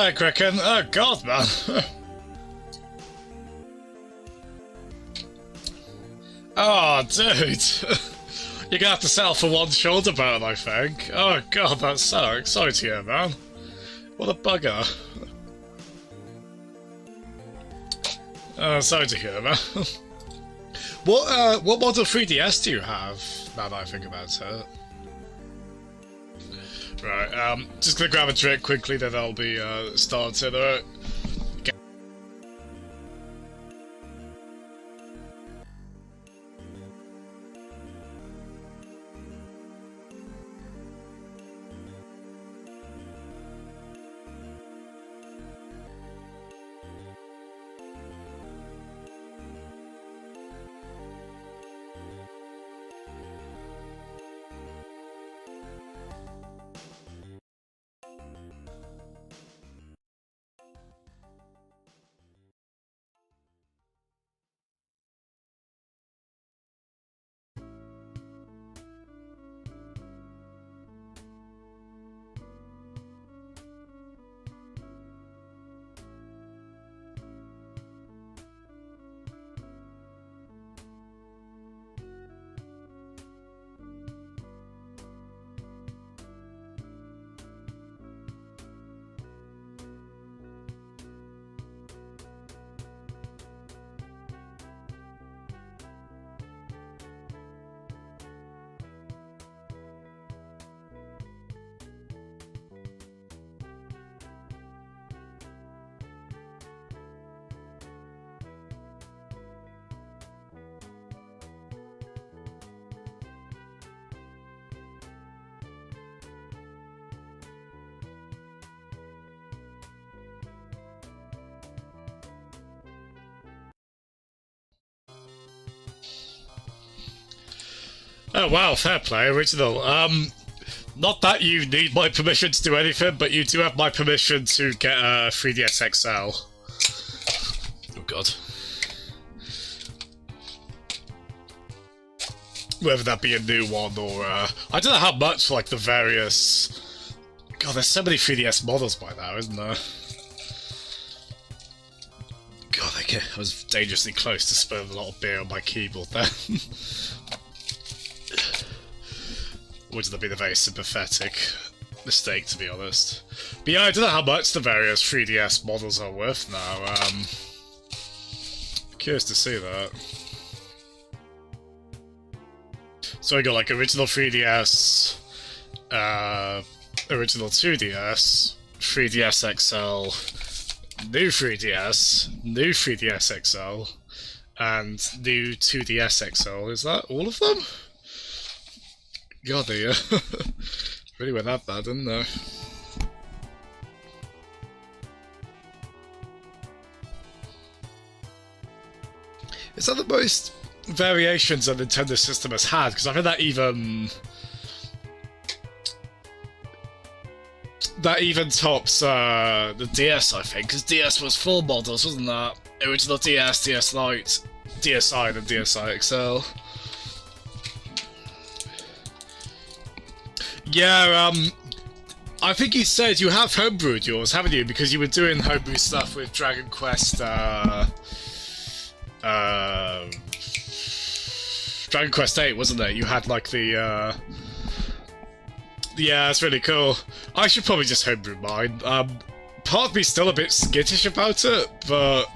Hi, Kraken. Oh, God, man. Oh, dude. You're gonna have to settle for one shoulder bone, I think. Oh, God, that sucks. Sorry to hear, man. What a bugger. Sorry to hear, man. What model 3DS do you have, now that I think about it? Right, just gonna grab a drink quickly, then I'll be, started, alright? Oh wow, fair play, original. Not that you need my permission to do anything, but you do have my permission to get a 3DS XL. Oh god. Whether that be a new one or, I don't know how much, like, the various... God, there's so many 3DS models by now, isn't there? God, I was dangerously close to spilling a lot of beer on my keyboard there. Wouldn't have been a very sympathetic mistake, to be honest. But yeah, I don't know how much the various 3DS models are worth now. Curious to see that. So we got like original 3DS, original 2DS, 3DS XL, new 3DS, new 3DS XL, and new 2DS XL. Is that all of them? God, they really went that bad, didn't they? Is that the most variations a Nintendo system has had? Because I think that even tops the DS, I think. Because DS was 4 models, wasn't that? Original DS, DS Lite, DSi, and DSi XL. Yeah, I think you said you have homebrewed yours, haven't you? Because you were doing homebrew stuff with Dragon Quest, Dragon Quest 8, wasn't it? You had like the, yeah, it's really cool. I should probably just homebrew mine. Part of me's still a bit skittish about it, but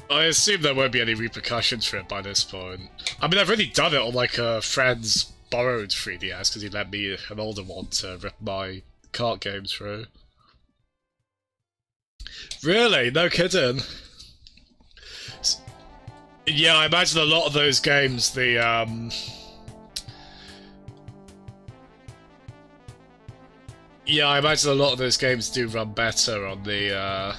I assume there won't be any repercussions for it by this point. I mean, I've already done it on like a friend's borrowed 3DS because he lent me an older one to rip my kart games through. Really? No kidding? Yeah, I imagine a lot of those games, yeah, I imagine a lot of those games do run better on the,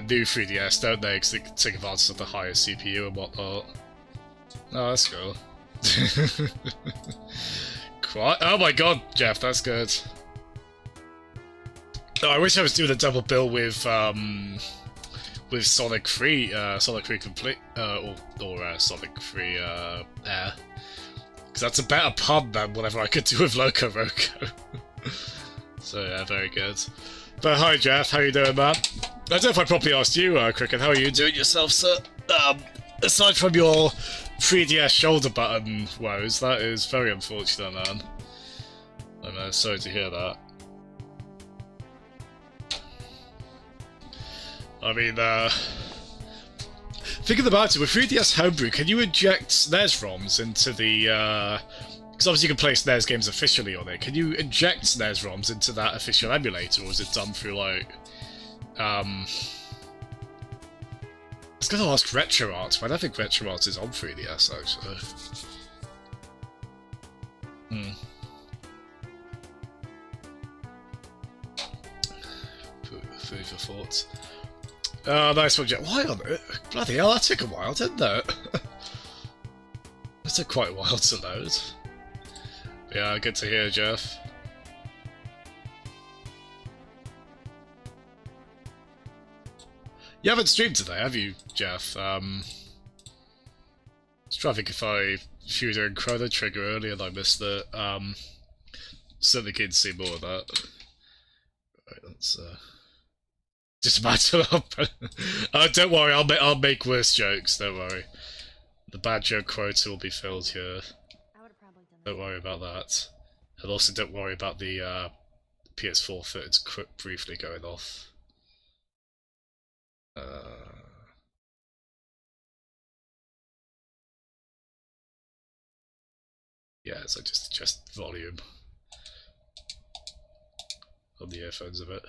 new 3DS, don't they? Because they can take advantage of the higher CPU and whatnot. Oh, that's cool. Quite. Oh my god, Jeff, that's good. Oh, I wish I was doing a double bill with Sonic 3, Sonic 3 Complete, or Sonic 3 Air. Because that's a better pun than whatever I could do with Loco Roco. So yeah, very good. But hi Jeff, how you doing, man? I don't know if I properly asked you, Cricket, how are you doing yourself, sir? Aside from your 3DS shoulder button woes, that is very unfortunate, man. I'm sorry to hear that. I mean, thinking about it, with 3DS Homebrew, can you inject SNES ROMs into the, because obviously you can play SNES games officially on it, can you inject SNES ROMs into that official emulator, or is it done through, like, I was gonna ask RetroArt, but I don't think RetroArt is on 3DS, actually. Food for thoughts. Oh, nice one, Jeff. Why on it? Bloody hell, that took a while, didn't it? That took quite a while to load. Yeah, good to hear, Jeff. You haven't streamed today, have you, Jeff? Just trying to think if I viewed in Chrono Trigger earlier and I missed it. Certainly keen to see more of that. Right, that's just a matter of. Don't worry, I'll make worse jokes. Don't worry. The bad joke quota will be filled here. Don't worry about that. And also don't worry about the PS4 footage briefly going off. Yeah, so just adjust volume on the earphones a bit.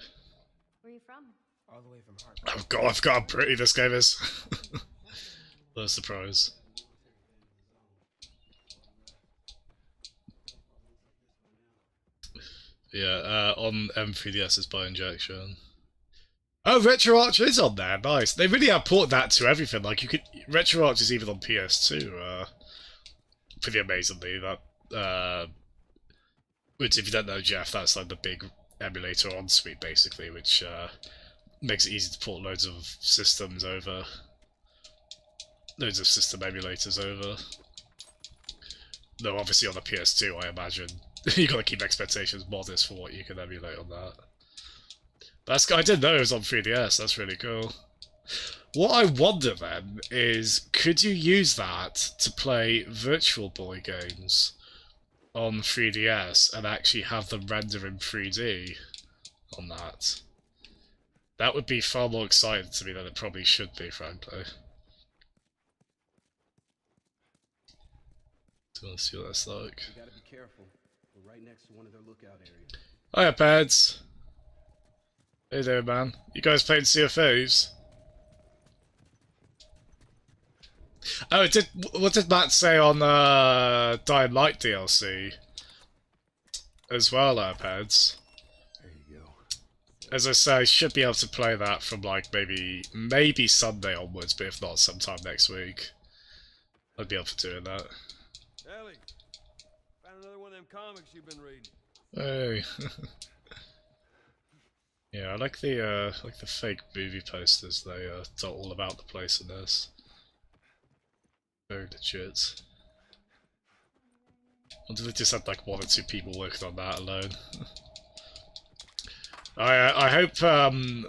Where are you from? All the way from Hart. Oh god, I forgot how pretty this game is. What a surprise. Yeah, on M3DS's by injection. Oh, RetroArch is on there, nice. They really have ported that to everything. Like, you could. RetroArch is even on PS2, pretty amazingly. That, which, if you don't know, Jeff, that's like the big emulator on suite, basically, which, makes it easy to port loads of systems over. Loads of system emulators over. Though, obviously, on the PS2, I imagine, you gotta keep expectations modest for what you can emulate on that. I didn't know it was on 3DS, that's really cool. What I wonder then is, could you use that to play Virtual Boy games on 3DS and actually have them render in 3D on that? That would be far more exciting to me than it probably should be, frankly. So let's see what that's like. You gotta be careful. We're right next to one of their lookout areas. Hiya, Pads. Hey there, man. You guys playing Sea of Thieves? Oh, what did Matt say on Dying Light DLC? As well, Pads. There you go. As I say, I should be able to play that from like maybe Sunday onwards, but if not, sometime next week. I'd be up for doing that. Ellie, found another one of them comics you've been reading. Hey. Yeah, I like the fake movie posters. They tell all about the place in this. Very legit. I wonder if they just had like 1 or 2 people working on that alone. I hope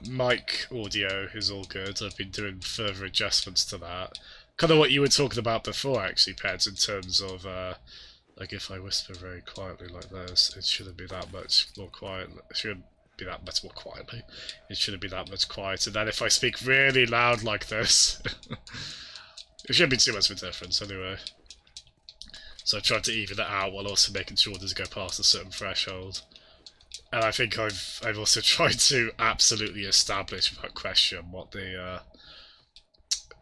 mic audio is all good. I've been doing further adjustments to that. Kind of what you were talking about before, actually, Peds, in terms of like if I whisper very quietly like this, it shouldn't be that much more quiet. It shouldn't be that much more quietly. It shouldn't be that much quieter. Then if I speak really loud like this, it shouldn't be too much of a difference anyway. So I tried to even it out while also making sure it doesn't go past a certain threshold. And I think I've also tried to absolutely establish without question what the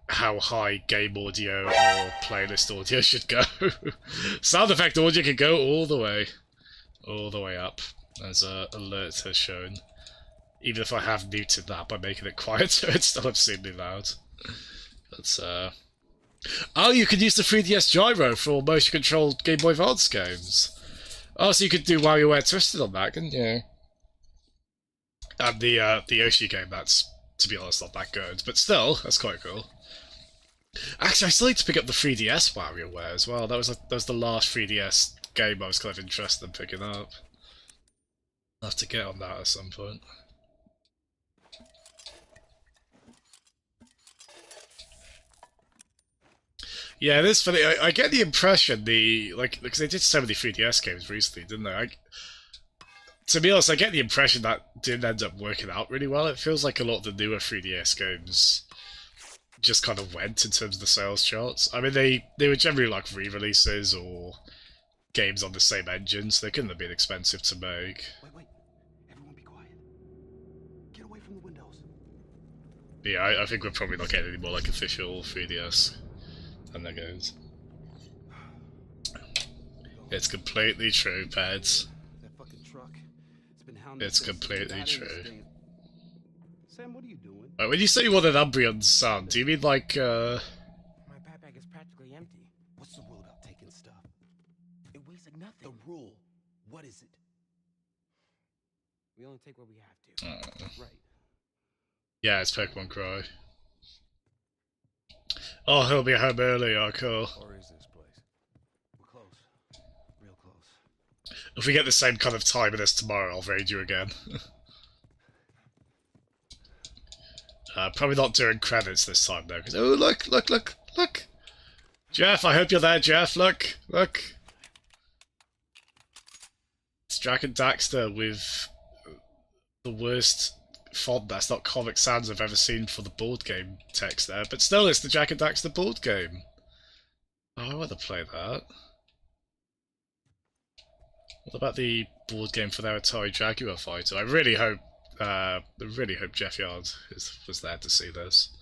how high game audio or playlist audio should go. Sound effect audio can go all the way up, as alert has shown. Even if I have muted that by making it quieter, it's still obscenely loud. That's oh, you could use the 3DS gyro for motion-controlled Game Boy Advance games. Oh, so you could do WarioWare Twisted on that, couldn't you? And the Yoshi game, that's, to be honest, not that good, but still, that's quite cool. Actually, I still need to pick up the 3DS WarioWare as well. That was the last 3DS game I was kind of interested in picking up. I'll have to get on that at some point. Yeah, it is funny. I get the impression because they did so many 3DS games recently, didn't they? To be honest, I get the impression that didn't end up working out really well. It feels like a lot of the newer 3DS games just kind of went in terms of the sales charts. I mean, they were generally like re-releases or games on the same engine, so they couldn't have been expensive to make. Wait. Everyone be quiet. Get away from the windows. Yeah, I think we're probably not getting any more like official 3DS and their games. It's completely true, Peds. That fucking truck. It's been hounding It's us since the completely battery was true. damn- Sam, what are you doing? When you say you want an Umbrian son, do you mean like, My backpack is practically empty. What's the rule about taking stuff? It weighs like nothing. The rule. What is it? We only take what we have to. Right. yeah, it's Pokemon Cry. Oh, he'll be home early, oh cool. Or is this place? We're close. Real close. If we get the same kind of time as tomorrow, I'll raid you again. Probably not during credits this time though, because oh look! Jeff, I hope you're there, Jeff. Look. It's Jack and Daxter with the worst font that's not Comic Sans I've ever seen for the board game text there, but still, it's the Jack and Daxter board game. Oh, I want to play that. What about the board game for their Atari Jaguar fighter? I really hope Jeff Yard was there to see this.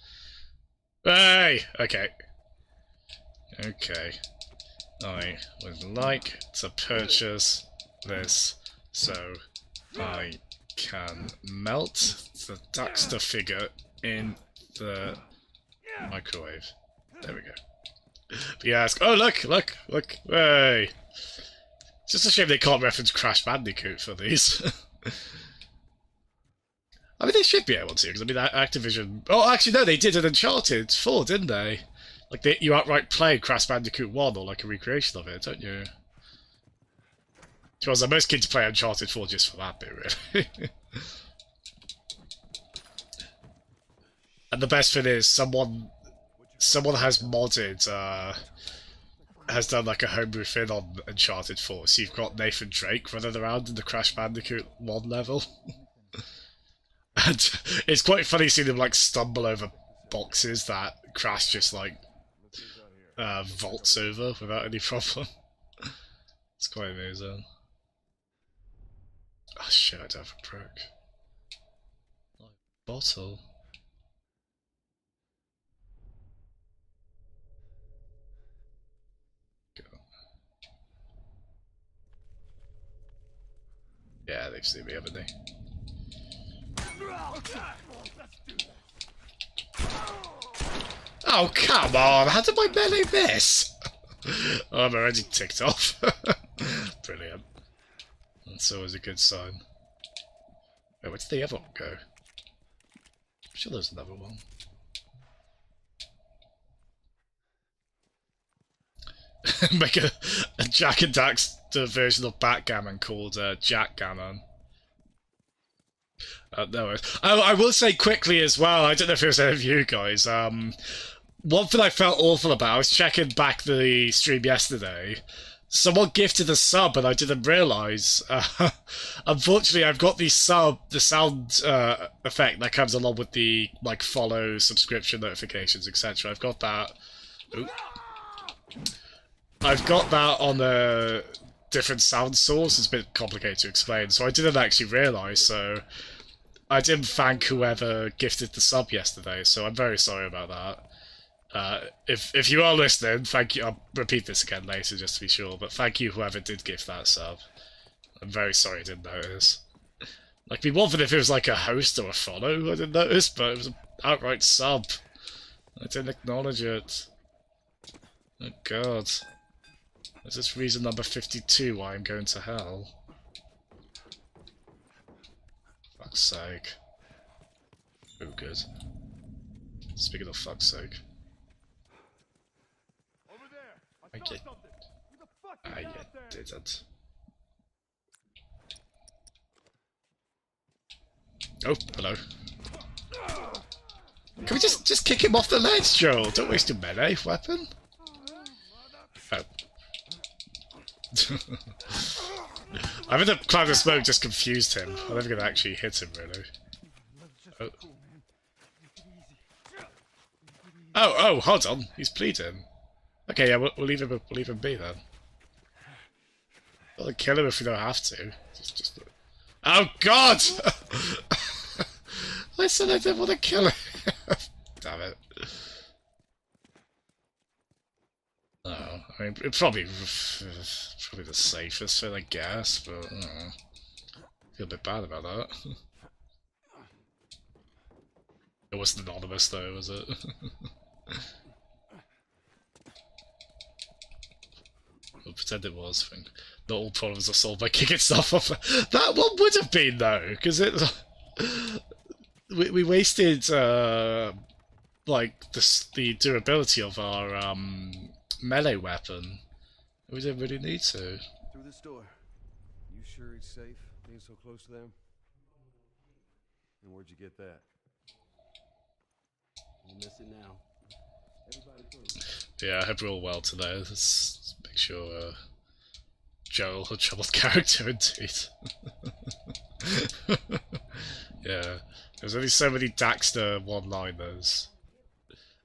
Hey! Okay. I would like to purchase this so I can melt the Daxter figure in the microwave. There we go. But yeah, oh look! Hey! It's just a shame they can't reference Crash Bandicoot for these. I mean, they should be able to, because I mean, Activision... Oh, actually, no, they did an Uncharted 4, didn't they? Like, you outright played Crash Bandicoot 1, or like a recreation of it, don't you? Because I'm most keen to play Uncharted 4 just for that bit, really. And the best thing is, someone has modded, has done like a homebrew thing on Uncharted 4, so you've got Nathan Drake running around in the Crash Bandicoot 1 level. And it's quite funny seeing him like stumble over boxes that Crash just like vaults over without any problem. It's quite amazing. Oh shit, I don't have a perk. Bottle. Go. Yeah, they've seen me, haven't they? Oh, come on! How did my melee miss? Oh, I'm already ticked off. Brilliant. That's always a good sign. Wait, where did the other one go? I'm sure there's another one. Make a Jack and Daxter version of Backgammon called Jackgammon. No, I will say quickly as well, I don't know if it was any of you guys, one thing I felt awful about, I was checking back the stream yesterday, someone gifted a sub and I didn't realise. Unfortunately, I've got the sound effect that comes along with the like follow, subscription notifications, etc. I've got that. Ooh. I've got that on a different sound source. It's a bit complicated to explain, so I didn't actually realise. So I didn't thank whoever gifted the sub yesterday. So I'm very sorry about that. If you are listening, thank you. I'll repeat this again later just to be sure, but thank you whoever did gift that sub. I'm very sorry I didn't notice. Like, it'd be one thing if it was like a host or a follow I didn't notice, but it was an outright sub. I didn't acknowledge it. Oh god. Is this reason number 52 why I'm going to hell? Fuck's sake. Oh good. Speaking of fuck's sake. Okay. something. Who the fuck is I out there? didn't. Oh, hello. Can we just kick him off the ledge, Joel? Don't waste your melee weapon. Oh. I think the cloud of smoke just confused him. I'm never gonna actually hit him, really. Oh. Oh, hold on. He's pleading. Okay, yeah, we'll leave him be then. We'll kill him if we don't have to. Just... Oh God! I said I didn't want to kill him. Damn it. Oh, I mean, it's probably the safest thing, I guess, but I feel a bit bad about that. It wasn't anonymous though, was it? We'll pretend it was. I think not all problems are solved by kicking stuff off. That one would have been though, because it we wasted like the durability of our melee weapon. We didn't really need to. Through this door. You sure it's safe being so close to them? And where'd you get that? You miss it now. Everybody close. Yeah, I hope we're all well today. Let's make sure Joel, a troubled character indeed. Yeah, there's only so many Daxter one-liners.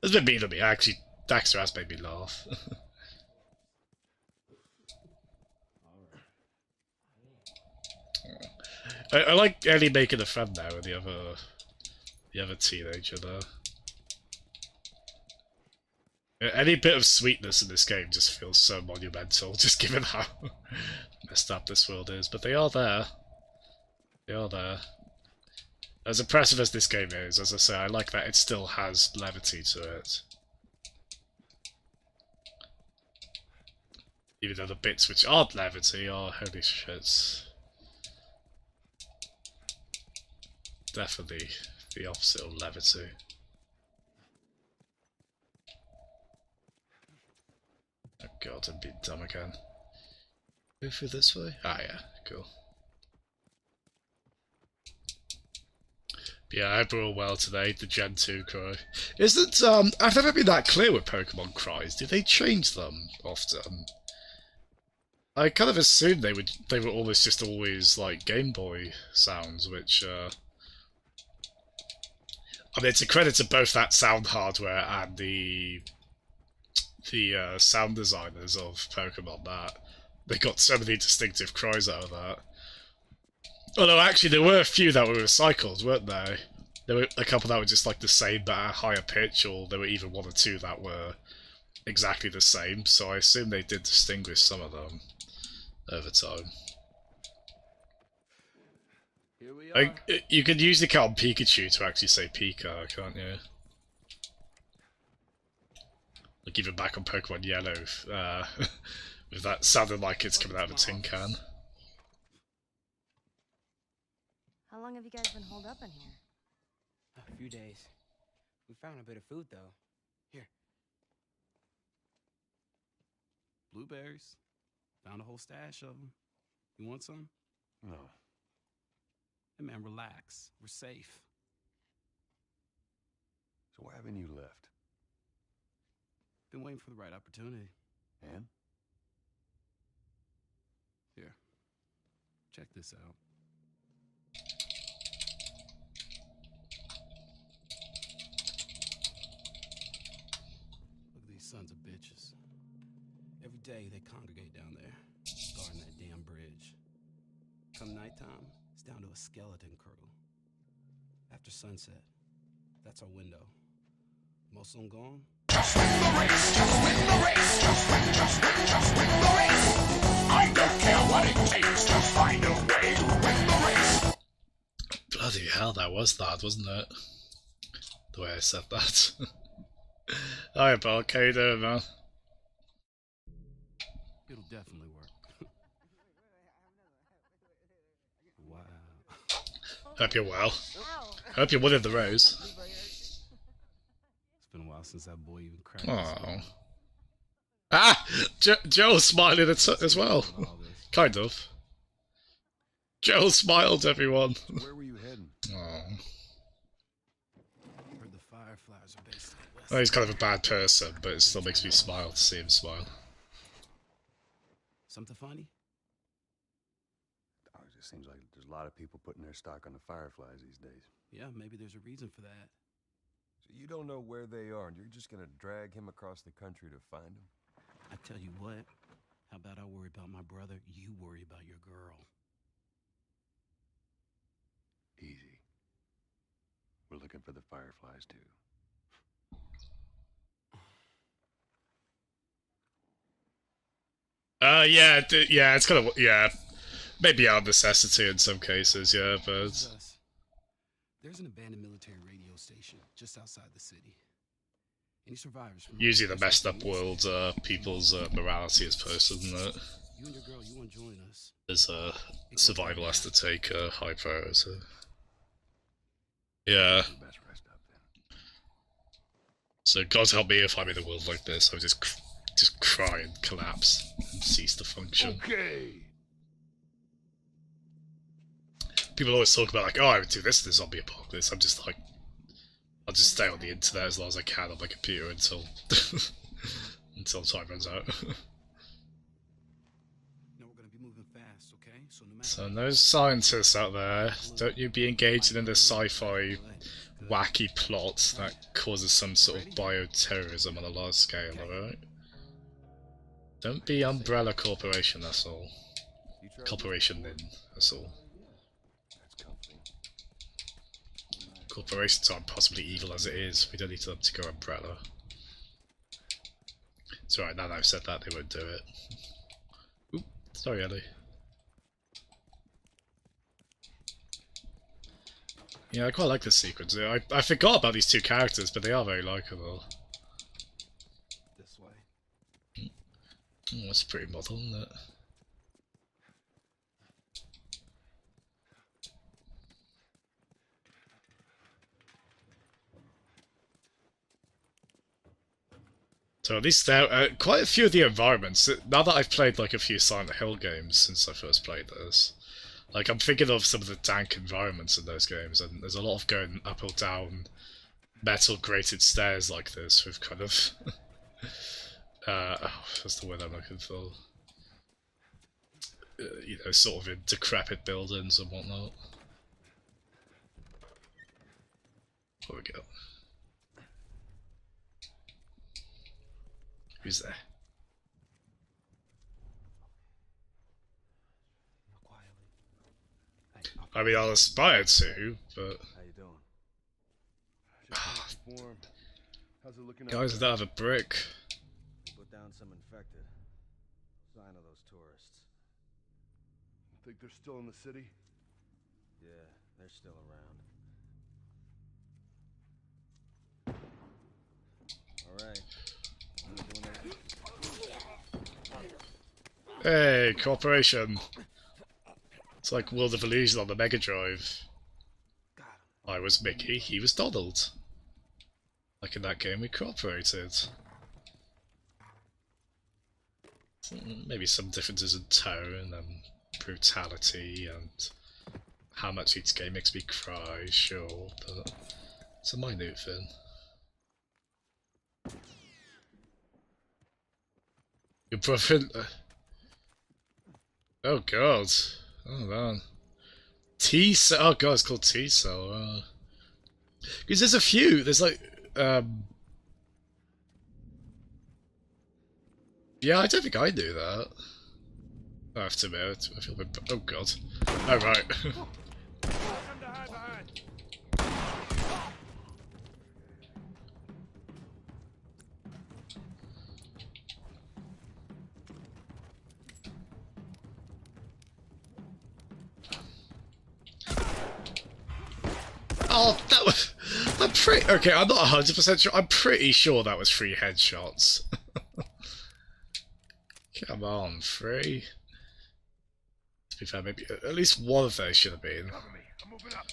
It's been mean to me, actually. Daxter has made me laugh. I like Ellie making a friend now with the other teenager there. Any bit of sweetness in this game just feels so monumental, just given how messed up this world is. But they are there. They are there. As impressive as this game is, as I say, I like that it still has levity to it. Even though the bits which aren't levity are holy shit. Definitely the opposite of levity. Oh god, I'm being dumb again. Go through this way? Ah yeah, cool. But yeah, I hope we're all well today, the Gen 2 cry. Isn't, I've never been that clear with Pokemon cries. Do they change them often? I kind of assumed they were almost just always like Game Boy sounds, which I mean, it's a credit to both that sound hardware and the sound designers of Pokemon that they got so many distinctive cries out of that. Although actually there were a few that were recycled, weren't there? There were a couple that were just like the same but at a higher pitch, or there were even one or two that were exactly the same, so I assume they did distinguish some of them over time. Here we are. Like, you could usually count on Pikachu to actually say Pika, can't you? Like even back on Pokemon Yellow, with that sounding like it's coming out of a tin can. How long have you guys been holed up in here? A few days. We found a bit of food though. Here. Blueberries. Found a whole stash of them. You want some? No. Hey man, relax. We're safe. So why haven't you left? Been waiting for the right opportunity. And? Here. Check this out. Look at these sons of bitches. Every day they congregate down there, guarding that damn bridge. Come nighttime, it's down to a skeleton crew. After sunset, that's our window. Most of them gone. Just win the race, just win the race, just win the race. I don't care what it takes to find a way to win the race. Bloody hell, that was that, wasn't it? The way I said that. Hiya, Bark, how you doing, man? It'll definitely work. Wow. Hope you're well. Ow! Hope you're winning the rose. It's been a while since that boy even cracked. Oh. Ah! Joel's smiling as well. Kind of. Joel smiled, everyone. So where were you heading? Oh. Heard the Fireflies are based in the West. Well, he's kind of a bad person, but it still makes me smile to see him smile. Something funny? Oh, it just seems like there's a lot of people putting their stock on the Fireflies these days. Yeah, maybe there's a reason for that. So you don't know where they are, and you're just gonna drag him across the country to find them? I tell you what, how about I worry about my brother, you worry about your girl. Easy. We're looking for the Fireflies, too. Yeah, yeah, it's kind of, yeah, maybe out of necessity in some cases, yeah, but Us. There's an abandoned military radio station just outside the city. Any survivors from usually the messed up world, people's morality is first, isn't it? You and your girl, you want to join us? There's survival has to take high priority. Yeah. We best rest up then. So God help me if I'm in a world like this. I would just cry and collapse and cease to function. Okay. People always talk about like, oh, I would do this in the zombie apocalypse. I'm just like, I'll just stay on the internet as long as I can on my computer until until time runs out. No, we're gonna be moving fast, okay? So no matter So no scientists out there, don't you be engaged in this sci-fi wacky plot that causes some sort of bioterrorism on a large scale, alright? Don't be Umbrella Corporation, that's all. Corporation then, that's all. That's comfy. Corporations aren't possibly evil as it is. We don't need them to go Umbrella. It's alright, now that I've said that, they won't do it. Oop, sorry, Ellie. Yeah, I quite like this sequence. I forgot about these two characters, but they are very likeable. this way. Oh, that's pretty modern, isn't it? So at least there, quite a few of the environments, now that I've played like a few Silent Hill games since I first played this, like I'm thinking of some of the dank environments in those games, and there's a lot of going up or down metal grated stairs like this with kind of, what's the word I'm looking for? You know, sort of in decrepit buildings and whatnot. There we go. Who's there? I mean, I'll aspire to, but How you doing? Ship's warm. How's it looking? guys, I don't have a brick. We put down some infected. Sign of those tourists. Think they're still in the city? Yeah, they're still around. All right. You doing that? Hey, cooperation. It's like World of Illusion on the Mega Drive. I was Mickey, he was Donald. Like in that game, we cooperated. Maybe some differences in tone and brutality and how much each game makes me cry, sure, but it's a minute thing. Your brother... Oh god. Oh man. T-cell. Oh god, it's called T-cell. Because there's a few. There's like, yeah, I don't think I knew that. I have to admit, I feel a bit. Oh god. Oh right. Oh, that was... I'm pretty... Okay, I'm not 100% sure. I'm pretty sure that was 3 headshots. Come on, 3. To be fair, maybe at least one of those should have been. Cover me. I'm moving up.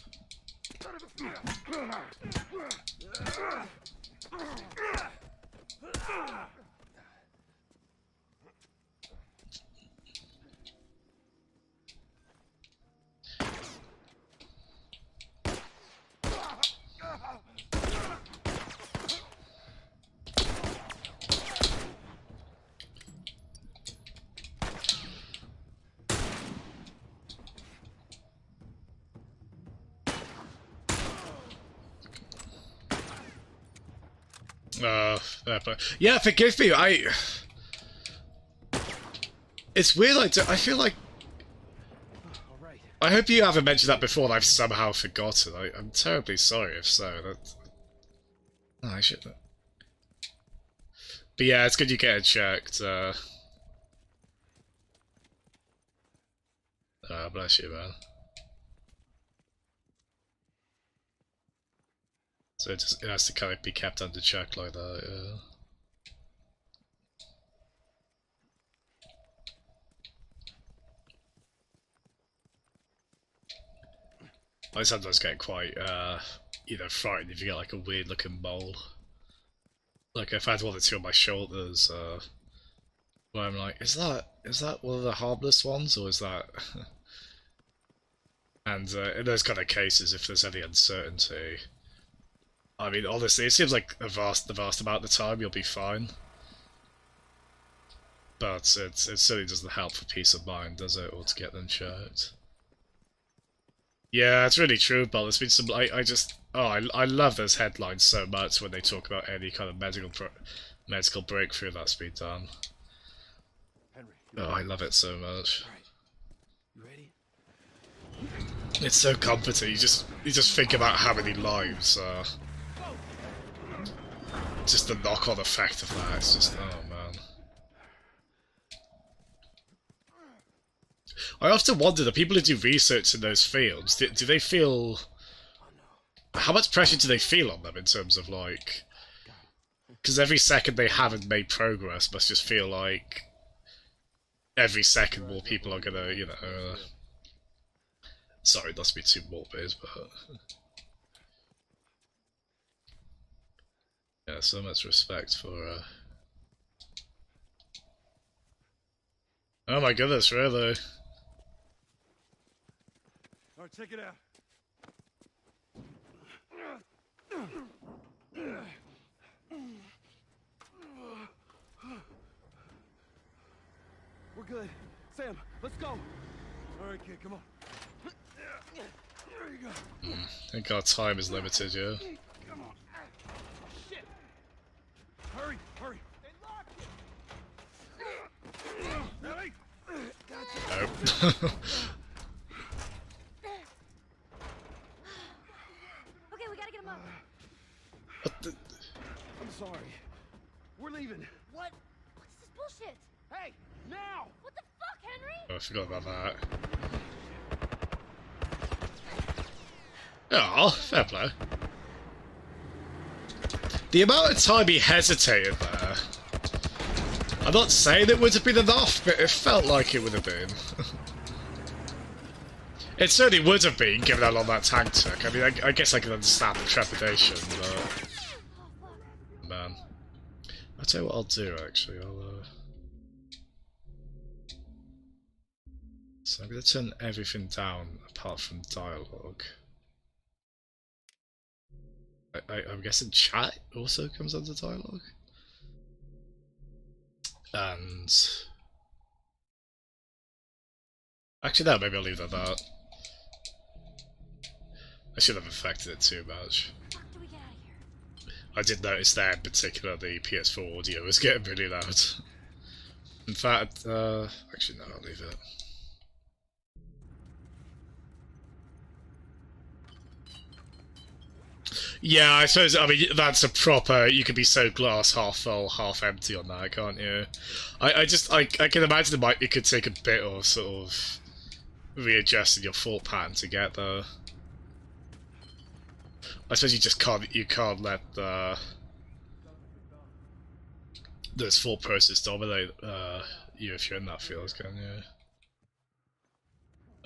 Yeah, forgive me. It's weird. I feel like. All right. I hope you haven't mentioned that before and I've somehow forgotten. I'm terribly sorry if so. Oh, I should. But yeah, it's good you get it checked. Bless you, man. So it has to kind of be kept under check like that, yeah. I sometimes get quite, frightened if you get like a weird looking mole. Like I've had one or two on my shoulders, where I'm like, is that one of the harmless ones, or is that... And in those kind of cases, if there's any uncertainty, I mean, honestly, it seems like the vast amount of time you'll be fine. But it certainly doesn't help for peace of mind, does it, or to get them checked. Yeah, it's really true, but there's been some... I love those headlines so much when they talk about any kind of medical breakthrough that's been done. Henry, Oh, I love it so much. All right. You ready? It's so comforting. You just think about how many lives. Just the knock-on effect of that. It's just, oh man. I often wonder, the people who do research in those fields, do they feel... How much pressure do they feel on them in terms of, like... Because every second they haven't made progress must just feel like... Every second more people are gonna, sorry, not to be too morbid, but... Yeah, so much respect for, Oh my goodness, really? All right, check it out. we're good. Sam, let's go. All right, kid, come on. There you go. I think our time is limited, yeah? Come on. Shit. Hurry, hurry. They locked it. Ellie. Nope. Okay, we gotta get him up. I'm sorry. We're leaving. What? What's this bullshit? Hey, now! What the fuck, Henry? Oh, I forgot about that. Oh, fair play. The amount of time he hesitated there. I'm not saying it would have been enough, but it felt like it would have been. It certainly would have been, given how long that tank took. I mean, I guess I can understand the trepidation, but... Man. I'll tell you what I'll do, actually. So I'm going to turn everything down, apart from dialogue. I'm guessing chat also comes under dialogue? And... Actually, no, maybe I'll leave that out. I should have affected it too much. Fuck do we get out of here? I did notice that in particular the PS4 audio was getting really loud. In fact, actually no, I'll leave it. Yeah, I suppose, I mean, that's a proper, you could be so glass half full, half empty on that, can't you? I can imagine it could take a bit of sort of readjusting your thought pattern to get there. I suppose you can't let this thought process dominate you if you're in that field, can you?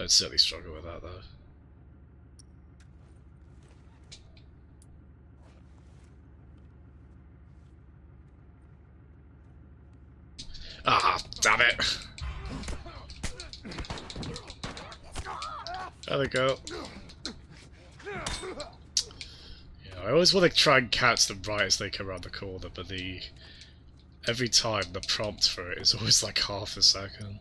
I'd certainly struggle with that though. Ah, damn it! There we go. Yeah, I always want to try and catch them right as they come around the corner, but every time the prompt for it is always like half a second.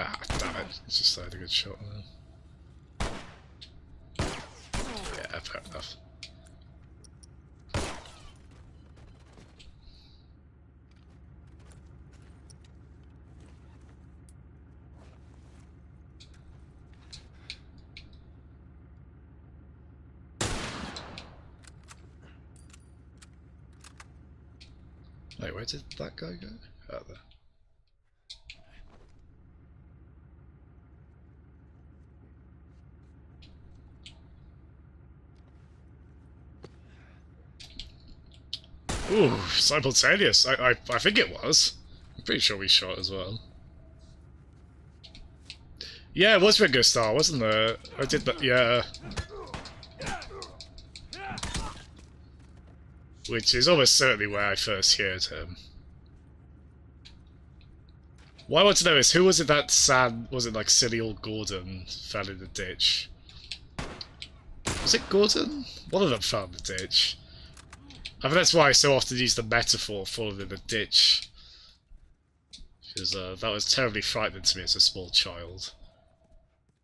Ah, damn it. It's just had a good shot there. Yeah, fair enough. Wait, where did that guy go? Out there. Ooh, simultaneous. I think it was. I'm pretty sure we shot as well. Yeah, it was Ringo Starr, wasn't there? I did that, yeah. Which is almost certainly where I first heard him. What I want to know is, who was it that was it like silly old Gordon fell in the ditch? Was it Gordon? One of them fell in the ditch. I think that's why I so often use the metaphor falling in a ditch. Because that was terribly frightening to me as a small child.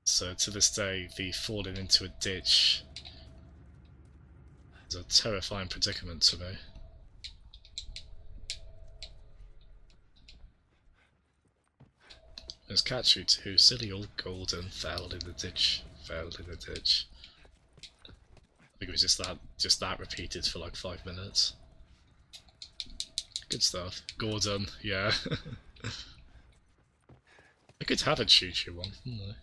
So to this day, the falling into a ditch is a terrifying predicament to me. There's catchy too. Silly old Golden fell in the ditch. Fell in the ditch. I think it was just that repeated for like 5 minutes. Good stuff. Gordon, yeah. I could have a choo-choo one, couldn't I?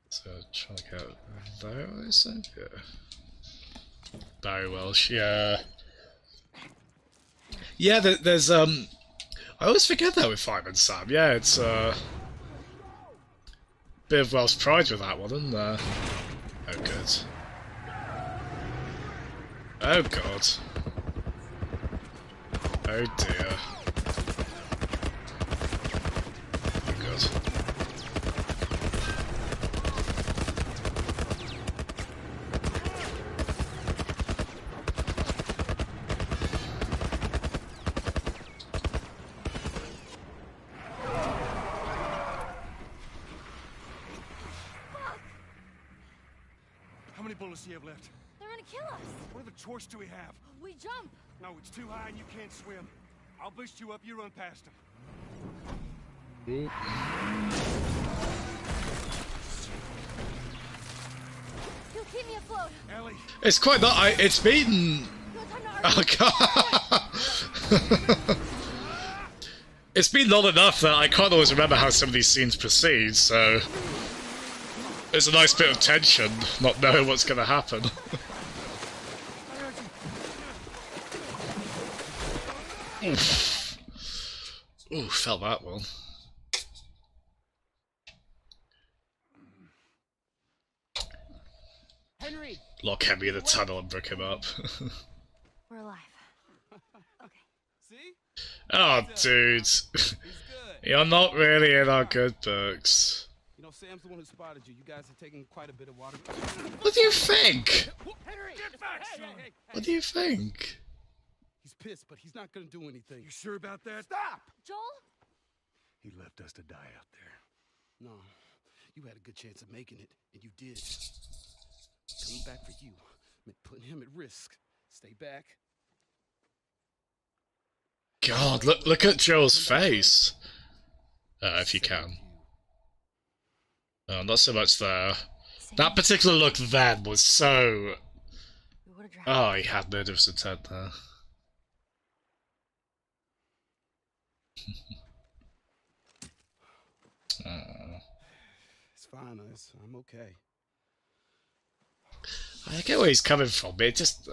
So try to get there, I think. Yeah. Barry Welsh, yeah. Yeah, there's I always forget that with Fireman Sam. Yeah, it's bit of Welsh pride with that one, isn't there? Oh good. Oh god. Oh dear. Oh god. How many bullets do you have left? They're gonna kill us. What other choice do we have? We jump. No, it's too high and you can't swim. I'll boost you up, you run past them. Ooh. He'll keep me afloat. Ellie, It's quite not. It's been. No time to Oh god. It's been long enough that I can't always remember how some of these scenes proceed, so there's a nice bit of tension, not knowing what's going to happen. Oof. Ooh, felt that one. Henry! Lock Henry in the tunnel and brick him up. We're alive. Okay. See? Oh, dude. He's good. You're not really in our good books. You know, Sam's the one who spotted you. You guys are taking quite a bit of water. What do you think? Henry! get back, Hey, son. hey, hey, What do you think? He's pissed, but he's not gonna do anything. You sure about that? Stop! Joel? He left us to die out there. No, you had a good chance of making it, and you did. Coming back for you meant putting him at risk. Stay back. God, look at Joel's face. If you can. Not so much there. That particular look then was so... We would've drowned. Oh, he had murderous intent there. It's fine, I'm okay. I get where he's coming from, but it just...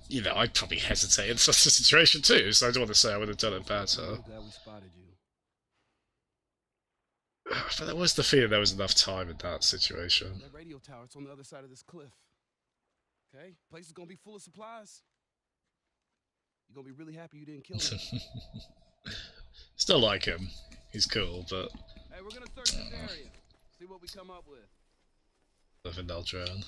you know, I'd probably hesitate in such a situation too, so I don't want to say I would have done it better. I'm glad we spotted you. But there was the feeling there was enough time in that situation. That radio tower, it's on the other side of this cliff. Okay? Place is gonna be full of supplies. You're gonna be really happy you didn't kill him. Still like him. He's cool, but... Hey, we're gonna search this area. See what we come up with. I think they'll drown.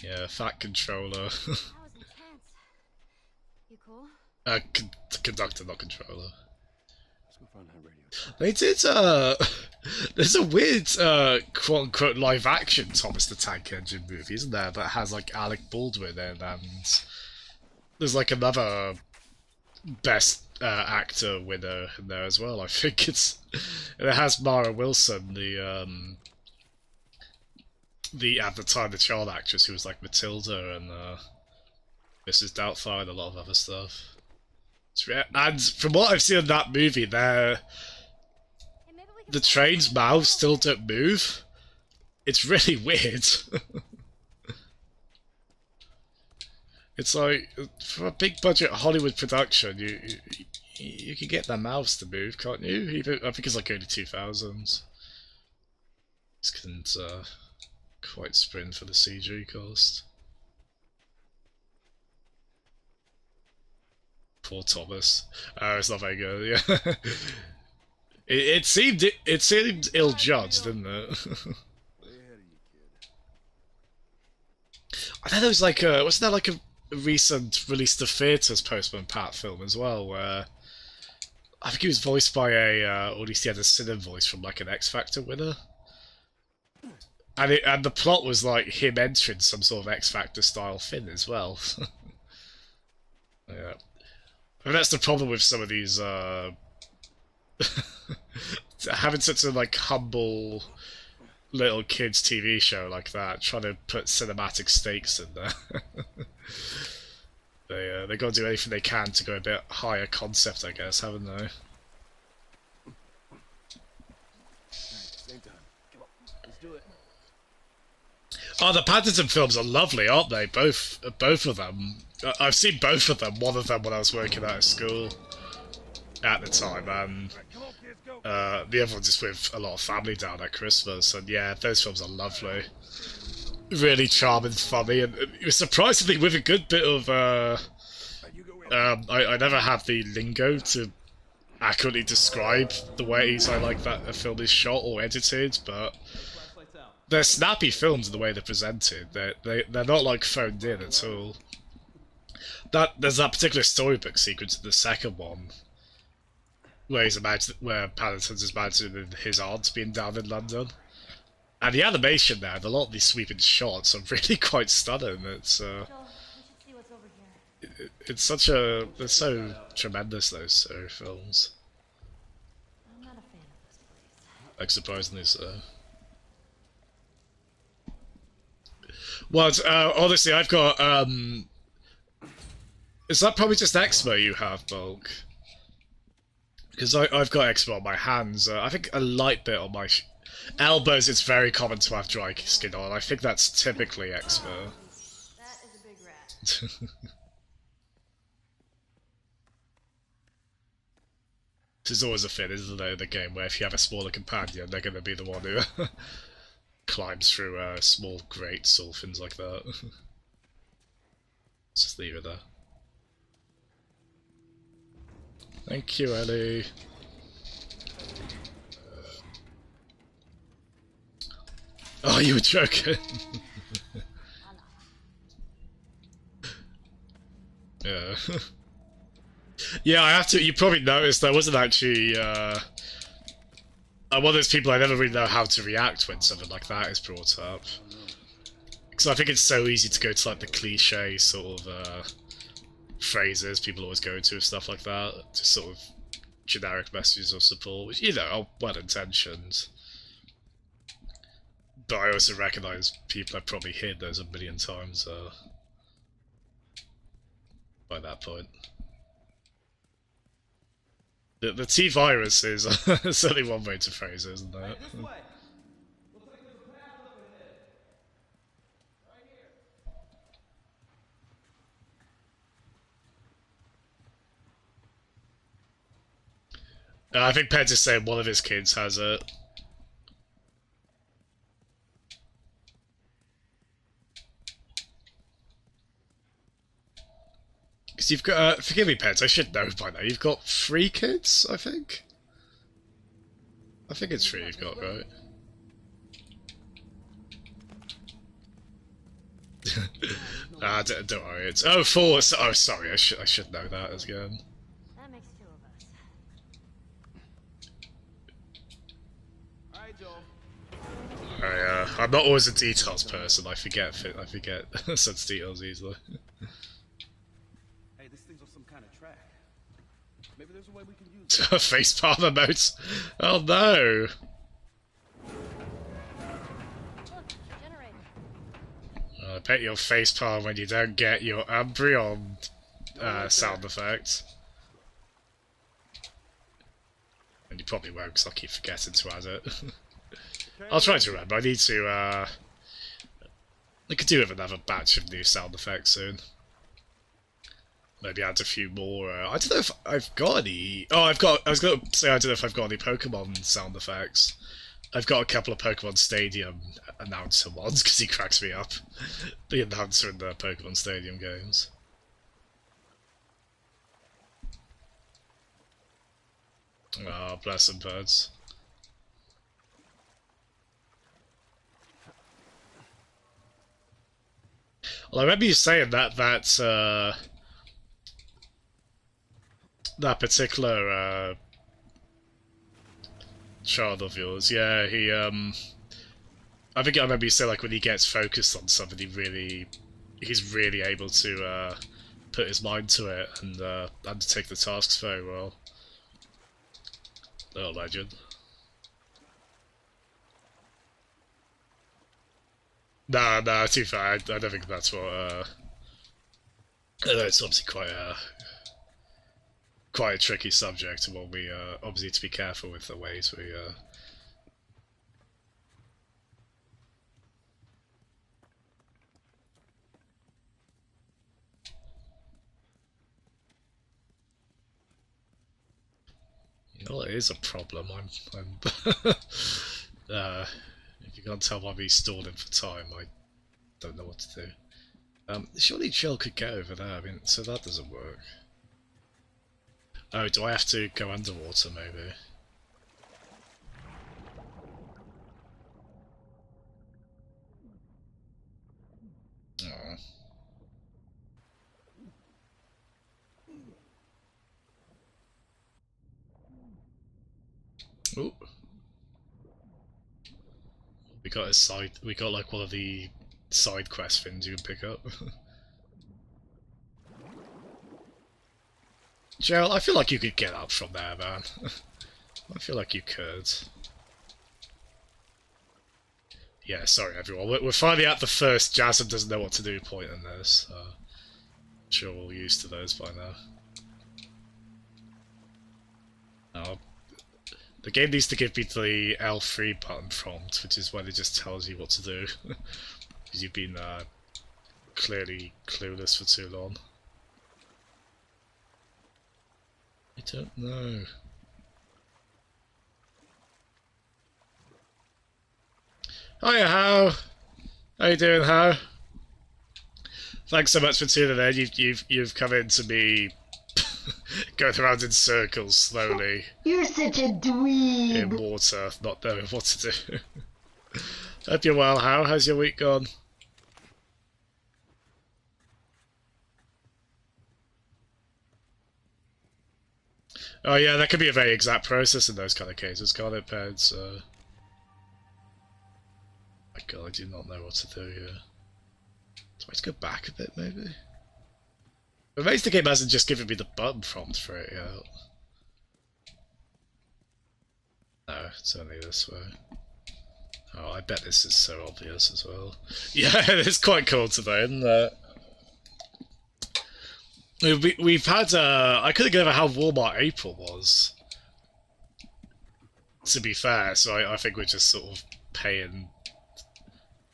Yeah, fat controller. That was intense. You cool? Conductor, not controller. Let's go find that radio. They did, there's a weird, quote-unquote live-action Thomas the Tank Engine movie, isn't there, that has, like, Alec Baldwin in, and there's, like, another Best Actor winner in there as well. I think it has Mara Wilson, the at the time the child actress who was like Matilda and Mrs. Doubtfire and a lot of other stuff. And from what I've seen in that movie, the train's mouths still don't move. It's really weird. It's like, for a big budget Hollywood production, you can get their mouths to move, can't you? Even, I think it's like early 2000s. Just couldn't quite sprint for the CG cost. Poor Thomas. It's not very good. Yeah, it seemed ill-judged, didn't it? Way ahead of you, kid. I know there was like wasn't there like a recent release to theatres Postman Pat film as well, where I think he was voiced by or at least he had a cinema voice from like an X Factor winner. And the plot was like him entering some sort of X Factor style thing as well. Yeah. I mean, that's the problem with some of these having such a like humble little kids TV show like that, trying to put cinematic stakes in there. They got to do anything they can to go a bit higher concept, I guess, haven't they? Same time. Come on. Let's do it. Oh, the Paddington films are lovely, aren't they? Both of them. I've seen both of them. One of them when I was working out of school at the time, and the other one just with a lot of family down at Christmas. And yeah, those films are lovely. Really charming, funny, and it was surprisingly with a good bit of. I never have the lingo to accurately describe the ways I like that a film is shot or edited, but they're snappy films in the way they're presented. They're not like phoned in at all. There's that particular storybook sequence in the second one where Paddington's imagining his aunt being down in London. And the animation there, and a lot of these sweeping shots are really quite stunning. It's Joel, we should see what's over here. they're so tremendous, those two films. I'm not a fan of this place. Like surprisingly so. Well, honestly, I've got is that probably just eczema you have, Bulk? Because I've got eczema on my hands. I think a light bit on my elbows. It's very common to have dry skin on. I think that's typically eczema. That is a big rat. This is always a thing, isn't it, in the game, where if you have a smaller companion, they're going to be the one who climbs through small grates or things like that. Let's just leave it there. Thank you, Ellie. Oh, you were joking. Yeah. Yeah, I have to. You probably noticed I wasn't actually. I'm one of those people I never really know how to react when something like that is brought up. Because I think it's so easy to go to like the cliche sort of phrases people always go to, stuff like that. Just sort of generic messages of support, which, you know, are well intentioned. But I also recognise people have probably heard those a million times by that point. The T-virus is certainly one way to phrase it, isn't it? This way. Looks like there's a path up ahead. Right here. I think Peds is saying one of his kids has it. Because you've got, forgive me, Peds, I should know by now. You've got 3 kids, I think? I think it's 3 you've got, right? Don't worry. It's 4. Oh, sorry. I should know that again. That makes 2 of us. Alright, Joel. I'm not always a details person. I forget such details easily. Hey, this thing's on some kind of track. Maybe there's a way we can use it. Facepalm emotes. Oh no. Look, generator. I bet you'll facepalm when you don't get your Umbreon sound effect. And you probably won't, because I'll keep forgetting to add it. I'll try to remember. I need to, I could do with another batch of new sound effects soon. Maybe add a few more. I don't know if I've got any... Oh, I was going to say I don't know if I've got any Pokemon sound effects. I've got a couple of Pokemon Stadium announcer ones, because he cracks me up. The announcer in the Pokemon Stadium games. Oh, bless them, birds. Well, I remember you saying that particular child of yours, yeah, he I think I remember you saying like when he gets focused on something, he's really able to put his mind to it and undertake the tasks very well. Little legend. No, too far. I don't think that's what. I know it's obviously quite a tricky subject, and one we obviously need to be careful with the ways we. You know, it is a problem. I'm if you can't tell by me stalling for time, I don't know what to do. Surely Jill could get over there, I mean, so that doesn't work. Oh, do I have to go underwater, maybe? Oh. Ooh. We got like one of the side quest things you can pick up. Jill, I feel like you could get up from there, man. I feel like you could. Yeah, sorry everyone. We're finally at the first Jasmine doesn't know what to do point in this. I'm sure we're all used to those by now. Oh, the game needs to give me the L3 button prompt, which is when it just tells you what to do. Because you've been clearly clueless for too long. I don't know. Hiya, How? How you doing, How? Thanks so much for tuning in. You've come in to me going around in circles slowly. You're such a dweeb. In water, not knowing what to do. Hope you're well, How? How's your week gone? Oh yeah, that could be a very exact process in those kind of cases, can't it, Peds? My god, I do not know what to do here. Do I have to go back a bit, maybe? But maybe the game hasn't just given me the button prompt for it yet. No, it's only this way. Oh, I bet this is so obvious as well. Yeah, it's quite cool today, isn't it? We've had, I couldn't get over how warm our April was. To be fair, so I think we're just sort of paying...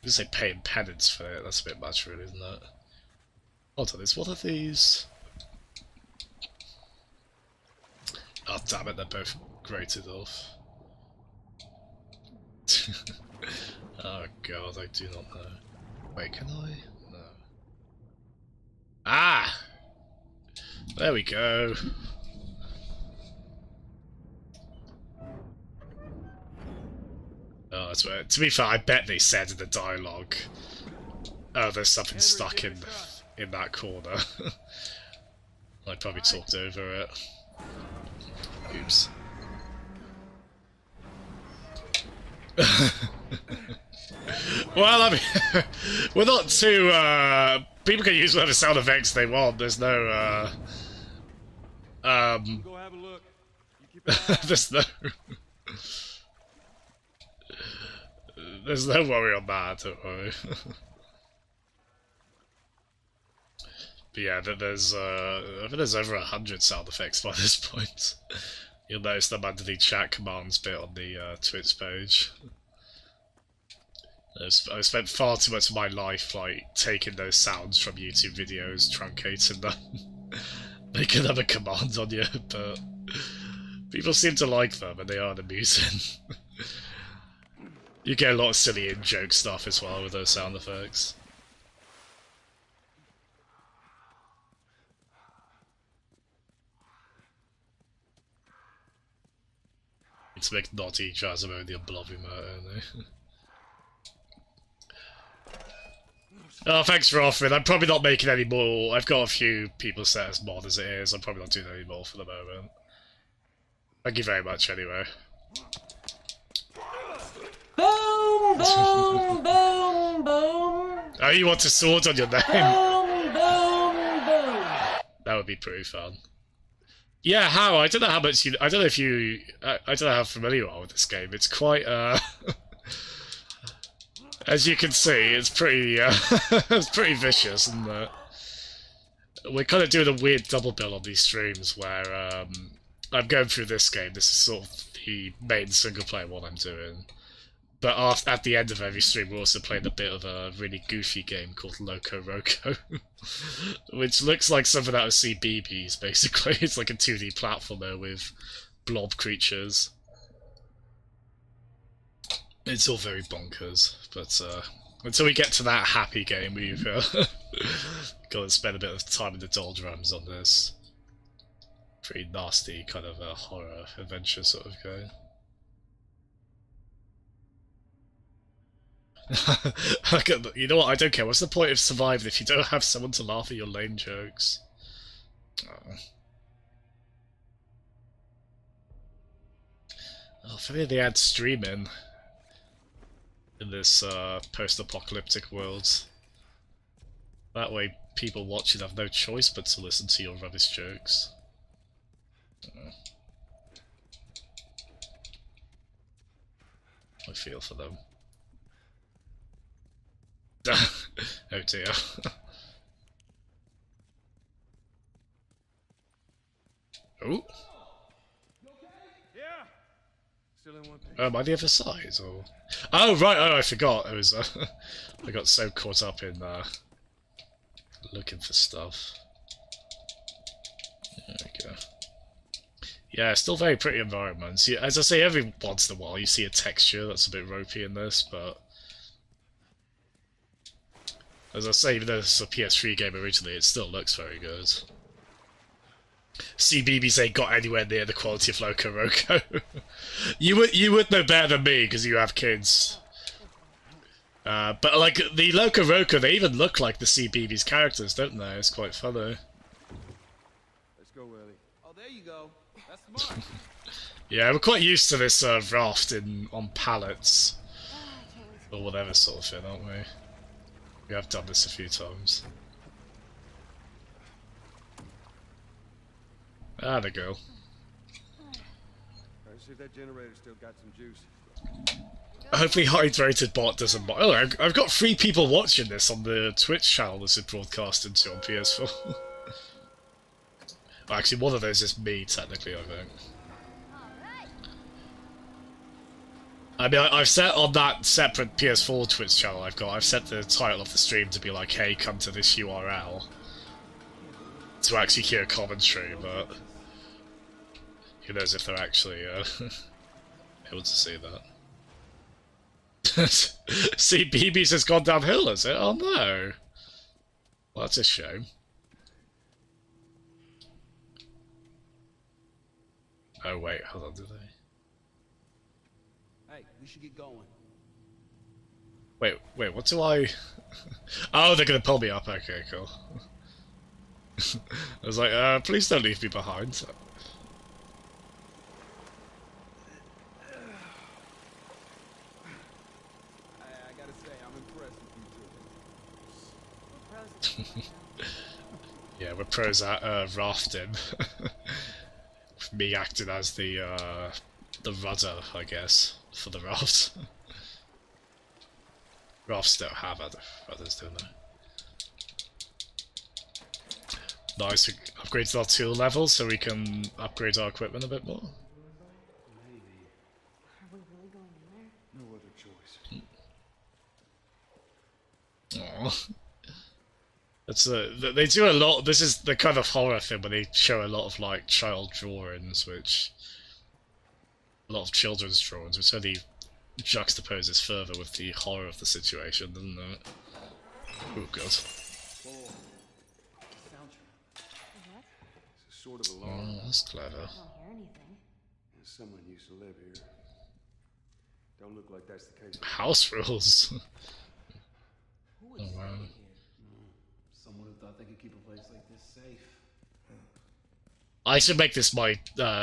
I'm gonna say paying penance for it, that's a bit much really, isn't it? Hold on, is one of these... Oh damn it, they're both grated off. Oh god, I do not know. Wait, can I? No. Ah! There we go. Oh, that's right. To be fair, I bet they said in the dialogue, oh, there's something stuck in in that corner. I probably talked over it. Oops. Well, I mean, we're not too, people can use whatever sound effects they want, there's no, Go have a look. You keep an eye out. There's no worry on that, don't worry. But yeah, there's, I think there's over 100 sound effects by this point. You'll notice them under the chat commands bit on the Twitch page. I've spent far too much of my life like taking those sounds from YouTube videos, truncating them, making them a command on you, but people seem to like them and they are amusing. You get a lot of silly in-joke stuff as well with those sound effects. To make naughty Jasmine a blobby murder. Oh, thanks for offering. I'm probably not making any more. I've got a few people set as mod as it is. I'm probably not doing any more for the moment. Thank you very much anyway. Boom, boom, boom, boom. Oh, you want a sword on your name? Boom, boom, boom. That would be pretty fun. Yeah, how? I don't know how much you... I don't know if you... I don't know how familiar you are with this game. It's quite, as you can see, it's pretty, it's pretty vicious, and we're kind of doing a weird double bill on these streams where, I'm going through this game. This is sort of the main single-player one I'm doing. But at the end of every stream, we're also playing a bit of a really goofy game called Loco Roco, which looks like something out of CBeebies, basically. It's like a 2D platformer with blob creatures. It's all very bonkers, but until we get to that happy game, we've got to spend a bit of time in the doldrums on this pretty nasty kind of a horror adventure sort of game. You know what, I don't care. What's the point of surviving if you don't have someone to laugh at your lame jokes? Oh, if only they had streaming in this post-apocalyptic world. That way people watching have no choice but to listen to your rubbish jokes. I feel for them. Oh dear. Oh. Yeah. Still in one piece. Am I the other side? Or... Oh right. Oh, I forgot. I was. I got so caught up in looking for stuff. There we go. Yeah, still very pretty environments. Yeah, as I say, every once in a while you see a texture that's a bit ropey in this, but. As I say, even though this is a PS3 game originally, it still looks very good. CBeebies ain't got anywhere near the quality of Loco Roco. you would know better than me because you have kids. But like the Loco Roco, they even look like the CBeebies characters, don't they? It's quite funny. Let's go, Ellie. Oh, there you go. That's smart. Yeah, we're quite used to this raft on pallets or whatever sort of thing, aren't we? We have done this a few times. Ah, the girl. Alright, see if that generator still got some juice. Hopefully hydrated bot doesn't... Oh, I've got 3 people watching this on the Twitch channel this is broadcasted to on PS4. Well, actually, one of those is me, technically, I think. I mean, I've set on that separate PS4 Twitch channel I've set the title of the stream to be like, hey, come to this URL. To actually hear commentary, but... Who knows if they're actually, able to see that. See, BB's has gone downhill, has it? Oh no! Well, that's a shame. Oh wait, hold on, did they? Hey, we should get going. Wait, what do I... Oh, they're gonna pull me up. Okay, cool. I was like, please don't leave me behind. I gotta say, I'm impressed with you two. Yeah, we're pros at rafting. With me acting as the rudder, I guess, for the rafts. Rafts don't have other rudders, do they? Nice, we upgraded our tool level so we can upgrade our equipment a bit more. Maybe. Are we really going in there? No other choice. Aww. It's they do a lot. This is the kind of horror thing where they show a lot of like child drawings, which a lot of children's drawings, which only juxtaposes further with the horror of the situation, doesn't it? Oh god. Soundtrack. What? It's a sort of alarm. Oh, that's clever. I don't hear anything. Someone used to live here. Don't look like that's the case. House rules. Who would Oh, stay wow. here? Someone who thought they could keep a place like this safe. I should make this my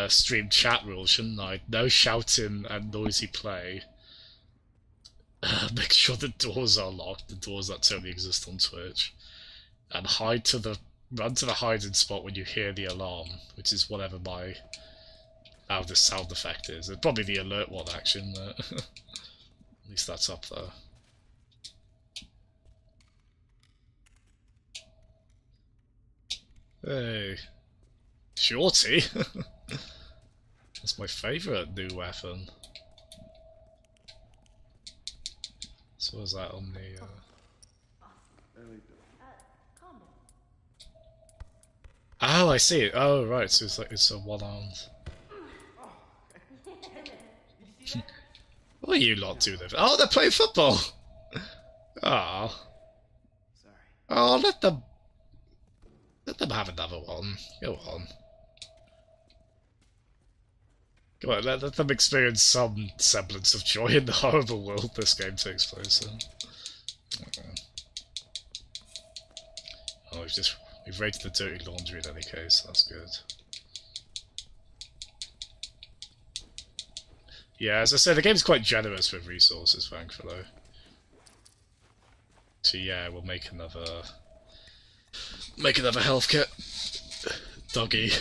stream chat rule, shouldn't I? No shouting and noisy play. Make sure the doors are locked, the doors that totally exist on Twitch. And run to the hiding spot when you hear the alarm, which is whatever my loudest sound effect is. It's probably the alert one, actually, isn't it? At least that's up there. Hey. Shorty? That's my favourite new weapon. So was that on the Ellie, Calm down. Oh, I see it. Oh, right, so it's a one-armed. What are you lot doing there? Oh, they're playing football! Oh. Sorry. Oh, let them have another one. Go on. Come on, let them experience some semblance of joy in the horrible world this game takes place in. Oh, we've rated the dirty laundry in any case, that's good. Yeah, as I said, the game's quite generous with resources, thankfully. So yeah, we'll make another health kit. Doggy.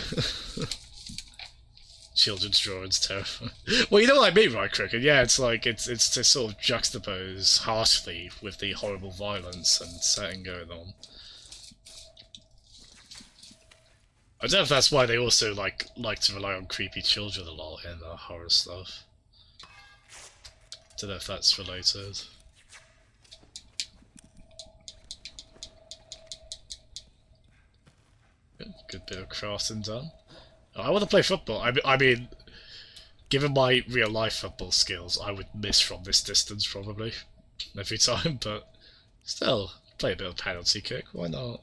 Children's drawings terrifying. Well, you know what I mean, right, Cricket? Yeah, it's like it's to sort of juxtapose harshly with the horrible violence and setting going on. I don't know if that's why they also like to rely on creepy children a lot in horror stuff. Don't know if that's related. Good bit of crafting done. I want to play football. I mean, given my real life football skills, I would miss from this distance probably every time, but still, play a bit of penalty kick. Why not?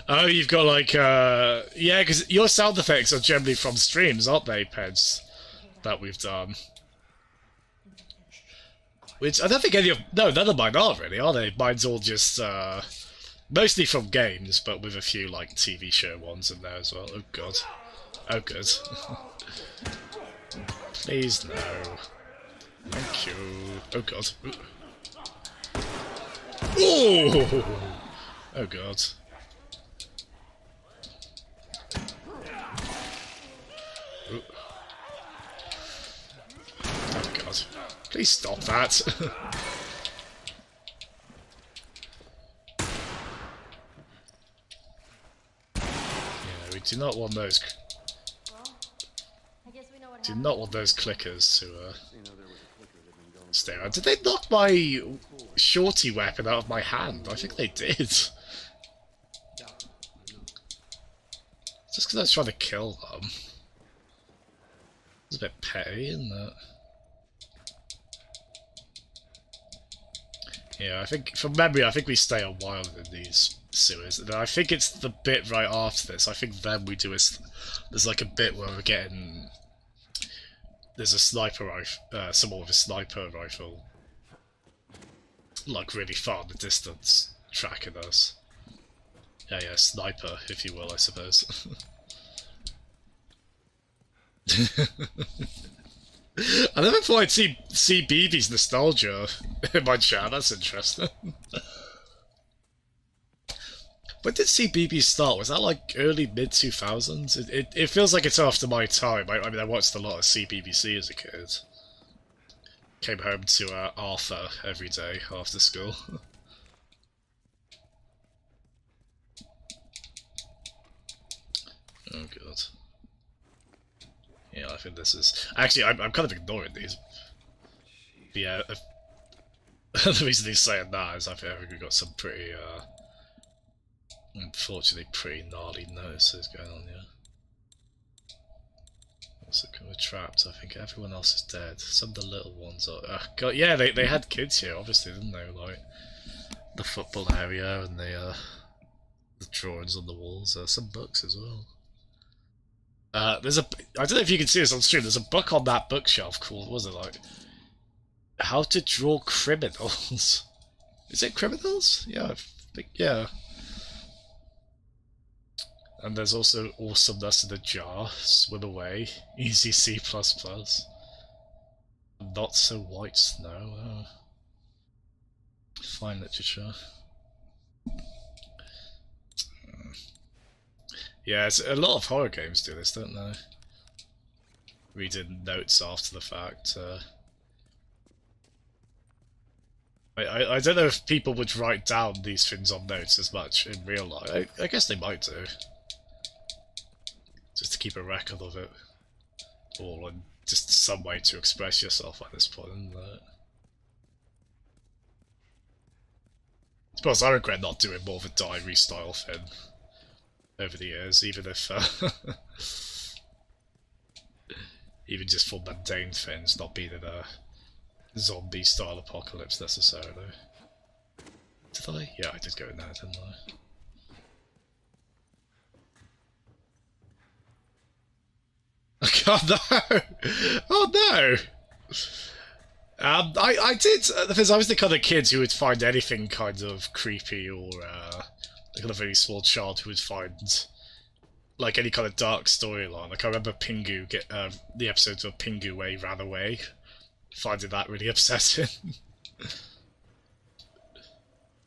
Oh, you've got like, yeah, because your sound effects are generally from streams, aren't they, Peds, that we've done? Which, I don't think any of... No, none of mine are really, are they? Mine's all just, mostly from games, but with a few, like, TV show ones in there as well. Oh, God. Oh, good. Please, no. Thank you. Oh, God. Ooh! Oh, God. Ooh. Oh, God. Please stop that. Yeah, we do not want those. Well, I guess we know what Do happened. not want those clickers to you know there was a clicker that had been going. stay around. Did they knock my shorty weapon out of my hand? I think they did. Just because I was trying to kill them. It's a bit petty, isn't it? Yeah, I think, from memory, I think we stay a while in these sewers. And then I think it's the bit right after this. I think then we do there's like a bit where we're getting, there's a sniper rifle, someone with a sniper rifle, like really far in the distance, tracking us. Yeah, sniper, if you will, I suppose. I never thought I'd see BB's nostalgia in my chat. That's interesting. When did CBB start? Was that like early mid-2000s? It feels like it's after my time. I mean, I watched a lot of CBBC as a kid. Came home to Arthur every day after school. Oh god. Yeah, I think this is... Actually, I'm kind of ignoring these. But yeah, the reason he's saying that is I think we've got some pretty, unfortunately, pretty gnarly notices going on here. Also kind of trapped. I think everyone else is dead. Some of the little ones are... God, yeah, they had kids here, obviously, didn't they? Like, the football area and the drawings on the walls. Some books as well. There's a... I don't know if you can see this on stream. There's a book on that bookshelf called... What was it like? How to Draw Criminals. Is it criminals? Yeah, I think... Yeah. And there's also Awesomeness in a Jar, Swim Away, Easy C++, Not So White Snow, fine literature. Yeah, a lot of horror games do this, don't they? Reading notes after the fact. I don't know if people would write down these things on notes as much in real life. I guess they might do. Just to keep a record of it. Or just some way to express yourself at this point, isn't it? I suppose I regret not doing more of a diary style thing over the years, even if even just for mundane things, not being in a zombie style apocalypse necessarily. Did I? Yeah, I did go in there, didn't I? Oh no! Oh no! I did, because I was the kind of kid who would find anything kind of creepy or the kind of very small child who would find like any kind of dark storyline. Like I remember Pingu the episode of Pingu where he ran away, finding that really upsetting.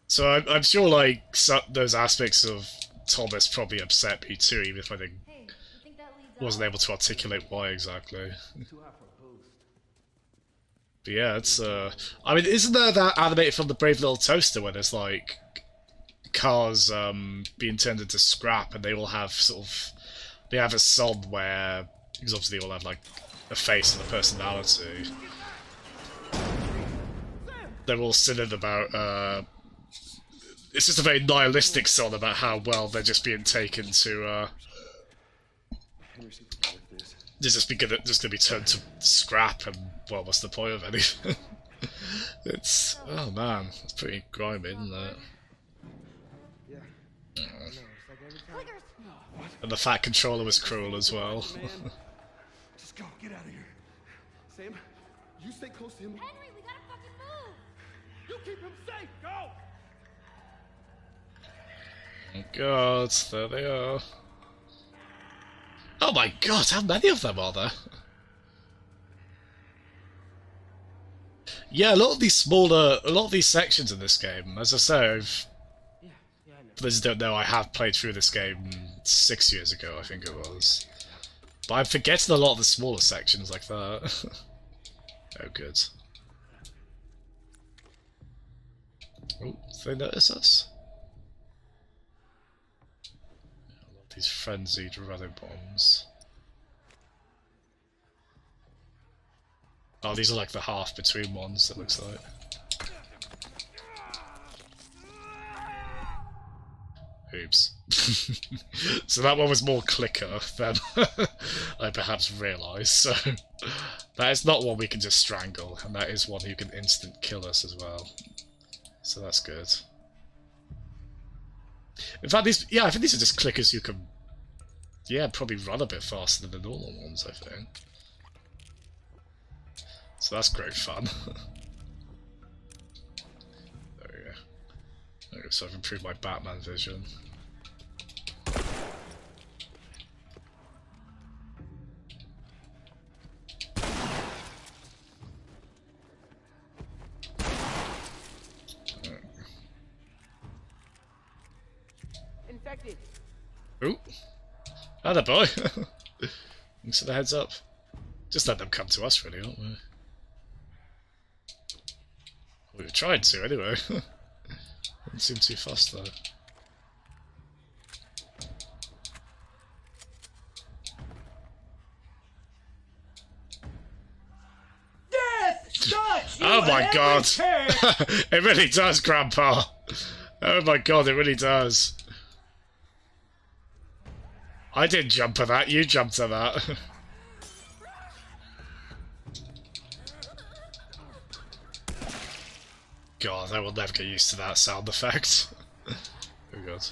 So I'm sure like those aspects of Thomas probably upset me too, even if I wasn't able to articulate why exactly. But yeah, it's I mean, isn't there that animated from the Brave Little Toaster where there's like cars being turned into scrap and they all have they have a son where, because obviously they all have like a face and a personality. They're all sinning about it's just a very nihilistic song about how well they're just being taken to just gonna be turned to scrap, and well, what's the point of anything? It's, oh man, it's pretty grimy, isn't it? And the fat controller was cruel as well. Just go, get out of here. Sam, you stay close to him. Henry, we gotta fucking move! You keep him safe, go! Oh god, there they are. Oh my god, how many of them are there? Yeah, a lot of these sections in this game, as I say, for those who don't know, I have played through this game 6 years ago, I think it was. But I'm forgetting a lot of the smaller sections like that. Oh, good. Oh, did they notice us? I love these frenzied running bombs. Oh, these are like the half between ones, it looks like. Oops. So that one was more clicker than I perhaps realised, so that is not one we can just strangle, and that is one who can instant kill us as well. So that's good. In fact, these, yeah, I think these are just clickers you can, yeah, probably run a bit faster than the normal ones, I think. So that's great fun. There we go. Okay, so I've improved my Batman vision. Infected. Ooh. Hello, boy. Thanks for the heads up. Just let them come to us, really, aren't we? We were trying to, anyway. Didn't seem too fast, though. Death starts you Oh my at god! every turn. It really does, Grandpa! Oh my god, it really does. I didn't jump at that, you jumped at that. God, I will never get used to that sound effect. Oh god.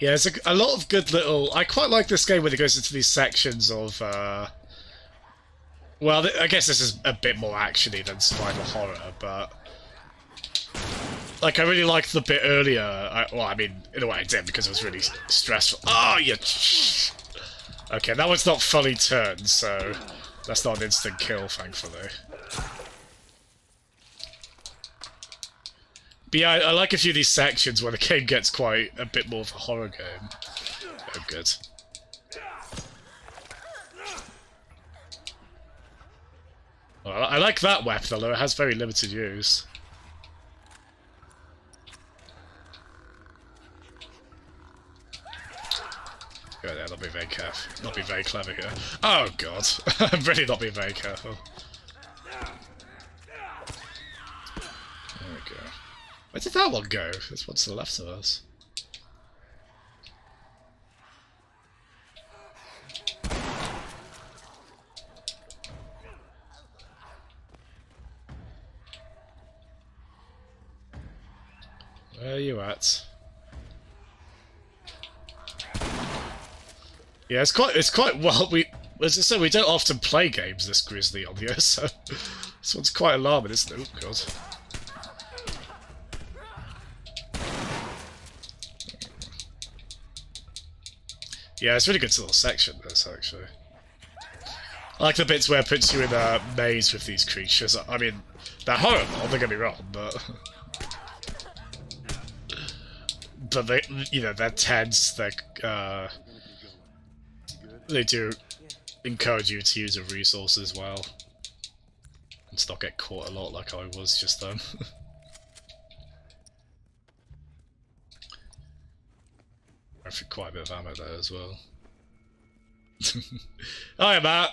Yeah, there's a lot of good little... I quite like this game when it goes into these sections of... Well, I guess this is a bit more actiony than survival horror, but... Like, I really liked the bit earlier. Well, I mean, in a way I did, because it was really stressful. Oh, you... Okay, that one's not fully turned, so... That's not an instant kill, thankfully. But yeah, I like a few of these sections where the game gets quite a bit more of a horror game. Oh, good. Well, I like that weapon, although it has very limited use. Go there, not be very careful. Not be very clever here. Oh god. I'm really not being very careful. There we go. Where did that one go? There's one to the left of us. Where are you at? Yeah, it's quite well. As I said, we don't often play games this grisly on here, so this one's quite alarming, isn't it? Oh god. Yeah, it's a really good little section, this, actually. I like the bits where it puts you in a maze with these creatures. I mean, they're horrible, don't get me wrong, but... But they, you know, they're tense, they do encourage you to use a resource as well. And to not get caught a lot like I was just then. I think quite a bit of ammo there as well. Hi Matt!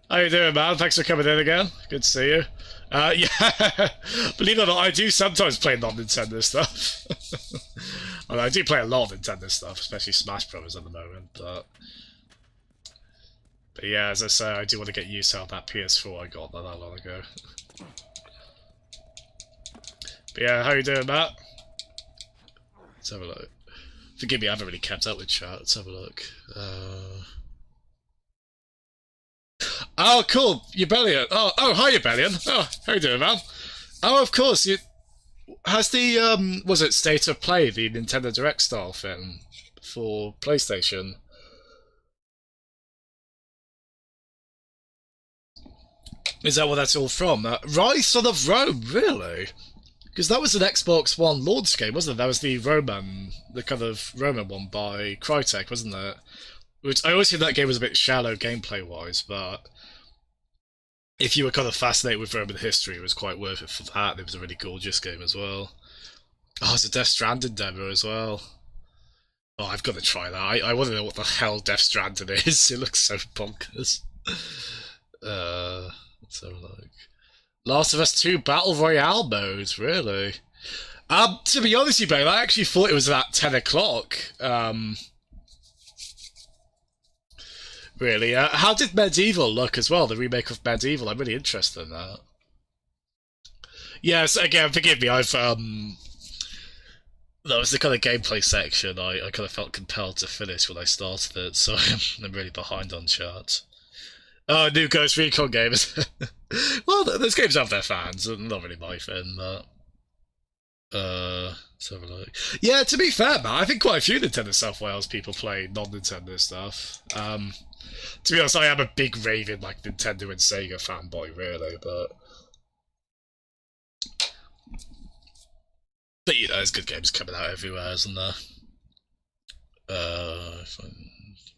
How you doing, man? Thanks for coming in again. Good to see you. Yeah, believe it or not, I do sometimes play non-Nintendo stuff. Well, I do play a lot of Nintendo stuff, especially Smash Bros. At the moment, but yeah, as I say, I do want to get used to how that PS4 I got not that long ago. But yeah, how you doing, Matt? Let's have a look. Forgive me, I haven't really kept up with chat. Let's have a look. Oh, cool, Ubellion. Oh, hi, Ubellion. Oh, how you doing, man? Oh, of course. Has the was it State of Play, the Nintendo Direct style thing for PlayStation? Is that what that's all from? Rise, Son of Rome, really? Because that was an Xbox One launch game, wasn't it? That was the kind of Roman one by Crytek, wasn't it? Which I always think that game was a bit shallow gameplay-wise, but if you were kind of fascinated with Roman history, it was quite worth it for that. It was a really gorgeous game as well. Oh, it's a Death Stranding demo as well. Oh, I've got to try that. I want to know what the hell Death Stranding is. It looks so bonkers. Let's have a look. Last of Us 2 Battle Royale mode, really? To be honest with you, babe, I actually thought it was at 10 o'clock. Really. How did Medieval look as well, the remake of Medieval? I'm really interested in that. Yes, again, forgive me. That was the kind of gameplay section I kind of felt compelled to finish when I started it, so I'm really behind on chat. Oh, new Ghost Recon games. Well, those games have their fans, and not really my thing, but... let's have a look. Yeah, to be fair, man, I think quite a few Nintendo South Wales people play non-Nintendo stuff. To be honest, I am a big raving, like, Nintendo and Sega fanboy, really, but... But, you know, there's good games coming out everywhere, isn't there?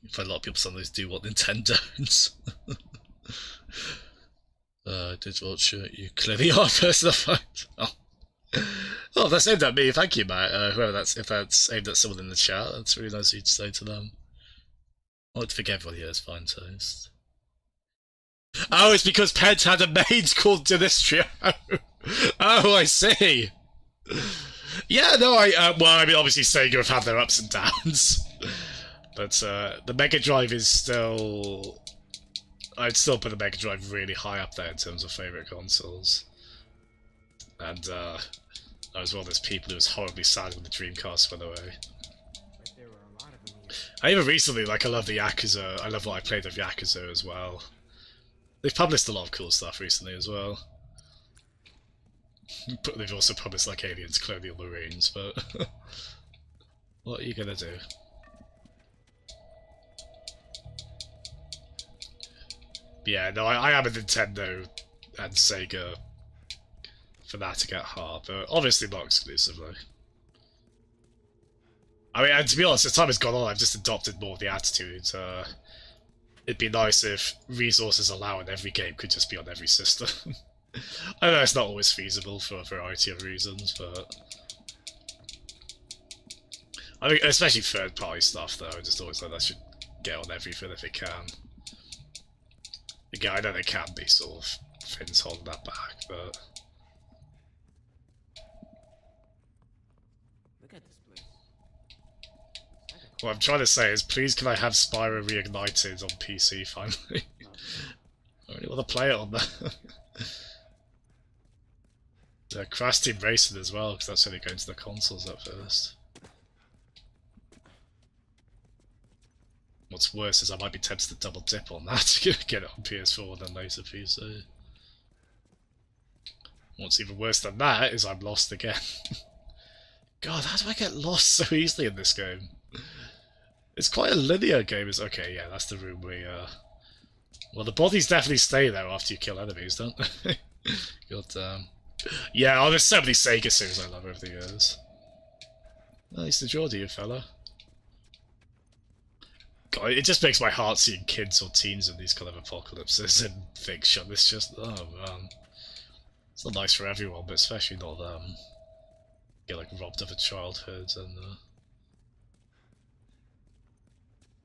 If a lot of people sometimes do want Nintendos. Did watch you clearly are a person of fight. Oh, that's aimed at me. Thank you, mate. Whoever if that's aimed at someone in the chat, that's really nice of you to say to them. I like to think everyone here has fine taste. Oh, it's because Peds had a maid called Dynastria. Oh, I see. Yeah, no, well, I mean, obviously Sega have had their ups and downs. But the Mega Drive is still... I'd still put the Mega Drive really high up there in terms of favourite consoles. And I was one of those people who was horribly sad when the Dreamcast went away. But there were a lot of them here. I even recently, like, I love the Yakuza. I love what I played of Yakuza as well. They've published a lot of cool stuff recently as well. But they've also published, like, Aliens, Colonial Marines, but... What are you gonna do? Yeah, no, I am a Nintendo and Sega fanatic at heart, but obviously not exclusively. I mean, and to be honest, as time has gone on, I've just adopted more of the attitude. It'd be nice if resources allow and every game could just be on every system. I know it's not always feasible for a variety of reasons, but... I mean, especially third-party stuff, though, I just always think that should get on everything if it can. Again, I know there can be sort of things holding that back, but... Look at this place. What I'm trying to say is, please can I have Spyro Reignited on PC, finally? I really want to play it on that. Crash Team Racing as well, because that's only going to the consoles at first. What's worse is I might be tempted to double dip on that to get it on PS4 and then later PC. What's even worse than that is I'm lost again. God, how do I get lost so easily in this game? It's quite a linear game. Okay, yeah, that's the room we, well, the bodies definitely stay there after you kill enemies, don't they? God damn. Yeah, oh, there's so many Sega series I love over the years. Nice to draw to you, fella. God, it just makes my heart seeing kids or teens in these kind of apocalypses and fiction. It's just, oh man. It's not nice for everyone, but especially not them. Get like robbed of a childhood and,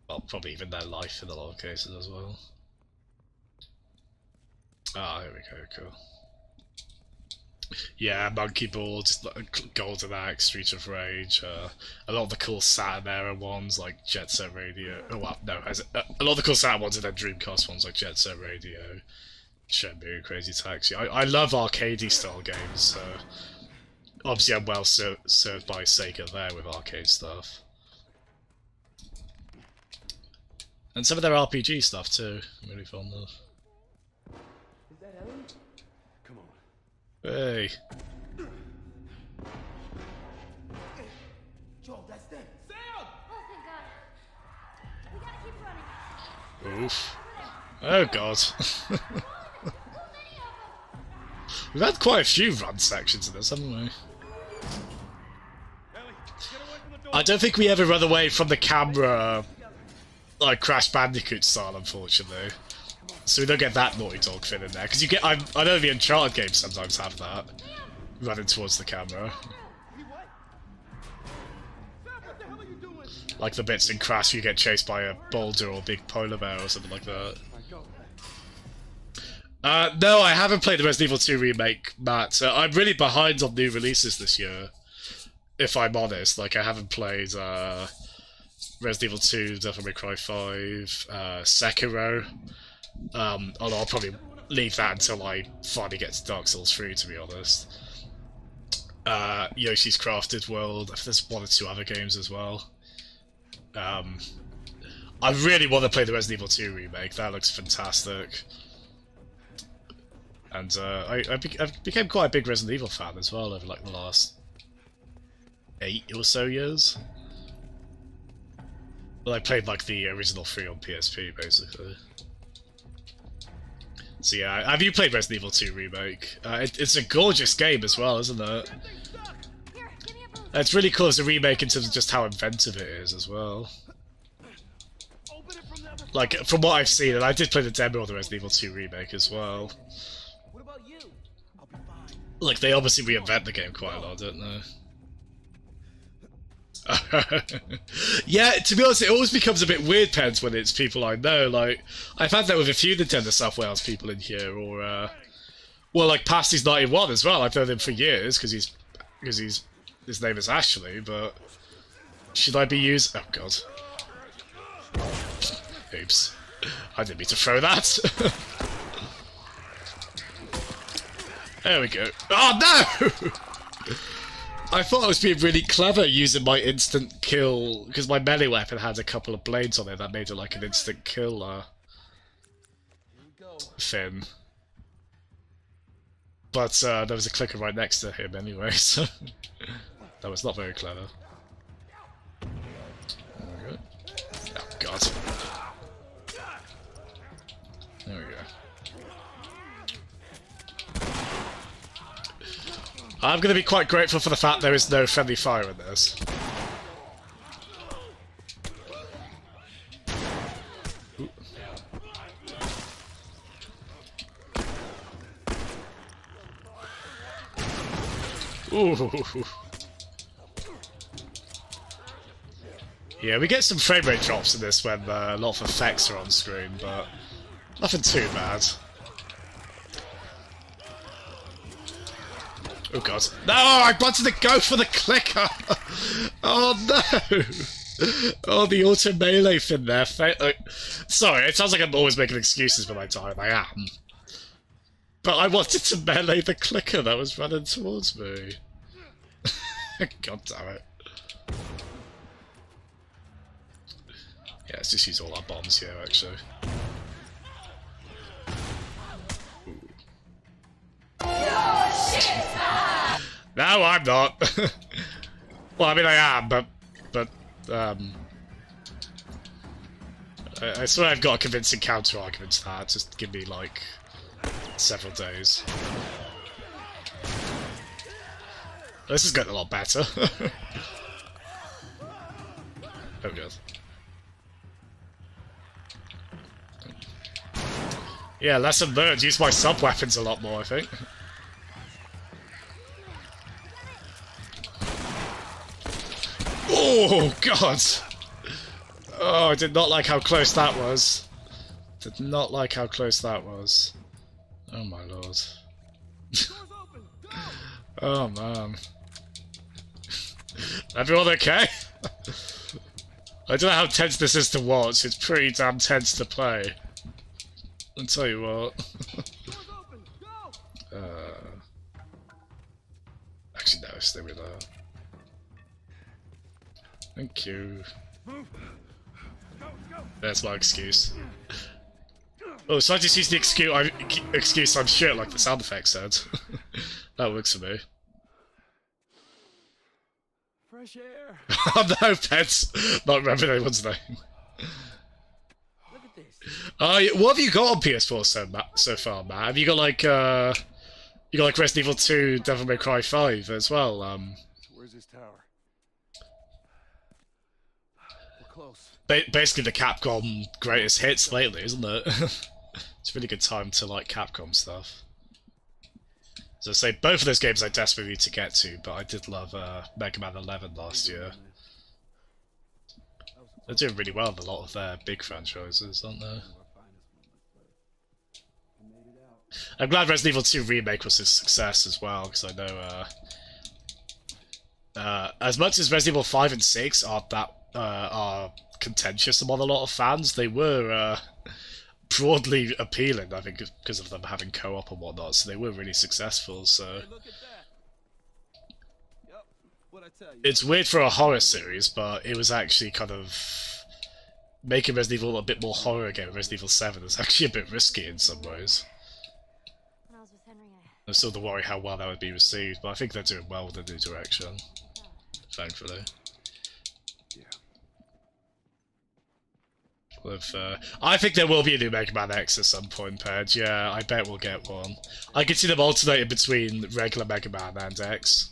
well, probably even their life in a lot of cases as well. Ah, here we go, cool. Yeah, Monkey Ball, just like Golden Axe, Street of Rage, a lot of the cool Saturn era ones like Jet Set Radio. Oh, well, no, a lot of the cool Saturn ones and then Dreamcast ones like Jet Set Radio, Shenmue, Crazy Taxi. I love arcadey style games, so obviously I'm well served by Sega there with arcade stuff. And some of their RPG stuff too, I'm really fond of. Is that Ellie? Come on. Hey. Joel, that's them. Sam! Oh, thank God. We gotta keep running. Oof. Oh god. We've had quite a few run sections in this, haven't we? Ellie, get away from the door. I don't think we ever run away from the camera like Crash Bandicoot style, unfortunately. So we don't get that Naughty Dog thing in there. Because you get, I know the Uncharted games sometimes have that. Running towards the camera. Like the bits in Crash you get chased by a boulder or a big polar bear or something like that. No, I haven't played the Resident Evil 2 remake, Matt. I'm really behind on new releases this year, if I'm honest. Like, I haven't played Resident Evil 2, Devil May Cry 5, Sekiro. Although I'll probably leave that until I finally get to Dark Souls 3, to be honest. Yoshi's Crafted World. There's one or two other games as well. I really want to play the Resident Evil 2 remake. That looks fantastic. And I became quite a big Resident Evil fan as well over like the last 8 or so years. Well, I played like the original 3 on PSP basically. So yeah, have you played Resident Evil 2 remake? It's a gorgeous game as well, isn't it? Here, give me a boost. It's really cool as a remake in terms of just how inventive it is as well. Like, from what I've seen, and I did play the demo of the Resident Evil 2 remake as well. What about you? I'll be fine. Like, they obviously reinvent the game quite a lot, don't they? Yeah, to be honest, it always becomes a bit weird, Pens, when it's people I know. Like, I've had that with a few Nintendo South Wales people in here, or, well, like, Pasty's 91 as well. I've known him for years, because his name is Ashley, but should I be using... Oh, God. Oops. I didn't mean to throw that. There we go. Oh, no! I thought I was being really clever using my instant kill, because my melee weapon had a couple of blades on it that made it like an instant kill thing. But there was a clicker right next to him anyway, so that was not very clever. There we go. Oh, God. There we go. I'm going to be quite grateful for the fact there is no friendly fire in this. Ooh. Yeah, we get some frame rate drops in this when a lot of effects are on screen, but nothing too bad. Oh god. No! I wanted to go for the clicker! Oh no! Oh, the auto melee thing there. Sorry, it sounds like I'm always making excuses when I die, and I am. But I wanted to melee the clicker that was running towards me. God damn it. Yeah, let's just use all our bombs here, actually. No, I'm not. Well, I mean, I am, but I swear I've got a convincing counter-argument to that. Just give me, like, several days. This is getting a lot better. Oh, God. Yeah, lesson learned. Use my sub-weapons a lot more, I think. Oh, God! Oh, I did not like how close that was. Did not like how close that was. Oh, my lord. Oh, man. Everyone okay? I don't know how tense this is to watch. It's pretty damn tense to play. I'll tell you what. Actually, no, stay with that. Thank you. That's my excuse. Oh, so I just use the excuse I'm shit like the sound effect said. That works for me. Fresh air. Oh no, pets! Not remembering anyone's name. Look at this. What have you got on PS4 so far, Matt? Have you got like you got like Resident Evil 2, Devil May Cry 5 as well? Where's this tower? We're close. Basically the Capcom greatest hits lately, isn't it? It's a really good time to like Capcom stuff. So I say both of those games I desperately need to get to, but I did love Mega Man 11 last year. They're doing really well in a lot of their big franchises, aren't they? I'm glad Resident Evil 2 Remake was a success as well, because I know as much as Resident Evil 5 and 6 are contentious among a lot of fans, they were broadly appealing, I think, because of them having co-op and whatnot, so they were really successful, so... What'd I tell you? It's weird for a horror series, but it was actually kind of making Resident Evil a bit more horror again. Resident Evil 7 is actually a bit risky in some ways. When I was with Henry, I'm still to worry how well that would be received, but I think they're doing well with the new direction. Thankfully. With, I think there will be a new Mega Man X at some point, Ped. Yeah, I bet we'll get one. I can see them alternating between regular Mega Man and X.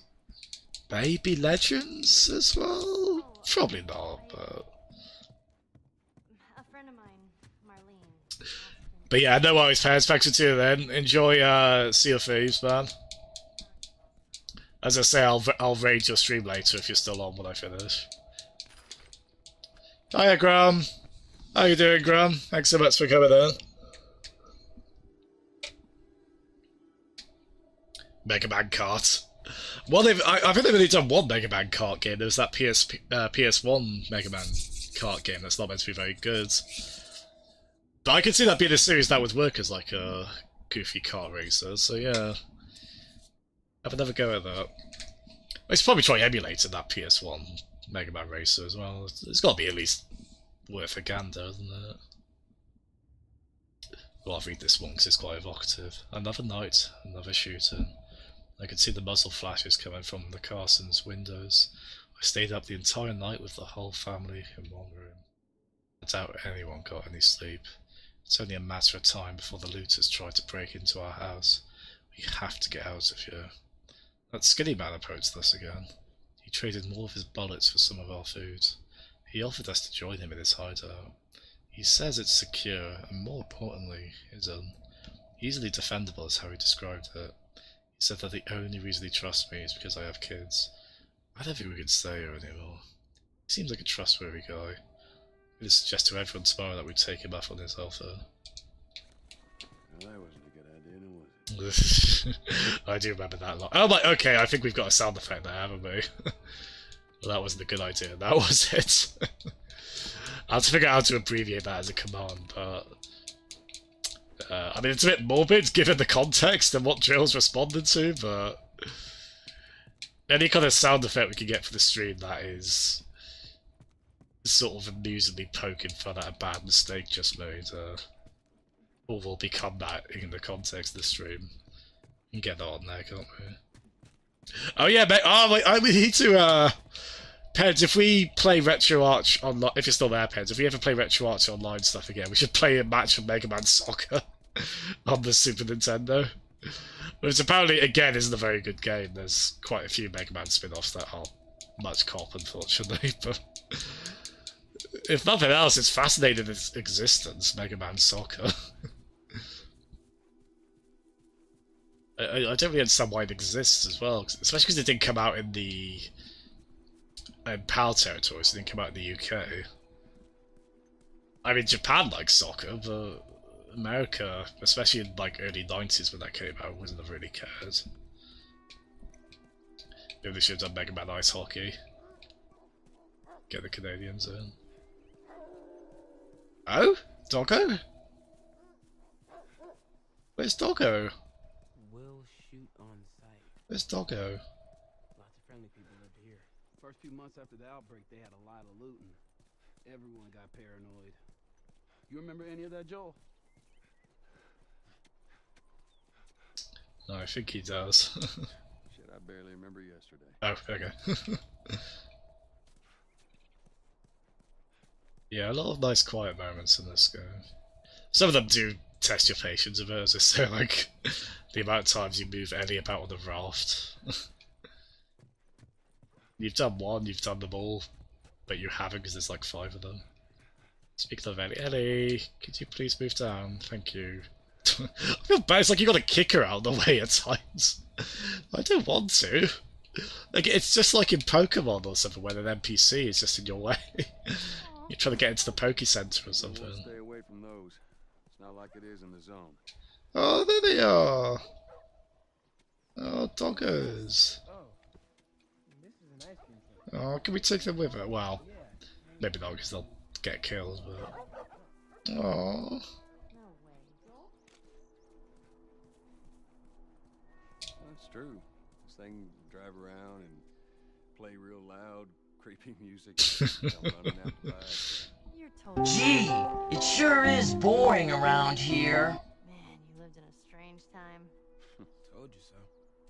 Maybe Legends as well? Probably not, but... a friend of mine, Marlene. But yeah, no worries, Ped. Thanks for tuning in. Enjoy Sea of Thieves, man. As I say, I'll raid your stream later if you're still on when I finish. Hiya, Graham. How you doing, Graham? Thanks so much for coming in. Mega Man Kart. Well, I think they've only done one Mega Man Kart game. There was that PS1 Mega Man Kart game that's not meant to be very good. But I could see that being a series that would work as like a goofy kart racer, so yeah. Have another go at that. I should probably try emulating that PS1 Mega Man racer as well. It's got to be at least worth a gander, isn't it? Well, I'll read this one because it's quite evocative. Another night, another shooting. I could see the muzzle flashes coming from the Carson's windows. I stayed up the entire night with the whole family in one room. I doubt anyone got any sleep. It's only a matter of time before the looters try to break into our house. We have to get out of here. That skinny man approached us again. He traded more of his bullets for some of our food. He offered us to join him in his hideout. He says it's secure, and more importantly, is easily defendable is how he described it. He said that the only reason he trusts me is because I have kids. I don't think we can stay here anymore. He seems like a trustworthy guy. I'm going to suggest to everyone tomorrow that we take him up on his offer. Well, that wasn't a good idea, now was it? I do remember that lot. Oh my, okay, I think we've got a sound effect there, haven't we? Well, that wasn't a good idea, that was it. I have to figure out how to abbreviate that as a command, but... I mean, it's a bit morbid given the context and what Drill's responded to, but... Any kind of sound effect we can get for the stream that is... sort of amusingly poking fun at a bad mistake just made, or will become that in the context of the stream. We can get that on there, can't we? Oh yeah, mate. Oh, wait, we need to, Peds, if we play Retro Arch online, if you're still there, Peds, if we ever play Retro Arch online stuff again, we should play a match of Mega Man Soccer on the Super Nintendo. Which apparently, again, isn't a very good game. There's quite a few Mega Man spin-offs that aren't much cop, unfortunately, but... If nothing else, it's fascinating in its existence, Mega Man Soccer. I don't really understand why it exists as well, especially because it didn't come out in the PAL territories, it didn't come out in the UK. I mean, Japan likes soccer, but America, especially in like early 90s when that came out, wouldn't have really cared. Maybe they should have done Mega Man Ice Hockey. Get the Canadians in. Oh? Doggo? Where's Doggo? We'll shoot on sight. Where's Doggo? Lots of friendly people lived here. First few months after the outbreak, they had a lot of looting. Everyone got paranoid. You remember any of that, Joel? No, I think he does. Shit, I barely remember yesterday. Oh, okay. Yeah, a lot of nice quiet moments in this game. Some of them do test your patience a bit, as I say, like the amount of times you move Ellie about on the raft. You've done one, you've done them all, but you haven't because there's like 5 of them. Speaking of Ellie, could you please move down? Thank you. I feel bad, it's like you gotta kick her out of the way at times. I don't want to. Like, it's just like in Pokemon or something, when an NPC is just in your way. You're trying to get into the Poke Center or something. Stay away from those. It's not like it is in the zone. Oh, there they are. Oh, doggos. Oh, this is an ice cream truck. Oh, can we take them with her? Well, maybe not because they'll get killed, but... Oh. No way, Joel. That's true. This thing can drive around and play real loud, creepy music. Don't run an apple bag. You're totally. Gee, it sure is boring around here. Man, you lived in a strange time. Told you so.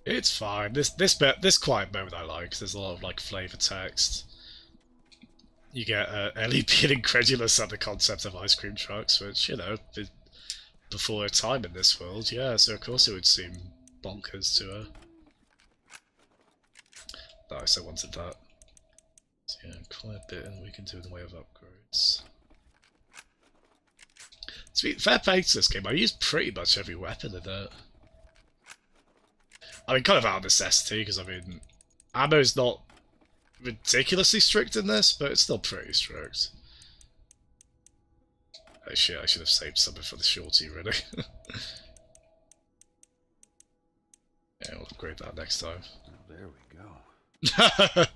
It's fine. This quiet moment I like. 'Cause there's a lot of like flavor text. You get Ellie being incredulous at the concept of ice cream trucks, which, you know, before her time in this world, yeah, so of course it would seem bonkers to her. Nice, I wanted that. So yeah, quite a bit and we can do in the way of upgrades. To be fair play to this game, I used pretty much every weapon in it. I mean, kind of out of necessity, because I mean, ammo's not ridiculously strict in this, but it's still pretty strict. Oh shit, I should have saved something for the shorty, really. Yeah, we'll upgrade that next time. Oh, there we go.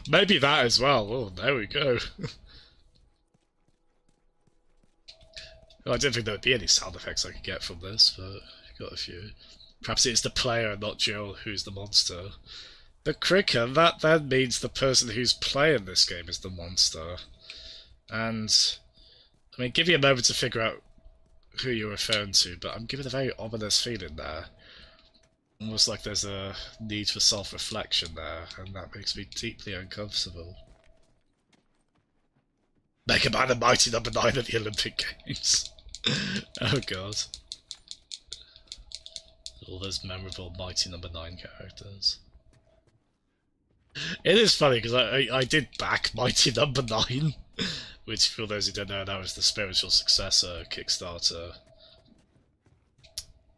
Maybe that as well. Oh, there we go. Well, I didn't think there would be any sound effects I could get from this, but I got a few. Perhaps it's the player and not Jill who's the monster. The cricker, that then means the person who's playing this game is the monster. And, I mean, give you a moment to figure out who you're referring to, but I'm given a very ominous feeling there. Almost like there's a need for self-reflection there, and that makes me deeply uncomfortable. Mega Man the Mighty number 9 at the Olympic Games. Oh god. All those memorable Mighty number 9 characters. It is funny because I did back Mighty number 9, which for those who don't know, that was the spiritual successor Kickstarter.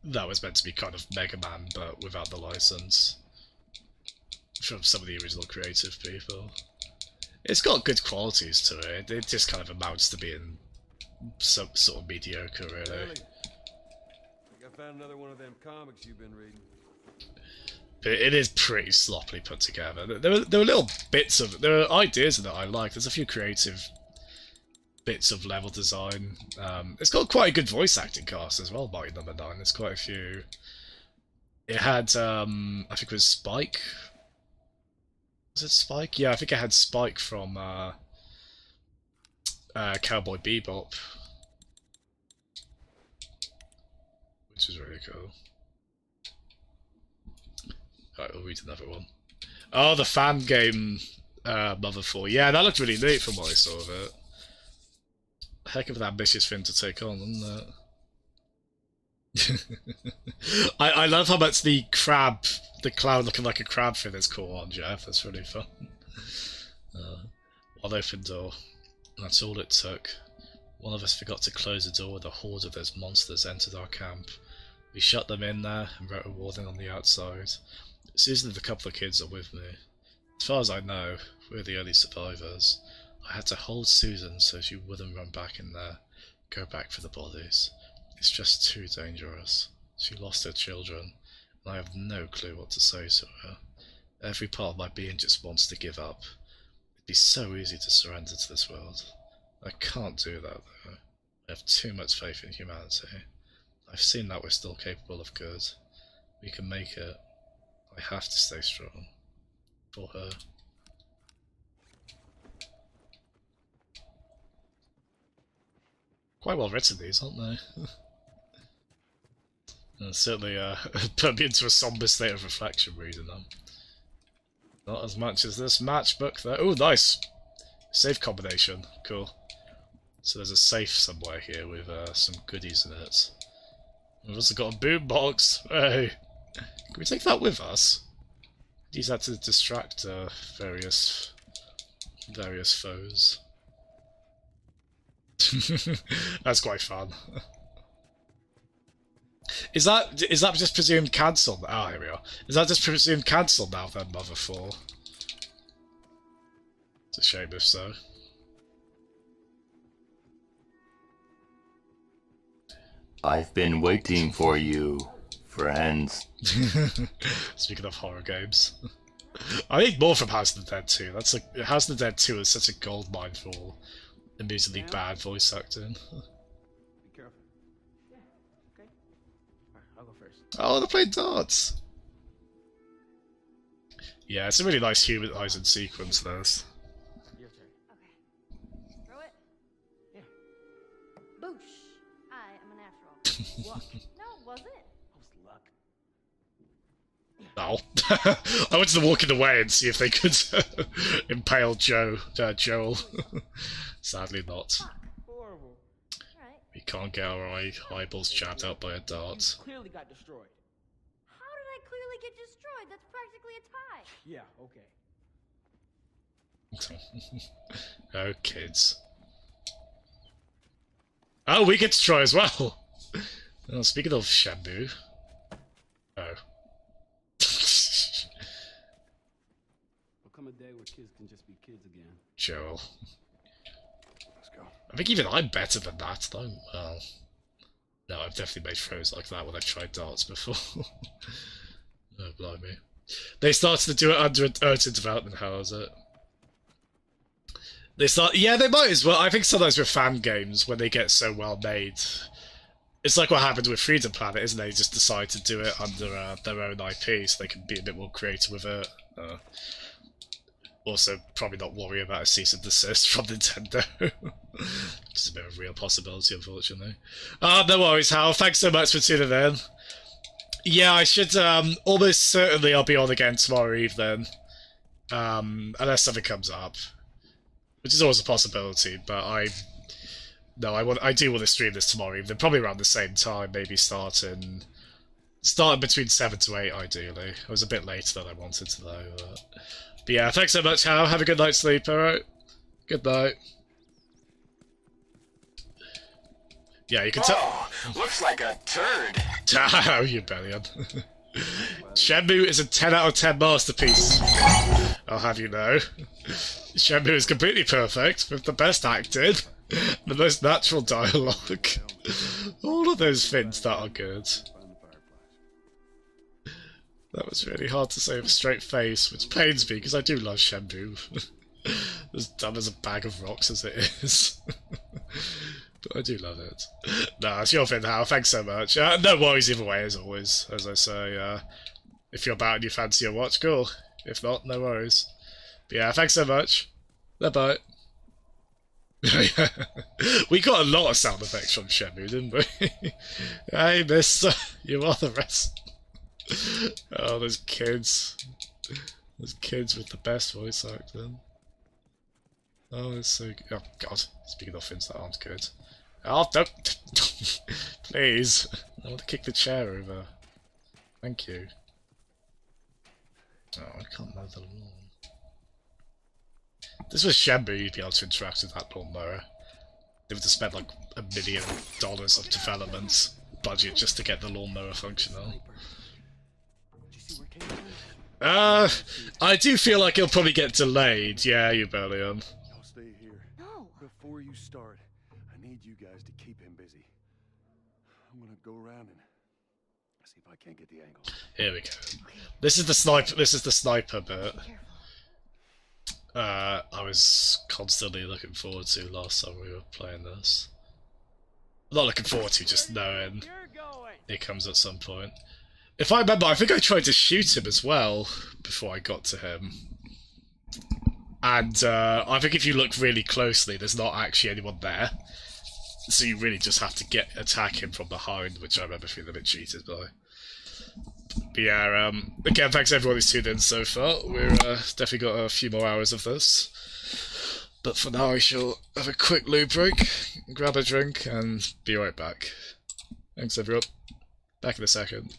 That was meant to be kind of Mega Man, but without the license. From some of the original creative people. It's got good qualities to it, it just kind of amounts to being some sort of mediocre, really. Ellie, I think I found another one of them comics you've been reading. It is pretty sloppily put together. There were little bits of... There are ideas in it I like. There's a few creative bits of level design. It's got quite a good voice acting cast as well, Mighty number 9. There's quite a few... It had, I think it was Spike. Was it Spike? Yeah, I think it had Spike from Cowboy Bebop. Which is really cool. Right, we'll read another one. Oh, the fan game Mother 4. Yeah, that looked really neat from what I saw of it. Heck of an ambitious thing to take on, isn't it? I love how much the crab, the clown looking like a crab thing is caught on, Jeff. That's really fun. One open door. That's all it took. One of us forgot to close the door and a horde of those monsters entered our camp. We shut them in there and wrote a warning on the outside. Susan and a couple of kids are with me. As far as I know, we're the only survivors. I had to hold Susan so she wouldn't run back in there, go back for the bodies. It's just too dangerous. She lost her children, and I have no clue what to say to her. Every part of my being just wants to give up. It'd be so easy to surrender to this world. I can't do that, though. I have too much faith in humanity. I've seen that we're still capable of good. We can make it. I have to stay strong. For her. Quite well written, these, aren't they? And certainly put me into a somber state of reflection reading them. Not as much as this matchbook though. Oh, nice! Safe combination. Cool. So there's a safe somewhere here with some goodies in it. We've also got a boombox. Hey! Can we take that with us? Use that to distract various foes. That's quite fun. Is that just presumed cancelled? Ah, here we are. Is that just presumed cancelled now then, Mother 4? It's a shame if so. I've been waiting for you, friends. Speaking of horror games. I need more from House of the Dead 2. That's like House of the Dead 2 is such a goldmine for amusingly bad voice acting. Be careful. Yeah, okay. Alright, I'll go first. Oh, they're playing darts! Yeah, it's a really nice humanizing sequence, this. Your turn. Okay. Throw it. Yeah. Boosh. I am a natural. Luck. No, was it? How's luck? Oh. I wanted to walk in the way and see if they could impale Joel. Sadly not. Fuck. Horrible. Alright. We can't get our eyeballs jabbed out by a dart. You clearly got destroyed. How did I clearly get destroyed? That's practically a tie. Yeah, okay. Oh, kids. Oh, we get to try as well! Oh, speaking of Shabu. Oh. There'll come a day where kids can just be kids again. Joel. Let's go. I think even I'm better than that, though. Well, no, I've definitely made throws like that when I've tried darts before. Oh, blimey. They started to do it under urgent development, how is it? Yeah, they might as well. I think sometimes with fan games, when they get so well made, it's like what happened with Freedom Planet, isn't it? They just decide to do it under their own IP, so they can be a bit more creative with it. Also, probably not worry about a cease and desist from Nintendo. Just a bit of a real possibility, unfortunately. No worries, Hal. Thanks so much for tuning in. Yeah, I should, almost certainly I'll be on again tomorrow evening. Unless something comes up. Which is always a possibility, but I do want to stream this tomorrow evening, probably around the same time, maybe starting between 7 to 8, ideally. I was a bit later than I wanted to, though. But yeah, thanks so much, Hal. Have a good night's sleep, alright? Good night. Yeah, you can tell. Oh, looks like a turd. Oh, you bellion. Shenmue is a 10 out of 10 masterpiece. I'll have you know. Shenmue is completely perfect, with the best acting, the most natural dialogue. All of those things that are good. That was really hard to say with a straight face, which pains me, because I do love Shenmue. As dumb as a bag of rocks as it is. But I do love it. Nah, it's your thing, Hal. Thanks so much. No worries either way, as always. As I say, if you're about and you fancy a watch, cool. If not, no worries. But yeah, thanks so much. Bye-bye. We got a lot of sound effects from Shenmue, didn't we? Hey, mister, you are the rest. Oh, those kids. Those kids with the best voice acting. Oh, it's so good. Oh, God. Speaking of things that aren't good. Oh, don't. Please. I want to kick the chair over. Thank you. Oh, I can't mow the lawn. This was Shenmue, you'd be able to interact with that lawnmower. They would have spent like $1 million of development budget just to get the lawnmower functional. I do feel like it'll probably get delayed. Yeah, you barely on. Y'all stay here. No. Before you start, I need you guys to keep him busy. I'm gonna go around and see if I can't get the angle. Here we go. This is the sniper. This is the sniper bit. I was constantly looking forward to last time we were playing this. Not looking forward to, just knowing it comes at some point. If I remember, I think I tried to shoot him as well before I got to him. And I think if you look really closely, there's not actually anyone there. So you really just have to attack him from behind, which I remember feeling a bit cheated by. But yeah, again, thanks everyone who's tuned in so far. We're definitely got a few more hours of this. But for now, I shall have a quick loo break, grab a drink, and be right back. Thanks everyone. Back in a second.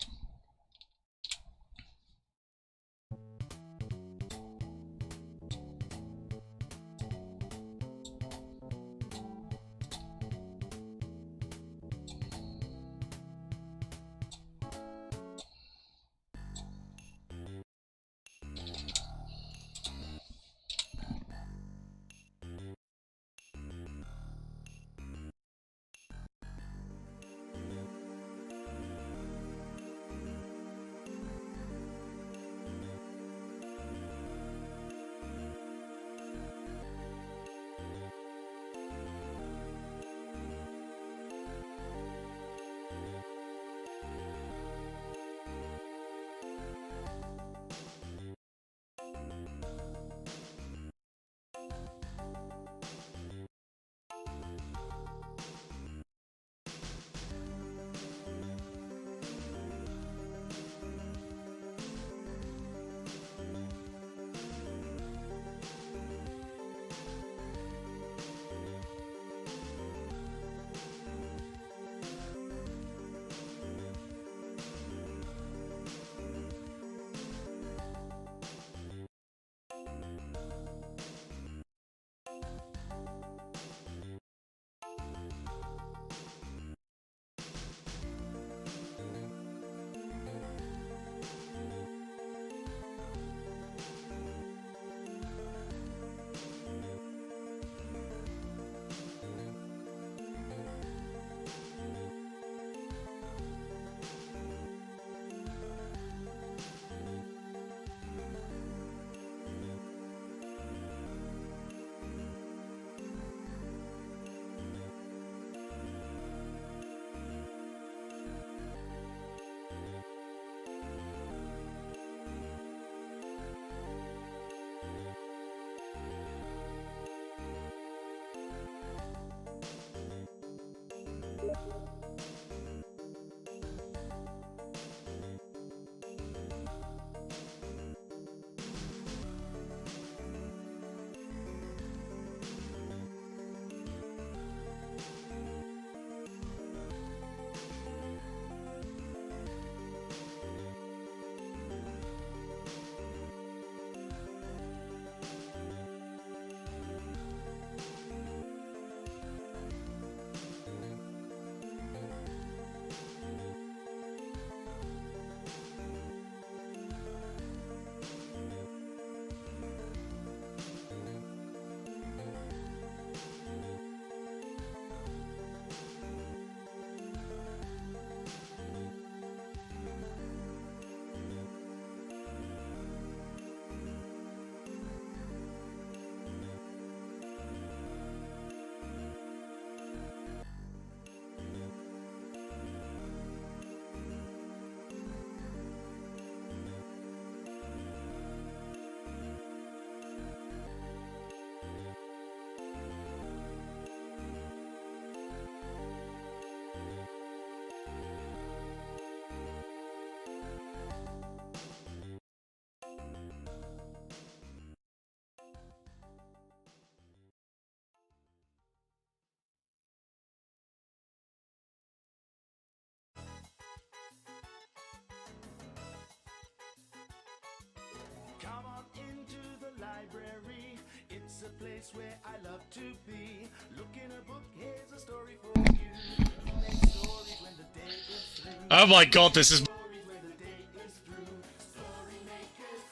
It's a place where I love to be. Look in a book, here's a story for you. We make stories when the day is through. Oh my god, this is... Stories when the day is through. Story makers,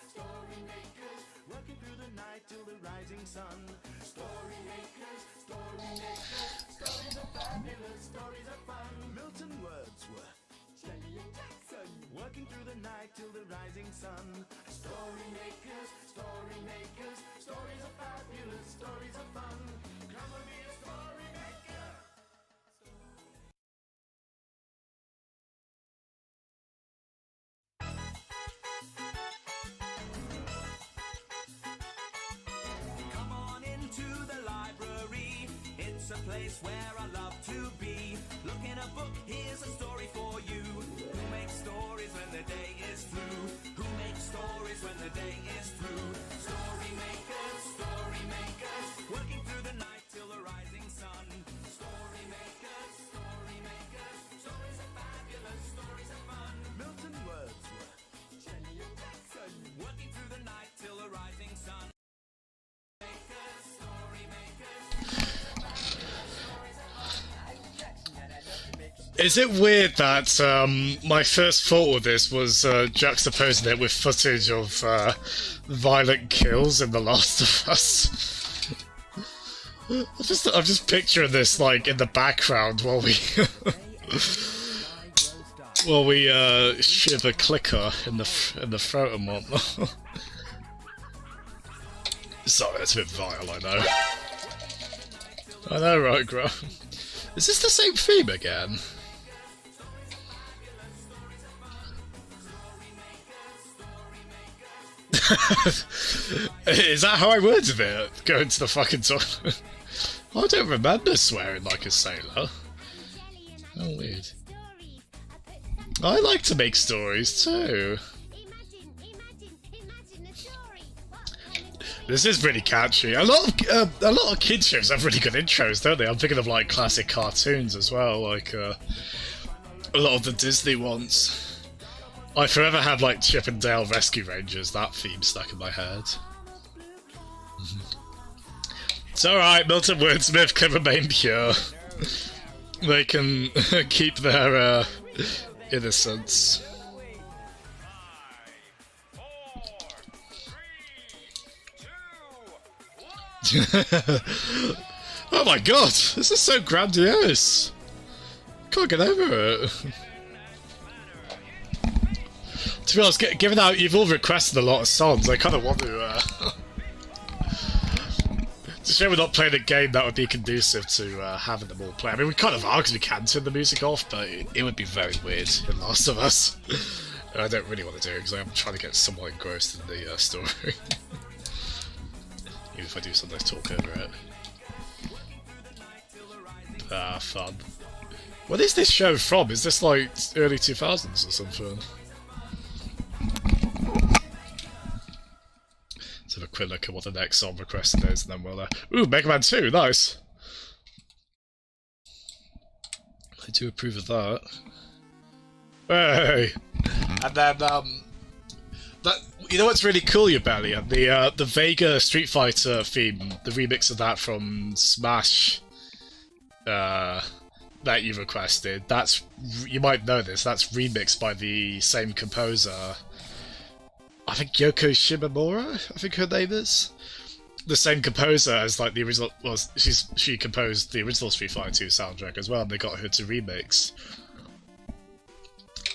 working through the night till the rising sun. Story makers, stories are fabulous, stories are fun. Milton Wordsworth, Shelley and Jackson, working through the night till the rising sun. Story makers, stories are fabulous, stories are fun. Come and be a story maker. Come on into the library. It's a place where I love to be. Look in a book, here's a story for you. Who makes stories when the day is through? Who makes stories when the day is through? Story makers, working through the night till the rising sun. Story makers, stories are fabulous, stories are fun. Milton Wordsworth, Shelley and Jackson, working through the night till the rising sun. Is it weird that my first thought with this was juxtaposing it with footage of violent kills in The Last of Us? I'm just picturing this like in the background while we shiv a clicker in the throat and whatnot. Sorry, that's a bit vile, I know. I know, right, Graham? Is this the same theme again? Is that how I worded it? Going to the fucking toilet? I don't remember swearing like a sailor. Oh, weird. I like to make stories too. This is really catchy. A lot of kids shows have really good intros, don't they? I'm thinking of like classic cartoons as well, like a lot of the Disney ones. I forever had like Chip and Dale Rescue Rangers, that theme stuck in my head. It's alright, Milton Wordsmith can remain pure. They can keep their innocence. Oh my god, this is so grandiose. Can't get over it. To be honest, given how you've all requested a lot of songs, I kind of want to. It's a shame we're not playing a game that would be conducive to having them all play. I mean, we kind of are because we can turn the music off, but it would be very weird in Last of Us. And I don't really want to do it because I'm trying to get somewhat engrossed in the story. Even if I do sometimes talk over it. Ah, fun. What is this show from? Is this like early 2000s or something? Let's have a quick look at what the next song requested is, and then we'll... Ooh, Mega Man 2, nice! I do approve of that. Hey! And then, that, you know what's really cool, you Belly? The Vega Street Fighter theme, the remix of that from Smash, that you requested, that's, you might know this, that's remixed by the same composer. I think Yoko Shimomura, I think her name is. The same composer as like the original, well, she composed the original Street Fighter 2 soundtrack as well, and they got her to remix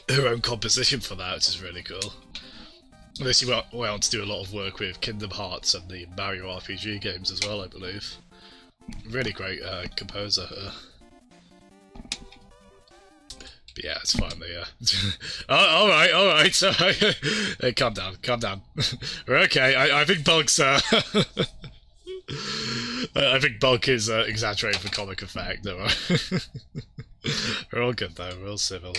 her own composition for that, which is really cool. And she went on to do a lot of work with Kingdom Hearts and the Mario RPG games as well, I believe. Really great composer, her. But yeah, it's fine, yeah. Oh, alright. Hey, calm down. We're okay, I think Bulk's, I think Bulk is exaggerating for comic effect, no. We're all good though, we're all civil.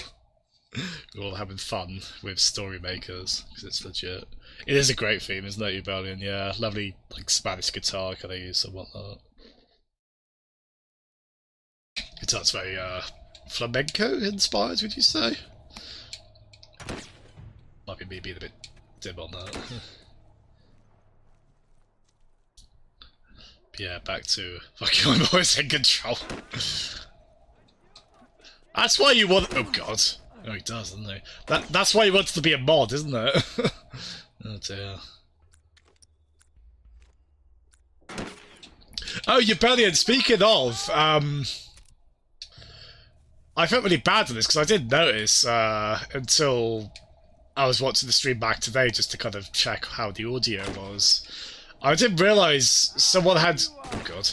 We're all having fun with story makers, because it's legit. It is a great theme, isn't it, Ubalian? Yeah, lovely, like, Spanish guitar kind of use and whatnot. Guitar's very, flamenco inspired, would you say? Might be me being a bit dim on that. Yeah, back to fucking I'm always in control. That's why you want. Oh god. Oh, he does, doesn't he? That's why he wants to be a mod, isn't it? Oh dear. Oh, Rebellion. Speaking of, I felt really bad for this because I didn't notice until I was watching the stream back today just to kind of check how the audio was. I didn't realise someone had... Oh god.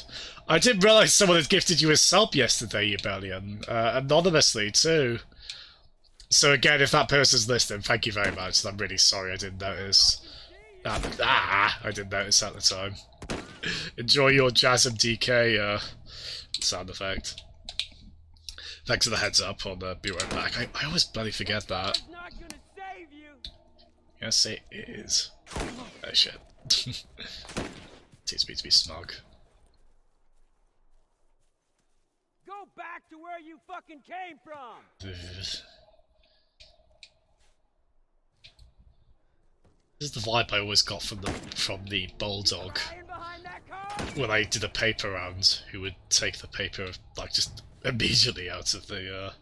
I didn't realise someone had gifted you a sub yesterday, Rebellion. Anonymously, too. So again, if that person's listening, thank you very much. I'm really sorry I didn't notice. I didn't notice at the time. Enjoy your Jasm DK sound effect. Thanks for the heads up on the Be Right Back. I always bloody forget that. Yes, it is. Oh shit. Teach me to be smug. Go back to where you fucking came from. This is the vibe I always got from the bulldog when I did a paper round. Who would take the paper like just immediately out of the.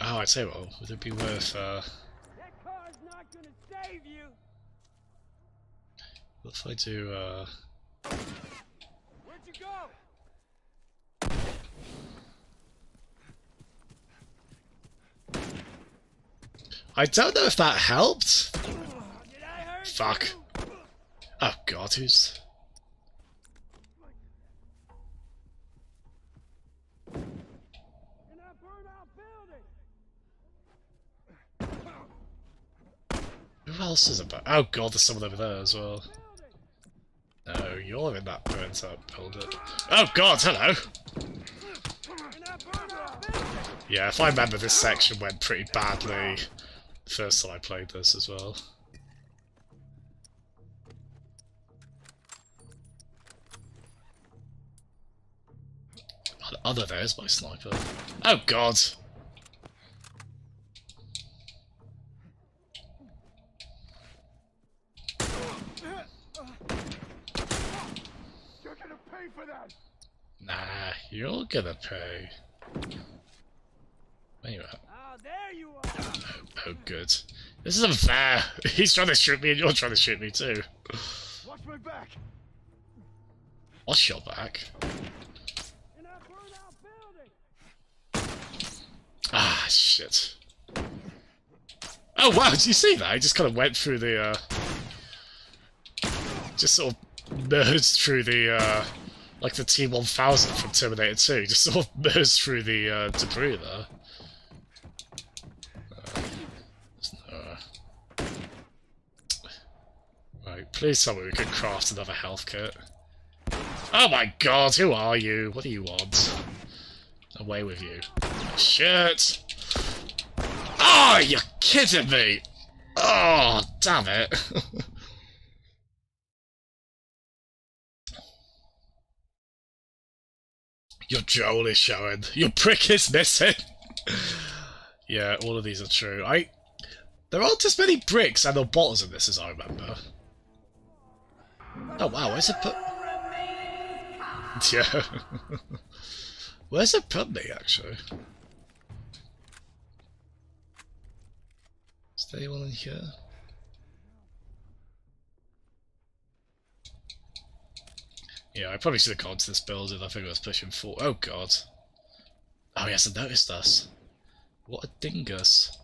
Oh, I'd say, well, would it be worth? That car's not gonna save you. What if I do? Where'd you go? I don't know if that helped. Fuck. Oh god, who's... Who else is about? Oh god, there's someone over there as well. No, you're in that burnt up building. Oh god, hello! Yeah, if I remember, this section went pretty badly the first time I played this as well. Oh, there's my sniper. Oh god! You're gonna pay for that. Nah, you're gonna pay. Where you at? Oh, there you are. Oh, good. This isn't fair. He's trying to shoot me and you're trying to shoot me too. Watch my back. Watch your back. Ah, shit. Oh wow, did you see that? He just kind of went through the, just sort of merged through the, like the T-1000 from Terminator 2. Just sort of merged through the, debris there. Right, please tell me we can craft another health kit. Oh my god, who are you? What do you want? Away with you. Shit! Oh, you're kidding me! Oh, damn it. Your Joel is showing. Your prick is missing. Yeah, all of these are true. There aren't as many bricks and or bottles in this as I remember. Oh wow, where's it put? Yeah. Where's it put me, actually? Is there anyone in here? Yeah, I probably should have gone to this building. I think I was pushing for. Oh god. Oh, he hasn't noticed us. What a dingus.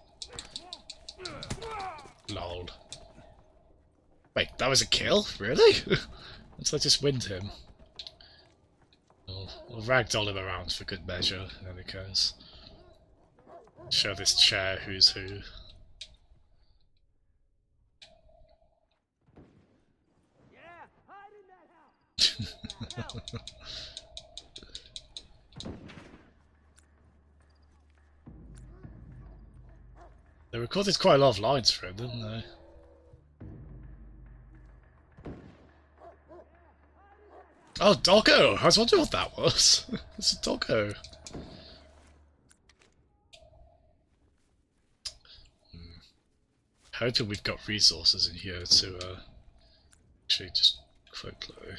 Lol. Wait, that was a kill? Really? Until I just wind him. We'll ragdoll him around for good measure, in any case. Show this chair who's who. Yeah, hide in that house. They recorded quite a lot of lines for him, didn't they? Oh, doggo! I was wondering what that was. It's a doggo. Hoping we've got resources in here to actually just quickly.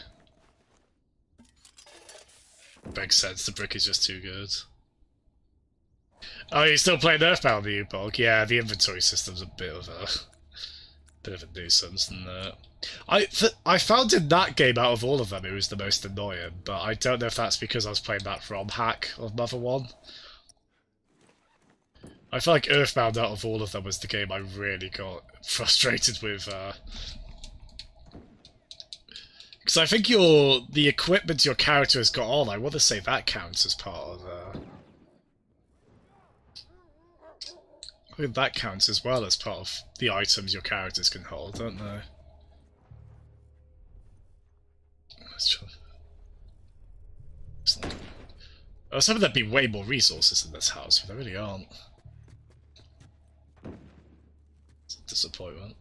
Makes sense, the brick is just too good. Oh, you're still playing Earthbound, the U-Bog? Yeah, the inventory system's a bit of a nuisance, and I found in that game, out of all of them, it was the most annoying, but I don't know if that's because I was playing that ROM hack of Mother 1. I feel like Earthbound, out of all of them, was the game I really got frustrated with, because I think the equipment your character has got on, I want to say that counts as part of, I think that counts as well as part of the items your characters can hold, don't they? Let's try. I was hoping there'd be way more resources in this house, but there really aren't. It's a disappointment.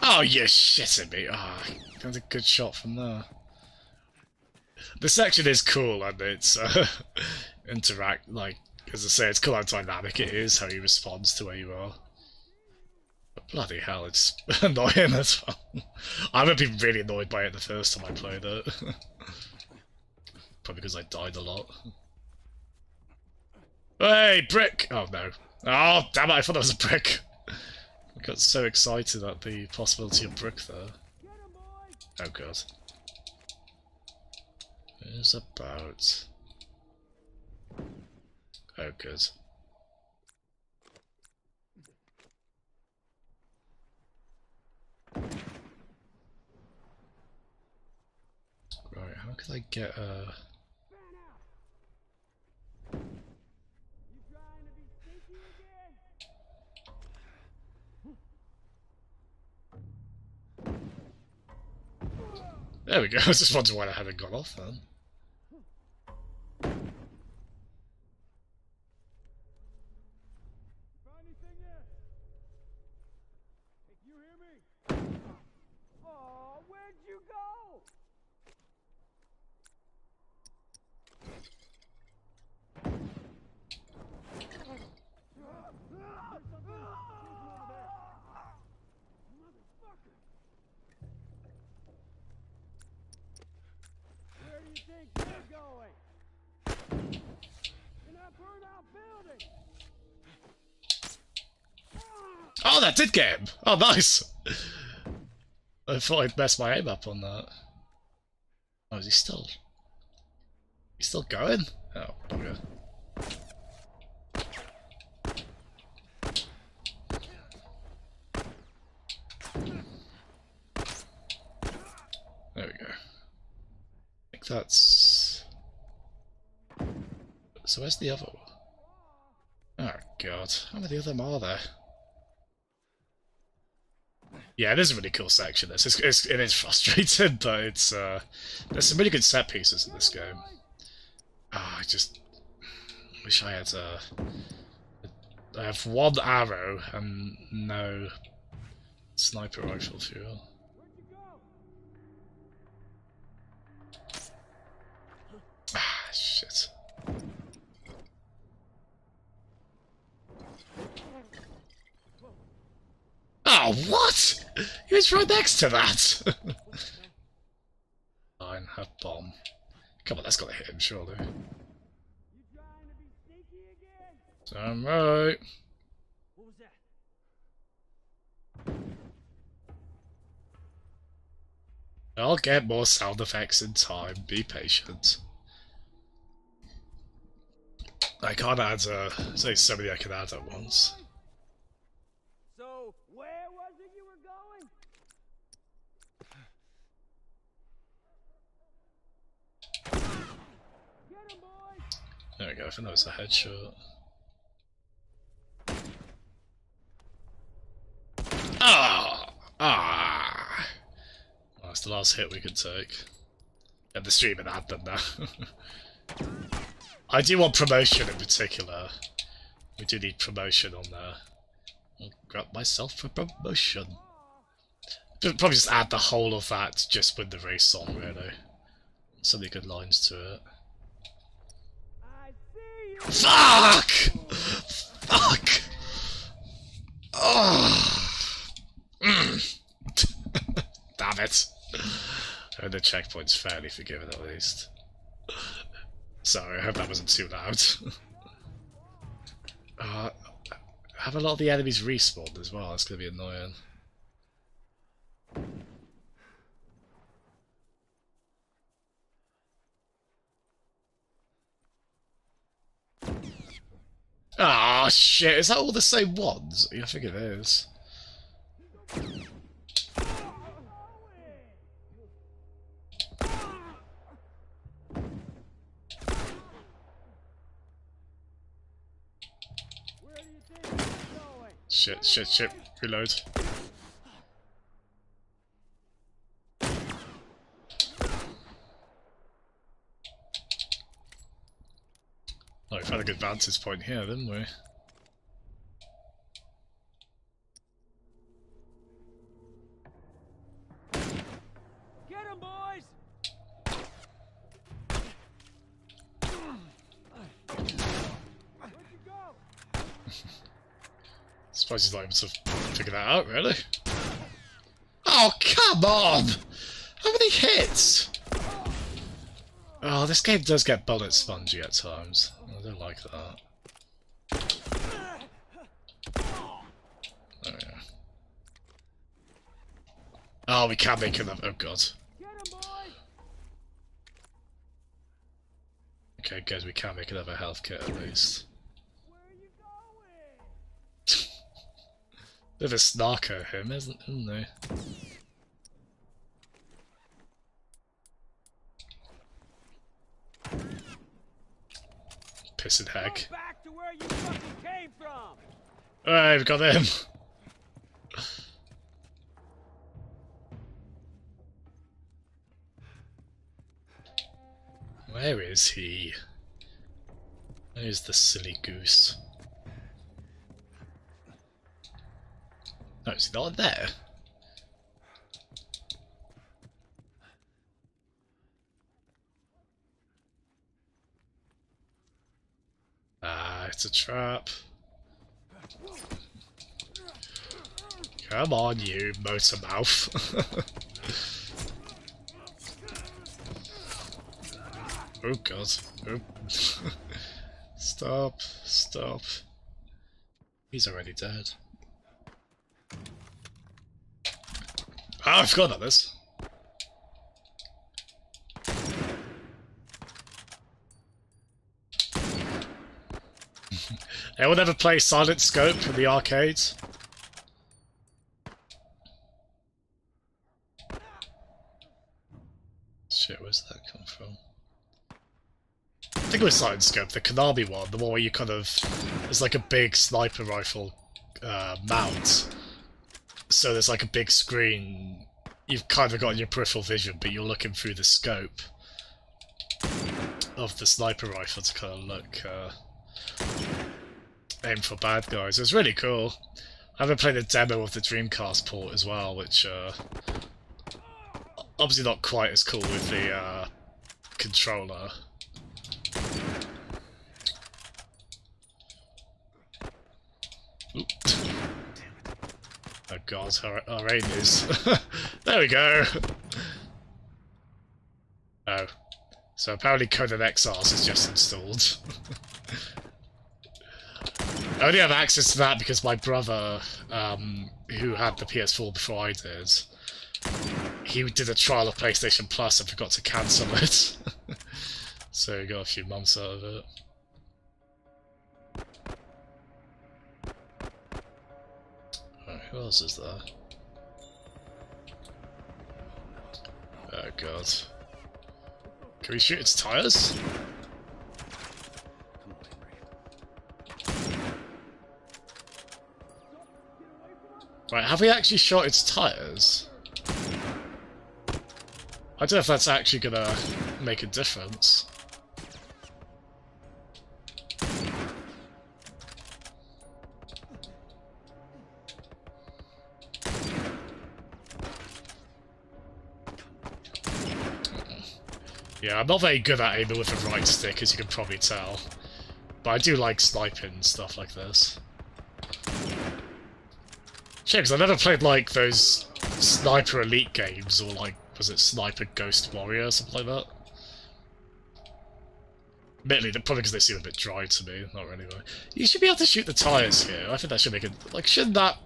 Oh, you're shitting me! Ah, that's a good shot from there. The section is cool, and it's as I say, it's cool how dynamic it is, how he responds to where you are. But bloody hell, it's annoying as well. I haven't been really annoyed by it the first time I played it. Probably because I died a lot. Hey, brick! Oh no. Oh, damn it, I thought that was a brick. I got so excited at the possibility of brick there. Oh god. It's about... Oh good. Right, how could I get a... There we go, I was just wondering why I hadn't gone off then. Oh, where'd you go? Where do you think you're going? In that burnout building! Oh, that did get him! Oh, nice! I thought I'd messed my aim up on that. Oh, is he still... He's still going? Oh, bugger. There we go. I think that's... So where's the other one? Oh god, how many of them are there? Yeah, it is a really cool section. It is frustrating, but it's there's some really good set pieces in this game. Ah, I just wish I had I have one arrow and no sniper rifle fuel. Ah, shit. Oh, what? He was right next to that! Fine, have bomb. Come on, that's gotta hit him, surely. I'm right. What was that? I'll get more sound effects in time, be patient. I can't add, say so many I can add at once. So, where was it you were going? Get him, boys! There we go, I think that was a headshot. Ah! Ah! Well, that's the last hit we could take. And the stream and add them now. I do want promotion in particular. We do need promotion on there. I'll grab myself for promotion. Probably just add the whole of that just with the race song, really. So many good lines to it. Fuck! Fuck! Oh. Damn it. And the checkpoint's fairly forgiven at least. Sorry, I hope that wasn't too loud. Have a lot of the enemies respawned as well, that's gonna be annoying. Ah, shit, is that all the same ones? Yeah, I think it is. Shit, reload. Oh, we've had a good vantage point here, didn't we? Get him, boys! Where'd you go? Suppose he's not able to figure that out, really. Oh, come on! How many hits? Oh, this game does get bullet spongy at times. I don't like that. Oh, yeah. Oh, we can't make another. Oh, God. Okay, good. We can make another health kit at least. Bit of a snarker, him, isn't he? Pissing heck. Go back to where you fucking came from. Alright, we've got him. Where is he? Where's the silly goose? No, is he not there? Ah, it's a trap. Come on, you motor mouth. Oh god. Oh. Stop. Stop. He's already dead. Ah, I forgot about this. Anyone ever play Silent Scope in the arcades? Shit, where's that come from? I think it was Silent Scope, the Konami one, the one where you kind of... There's like a big sniper rifle mount. So there's like a big screen, you've kind of got your peripheral vision, but you're looking through the scope of the sniper rifle to kind of look, aim for bad guys. It was really cool. I haven't played a demo of the Dreamcast port as well, which, obviously not quite as cool with the, controller. Oop. Oh god, our aim is... There we go! Oh. So apparently Conan XRs is just installed. I only have access to that because my brother, who had the PS4 before I did, he did a trial of PlayStation Plus and forgot to cancel it. So he got a few months out of it. Who else is there? Oh god. Can we shoot its tires? Right, have we actually shot its tires? I don't know if that's actually gonna make a difference. Yeah, I'm not very good at aiming with the right stick, as you can probably tell. But I do like sniping stuff like this. Shit, because I never played, like, those Sniper Elite games, or, like, Was it Sniper Ghost Warrior or something like that? Admittedly, probably because they seem a bit dry to me. Not really, though. You should be able to shoot the tyres here. I think that should make it... Like, shouldn't that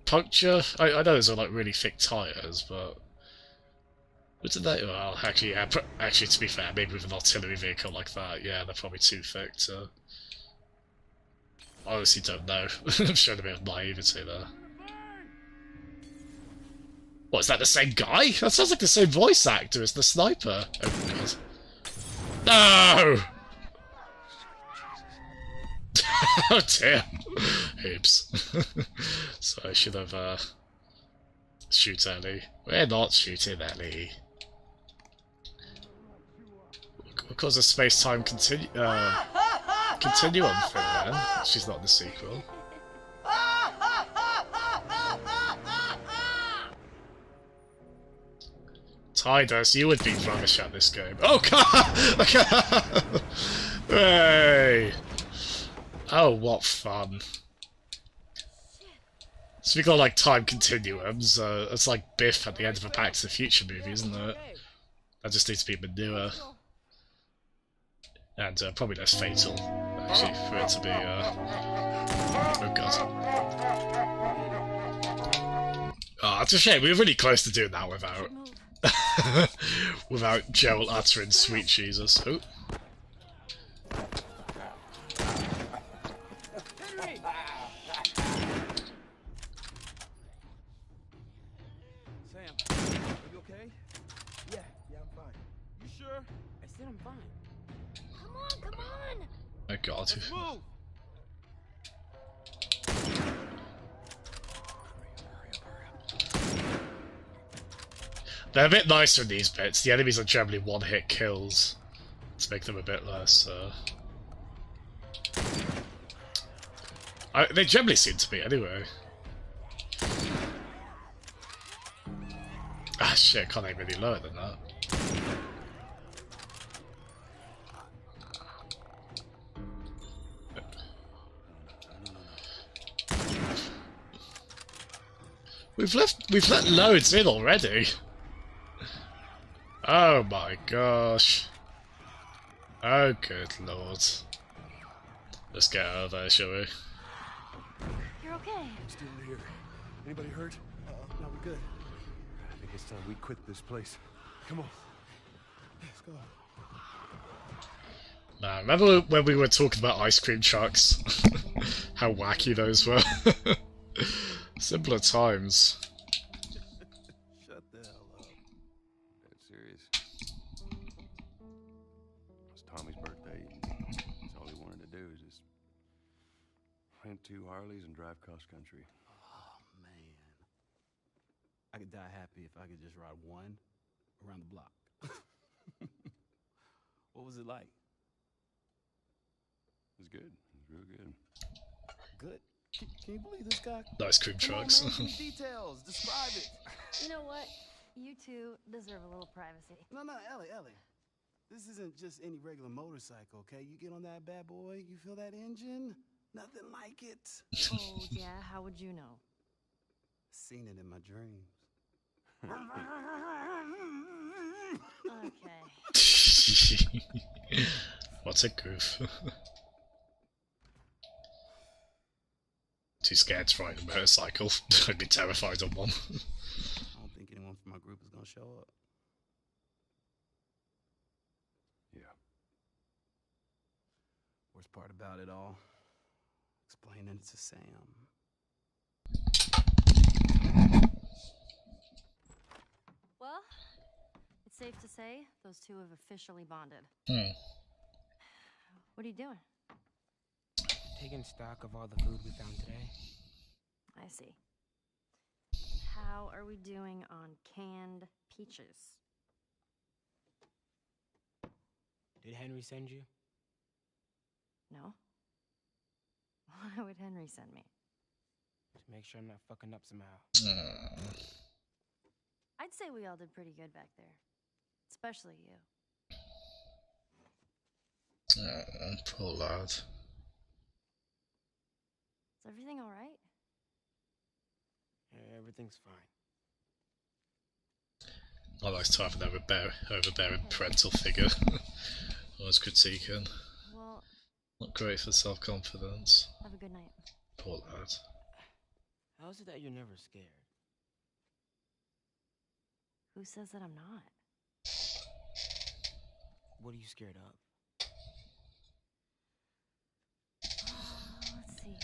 puncture? I know those are, like, really thick tyres, but... Wouldn't they... Well, actually, yeah, actually, to be fair, maybe with an artillery vehicle like that, yeah, they're probably too thick to... I honestly don't know. I'm showing a bit of naivety there. What, is that the same guy? That sounds like the same voice actor as the sniper. Oh, God. No! Oh dear. Oops. So I should have, shoot Ellie. We're not shooting Ellie. We'll cause a space-time continuum thing then. She's not in the sequel. Tidus, you would be rubbish at this game. Oh god! Hey! Oh, what fun. So we got like time continuums. It's like Biff at the end of a Back to the Future movie, isn't it? That just needs to be manure. And probably less fatal, actually, for it to be, oh god. Oh, it's a shame, we were really close to doing that without... without Joel uttering Sweet Jesus. Oh. Sam, are you okay? Yeah, I'm fine. You sure? I said I'm fine. Come on! Oh god. Let's move! They're a bit nicer in these bits. The enemies are generally one-hit kills to make them a bit less, they generally seem to be, anyway. Ah, shit, can't aim any lower than that. We've let loads in already. Oh my gosh. Oh good lord. Let's get out of there, shall we? You're okay. Still here. Anybody hurt? No, we're good. I think it's time we quit this place. Come on. Let's go. Nah, remember when we were talking about ice cream trucks? How wacky those were. Simpler times. Shut the hell up. Dead serious. It's Tommy's birthday. That's all he wanted to do is just rent 2 Harleys and drive cross country. Oh, man. I could die happy if I could just ride one around the block. What was it like? It was good. It was real good. Good. Can you believe this guy? Ice cream trucks. Come on, man, give me details. Describe it. You know what? You two deserve a little privacy. No, Ellie. This isn't just any regular motorcycle, okay? You get on that bad boy, you feel that engine? Nothing like it. Oh, yeah? How would you know? Seen it in my dreams. Okay. What's a goof? Too scared to ride a motorcycle. I'd be terrified on one. I don't think anyone from my group is gonna show up. Yeah. Worst part about it all, explaining it to Sam. Well, it's safe to say those two have officially bonded. What are you doing? Taking stock of all the food we found today. I see. How are we doing on canned peaches? Did Henry send you? No? Why would Henry send me? To make sure I'm not fucking up somehow. I'd say we all did pretty good back there. Especially you. Poor lad. Is everything alright? Yeah, everything's fine. I like to have an overbearing parental figure. I was critiquing. Well, Not great for self-confidence. have a good night. Poor lad. How is it that you're never scared? Who says that I'm not? What are you scared of? Let's see.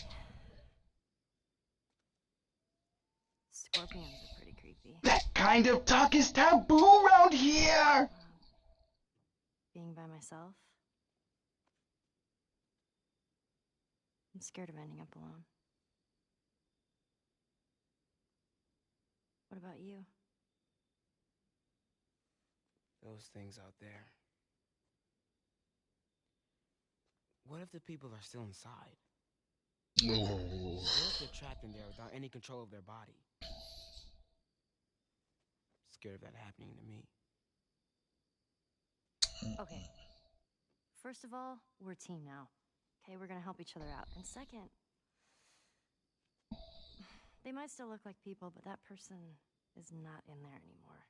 Scorpions are pretty creepy. That kind of talk is taboo around here! Being by myself. I'm scared of ending up alone. What about you? Those things out there. What if the people are still inside? Ooh. What if they're trapped in there without any control of their body? Scared of that happening to me. Okay. First of all, we're a team now. Okay, we're gonna help each other out. And second, they might still look like people, but that person is not in there anymore.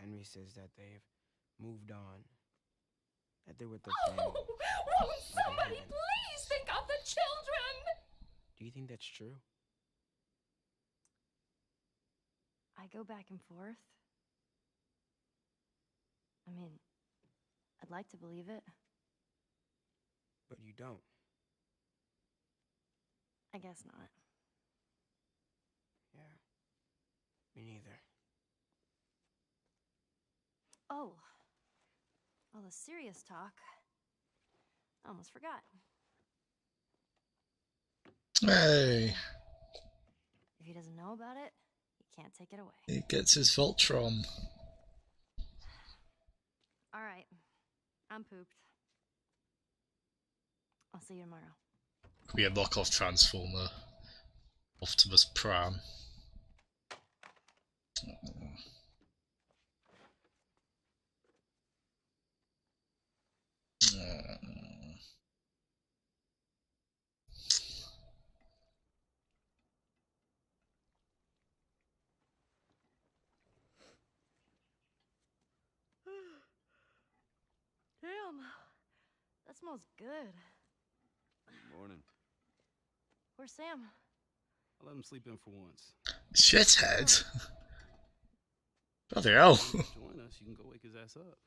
Henry says that they've moved on. That they're with their family. Won't somebody please think of the children? Do you think that's true? I go back and forth. I mean, I'd like to believe it. But you don't. I guess not. Yeah. Me neither. Oh. All the serious talk. I almost forgot. Hey! If he doesn't know about it, he can't take it away. He gets his Voltron. Alright. I'm pooped. I'll see you tomorrow. Could be a knockoff Transformer. Optimus Prime. Damn. That smells good. Good morning. Where's Sam? I'll let him sleep in for once. Shithead! Bloody hell! Join us, you can go wake his ass up.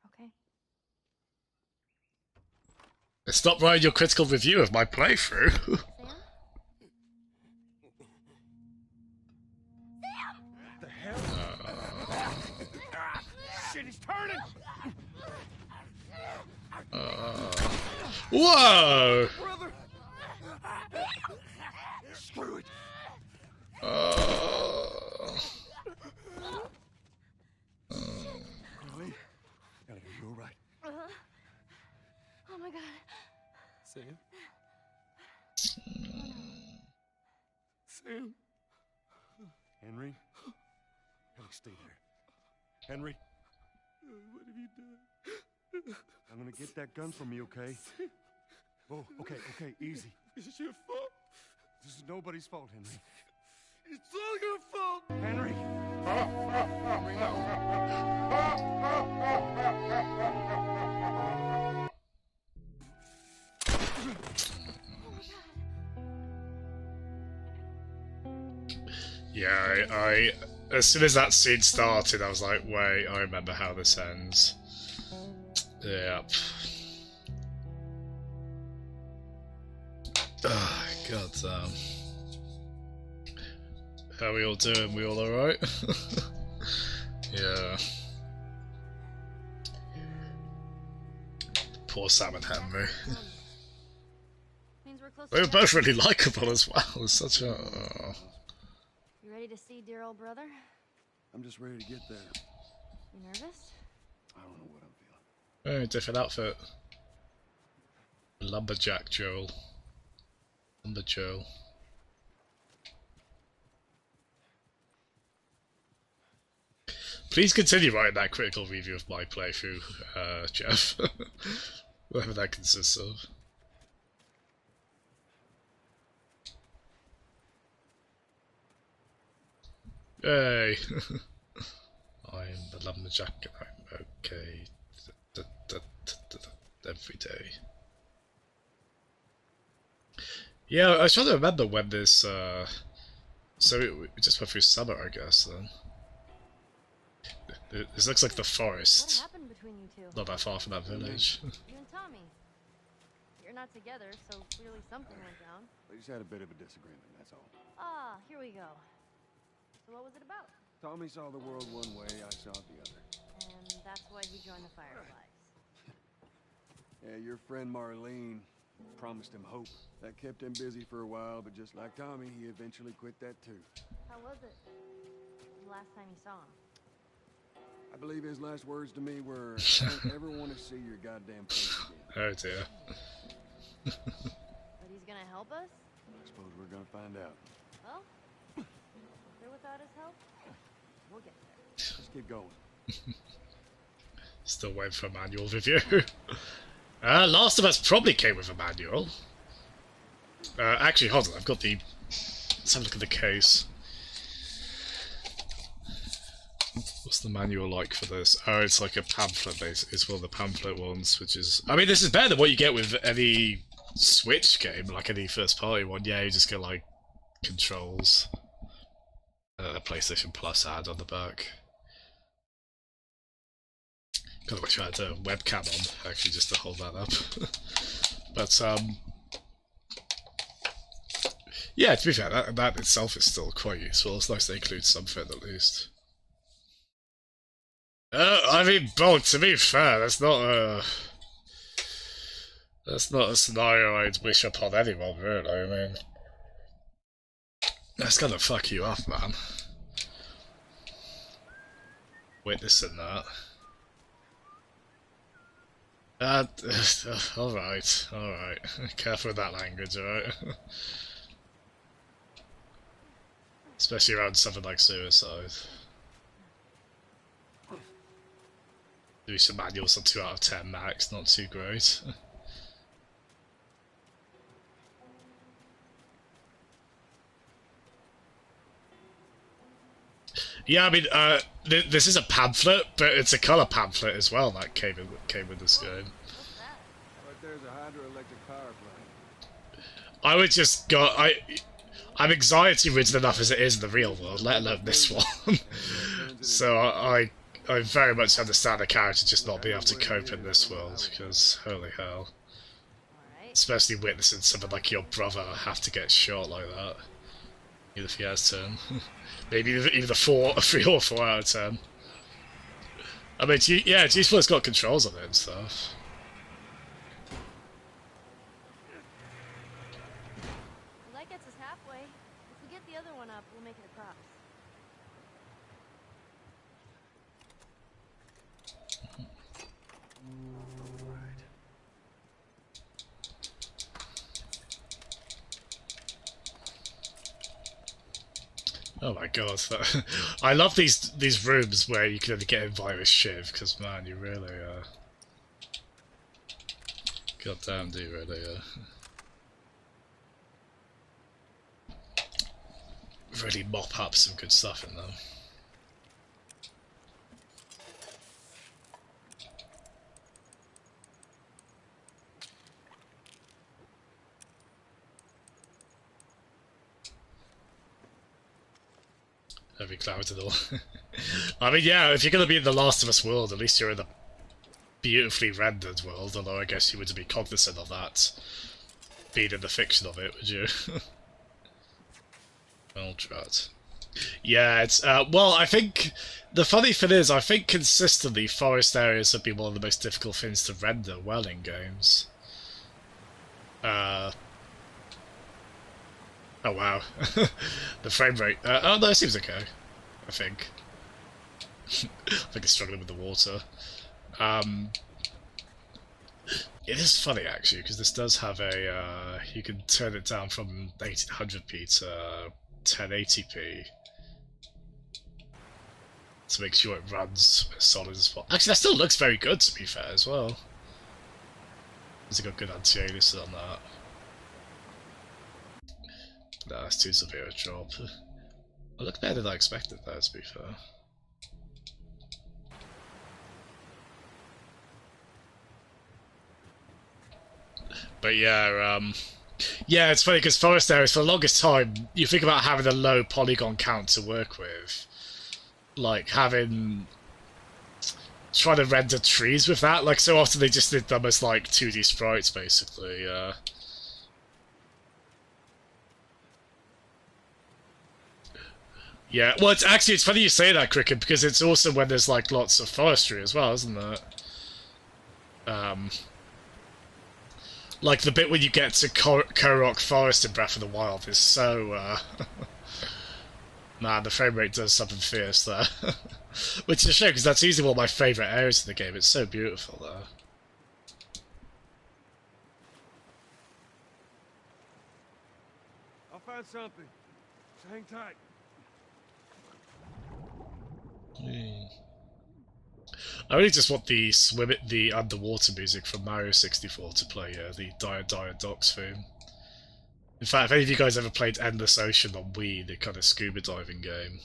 Okay. Stop writing your critical review of my playthrough! Sam? The hell? Shit, he's turning! Whoa! Brother! Screw it! Ellie? Ellie, are you alright? Oh my god. Sam? Sam? Henry? Ellie, stay there. Henry? What have you done? I'm gonna get that gun from you, okay? Oh, okay, easy. This is your fault. This is nobody's fault, Henry. It's all your fault. Henry! Henry, Yeah, I as soon as that scene started, I was like, wait, I remember how this ends. Yep. Oh, god damn. How we all doing? We all alright? Yeah. Poor Sam and Henry. Means we're close They were to both really likable as well. It was such a... oh. You ready to see dear old brother? I'm just ready to get there. You nervous? I don't know what I'm feeling. Oh, different outfit. Lumberjack Joel. Lumber Joel. Please continue writing that critical review of my playthrough, Jeff. Whatever that consists of. Hey! I'm the lumberjack and I'm okay. Every day. Yeah, I was trying to remember when this, so we just went through summer, I guess, then. This looks like the forest. What happened between you two? Not that far from that village. You and Tommy. You're not together, so clearly something went down. We just had a bit of a disagreement, that's all. Ah, here we go. So what was it about? Tommy saw the world one way, I saw it the other. And that's why he joined the Fireflies. Yeah, your friend Marlene promised him hope. That kept him busy for a while, but just like Tommy, he eventually quit that too. How was it? The last time you saw him? I believe his last words to me were, I don't ever want to see your goddamn face again. Oh dear. But he's gonna help us? I suppose we're gonna find out. Well, with or without his help, we'll get there. Let's keep going. Still waiting for a manual review. Last of Us probably came with a manual. Actually, hold on, I've got the... Let's have a look at the case. What's the manual like for this? Oh, it's like a pamphlet base. It's one of the pamphlet ones, which is... I mean, this is better than what you get with any Switch game, like any first-party one. Yeah, you just get, like, controls. A PlayStation Plus ad on the back. Gotta wish I had a webcam on, actually, just to hold that up. But, yeah, to be fair, that itself is still quite useful. It's nice to include something, at least. I mean, Bo, to be fair, that's not a scenario I'd wish upon anyone, really. I mean, that's gonna fuck you up, man. Witnessing that. Alright. Careful with that language, alright? Especially around something like suicide. Do some manuals on 2 out of 10 max, not too great. Yeah, I mean, this is a pamphlet, but it's a colour pamphlet as well that came with this game. Right there's a hydroelectric power plant. I would just go. I'm anxiety-ridden enough as it is in the real world, let alone this one. So I very much understand the character just not being able to cope in this world, because holy hell. Especially witnessing something like your brother have to get shot like that. Even if he has 10. Maybe even a 3 or 4 out of 10. I mean, yeah, it's useful it's got controls on it and stuff. Well, that gets us halfway. If we get the other one up, we'll make it across. Oh my god, I love these rooms where you can only get in via a shiv, because man, you really, god damn, do you really, really mop up some good stuff in them. Every cloud at all. I mean, yeah, if you're going to be in the Last of Us world, at least you're in a beautifully rendered world, although I guess you wouldn't be cognizant of that, being in the fiction of it, would you? Well, drat. Yeah, it's, well, I think, the funny thing is, I think consistently forest areas have been one of the most difficult things to render well in games. Oh wow, the frame rate. Oh no, it seems okay. I think. I think it's struggling with the water. It is funny actually because this does have a. You can turn it down from 1800p to 1080p to make sure it runs as solid as possible. Actually, that still looks very good to be fair as well. It's got good anti-aliasing on that. No, that's too severe a drop. I look better than I expected though, to be fair. But yeah, yeah, it's funny because forest areas, for the longest time, you think about having a low polygon count to work with. Like, trying to render trees with that. Like, so often they just did them as, like, 2D sprites, basically. Yeah, well, it's funny you say that, Cricket, because it's also when there's, like, lots of forestry as well, isn't it? Like, the bit when you get to Korok Forest in Breath of the Wild is so, man, the frame rate does something fierce there. Which is a shame, because that's easily one of my favourite areas in the game. It's so beautiful there. I'll find something. So hang tight. I really just want the underwater music from Mario 64 to play, the Dire Docks theme. In fact, if any of you guys ever played Endless Ocean on Wii, the kind of scuba diving game.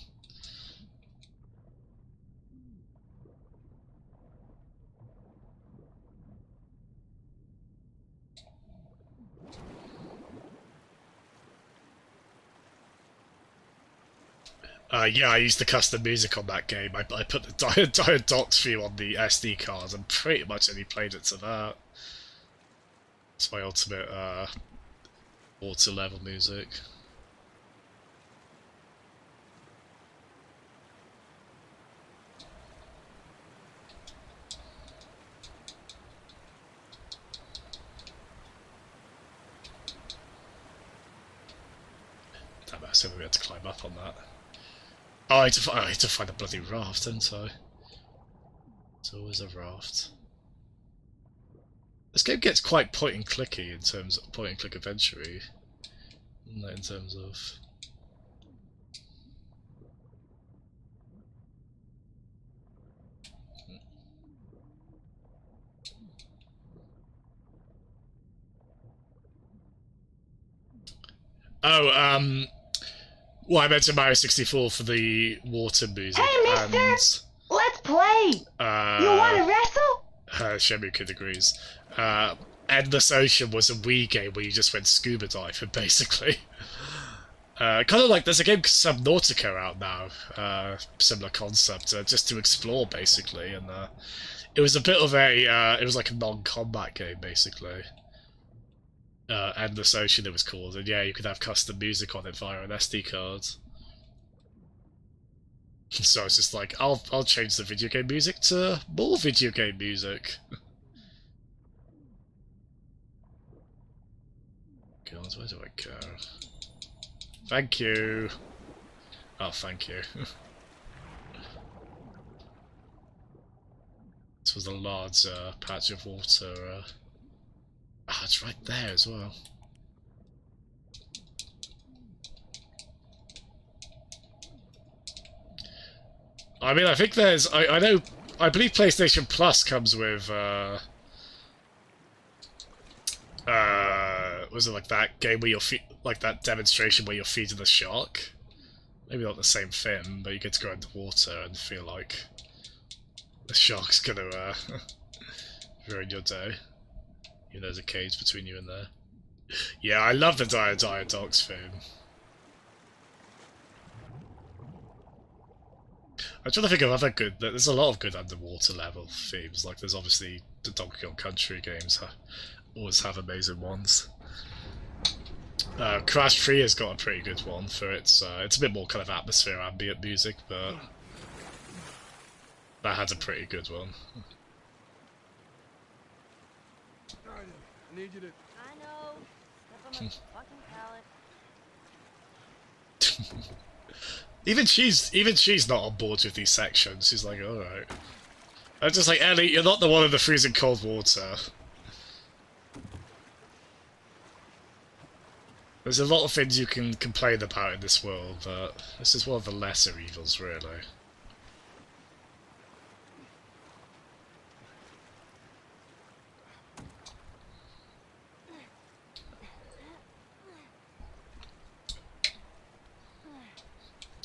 Yeah, I used the custom music on that game. I put the Dire Docks theme on the SD card and pretty much only played it to that. It's my ultimate water level music. Damn it, I said we had to climb up on that. Oh, I had to find a bloody raft, didn't I? It's always a raft. This game gets quite point and clicky in terms of point and click adventure-y. In terms of... Oh, well, I mentioned Mario 64 for the water music. Hey, mister! Let's play! You wanna wrestle? Shemukin agrees. Endless Ocean was a Wii game where you just went scuba diving, basically. Kind of like, there's a game Subnautica out now, similar concept, just to explore, basically, and it was a bit of a, it was like a non-combat game, basically. Endless Ocean it was called, and yeah, you could have custom music on it via an SD card. So it's just like, I'll change the video game music to more video game music. God, where do I go? Thank you. Oh, thank you. This was a large patch of water. Ah, it's right there as well. I mean, I think there's... I believe PlayStation Plus comes with, was it like that game where you're like that demonstration where you're feeding a shark? Maybe not the same thing, but you get to go underwater and feel like the shark's gonna, ruin your day. You know, there's a cage between you and there. Yeah, I love the Dire Docks theme. I'm trying to think of other good... There's a lot of good underwater level themes. Like, there's obviously the Donkey Kong Country games always have amazing ones. Crash 3 has got a pretty good one for its... it's a bit more kind of atmosphere ambient music, but... that had a pretty good one. I need you to... I know. Step on my fucking pallet. Even she's not on board with these sections. She's like, alright. I'm just like, Ellie, you're not the one in the freezing cold water. There's a lot of things you can complain about in this world, but this is one of the lesser evils, really.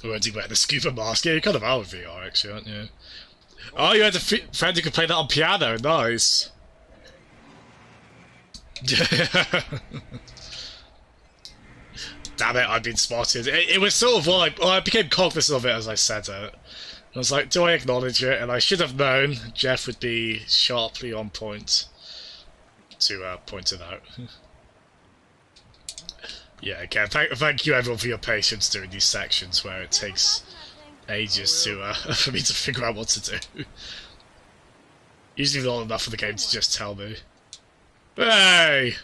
Already wearing the scuba mask. Yeah, you kind of are with VR, actually, aren't you? Oh, you had a friend who could play that on piano. Nice. Damn it, I've been spotted. It was sort of like, well, I became cognizant of it as I said it. I was like, do I acknowledge it? And I should have known Jeff would be sharply on point to point it out. Yeah, again, thank you everyone for your patience during these sections where it takes ages to for me to figure out what to do. Usually not enough for the game to just tell me. Hey!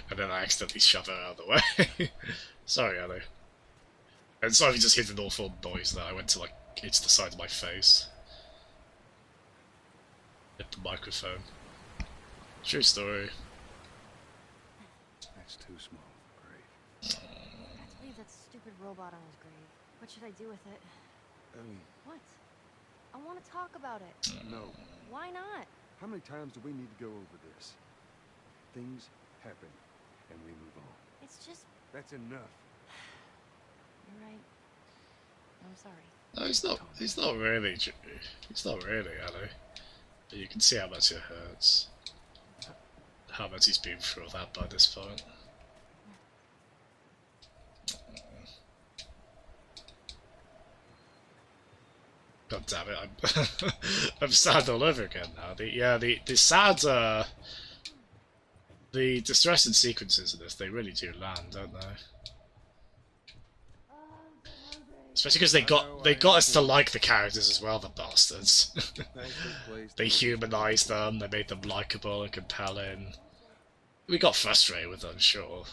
And then I accidentally shove her out of the way. Sorry, Ellie. And sorry if you just hear an awful noise there. I went to, like, hit the side of my face. Hit the microphone. True story. That's too small. Great. I leave that stupid robot on his grave. What should I do with it? Ellie. What? I want to talk about it. No. Why not? How many times do we need to go over this? Things happen, and we move on. It's just... That's enough. You're right. I'm sorry. No, he's not. He's not really. He's not really, Ellie. But you can see how much it hurts. How much he's been through that by this point. God damn it! I'm sad all over again now. The sad the distressing sequences of this, they really do land, don't they? Especially because they got us to like the characters as well, the bastards. They humanized them, they made them likable and compelling. We got frustrated with them, sure.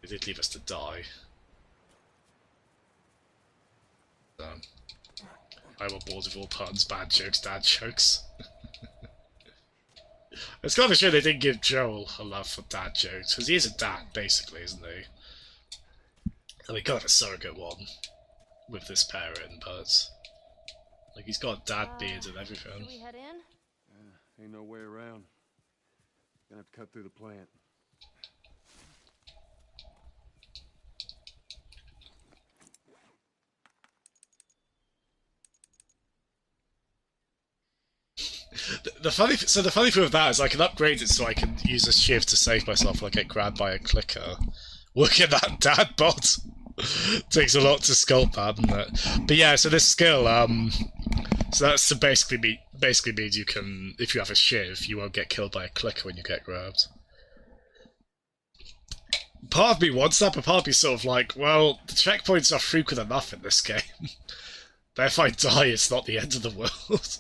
They did leave us to die. I was bored of all puns, bad jokes, dad jokes. It's kind of a shame they didn't give Joel a love for dad jokes, because he is a dad, basically, isn't he? I mean, kind of a surrogate one with this pairing, but like he's got a dad beard and everything. Should we head in? Ain't no way around. Gonna have to cut through the plant. The funny thing with that is I can upgrade it so I can use a shiv to save myself when I get grabbed by a clicker. Look at that dad bot. Takes a lot to sculpt that, doesn't it? But yeah, so this skill, so that's to basically means you can, if you have a shiv, you won't get killed by a clicker when you get grabbed. Part of me wants that, but part of me sort of like, well, the checkpoints are frequent enough in this game. That if I die, it's not the end of the world.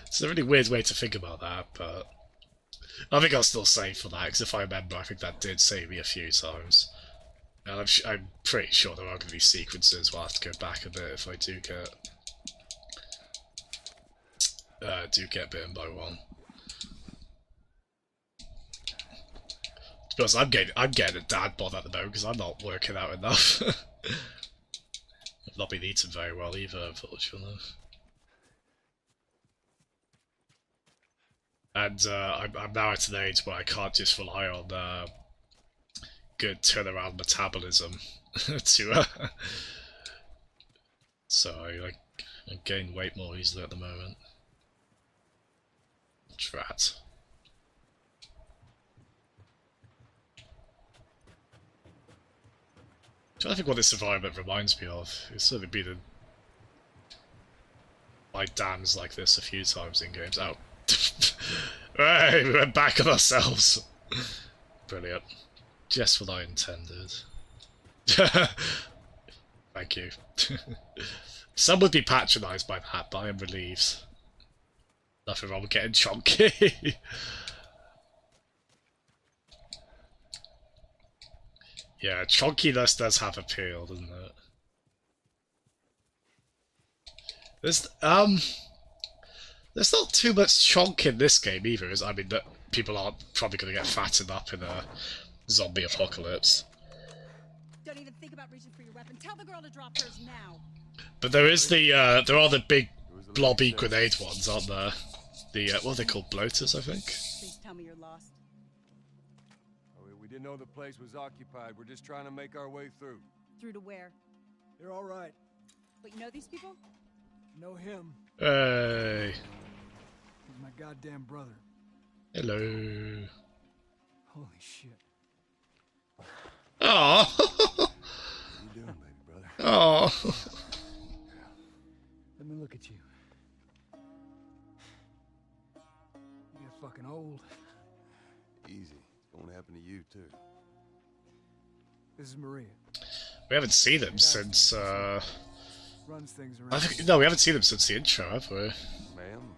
It's a really weird way to think about that, but I think I'll still save for that, because if I remember, I think that did save me a few times. And I'm pretty sure there are going to be sequences where I'll have to go back a bit if I do get bitten by one. To be honest, I'm getting a dad bod at the moment because I'm not working out enough. I've not been eating very well either, unfortunately. And I'm now at an age where I can't just rely on good turnaround metabolism to so I gain weight more easily at the moment. Drat. I'm trying to think what this environment reminds me of. It's certainly been by dams like this a few times in games. Oh. Hey, we went back on ourselves. Brilliant. Just what I intended. Thank you. Some would be patronised by that, but I am relieved. Nothing wrong with getting chonky. Yeah, chonkiness does have appeal, doesn't it? There's not too much chonk in this game either, I mean, that people aren't probably going to get fattened up in a zombie apocalypse. Don't even think about reaching for your weapon. Tell the girl to drop hers now. But there is there are the big blobby grenade ones, aren't there? The what are they called, bloaters, I think. Please tell me you're lost. We didn't know the place was occupied. We're just trying to make our way through. Through to where? They're all right. But you know these people? Know him. Hey. He's my goddamn brother. Hello. Holy shit. Oh. How you doing, baby brother? Oh. Let me look at you. You get fucking old. Easy. It's going to happen to you, too. This is Maria. We haven't seen them since, Runs things I around. think, no, we haven't seen them since the intro, have we? Ma'am,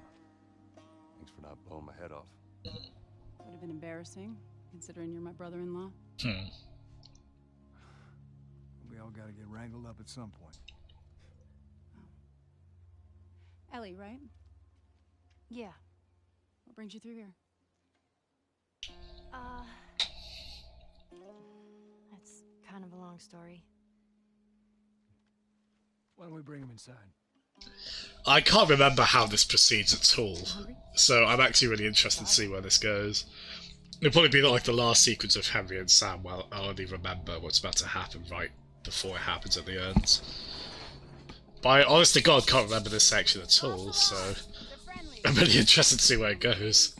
thanks for not blowing my head off. Would have been embarrassing, considering you're my brother-in-law. Hmm. We all gotta get wrangled up at some point. Ellie, right? Yeah. What brings you through here? That's kind of a long story. Why don't we bring him inside? I can't remember how this proceeds at all, so I'm actually really interested to see where this goes. It'll probably be like the last sequence of Henry and Sam, well, I only remember what's about to happen right before it happens at the end. But I honest to God can't remember this section at all, so I'm really interested to see where it goes.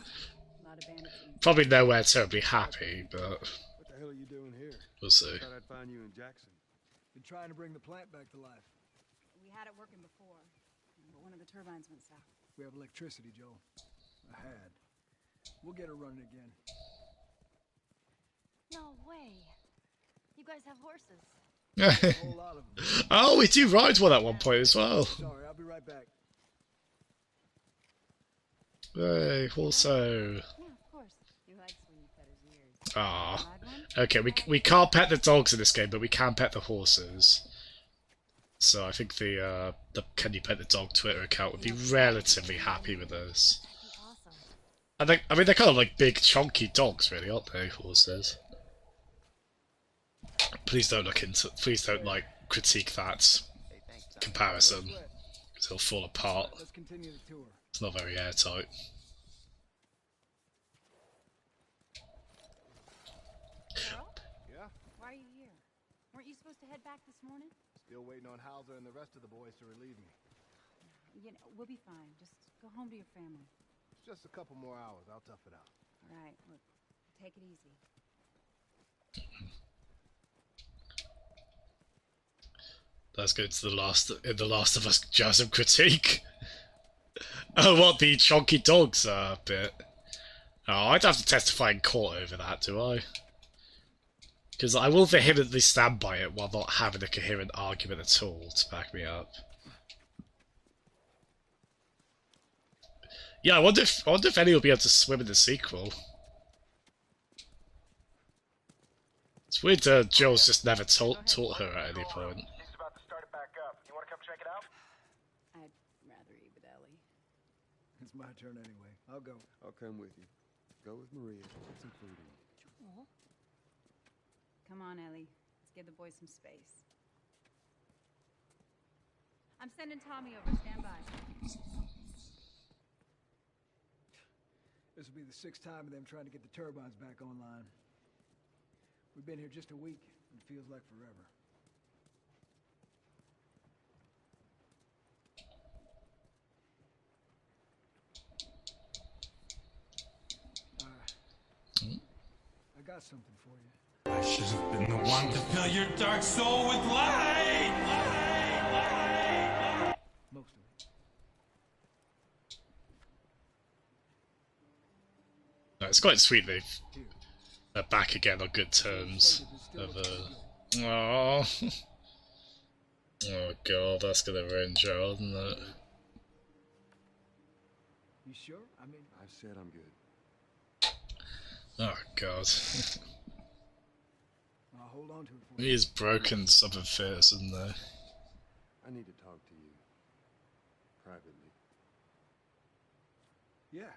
Probably nowhere terribly happy, but What the hell are you doing here? we'll see. Thought I'd find you in Jackson. Been trying to bring the plant back to life. We had it working before, but one of the turbines went south. We have electricity, Joe. I had. We'll get her running again. No way. You guys have horses. A whole lot of them. Oh, we do ride one at one point as well. Sorry, I'll be right back. Hey, also. Yeah, of course. He likes when you pet his ears. Ah. Ride one? Okay, we can't pet the dogs in this game, but we can pet the horses. So I think the Can You Pet the Dog Twitter account would be relatively happy with this. Awesome. And I mean, they're kind of like big, chunky dogs, really, aren't they? Horses. Please don't please don't like critique that comparison, because it'll fall apart. Let's continue the tour. It's not very airtight. Carl? Yeah? Why are you here? Weren't you supposed to head back this morning? Still waiting on Hauser and the rest of the boys to relieve me. You know, we'll be fine. Just go home to your family. It's just a couple more hours. I'll tough it out. All right, look, take it easy. Let's go to the Last of Us Jasm critique. Oh, what, the chunky dogs bit? Oh, I'd have to testify in court over that, do I? Because I will vehemently stand by it while not having a coherent argument at all to back me up. Yeah, I wonder if Ellie will be able to swim in the sequel. It's weird Jill's just never taught her at any point. He's about to start it back up. You want to come check it out? I'd rather eat with Ellie. It's my turn anyway. I'll go. I'll come with you. Go with Maria. Get some food in. Joel? Come on, Ellie. Let's give the boys some space. I'm sending Tommy over. Stand by. This will be the 6th time of them trying to get the turbines back online. We've been here just a week, and it feels like forever. I got something for you. I should have been the one to fill your dark soul with light! Most of it. No, it's quite sweet they're back again on good terms. Oh god, that's gonna ruin Joel, isn't it? You sure? I mean, I've said I'm good. Oh god. I'll hold on to it for He you. is broken something fierce, isn't there? I need to talk to you. Privately. Yeah,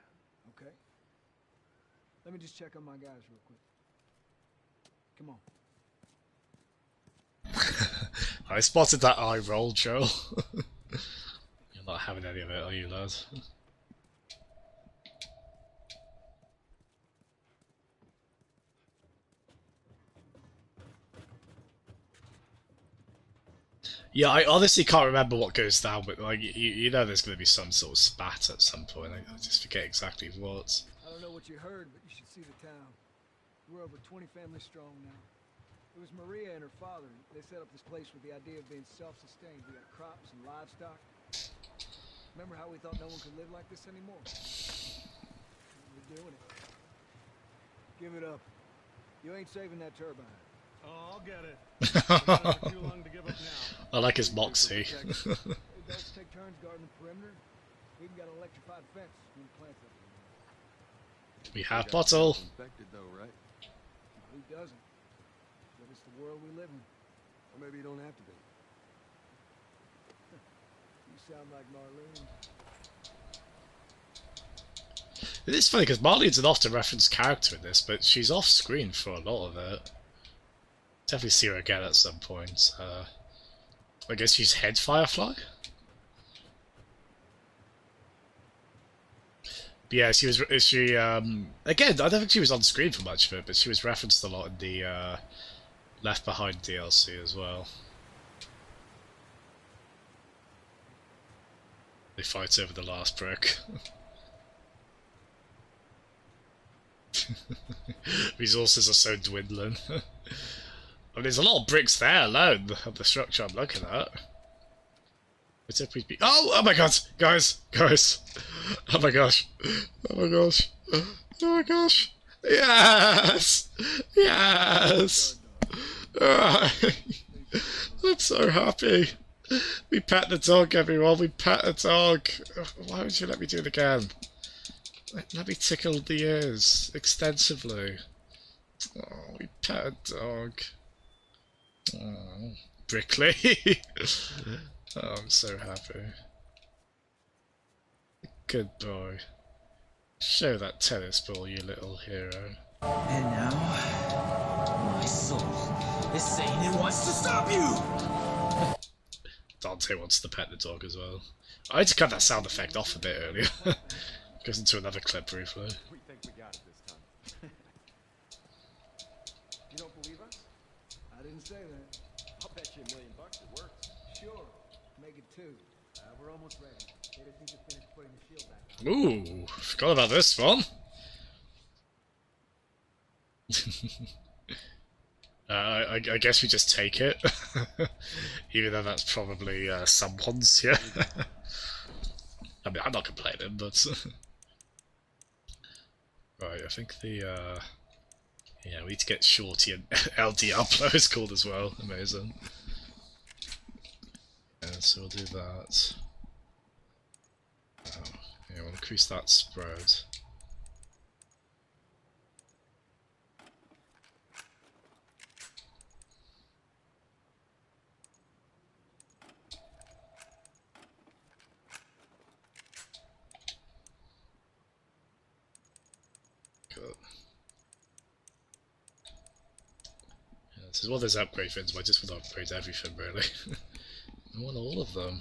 okay. Let me just check on my guys real quick. Come on. I spotted that eye roll, Joel. You're not having any of it, are you, lad? Yeah, I honestly can't remember what goes down, but like you know, there's going to be some sort of spat at some point. I just forget exactly what. I don't know what you heard, but you should see the town. We're over 20 families strong now. It was Maria and her father. They set up this place with the idea of being self-sustained. We got crops and livestock. Remember how we thought no one could live like this anymore? We're doing it. Give it up. You ain't saving that turbine. Oh, I'll get it. Too long to give up now. I like his moxie. The adults take turns guarding the perimeter. We even got an electrified fence when the plants up there. We have bottle. Infected though, right? Who doesn't? But it's the world we live in. Or maybe you don't have to be. You sound like Marlene. It is funny because Marlene's an often referenced character in this, but she's off screen for a lot of it. Definitely see her again at some point. I guess she's Head Firefly? But yeah, she again, I don't think she was on screen for much of it, but she was referenced a lot in the Left Behind DLC as well. They fight over the last brick. Resources are so dwindling. I mean, there's a lot of bricks there alone of the structure I'm looking at. It's a pretty. Oh my god, guys! Oh my gosh! Oh my gosh! Oh my gosh! Yes! Yes! I'm so happy. We pet the dog, everyone. We pet the dog. Why would you let me do it again? Let me tickle the ears extensively. Oh, we pet a dog. Oh, Brickley. Oh, I'm so happy. Good boy. Show that tennis ball, you little hero. And now, my soul is saying it wants to stop you! Dante wants to pet the dog as well. I had to cut that sound effect off a bit earlier. Goes into another clip briefly. We think we got it this time. You don't believe us? I didn't say that. I'll bet you $1 million it works. Sure. Make it 2. We're almost ready. They just need to finish putting the shield back on. Ooh, forgot about this one. I guess we just take it. Even though that's probably someone's, yeah. I mean, I'm not complaining, but... Right, I think the, yeah, we need to get Shorty and El Diablo is called as well. Amazing. Yeah, so we'll do that. Oh, yeah, we'll increase that spread. This is one of those upgrade things, but I just want to upgrade everything, really. I want all of them.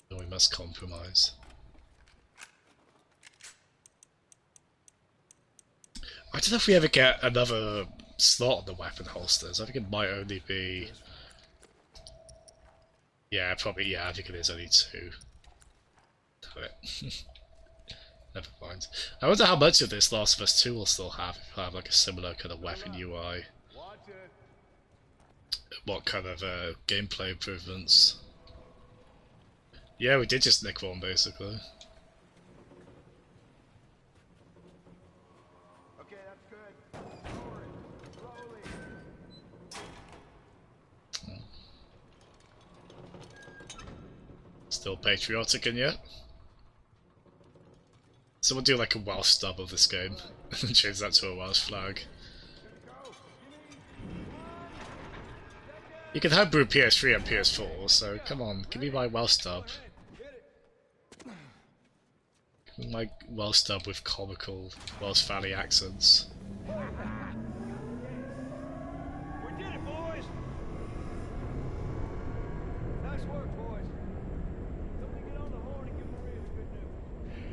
So we must compromise. I don't know if we ever get another slot on the weapon holsters. I think it might only be... Yeah, probably, yeah, I think it is only 2. Damn it. Never mind. I wonder how much of this Last of Us 2 will still have, if I have like a similar kind of weapon UI. What kind of gameplay improvements? Yeah, we did just nick one basically. Okay, that's good. Forward. Slowly. Still patriotic in yet? Someone do like a Welsh dub of this game and change that to a Welsh flag. You can homebrew PS3 and PS4, so come on, give me my Welsh dub. Give me my Welsh dub with comical Welsh Valley accents. We did it, boys! Nice work, boys. Somebody get on the horn and give Maria the good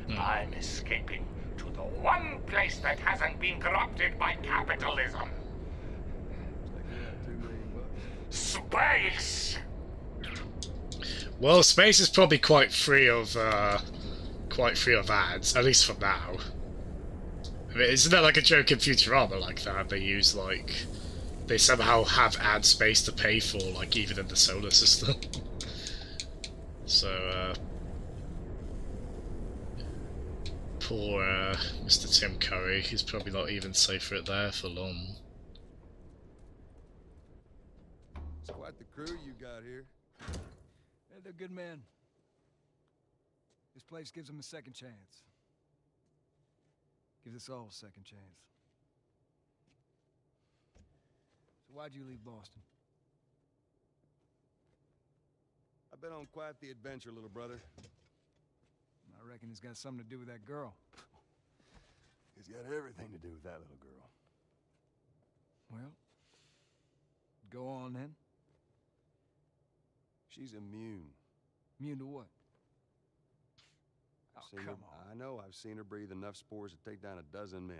news. I'm escaping to the one place that hasn't been corrupted by capitalism. Looks like space! Well, space is probably quite free of ads, at least for now. I mean, isn't that like a joke in Futurama like that? They use like they somehow have ad space to pay for, like even in the solar system. So, poor Mr. Tim Curry, he's probably not even safe for it there for long. It's quite the crew you got here. Yeah, they're good men. This place gives them a second chance. Gives us all a second chance. So why'd you leave Boston? I've been on quite the adventure, little brother. I reckon it's got something to do with that girl. It's got everything to do with that little girl. Well, go on then. She's immune. Immune to what? Oh, Come on. I know. I've seen her breathe enough spores to take down 12 men. And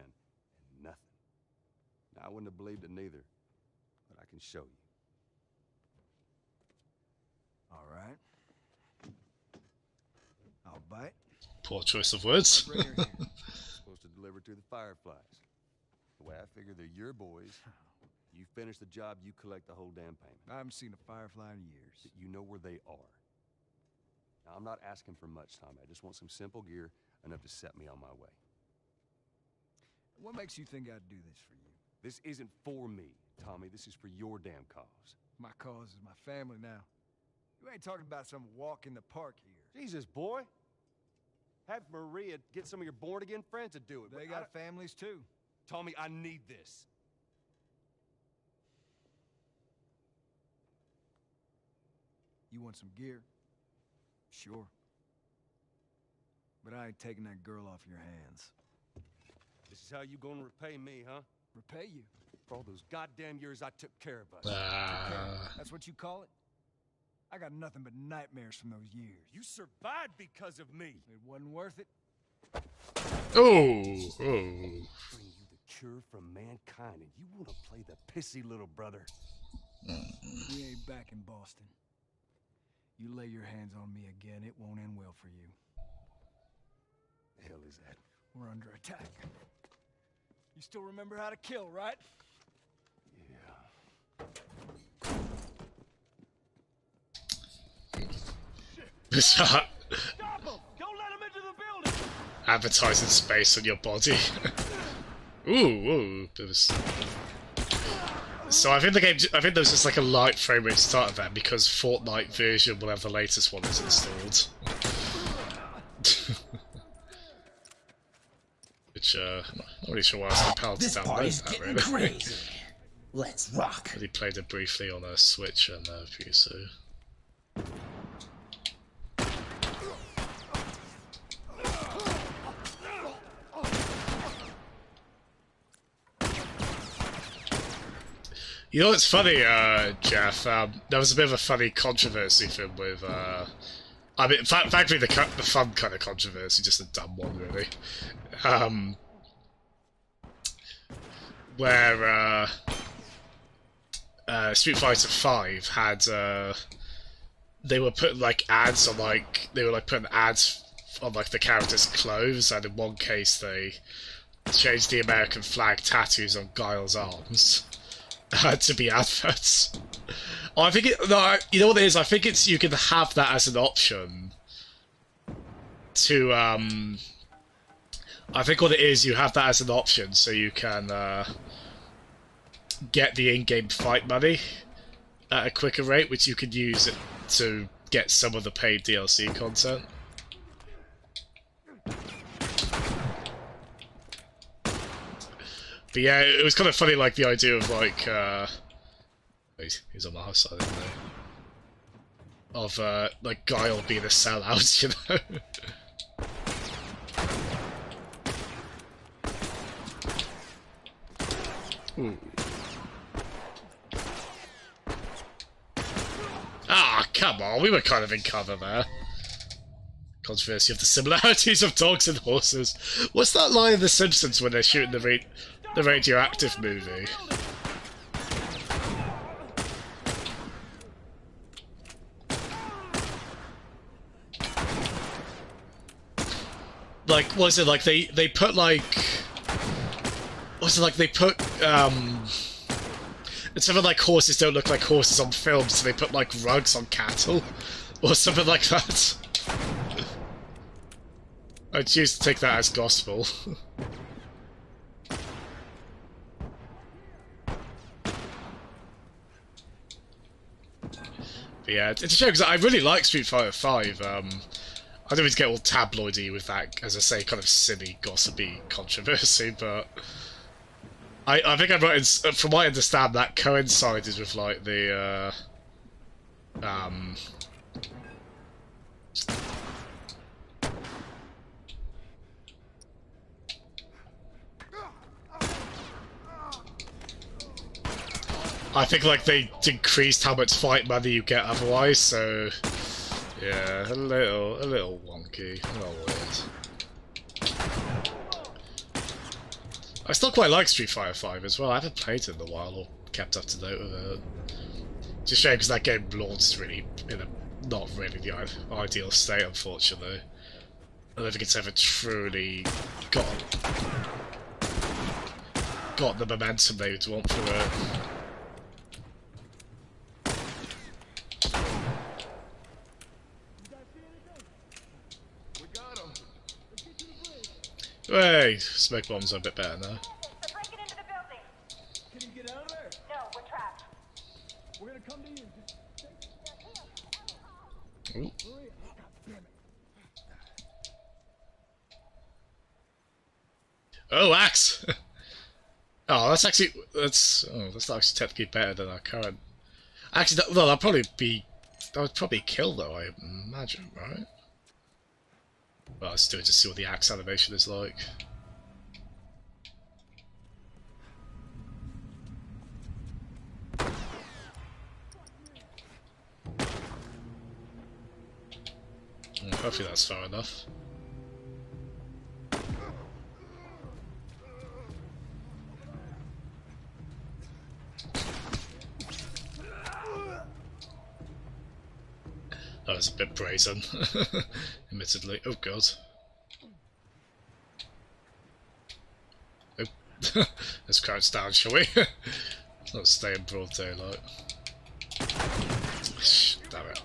nothing. Now, I wouldn't have believed it neither. But I can show you. All right. I'll bite. Poor choice of words. Bring her here. Supposed to deliver to the Fireflies. The way I figure they're your boys. You finish the job, you collect the whole damn payment. I haven't seen a Firefly in years. You know where they are. Now, I'm not asking for much, Tommy. I just want some simple gear, enough to set me on my way. What makes you think I'd do this for you? This isn't for me, Tommy. This is for your damn cause. My cause is my family now. You ain't talking about some walk in the park here. Jesus, boy. Have Maria get some of your born-again friends to do it. They got families, too. Tommy, I need this. You want some gear? Sure. But I ain't taking that girl off your hands. This is how you gonna repay me, huh? Repay you? For all those goddamn years I took care of us. That's what you call it? I got nothing but nightmares from those years. You survived because of me. It wasn't worth it. Oh. Bring you the cure from mankind, and you want to play the pissy little brother. We ain't back in Boston. You lay your hands on me again, it won't end well for you. The hell is that? We're under attack. You still remember how to kill, right? Stop him! Don't let him into the building! Advertising space on your body. Ooh, there was... So I think there was just like a light frame rate start of that because Fortnite version will have the latest one is installed. Which I'm not really sure why I was compelled to download that really. Crazy. Let's rock. I only played it briefly on a Switch and PC. You know what's funny, Jeff? There was a bit of a funny controversy thing with, I mean, frankly, the fun kind of controversy, just a dumb one, really. Where, Street Fighter V had, they were putting, like, ads on, like, they were, like, putting ads on, like, the characters' clothes, and in one case they changed the American flag tattoos on Guile's arms. To be adverts. Oh, I think no, you know what it is? I think it's you can have that as an option to I think what it is, you have that as an option so you can get the in-game fight money at a quicker rate, which you could use it to get some of the paid DLC content. But yeah, it was kind of funny, like, the idea of, like, he's on the house side, isn't he? Of, like, Guile being a sellout, you know? Ooh. Ah, come on, we were kind of in cover there. Controversy of the similarities of dogs and horses. What's that line in The Simpsons when they're shooting the radioactive movie? like, what was it, like, they put, like... Was it like they put, it's something like horses don't look like horses on film, so they put, like, rugs on cattle? Or something like that. I choose to take that as gospel. But yeah, it's a shame, because I really like Street Fighter 5. I don't mean to get all tabloidy with that, as I say, kind of silly, gossipy controversy, but... I think I'm right, from what I understand, that coincided with, like, the, I think, like, they decreased how much fight money you get otherwise, so... Yeah, a little wonky, a little weird. I still quite like Street Fighter 5 as well. I haven't played it in a while or kept up to date with it. It's a shame because that game launched really in a not really the ideal state, unfortunately. I don't think it's ever truly got the momentum they would want for it. Hey, smoke bombs are a bit better now. They're breaking into the building. Can you get out of there? No, we're trapped. We're gonna come to you. Ooh. Oh, axe! Oh, that's actually that's actually technically better than our current. Actually, that'd probably kill though, I imagine, right? Well, let's do it to see what the axe animation is like. Hopefully that's far enough. That was a bit brazen, admittedly. Oh god. Oh. Let's crouch down, shall we? Let's not stay in broad daylight. Damn it.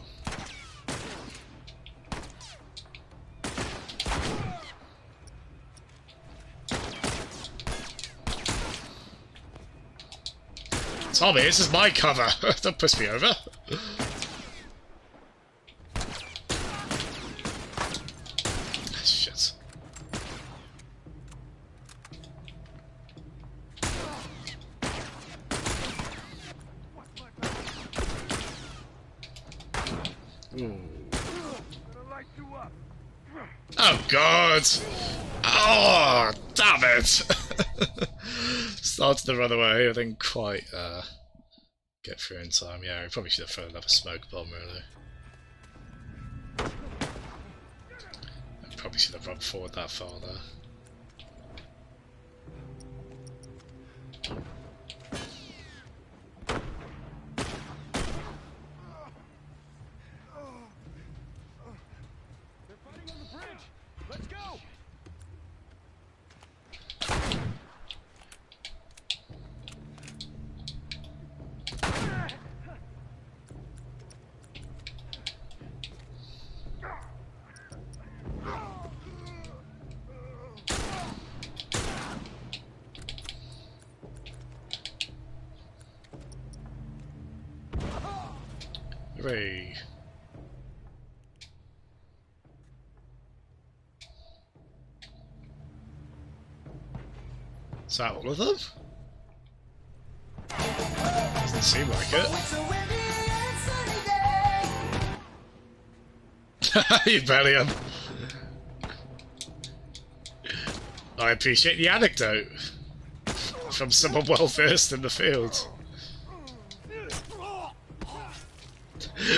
Tommy, this is my cover! Don't push me over! Shit. Ooh. Oh god! Oh, damn it! Started to run away, I didn't quite get through in time. Yeah, we probably should have thrown another smoke bomb, really. I probably should have run forward that far there. They're fighting on the bridge. Let's go. Hooray. Is that all of them? Doesn't seem like it. You Bellion. I appreciate the anecdote from someone well versed in the field.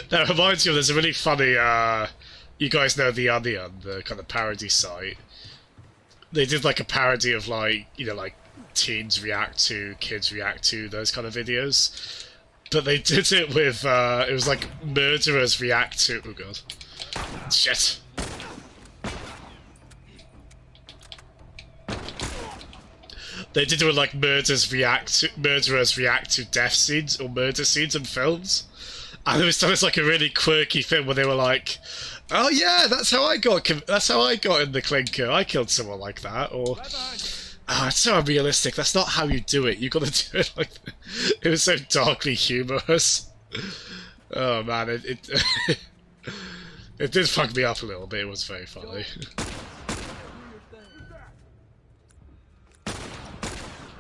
That reminds me of, there's a really funny, you guys know The Onion, the kind of parody site. They did like a parody of like, you know, like teens react to, kids react to, those kind of videos. But they did it with, it was like murderers react to, oh god. Shit. They did it with like murderers react to death scenes or murder scenes in films. And it was done as like a really quirky thing where they were like, "Oh yeah, that's how I got in the clinker. I killed someone like that." Or, "Oh, it's so unrealistic. That's not how you do it. You got to do it like that." It was so darkly humorous. Oh man, it it did fuck me up a little bit. It was very funny.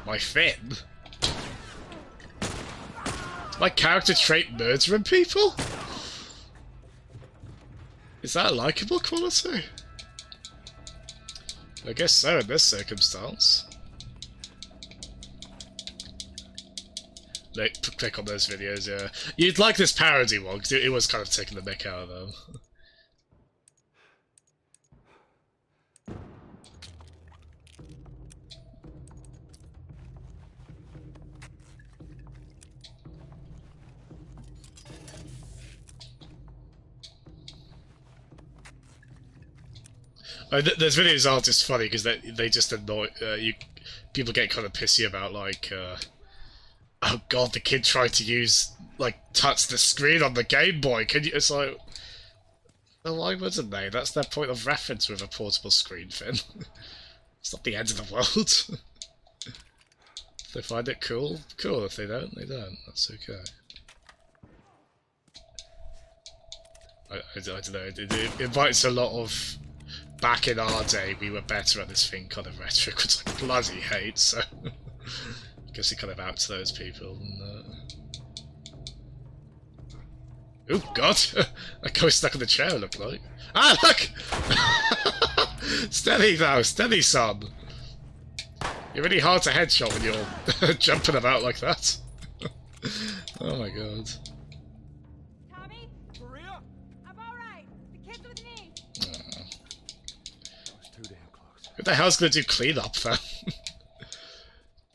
My fin? My character trait murdering people? Is that a likeable quality? I guess so in this circumstance. Like, click on those videos, yeah. You'd like this parody one, because it was kind of taking the mick out of them. Those videos are just funny because they just annoy you. People get kind of pissy about like, oh god, the kid tried to touch the screen on the Game Boy. Can you? It's like, well, why wouldn't they? That's their point of reference with a portable screen, Finn. It's not the end of the world. If they find it cool, cool. If they don't, they don't. That's okay. I don't know. It invites a lot of. Back in our day, we were better at this thing kind of rhetoric, which I bloody hate, so I guess it kind of outs those people. And, oh god! That guy's stuck in the chair, it looked like. Ah, look! Steady now, steady son! You're really hard to headshot when you're jumping about like that. Oh my god. Tommy? Maria? I'm alright. The kid's with me. Who the hell's gonna do cleanup then?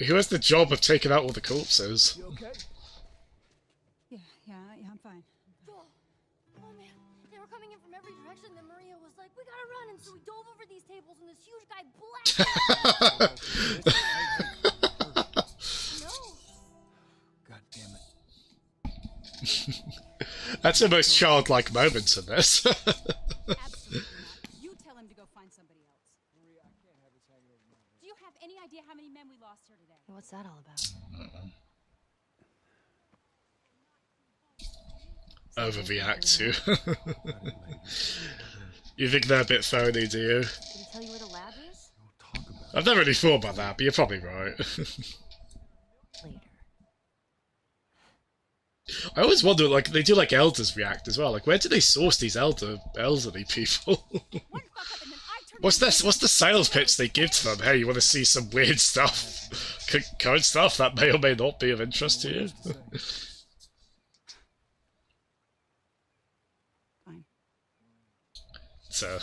Who has the job of taking out all the corpses? You okay? Yeah, I'm fine. Oh man, they were coming in from every direction. Then Maria was like, "We gotta run," and so we dove over these tables, and this huge guy blacked. No. God damn it. That's the most childlike moments in this. Absolutely not. You tell him to go find somebody else. Maria, I can't have this hanging over my head. Do you have any idea how many men we lost here today? What's that all about? Overreact to. You think they're a bit phony, do you? Did he tell you where the lab is? I've never really thought about that, but you're probably right. Later. I always wonder, like, they do like elders react as well. Like, where do they source these elderly people? What's this? What's the sales pitch they give to them? Hey, you want to see some weird stuff, current stuff that may or may not be of interest to you? So,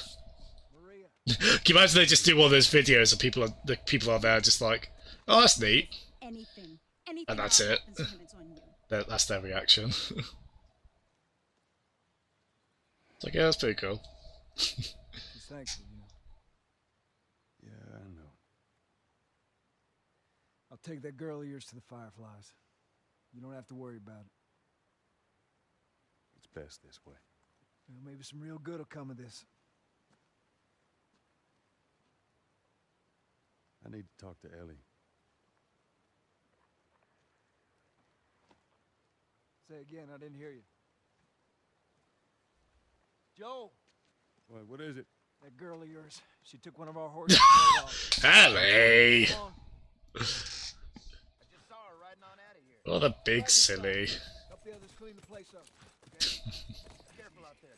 can you imagine they just do one of those videos and the people are there just like, oh, that's neat, Anything and that's it. happens to him, it's on you. That's their reaction. It's like, yeah, that's pretty cool. She's thankful, you know. Yeah, I know. I'll take that girl of yours to the Fireflies. You don't have to worry about it. It's best this way. You know, maybe some real good will come of this. I need to talk to Ellie. Say again, I didn't hear you. Joe! What is it? That girl of yours. She took one of our horses and rode off. Ellie! Come on. I just saw her riding on out of here. What a big silly. Help the others clean the place up. Okay? Careful out there.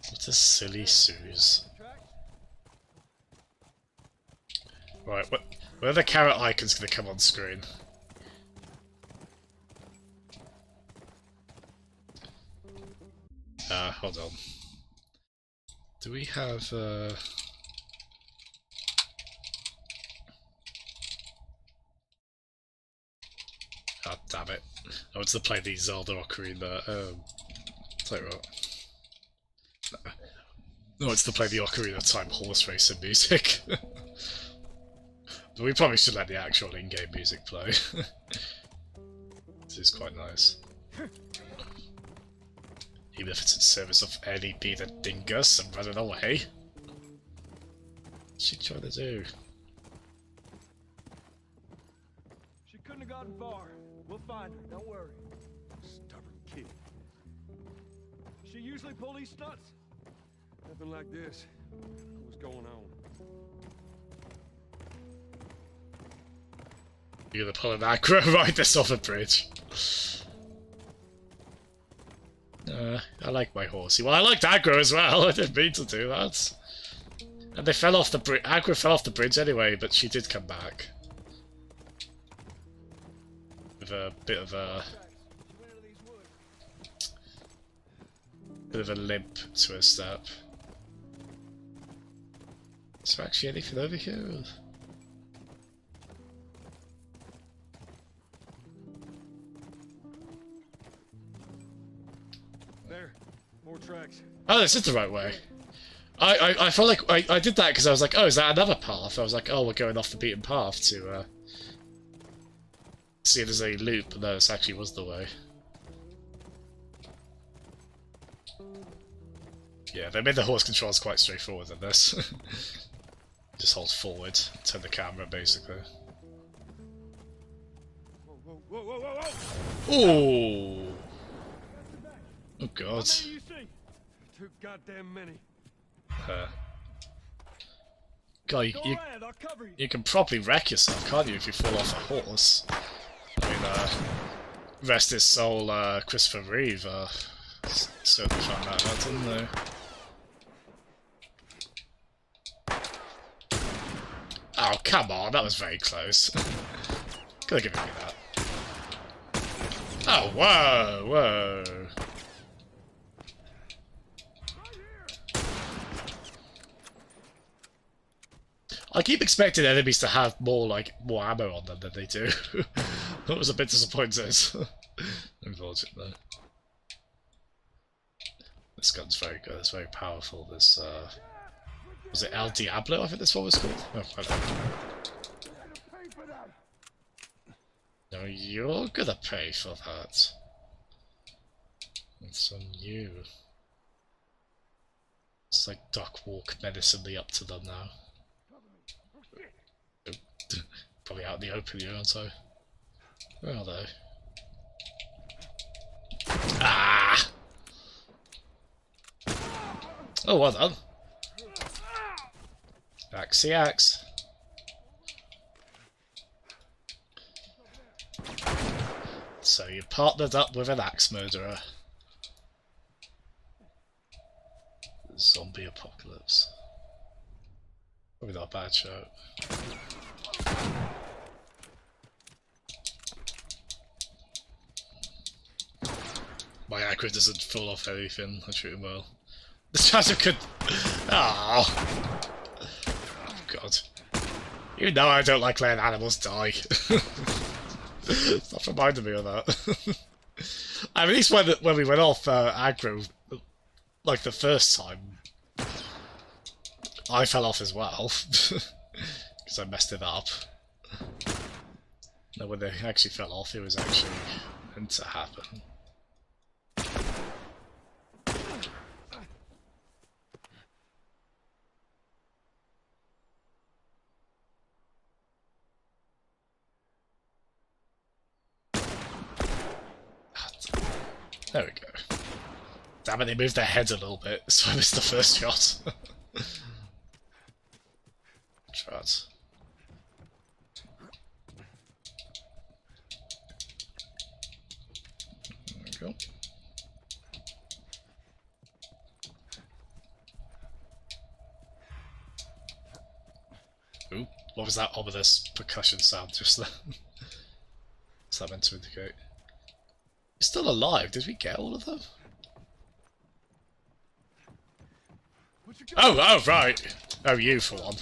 What a silly Suze. Right, where are the carrot icons gonna come on screen? Hold on. Do we have, oh, damn it. I want to play the Zelda Ocarina, tell you what. I want to play the Ocarina of Time horse racing music. But we probably should let the actual in-game music play. This is quite nice. Even if it's in service of Ellie be the dingus and running away. What's she trying to do? She couldn't have gotten far. We'll find her, don't worry. Stubborn kid. She usually pull these stunts. Nothing like this. What's going on? You're gonna pull an aggro right this off a bridge. I like my horsey. Well, I liked aggro as well. I didn't mean to do that. And they fell off the bridge. Aggro fell off the bridge anyway, but she did come back. With a bit of a... limp to her step. Is there actually anything over here? There. More tracks. Oh, this is the right way. I felt like I did that because I was like, oh, is that another path? I was like, oh, we're going off the beaten path to see if there's a loop, but no, this actually was the way. Yeah, they made the horse controls quite straightforward in this. Just hold forward, turn the camera, basically. Whoa, whoa, whoa, whoa, whoa! Ooh! Oh god. How many you see? Too goddamn many. God, you can probably wreck yourself, can't you, if you fall off a horse? I mean, rest his soul, Christopher Reeve, certainly found that out, didn't they? Oh, come on, that was very close. Gotta give me that. Oh, whoa, whoa. I keep expecting enemies to have more ammo on them than they do. That was a bit disappointed. Unfortunately. This gun's very good, it's very powerful. This was it El Diablo, I think this one was called? Oh, I don't know. No, you're gonna pay for that. It's on you. It's like Duck walk menacingly up to them now. Probably out in the open here, aren't I? Where are they? Ah! Oh, well done. Axie axe. So you partnered up with an axe murderer. Zombie apocalypse. Probably not a bad show. My aggro doesn't fall off anything, I shoot him well. This charger could... Oh god. You know I don't like letting animals die. Stop reminding me of that. At least when we went off aggro, like the first time, I fell off as well. Because I messed it up. No, when they actually fell off, it was actually meant to happen. There we go. Damn it, they moved their heads a little bit, so I missed the first shot. Trat. There we go. Ooh, what was that ominous percussion sound just then? What's that meant to indicate? He's still alive, did we get all of them? Oh, right! Oh, you for one.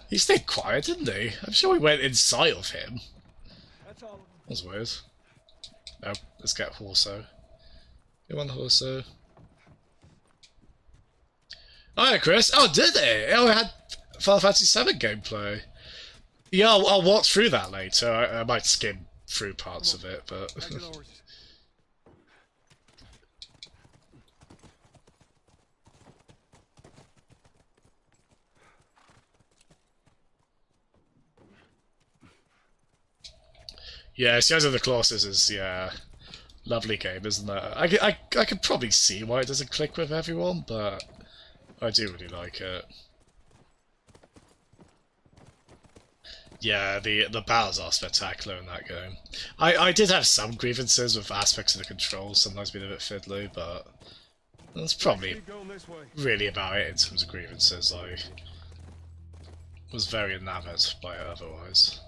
He stayed quiet, didn't he? I'm sure we went inside of him. That was weird. Oh, let's get Horso. Go on, Horso. Oh, yeah, Chris. Oh, did it? Oh, it had Final Fantasy VII gameplay. Yeah, I'll walk through that later. I might skim through parts of it, but... Back to the horses. Yeah, Shadow of the Colossus is, yeah, lovely game, isn't it? I could probably see why it doesn't click with everyone, but I do really like it. Yeah, the battles are spectacular in that game. I did have some grievances with aspects of the controls, sometimes being a bit fiddly, but that's probably really about it in terms of grievances. I was very enamored by it otherwise.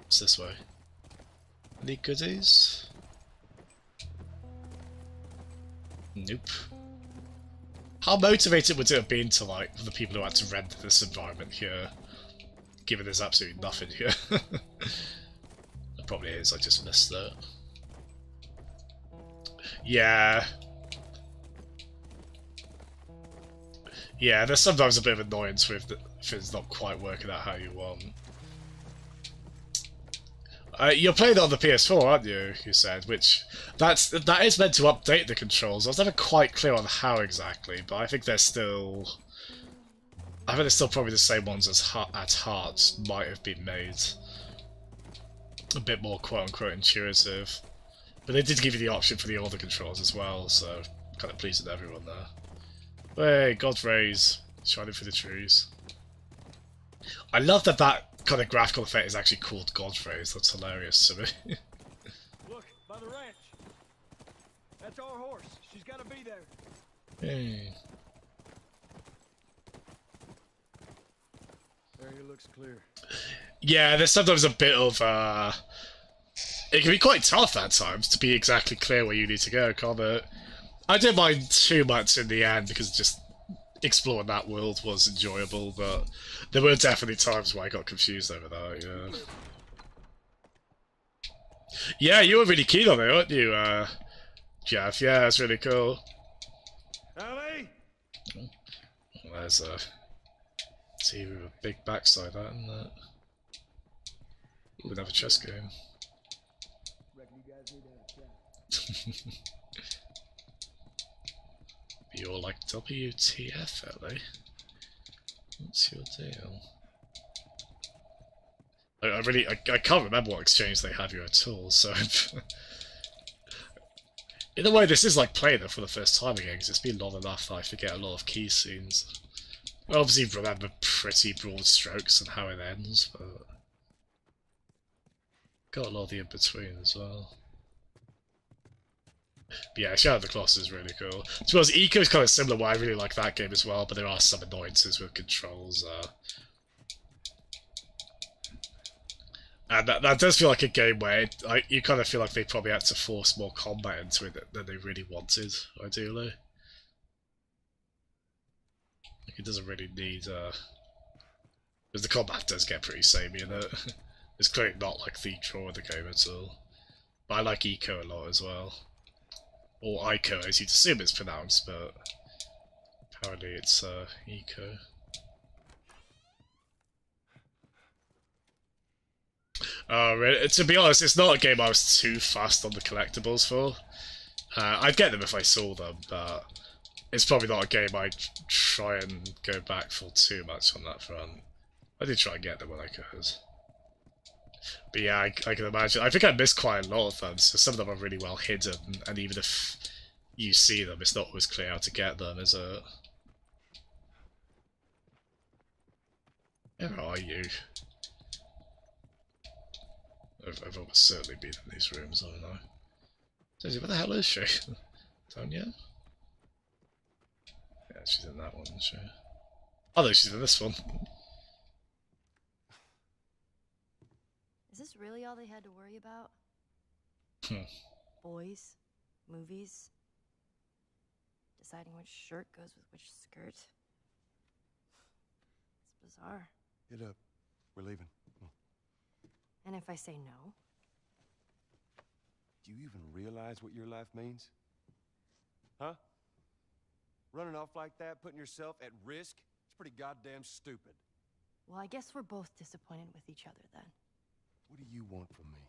It's this way. Any goodies? Nope. How motivated would it have been to, like, for the people who had to rent this environment here, given there's absolutely nothing here? It probably is, I just missed that. Yeah. Yeah, there's sometimes a bit of annoyance with things not quite working out how you want. You're playing it on the PS4, aren't you? You said, which that is meant to update the controls. I was never quite clear on how exactly, but I think they're still. I think they're still probably the same ones as at heart might have been made a bit more quote-unquote intuitive. But they did give you the option for the older controls as well, so kind of pleased with everyone there. Hey, God's rays shining through the trees. I love that kind of graphical effect is actually called God's rays. That's hilarious to me. Look, by the ranch. That's our horse. She's got to be there. Hey. Area looks clear. Yeah, there's sometimes a bit of it can be quite tough at times to be exactly clear where you need to go, can't it? I didn't mind too much in the end because just exploring that world was enjoyable, but there were definitely times where I got confused over that, yeah. Yeah, you were really keen on it, weren't you, Jeff? Yeah, it's really cool. Ellie! Well, there's a TV with a big backside, that, isn't it? We'd have a chess game. Reckon you guys need to have a chat. You're like WTF, Ellie? What's your deal? I can't remember what exchange they have you at all, so... In a way, this is like playing it for the first time again, because it's been long enough that I forget a lot of key scenes. I obviously remember pretty broad strokes and how it ends, but... Got a lot of the in-between as well. But yeah, Shadow of the Colossus is really cool. To be honest, Eco is kind of similar, where I really like that game as well, but there are some annoyances with controls. And that does feel like a game where you kind of feel like they probably had to force more combat into it than they really wanted, ideally. Like, it doesn't really need... because the combat does get pretty samey in it. It's clearly not like the draw of the game at all. But I like Eco a lot as well. Or Ico, as you'd assume it's pronounced, but apparently it's Eco. Really? To be honest, it's not a game I was too fast on the collectibles for. I'd get them if I saw them, but it's probably not a game I'd try and go back for too much on that front. I did try and get them when I could. But yeah, I can imagine. I think I missed quite a lot of them, so some of them are really well hidden, and even if you see them, it's not always clear how to get them, is it? Where are you? I've almost certainly been in these rooms, haven't I? Daisy, where the hell is she? Down yet? Yeah, she's in that one, isn't she? Oh no, she's in this one. Is this really all they had to worry about? Boys, movies, deciding which shirt goes with which skirt. It's bizarre. Get up. We're leaving. And if I say no? Do you even realize what your life means? Huh? Running off like that, putting yourself at risk, it's pretty goddamn stupid. Well, I guess we're both disappointed with each other then. What do you want from me?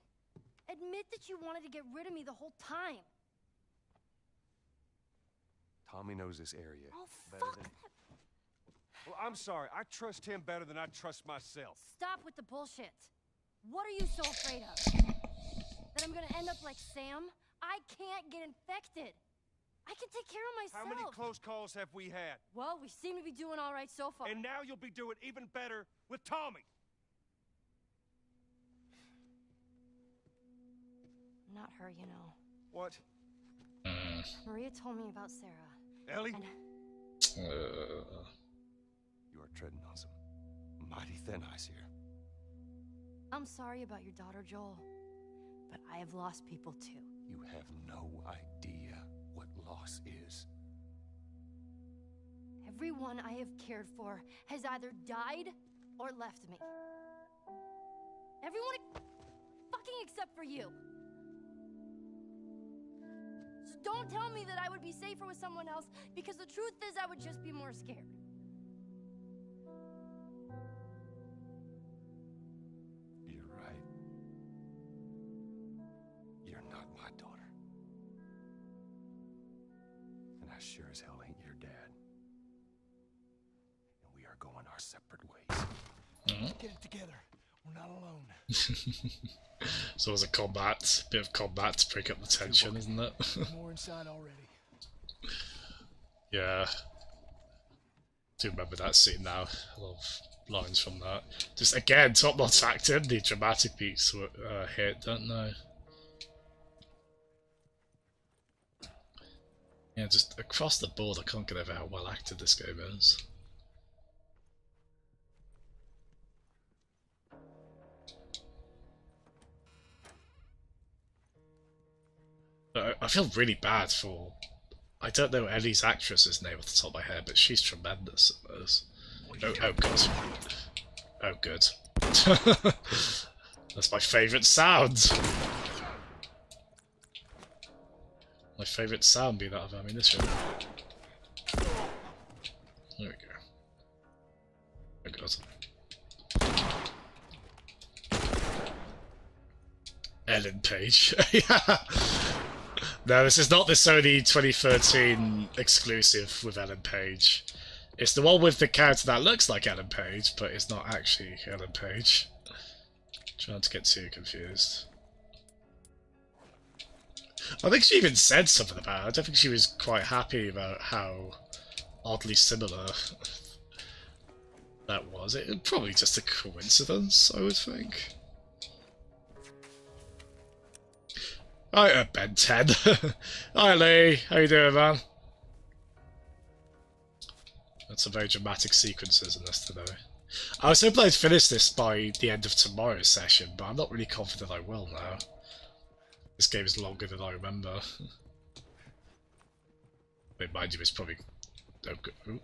Admit that you wanted to get rid of me the whole time. Tommy knows this area Oh, better fuck than... that. Well, I'm sorry. I trust him better than I trust myself. Stop with the bullshit. What are you so afraid of? That I'm gonna end up like Sam? I can't get infected. I can take care of myself. How many close calls have we had? Well, we seem to be doing all right so far. And now you'll be doing even better with Tommy. Not her, you know. What? Maria told me about Sarah. Ellie? And You are treading on some mighty thin ice here. I'm sorry about your daughter, Joel. But I have lost people too. You have no idea what loss is. Everyone I have cared for has either died or left me. Everyone fucking except for you. So don't tell me that I would be safer with someone else, because the truth is I would just be more scared. You're right. You're not my daughter. And I sure as hell ain't your dad. And we are going our separate ways. Get it together. We're not alone. So as a bit of combat to break up the tension, isn't it? More inside already. Yeah. Do remember that scene now. A lot of lines from that. Just again, top-notch acting. The dramatic beats were hit, don't they? Yeah, just across the board, I can't get over how well acted this game is. I feel really bad for... I don't know Ellie's actress's name off the top of my head, but she's tremendous at this. Oh good. Oh good. That's my favourite sound! My favourite sound being that of ammunition. There we go. Oh god. Ellen Page. Yeah. No, this is not the Sony 2013 exclusive with Ellen Page. It's the one with the character that looks like Ellen Page, but it's not actually Ellen Page. Trying to get too confused. I think she even said something about it. I don't think she was quite happy about how oddly similar that was. It was probably just a coincidence, I would think. Hi, Ben 10. Hi, Lee. How you doing, man? That's some very dramatic sequences in this today. I was hoping I'd finish this by the end of tomorrow's session, but I'm not really confident I will now. This game is longer than I remember. But mind you, it's probably... Oh, good. Ooh.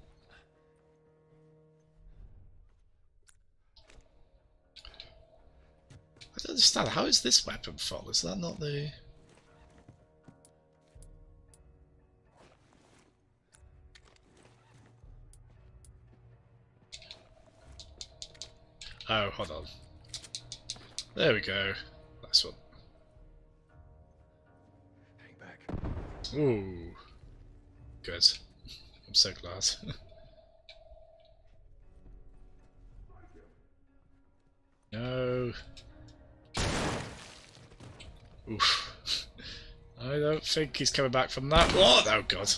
I don't understand. How is this weapon full? Is that not the... Oh, hold on. There we go. Nice one. Hang back. Ooh. Good. I'm so glad. No. Oof. I don't think he's coming back from that. Oh, no, God.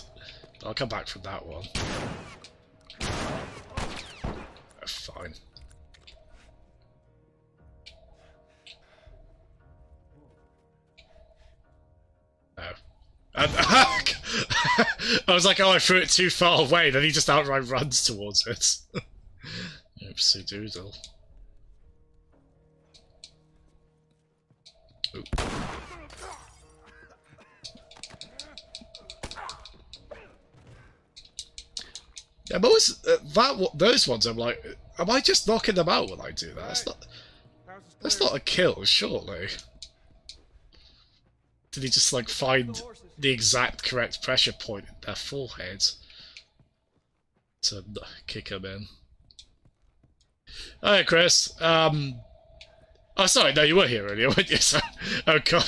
But I'll come back from that one. Oh, fine. No. I was like, oh, I threw it too far away. Then he just outright runs towards it. Oopsie doodle. Oop. Yeah, but was, those ones, I'm like, am I just knocking them out when I do that? That's not a kill, surely. Did he just like find the exact correct pressure point in their foreheads to kick him in. Hi, Chris. Oh, sorry, no, you were here earlier, weren't you? So, oh, God.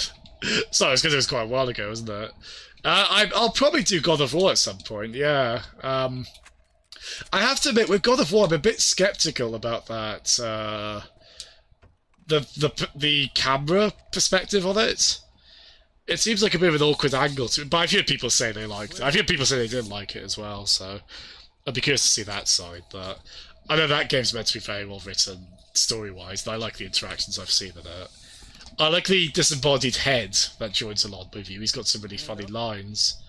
Sorry, it's because it was quite a while ago, wasn't it? I'll probably do God of War at some point, yeah. I have to admit, with God of War, I'm a bit skeptical about that, the camera perspective on it. It seems like a bit of an awkward angle to it, but I've heard people say they liked it. I've heard people say they didn't like it as well, so I'd be curious to see that side, but I know that game's meant to be very well written, story-wise, and I like the interactions I've seen in it. I like the disembodied head that joins along with you. He's got some really funny lines,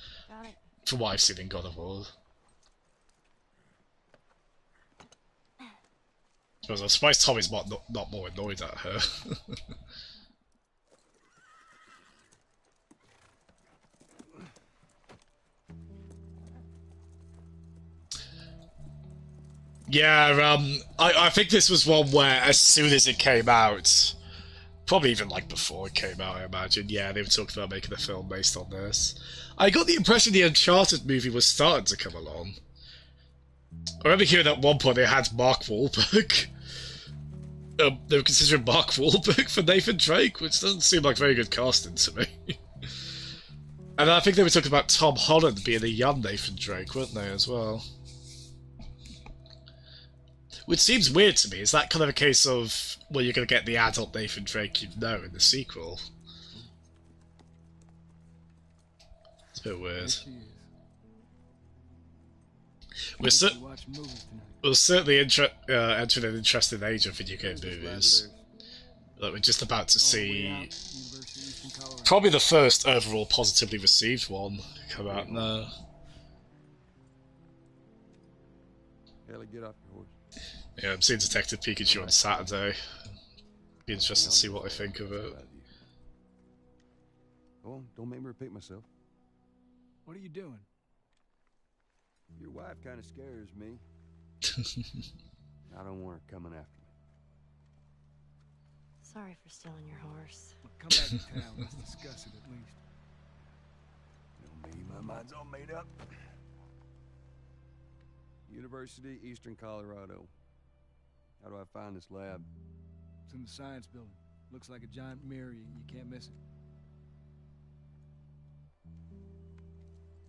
from what I've seen in God of War. Because I'm surprised Tommy's not more annoyed at her. Yeah, I think this was one where as soon as it came out, probably even like before it came out, I imagine, yeah, they were talking about making a film based on this. I got the impression the Uncharted movie was starting to come along. I remember hearing at one point they had Mark Wahlberg. They were considering Mark Wahlberg for Nathan Drake, which doesn't seem like very good casting to me. And I think they were talking about Tom Holland being a young Nathan Drake, weren't they, as well? Which seems weird to me. Is that kind of a case of, well, you're going to get the adult Nathan Drake you know in the sequel? It's a bit weird. We're certainly entering an interesting age of video game movies. Like we're just about to see probably the first overall positively received one come out now. Ellie, get off your horse. Yeah, I'm seeing Detective Pikachu on Saturday. Be interested to see what I think of it. Oh, don't make me repeat myself. What are you doing? Your wife kind of scares me. I don't want her coming after me. Sorry for stealing your horse. Well, come back to town. Let's discuss it at least. You know me, my mind's all made up. University, Eastern Colorado. How do I find this lab? It's in the science building. Looks like a giant mirror. You can't miss it.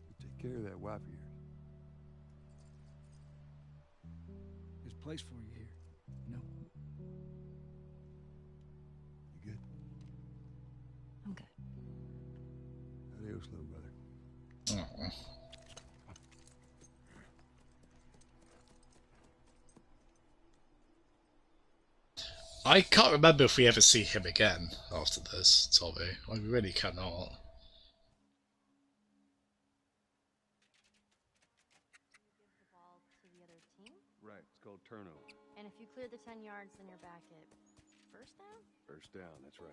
You take care of that wife of yours. There's a place for you here, you know? You good? I'm good. Adios, little brother. Aww. I can't remember if we ever see him again after this, Tommy. I really cannot. Right, it's called turnover. And if you clear the 10 yards, then you're back at first down? First down, that's right.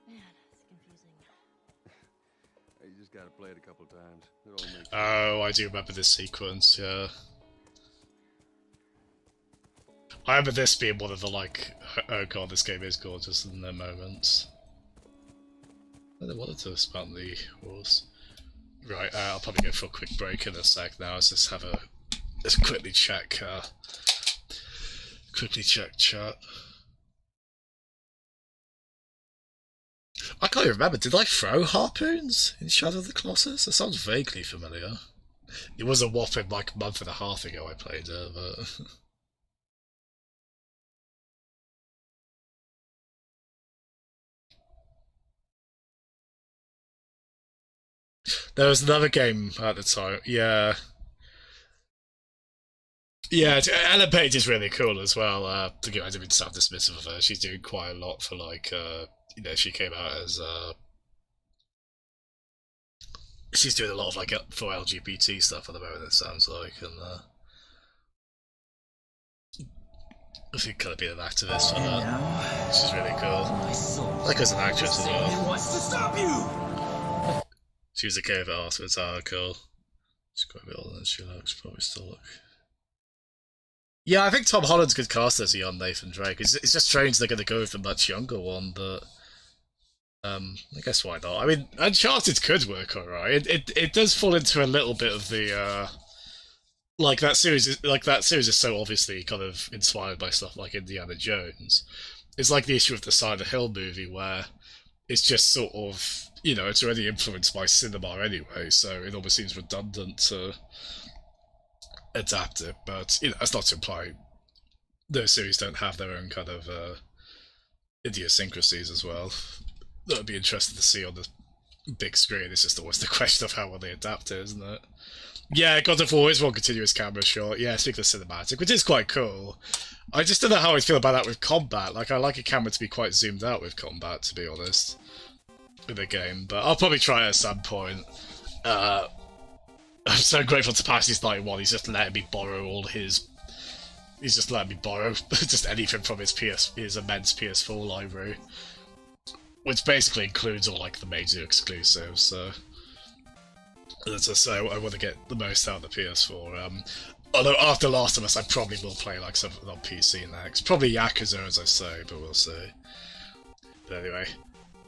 Man, it's confusing. You just gotta play it a couple times. It all makes sense. Oh, I do remember this sequence, yeah. I remember this being one of the, like, oh god, this game is gorgeous in their moments. I don't want to about the horse. Right, I'll probably go for a quick break in a sec now. Let's quickly check chat. I can't even remember, did I throw harpoons in Shadow of the Colossus? That sounds vaguely familiar. It was a whopping, like, month and a half ago I played it, but... There was another game at the time, yeah. Yeah, Ellen Page is really cool as well. I didn't mean to sound dismissive of her. She's doing quite a lot for, like, you know, she came out as, she's doing a lot of, like, for LGBT stuff at the moment, it sounds like, and, I think kind of being an activist for that. She's really cool. Like as an actress as well. What's to stop you? She was a cave afterwards, cool. She's quite a bit older than she looks, probably still look. Yeah, I think Tom Holland's good cast as a young Nathan Drake. It's just strange they're going to go with a much younger one, but I guess why not? I mean, Uncharted could work alright. It does fall into a little bit of the like that series is so obviously kind of inspired by stuff like Indiana Jones. It's like the issue of the Silent Hill movie where it's just sort of, you know, it's already influenced by cinema anyway, so it almost seems redundant to adapt it. But you know, that's not to imply those series don't have their own kind of idiosyncrasies as well. That would be interesting to see on the big screen. It's just always the question of how well they adapt it, isn't it? Yeah, God of War is one continuous camera shot. Yeah, speaking of cinematic, which is quite cool. I just don't know how I feel about that with combat. Like, I like a camera to be quite zoomed out with combat, to be honest, in the game. But I'll probably try it at some point. I'm so grateful to Patsy's 91. He's just letting me borrow all his... He's just letting me borrow just anything from his immense PS4 library. Which basically includes all, like, the major exclusives, so... As I say, I want to get the most out of the PS4. Although after Last of Us, I probably will play like something on PC next. Probably Yakuza, as I say, but we'll see. But anyway,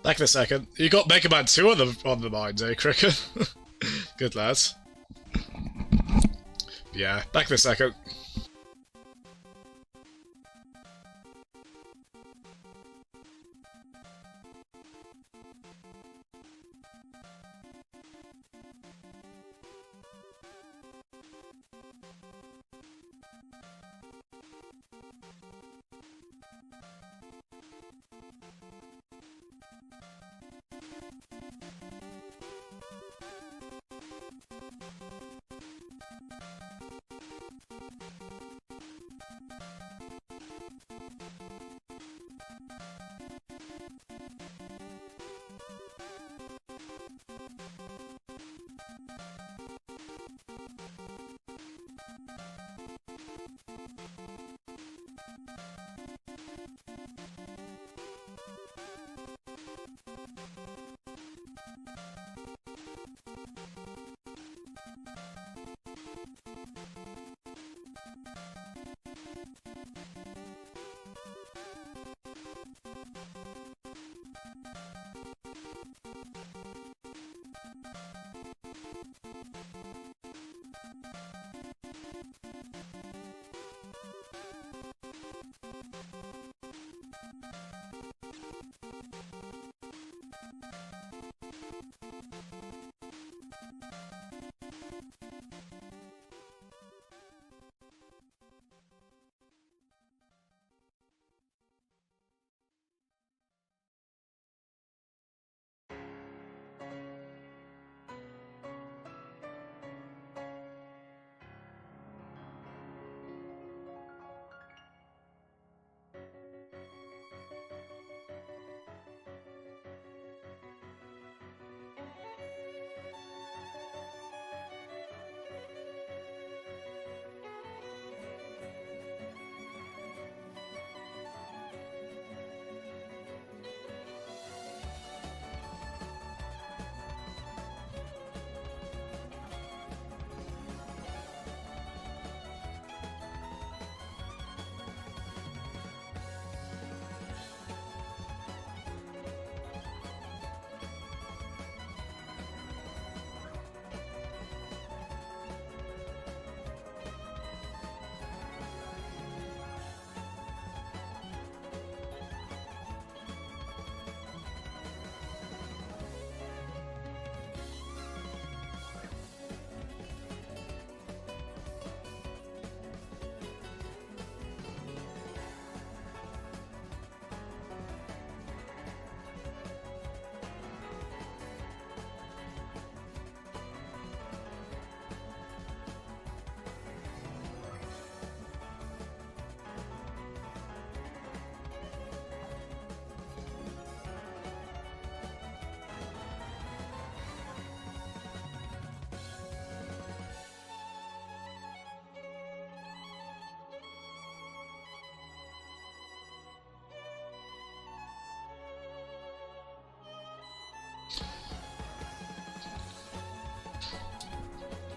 back in a second. You got Mega Man 2 on the mind, eh, Cricket? Good lads. Yeah, back in a second.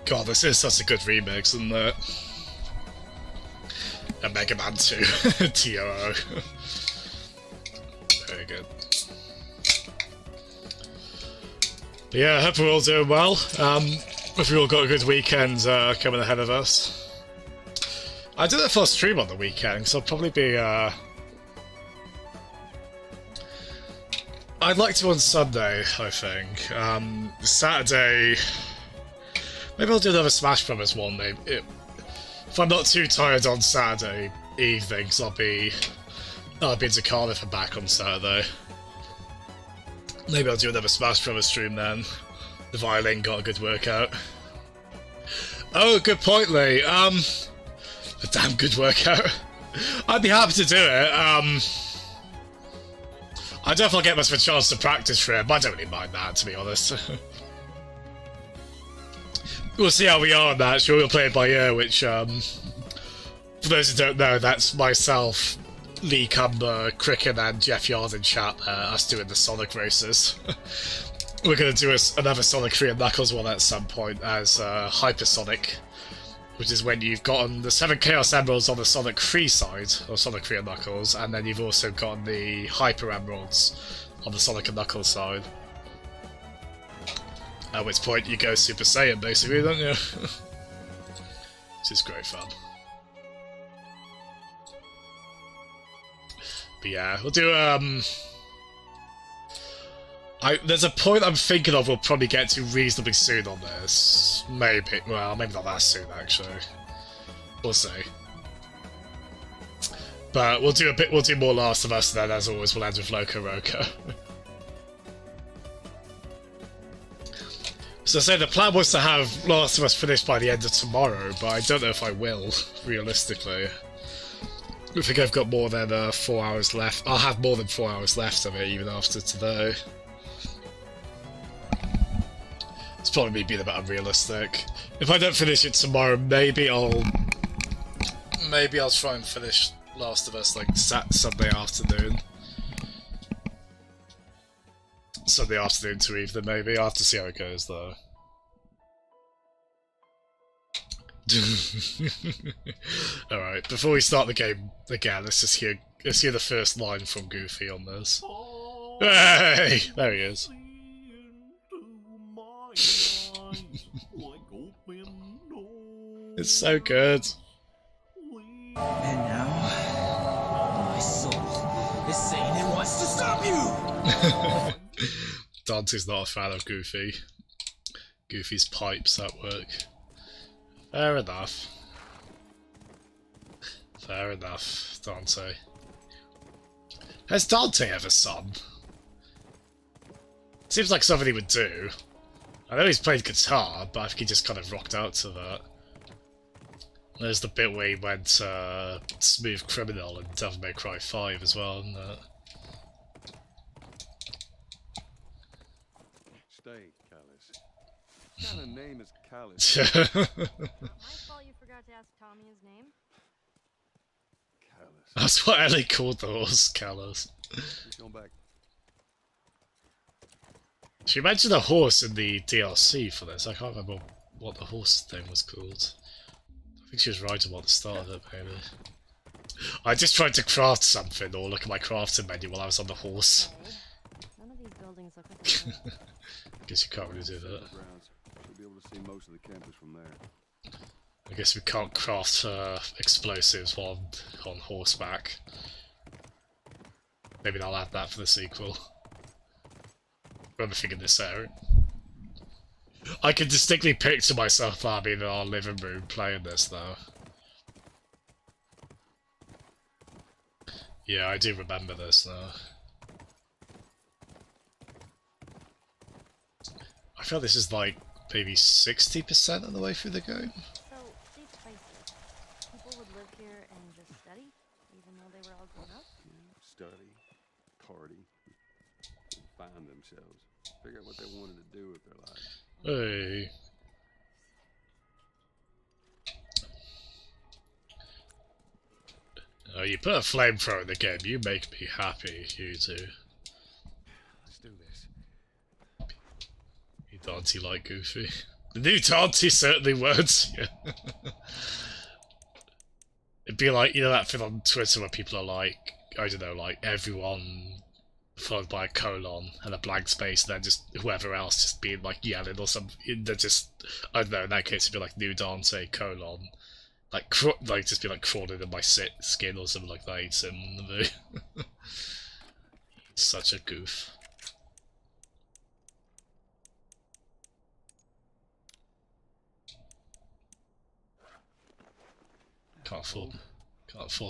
God, this is such a good remix, isn't it? A Mega Man 2 TOO. Very good. But yeah, I hope we're all doing well. Hope we all got a good weekend coming ahead of us. I don't know if I'll stream on the weekend, so I'll probably be, I'd like to on Sunday, I think. Saturday... Maybe I'll do another Smash Brothers one, maybe. If I'm not too tired on Saturday evenings, I'll be into Cardiff and back on Saturday. Maybe I'll do another Smash Brothers stream then. The violin got a good workout. Oh, good point, Lee. A damn good workout. I'd be happy to do it. I don't know if I'll get much of a chance to practice for it, but I don't really mind that, to be honest. We'll see how we are on that. Sure, we'll play it by ear, which, for those who don't know, that's myself, Lee Cumber, Cricken, and Jeff Yard in chat there, us doing the Sonic races. We're going to do another Sonic 3 and Knuckles one at some point as Hypersonic, which is when you've gotten the 7 Chaos Emeralds on the Sonic 3 side, or Sonic 3 and Knuckles, and then you've also gotten the Hyper Emeralds on the Sonic and Knuckles side. At which point you go Super Saiyan, basically, don't you? Which is great fun. But yeah, we'll do, there's a point I'm thinking of we'll probably get to reasonably soon on this. Maybe, well, maybe not that soon, actually. We'll see. But we'll do more Last of Us, and then, as always, we'll end with Loco Roco. So I say the plan was to have Last of Us finished by the end of tomorrow, but I don't know if I will, realistically. I think I've got more than 4 hours left. I'll have more than 4 hours left of it, even after today. It's probably me being a bit unrealistic. If I don't finish it tomorrow, maybe I'll try and finish Last of Us like Sunday afternoon. Sunday afternoon to evening, maybe. I'll have to see how it goes, though. Alright, before we start the game again, let's hear the first line from Goofy on this. Hey! There he is. It's so good. And now, my soul is saying it wants to stop you! Dante's not a fan of Goofy. Goofy's pipes at work. Fair enough. Fair enough, Dante. Has Dante ever sung? Seems like something he would do. I know he's played guitar, but I think he just kind of rocked out to that. There's the bit where he went Smooth Criminal in Devil May Cry 5 as well, isn't it? Stay, Callus. What kind of name is Callus? My fault you forgot to ask Tommy his name. Callus. That's what Ellie called the horse, Callus. He's going back. She mentioned a horse in the DLC for this. I can't remember what the horse thing was called. I think she was right about the start of it, maybe. I just tried to craft something or look at my crafting menu while I was on the horse. Okay. None of these buildings look like they Guess you can't really do that. Should be able to see most of the campus from there. I guess we can't craft explosives while on horseback. Maybe I'll add that for the sequel. Remember thinking this out. I can distinctly picture myself being in our living room playing this, though. Yeah, I do remember this now. I feel this is like maybe 60% of the way through the game. So, these places, people would live here and just study, even though they were all grown up? Study, party, find themselves. Figure out what they wanted to do with their lives. Hey. Oh, you put a flamethrower in the game, you make me happy, you two. Let's do this. You Dante like Goofy. The new Dante certainly works. It'd be like, you know that thing on Twitter where people are like, I don't know, like everyone followed by a colon and a blank space, and then just whoever else just being like yelling or something. They're just, I don't know, in that case it'd be like new Dante colon like just be like crawling in my skin or something like that. He's in the movie. Such a goof. Can't afford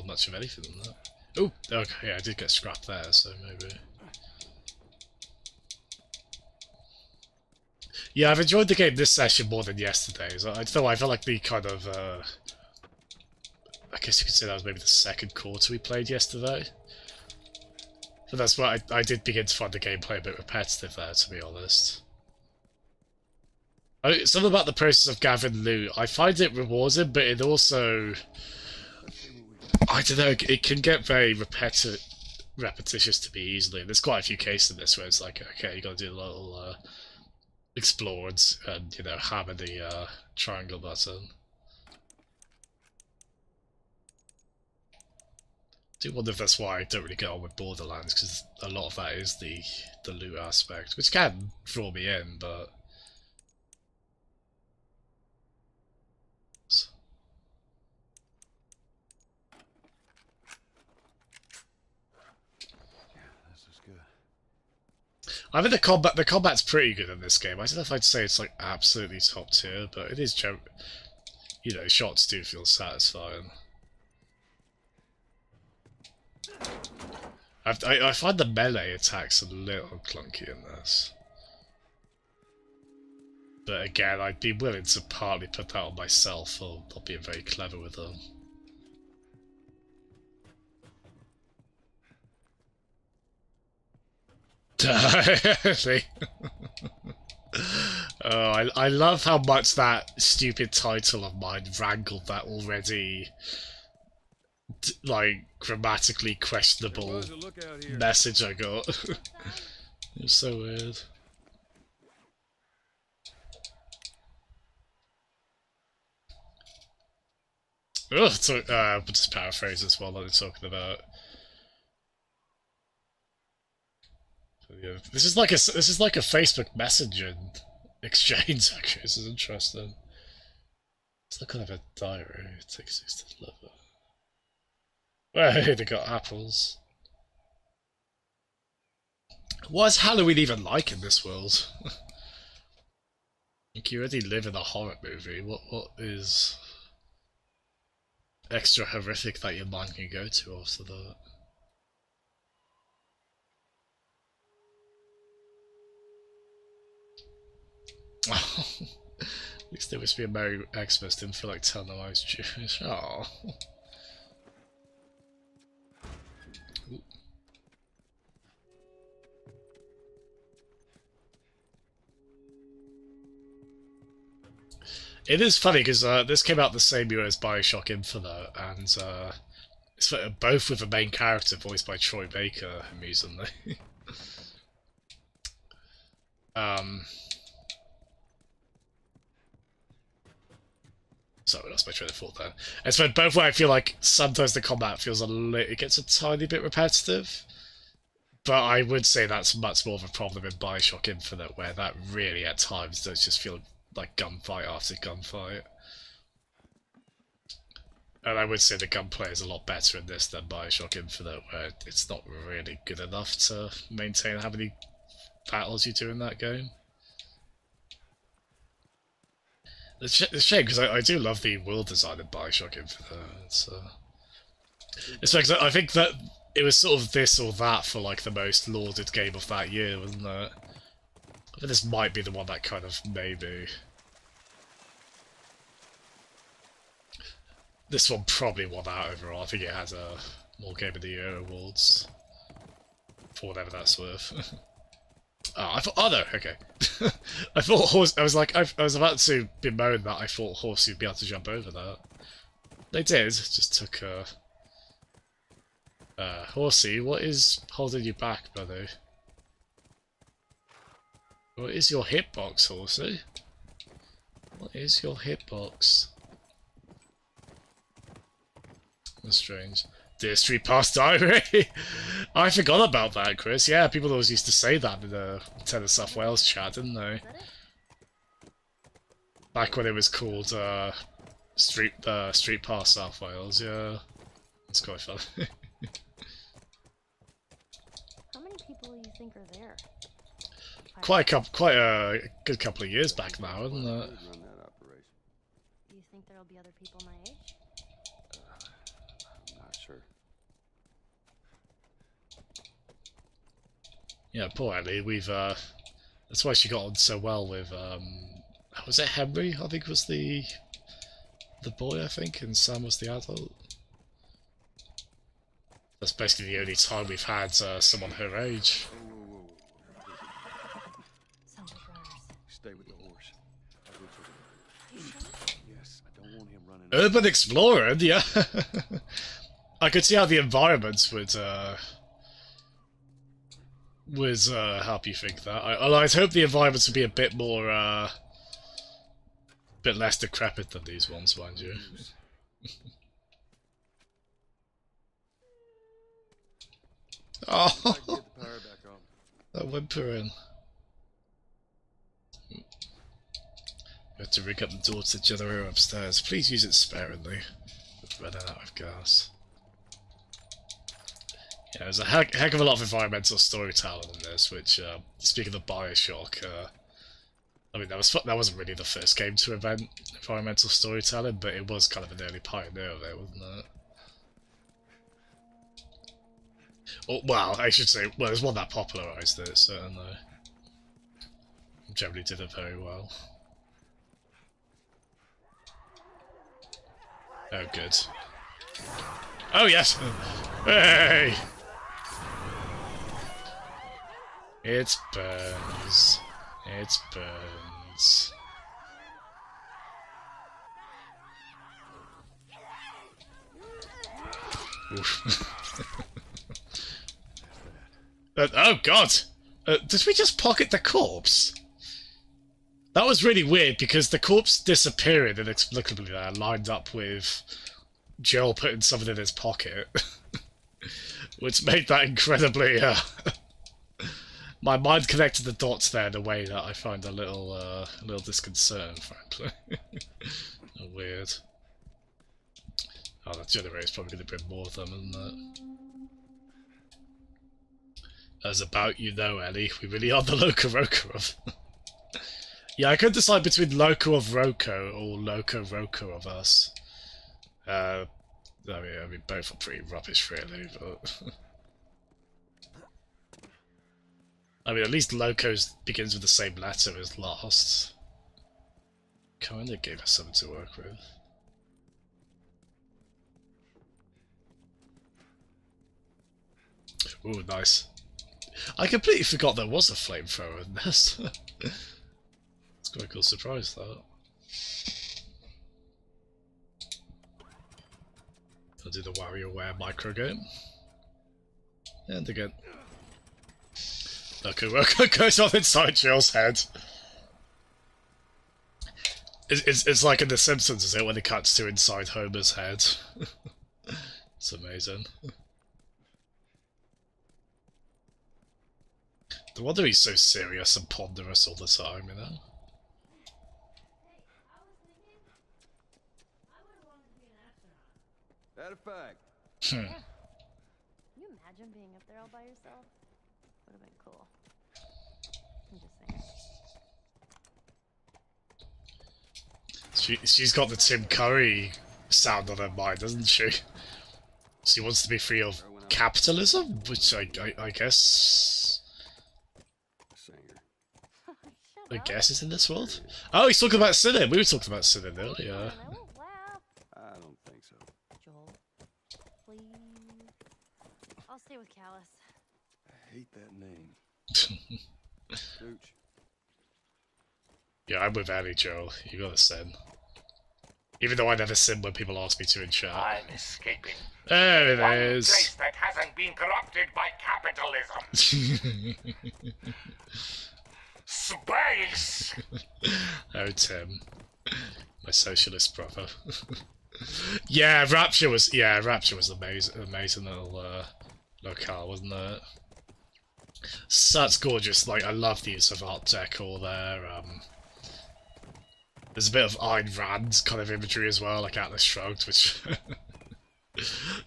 much of anything on that. Oh, okay, yeah, I did get scrapped there, so maybe. Yeah, I've enjoyed the game this session more than yesterday's. I feel like the kind of, I guess you could say that was maybe the second quarter we played yesterday. But that's why I did begin to find the gameplay a bit repetitive there, to be honest. Something about the process of gathering loot, I find it rewarding, but it also... I don't know, it can get very repetitious to me easily. And there's quite a few cases in this where it's like, okay, you gotta do a little explore and you know, hammer the triangle button. I do wonder if that's why I don't really get on with Borderlands, because a lot of that is the loot aspect, which can draw me in, but... I think the combat's pretty good in this game. I don't know if I'd say it's like absolutely top tier, but it is, you know, shots do feel satisfying. I find the melee attacks a little clunky in this. But again, I'd be willing to partly put that on myself for not being very clever with them. Oh, I love how much that stupid title of mine wrangled that already like grammatically questionable message I got. It was so weird. Oh, so, we'll just paraphrase as well that they're talking about. Yeah, this is like a Facebook Messenger exchange. Actually, this is interesting. It's like kind of a diary. It takes 6 to deliver. Well, they got apples. What is Halloween even like in this world? Like, you already live in a horror movie. What is extra horrific that your mind can go to after that? At least they wish me a Merry Xmas, didn't feel like telling them I was Jewish. Aww. It is funny because this came out the same year as Bioshock Infinite, and it's both with a main character voiced by Troy Baker, amusingly. Sorry, I lost my train of thought there. It's both where I feel like sometimes the combat feels it gets a tiny bit repetitive, but I would say that's much more of a problem in Bioshock Infinite, where that really at times does just feel like gunfight after gunfight. And I would say the gunplay is a lot better in this than Bioshock Infinite, where it's not really good enough to maintain how many battles you do in that game. It's a shame, because I do love the world design in Bioshock Infinite. It's because I think that it was sort of this or that for like the most lauded game of that year, wasn't it? I think this might be the one that kind of maybe... This one probably won out overall. I think it has a more Game of the Year awards. For whatever that's worth. Oh, I thought... Oh no, okay. I thought I was about to bemoan that I thought Horsey would be able to jump over that. They did, it just took Horsey, what is holding you back, buddy? What is your hitbox, Horsey? What is your hitbox? That's strange. Dear Street Pass Diary! I forgot about that, Chris. Yeah, people always used to say that in the Tennis South Wales chat, didn't they? Back when it was called street past South Wales. Yeah, it's quite fun. How many people do you think are there? Quite a good couple of years back now, isn't it? Do you think there'll be other people my age? I'm not sure. Yeah, poor Ellie. That's why she got on so well with was it Henry? I think was the boy, I think, and Sam was the adult. That's basically the only time we've had someone her age. Stay with the horse. Yes, I don't want him running. Urban explorer, yeah. I could see how the environments would help you think that. I'd hope the environments would be a bit more, bit less decrepit than these ones, mind you. Oh, that whimpering. You have to rig up the door to the generator upstairs. Please use it sparingly. We're running out of gas. Yeah, there's a heck of a lot of environmental storytelling in this, which, speaking of Bioshock, I mean, that wasn't really the first game to invent environmental storytelling, but it was kind of an early pioneer of it, wasn't it? Or, well, I should say, well, there's one that popularised it, certainly. Generally did it very well. Oh, good. Oh, yes! Hey! It burns. It burns. Oof. Oh, God! Did we just pocket the corpse? That was really weird, because the corpse disappearing inexplicably there lined up with Joel putting something in his pocket. Which made that incredibly, my mind connected the dots there in a way that I find a little disconcerting, frankly. Weird. Oh, that generator's probably going to bring more of them, isn't it? As about you know, Ellie, we really are the Loco Roco of... Yeah, I couldn't decide between Loco of Roco or Loco Roco of Us. I mean, both are pretty rubbish, really, but... I mean, at least Loco's begins with the same letter as Lost. Kinda gave us something to work with. Ooh, nice. I completely forgot there was a flamethrower in this. It's quite a cool surprise, that. I'll do the WarioWare micro game. And again. Loco Roco goes on inside Jill's head. It's like in The Simpsons, is it, when it cuts to inside Homer's head? It's amazing. No wonder he's so serious and ponderous all the time, you know? That a fact? Yeah. Can you imagine being up there all by yourself? Would have been cool. I'm just saying. She's got the Tim Curry sound on her mind, doesn't she? She wants to be free of capitalism, which I guess... I guess is in this world. Oh, he's talking about sinning. We were talking about sinning earlier. I don't think so. Joel, please. I'll stay with Callus. I hate that name. Dooch. Yeah, I'm with Ellie, Joel. You gotta sin. Even though I never sin when people ask me to in chat. I'm escaping. There it One is. place that hasn't been corrupted by capitalism. Space! Oh, Tim. My socialist brother. Yeah, Rapture was amazing little locale, wasn't it? Such gorgeous, like, I love the use of Art Deco there. There's a bit of Ayn Rand kind of imagery as well, like Atlas Shrugged, which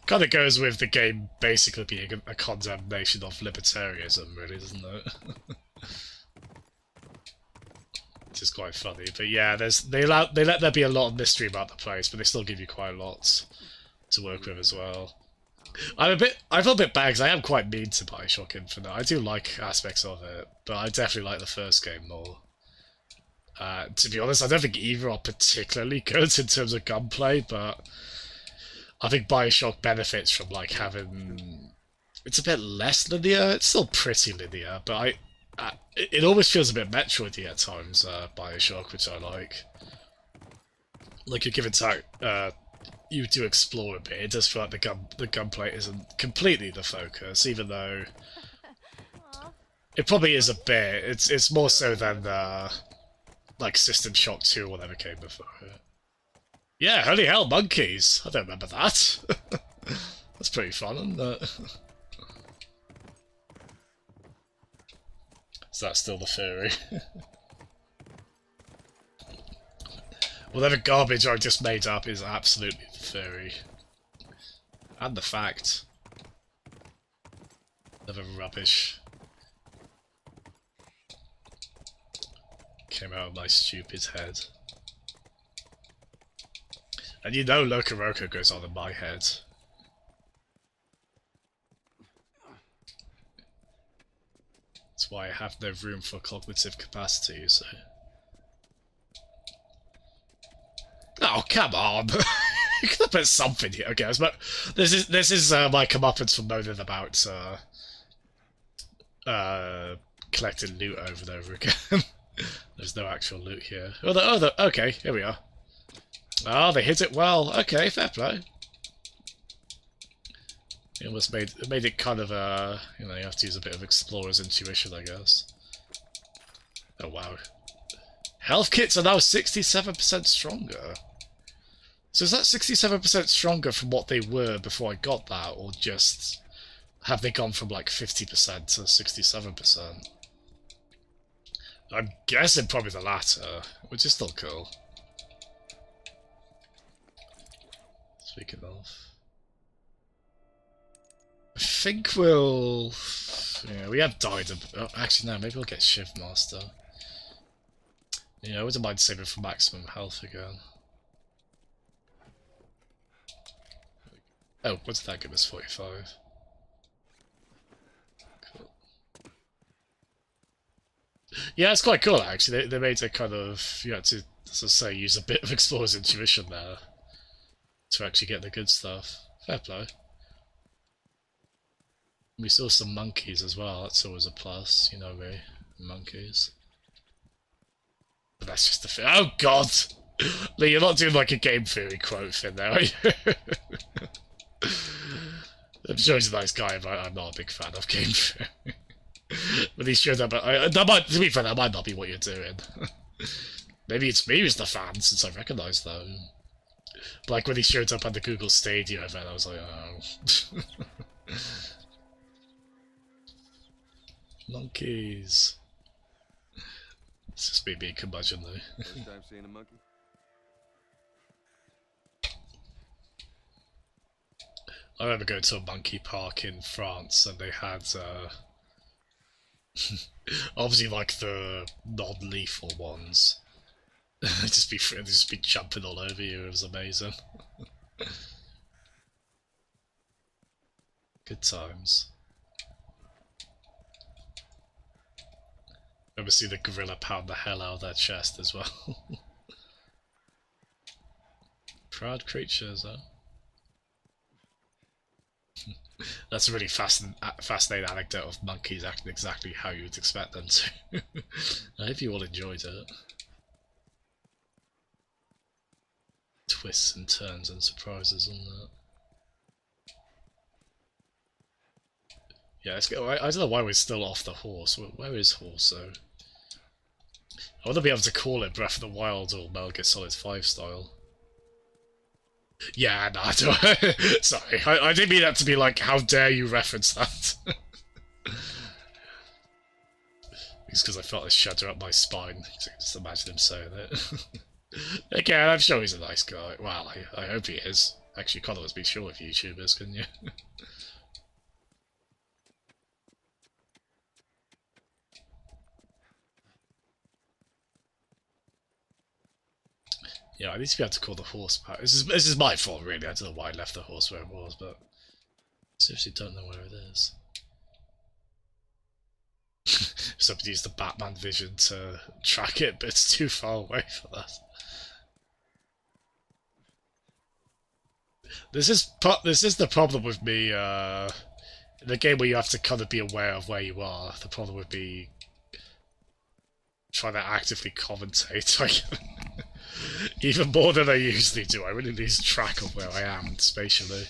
kind of goes with the game basically being a condemnation of libertarianism, really, doesn't it? Which is quite funny. But yeah, they let there be a lot of mystery about the place, but they still give you quite a lot to work with as well. I feel a bit bad because I am quite mean to Bioshock Infinite. I do like aspects of it, but I definitely like the first game more. To be honest, I don't think either are particularly good in terms of gunplay, but I think Bioshock benefits from like having... It's a bit less linear. It's still pretty linear, but it always feels a bit Metroidy at times, Bioshock, which I like. Like you're given time, you do explore a bit. It does feel like the gunplay isn't completely the focus, even though it probably is a bit. It's more so than like System Shock 2 or whatever came before it. Yeah, holy hell, monkeys! I don't remember that. That's pretty fun, isn't it? So that's still the theory. Whatever garbage I just made up is absolutely the theory. And the fact. Whatever rubbish came out of my stupid head. And you know Loco Roco goes on in my head. That's why I have no room for cognitive capacity, so... Oh, come on! You could have put something here, okay? But this is my comeuppance for moaning about collecting loot over and over again. There's no actual loot here. Okay, here we are. Oh, they hit it well. Okay, fair play. It almost made it kind of you know, you have to use a bit of explorer's intuition, I guess. Oh wow. Health kits are now 67% stronger. So is that 67% stronger from what they were before I got that, or just have they gone from like 50% to 67%? I'm guessing probably the latter, which is still cool. Speaking of, I think we'll... Yeah, we have died a bit. Oh, actually, no, maybe we'll get Shiv Master. Yeah, I wouldn't mind saving for maximum health again. Oh, what did that give us? 45. Cool. Yeah, it's quite cool actually. They made it kind of, you had to, as I say, use a bit of explorer's intuition there to actually get the good stuff. Fair play. We saw some monkeys as well, that's always a plus, you know me, monkeys. But that's just the thing. Oh god! Lee, you're not doing like a game theory quote thing there, are you? I'm sure he's a nice guy, but I'm not a big fan of game theory. But he showed up, to be fair, that might not be what you're doing. Maybe it's me who's the fan, since I recognise them. But like when he showed up at the Google Stadia event, I was like, oh. Monkeys. It's just me being curmudgeon though. First time seeing a monkey? I remember going to a monkey park in France and they had obviously like the non-lethal ones. They'd just be jumping all over you. It was amazing. Good times. Remember see the gorilla pound the hell out of their chest as well. Proud creatures, huh? That's a really fascinating anecdote of monkeys acting exactly how you would expect them to. I hope you all enjoyed it. Twists and turns and surprises on that. Yeah, let's go. I don't know why we're still off the horse. Where is Horso? I want to be able to call it Breath of the Wild or Metal Gear Solid 5 style. Yeah, no, I don't. Sorry, I didn't mean that to be like, how dare you reference that? It's because I felt a shudder up my spine. Just imagine him saying it. Again, I'm sure he's a nice guy. Well, I hope he is. Actually, you can't always be sure with YouTubers, can you? Yeah, I need to be able to call the horse back. This is my fault, really. I don't know why I left the horse where it was, but I seriously don't know where it is. Somebody used the Batman vision to track it, but it's too far away for that. This is the problem with me. In the game where you have to kind of be aware of where you are. The problem would be trying to actively commentate. Like, even more than I usually do. I really lose track of where I am spatially.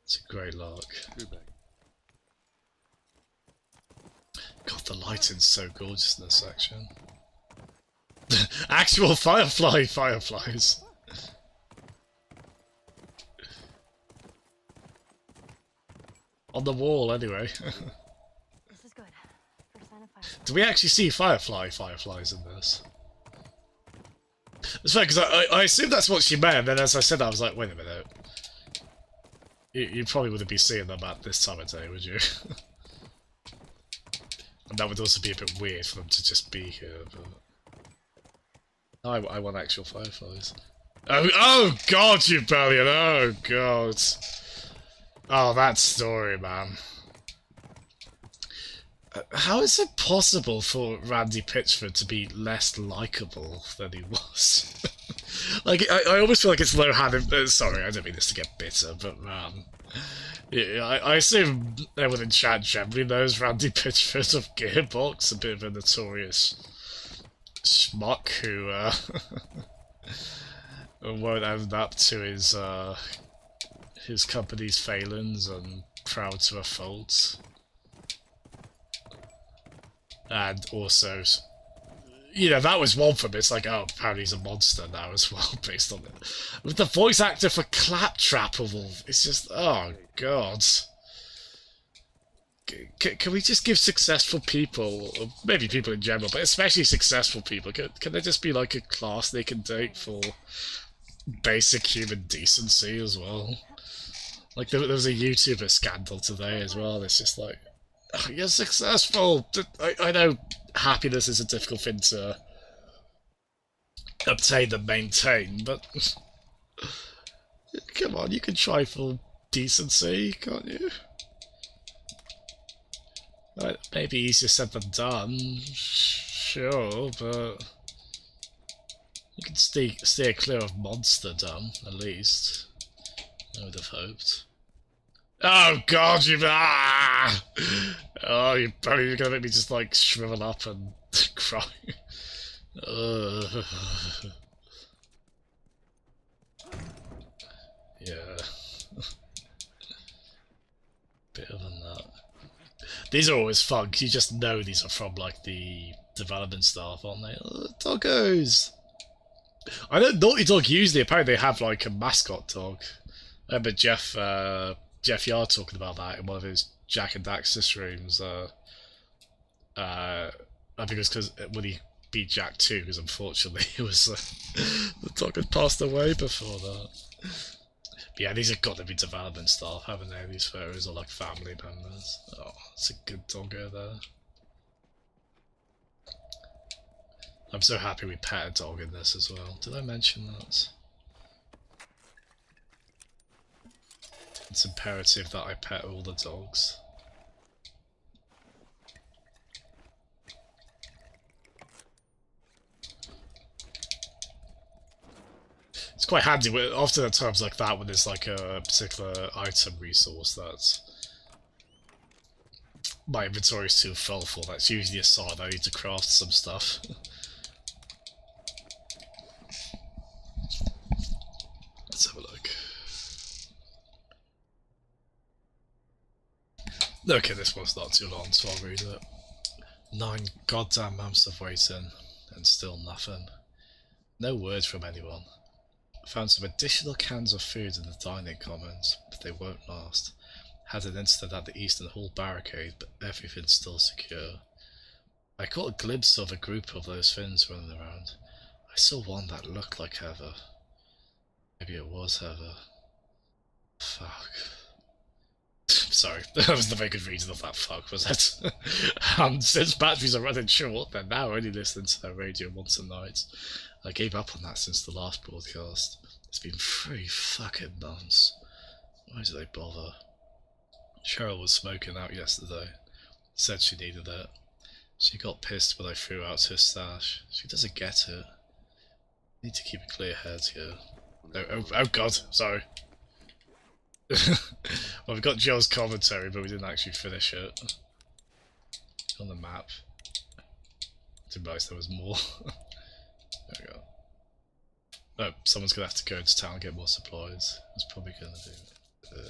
It's a great lark. God, the lighting's so gorgeous in this section. Actual fireflies. On the wall, anyway. This is good. First sign of fire. Do we actually see fireflies in this? It's fair, because I assumed that's what she meant, and then as I said that, I was like, wait a minute. You probably wouldn't be seeing them at this time of day, would you? And that would also be a bit weird for them to just be here, but... I want actual fireflies. Oh god, you Bellion! Oh god. Oh, that story, man. How is it possible for Randy Pitchford to be less likable than he was? Like, I almost feel like it's low-handed... sorry, I don't mean this to get bitter, but man... Yeah, I assume everyone in chat generally knows Randy Pitchford of Gearbox, a bit of a notorious schmuck who won't own up to his company's failings and proud to a fault. And also, you know, that was one for me. It's like, oh, apparently he's a monster now as well, based on it. With the voice actor for Claptrap of all, it's just, oh god. Can we just give successful people, or maybe people in general, but especially successful people, can there just be like a class they can take for basic human decency as well? Like, there was a YouTuber scandal today as well. It's just like, oh, you're successful. I know happiness is a difficult thing to obtain and maintain, but come on, you can try for decency, can't you? Maybe easier said than done, sure, but you can steer clear of monsterdom, at least. I would have hoped. Oh god, you... Ah! Oh, you're gonna make me just, like, shrivel up and cry. Yeah. Bit other than that. These are always fun, because you just know these are from, like, the development staff, aren't they? Doggos! I know Naughty Dog usually, apparently they have, like, a mascot dog. I remember Jeff Yard talking about that in one of his Jack and Daxter streams. I think it was because when he beat Jack 2, because unfortunately it was the dog had passed away before that. But yeah, these have got to be development staff, haven't they? These furries are like family members. Oh, it's a good doggo there. I'm so happy we pet a dog in this as well. Did I mention that? It's imperative that I pet all the dogs. It's quite handy, often at times like that when there's like a particular item resource that my inventory is too full for. That's usually a sign I need to craft some stuff. Let's have a look. Okay, this one's not too long, so I'll read it. 9 goddamn months of waiting, and still nothing. No word from anyone. Found some additional cans of food in the dining commons, but they won't last. Had an incident at the Eastern Hall barricade, but everything's still secure. I caught a glimpse of a group of those Finns running around. I saw one that looked like Heather. Maybe it was Heather. Fuck. Sorry, that was the very good reason of that fuck, was it? Since batteries are running short, they're now only listening to their radio once a night. I gave up on that since the last broadcast. It's been 3 fucking months. Why do they bother? Cheryl was smoking out yesterday. Said she needed it. She got pissed when I threw out her stash. She doesn't get it. Need to keep a clear head here. Oh god, sorry. Well, we've got Joe's commentary, but we didn't actually finish it. On the map. Didn't realise there was more. There we go. Oh, someone's gonna have to go into town and get more supplies. That's probably gonna do.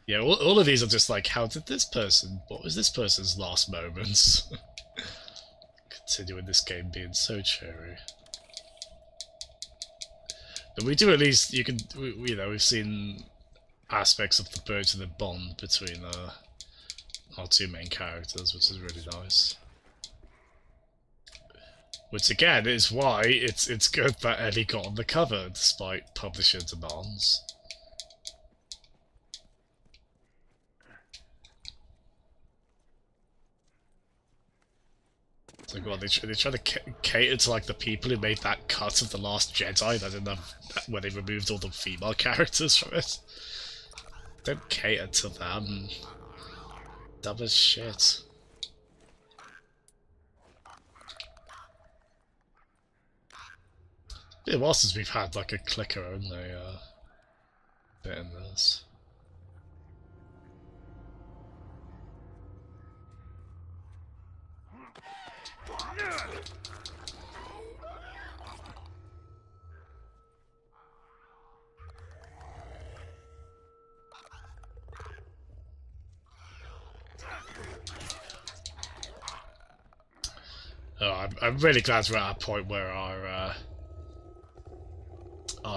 Yeah, all of these are just like, how did this person... What was this person's last moments? Continuing this game being so cheery. But we do at least, you know, we've seen aspects of the burgeoning and the bond between our 2 main characters, which is really nice. Which again is why it's good that Ellie got on the cover, despite publisher demands. Like, well, they try to cater to like the people who made that cut of The Last Jedi that didn't have, when they removed all the female characters from it. Don't cater to them. Dumb as shit. Been a while since we've had like a clicker only bit in this. Oh, I'm really glad we're at a point where our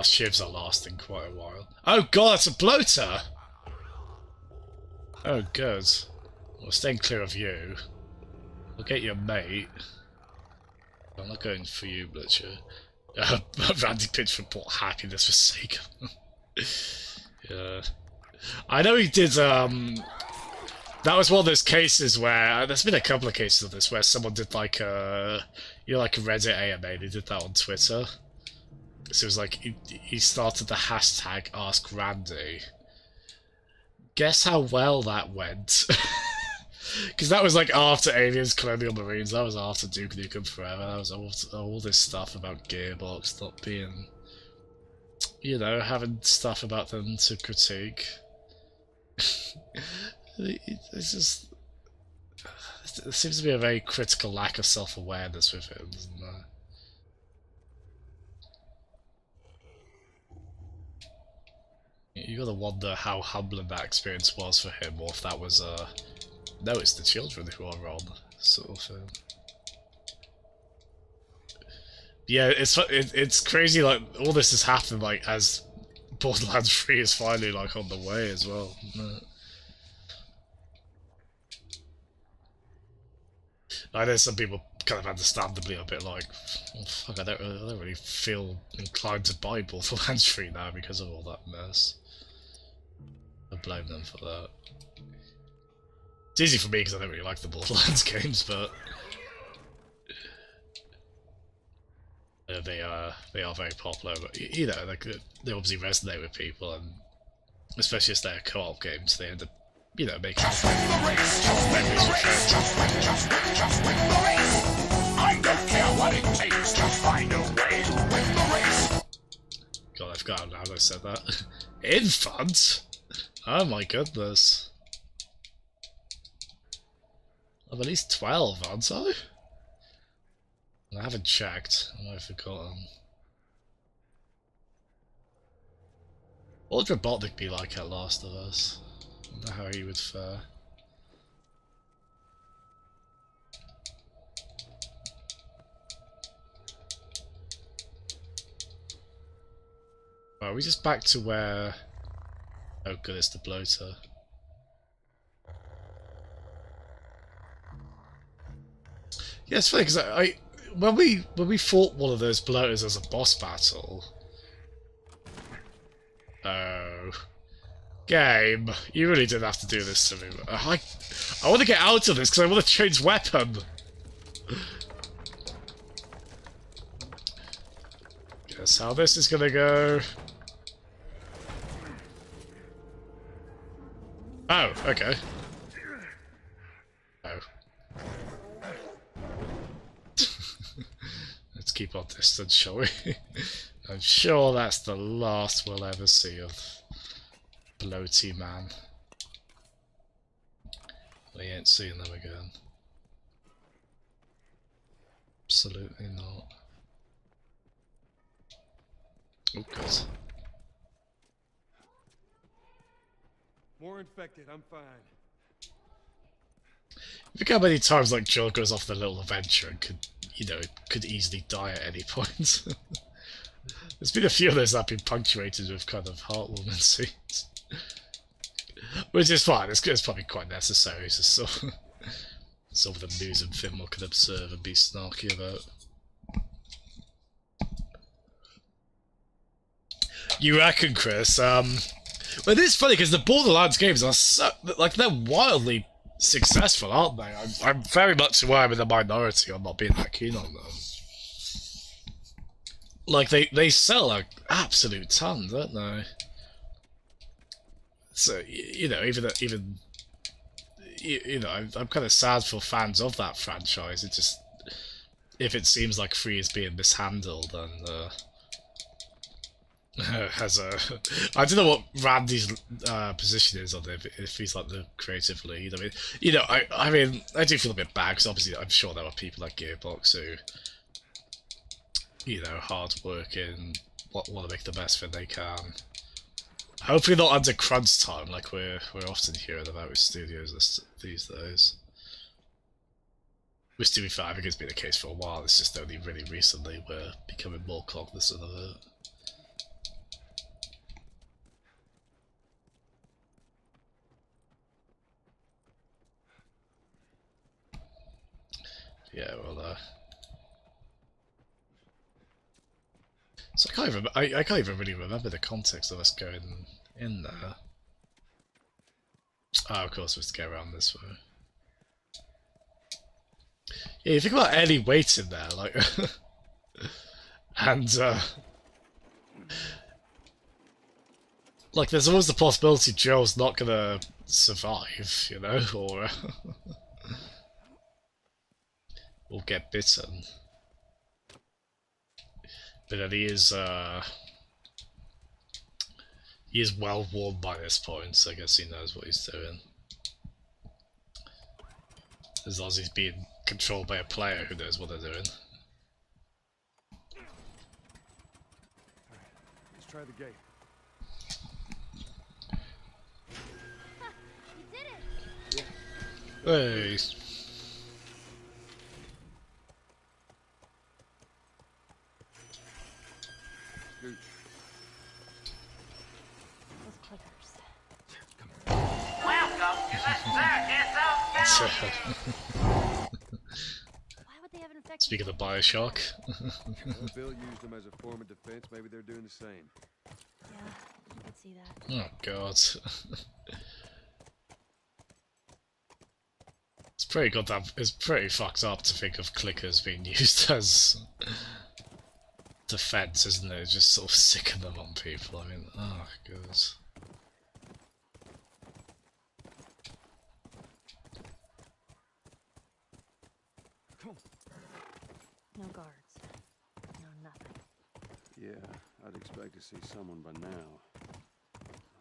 shivs are lasting quite a while. Oh god, it's a bloater! Oh good. Well, staying clear of you. We'll get your mate. I'm not going for you, Butcher. Randy Pitchford bought happiness for sake of... Yeah. I know he did, that was one of those cases where, there's been a couple of cases of this, where someone did like a, you know, like a Reddit AMA, they did that on Twitter. So it was like, he started the hashtag Ask Randy. Guess how well that went? Because that was like after Aliens, Colonial Marines, that was after Duke Nukem Forever, that was all this stuff about Gearbox not being, you know, having stuff about them to critique. It's just... There seems to be a very critical lack of self-awareness with him, doesn't there? You gotta wonder how humbling that experience was for him, or if that was no, it's the children who are wrong, sort of thing. Yeah, it's crazy, like, all this has happened, like, as Borderlands 3 is finally, like, on the way as well, isn't it? I know some people kind of understandably a bit like, oh, fuck, I don't really feel inclined to buy Borderlands 3 now because of all that mess. I blame them for that. It's easy for me because I don't really like the Borderlands games, but they are very popular. But you know, like they obviously resonate with people, and especially as they're co-op games, they end up, you know, making memories with friends. Just win the race. I don't care what it takes to find a way to win the race. God, I forgot how loud I said that. Infant? Oh my goodness. I'm at least 12, aren't I? I haven't checked. I might have forgotten. What would Robotnik be like at Last of Us? I wonder how he would fare. Right, are we just back to where... Oh good, it's the bloater. Yeah, it's funny because when we fought one of those bloaters as a boss battle. Oh, game! You really didn't have to do this to me. I want to get out of this because I want to change weapon. Guess how this is gonna go. Oh, okay. Oh. Let's keep our distance, shall we? I'm sure that's the last we'll ever see of Bloaty Man. We ain't seeing them again. Absolutely not. Oh, God. More infected, I'm fine. Look how many times like Joel goes off the little adventure and could easily die at any point. There's been a few of those that have been punctuated with kind of heartwarming scenes. Which is fine, it's probably quite necessary to sort of the news and film can observe and be snarky about. You reckon, Chris? Well, it is funny because the Borderlands games are so they're wildly successful, aren't they? I'm very much aware I'm in the minority on not being that keen on them. Like they sell an absolute ton, don't they? So even I'm kind of sad for fans of that franchise. It just if it seems like Free is being mishandled and has a I don't know what Randy's position is on it, if he's like the creative lead. I mean I do feel a bit bad because obviously I'm sure there are people like Gearbox who hard working, want to make the best thing they can. Hopefully not under crunch time like we're often hearing about with studios these days. Which, to be fair, I think it's been the case for a while. It's just only really recently we're becoming more cognizant of it. Yeah, well, so I can't even really remember the context of us going in there. Oh, of course, we have to go around this way. Yeah, you think about Ellie waiting there, like, and like, there's always the possibility Joel's not gonna survive, or or get bitten. But then he is well warned by this point, so I guess he knows what he's doing. As long as he's being controlled by a player who knows what they're doing. Let's try the gate. You did it! Yeah. Hey. Dude. Those clickers. Welcome to the circus of Why would they have an infected? Speaking of Bioshock. Well, Bill used them as a form of defense. Maybe they're doing the same. Yeah, I could see that. Oh god. It's pretty goddamn. It's pretty fucked up to think of clickers being used as defense, isn't it? Just sort of sicken them on people. I mean, oh god. No guards. No nothing. Yeah, I'd expect to see someone by now.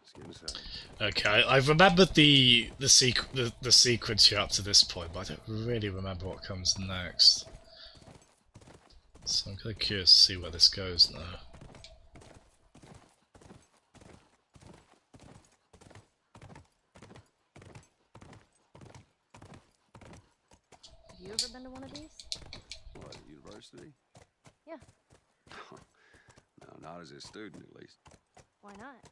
Let's get inside. Okay, I've remembered the sequence here up to this point, but I don't really remember what comes next. So I'm kind of curious to see where this goes now. Have you ever been to one of these? What, at university? Yeah. No, not as a student, at least. Why not?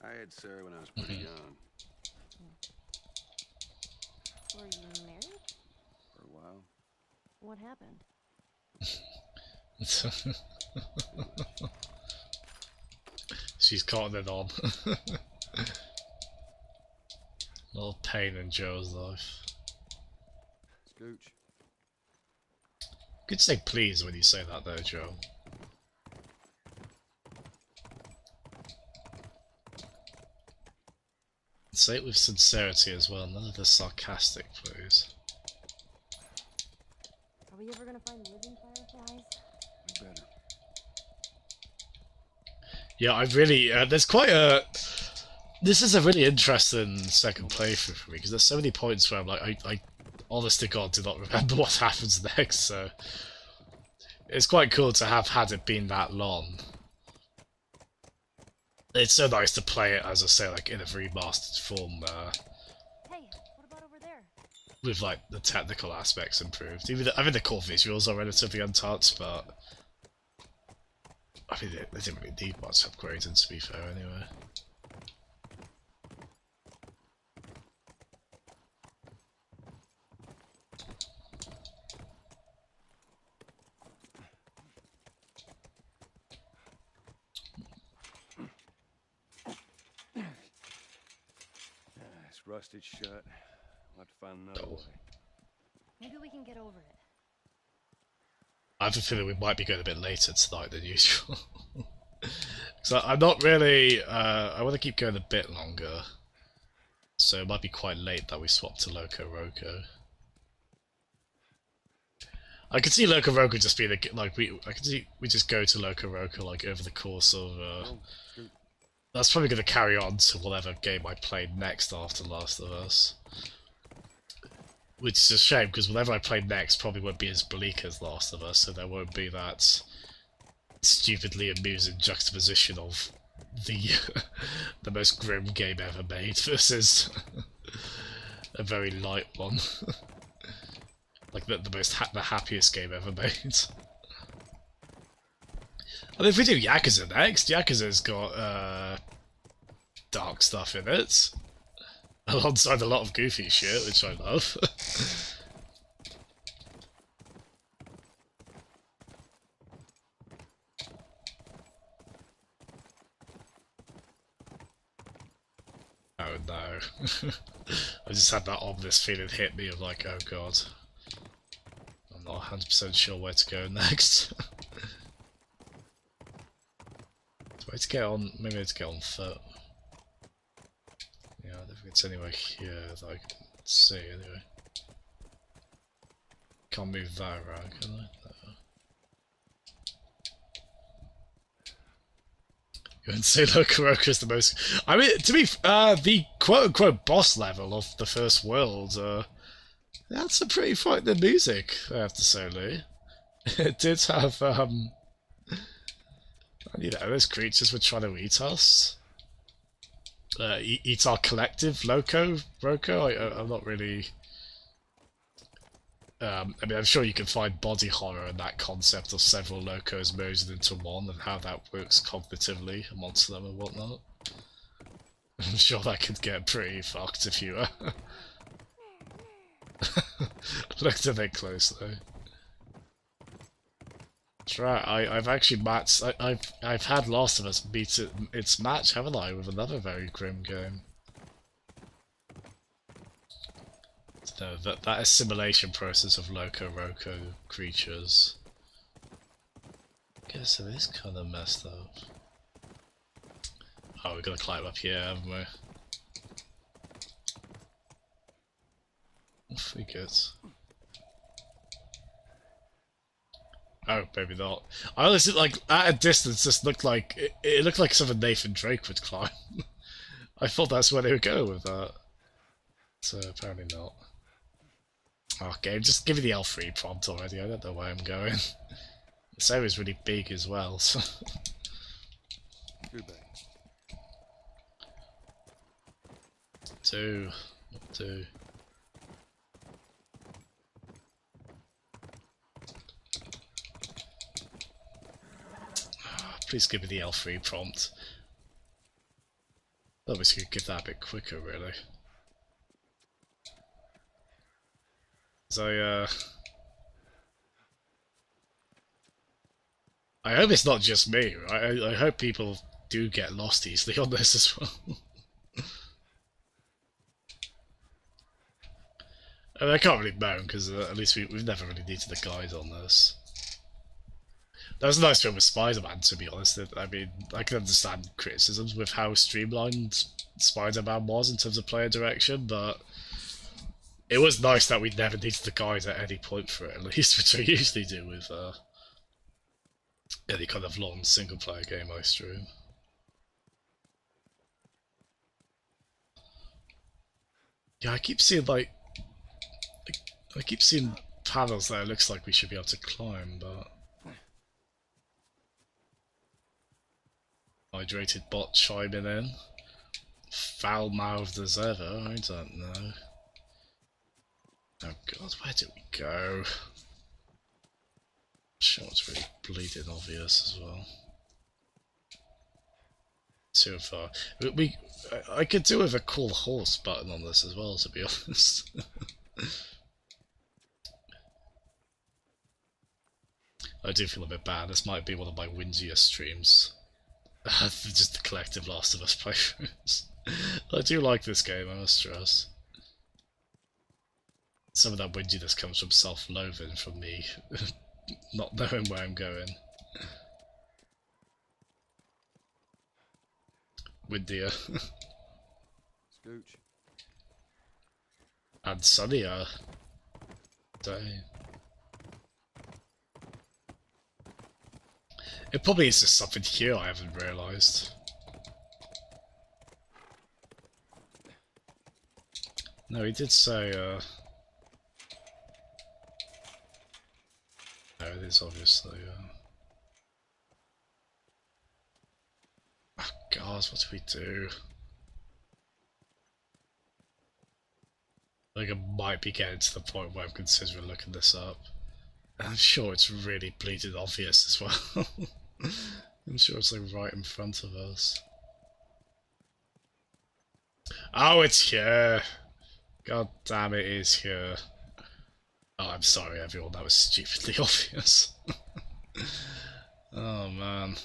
I had Sarah when I was pretty young. Were you married? For a while. What happened? She's caught it on. A lot of pain in Joe's life. Scooch. You could say please when you say that though, Joe. Say it with sincerity as well, none of the sarcastic, please. Are we ever gonna find living fireflies? We better. Yeah, I really, there's quite a... This is a really interesting second playthrough for me, because there's so many points where I'm like, I honest to God do not remember what happens next, so... It's quite cool to have had it been that long. It's so nice to play it, as I say, like, in a remastered form, Hey, what about over there? with, like, the technical aspects improved. Even I mean, the core visuals are relatively untouched, but... I mean, they didn't really need much upgrading, to be fair, anyway. It's rusted shut. We'll have to find another way. Maybe we can get over it. I have a feeling we might be going a bit later tonight than usual. So I'm not really... I want to keep going a bit longer. So it might be quite late that we swap to Loco Roco. I could see Loco Roco just being like I could see we just go to Loco Roco like over the course of that's probably going to carry on to whatever game I play next after Last of Us. Which is a shame because whatever I play next probably won't be as bleak as Last of Us, so there won't be that stupidly amusing juxtaposition of the the most grim game ever made versus a very light one. Like the happiest game ever made. And if we do Yakuza next, Yakuza's got dark stuff in it. Alongside a lot of goofy shit, which I love. Oh no. I just had that ominous feeling hit me of like, oh god. I'm not 100% sure where to go next. Where to get on, maybe to get on foot. Yeah, I don't think it's anywhere here that I can see anyway. Can't move that around, can I? No. You wouldn't say Loco Roco is the most... I mean, to be the quote-unquote boss level of the first world, that's some pretty frightening music, I have to say, Lee. It did have, you know, those creatures were trying to eat us. Eat our collective, Loco Roco? I'm not really... I mean, I'm sure you can find body horror in that concept of several Locos merged into one and how that works cognitively amongst them and whatnot. I'm sure that could get pretty fucked if you looked at it closely. That's right, I've actually matched... I've had Last of Us beat its match, haven't I, with another very grim game. So that assimilation process of Loco Roco creatures. I guess it is kind of messed up. Oh, we're gonna climb up here, haven't we? Off we get. Oh, maybe not. I honestly, like, at a distance, this looked like... It looked like something Nathan Drake would climb. I thought that's where they would go with that. So, apparently not. Oh, game, just give me the L3 prompt already, I don't know where I'm going. This area's really big as well, so... Too bad. Two. Please give me the L3 prompt. Obviously could give that a bit quicker, really. So I hope it's not just me, right? I hope people do get lost easily on this as well. And I can't really moan, because at least we've never really needed a guide on this. That was a nice film with Spider-Man, to be honest. I mean, I can understand criticisms with how streamlined Spider-Man was in terms of player direction, but it was nice that we never needed a guide at any point for it, at least, which I usually do with any kind of long single-player game I stream. Yeah, I keep seeing, like... I keep seeing panels that it looks like we should be able to climb, but... Hydrated bot chiming in. Foul-mouthed as ever, I don't know. Oh god, where do we go? I'm sure it's really bleeding obvious as well. Too far. I could do with a call horse button on this as well, to be honest. I do feel a bit bad. This might be one of my windiest streams. Just the collective Last of Us playthroughs. I do like this game, I must stress. Some of that windiness comes from self-loathing from me not knowing where I'm going. Windier. Scooch. And sunnier. Dang. It probably is just something here I haven't realised. No, he did say, no, it is obviously, oh god, what do we do? Like, I might be getting to the point where I'm considering looking this up. I'm sure it's really bleeding obvious as well. I'm sure it's like right in front of us. Oh, it's here! God damn, it is here. Oh, I'm sorry everyone, that was stupidly obvious. Oh man.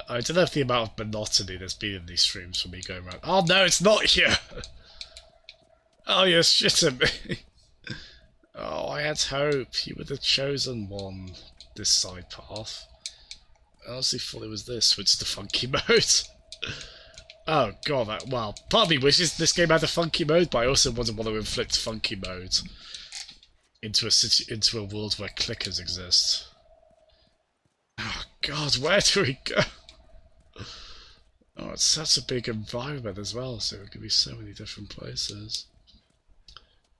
I don't know if the amount of monotony there's been in these streams for me going around. Oh no, it's not here! Oh, you're shitting me. Oh, I had hope. You were the chosen one. This side path. I honestly thought it was this, which is the funky mode. Oh god, well, part of me wishes this game had a funky mode, but I also wouldn't want to inflict funky mode into a world where clickers exist. Oh god, where do we go? Oh, it's such a big environment as well, so it could be so many different places.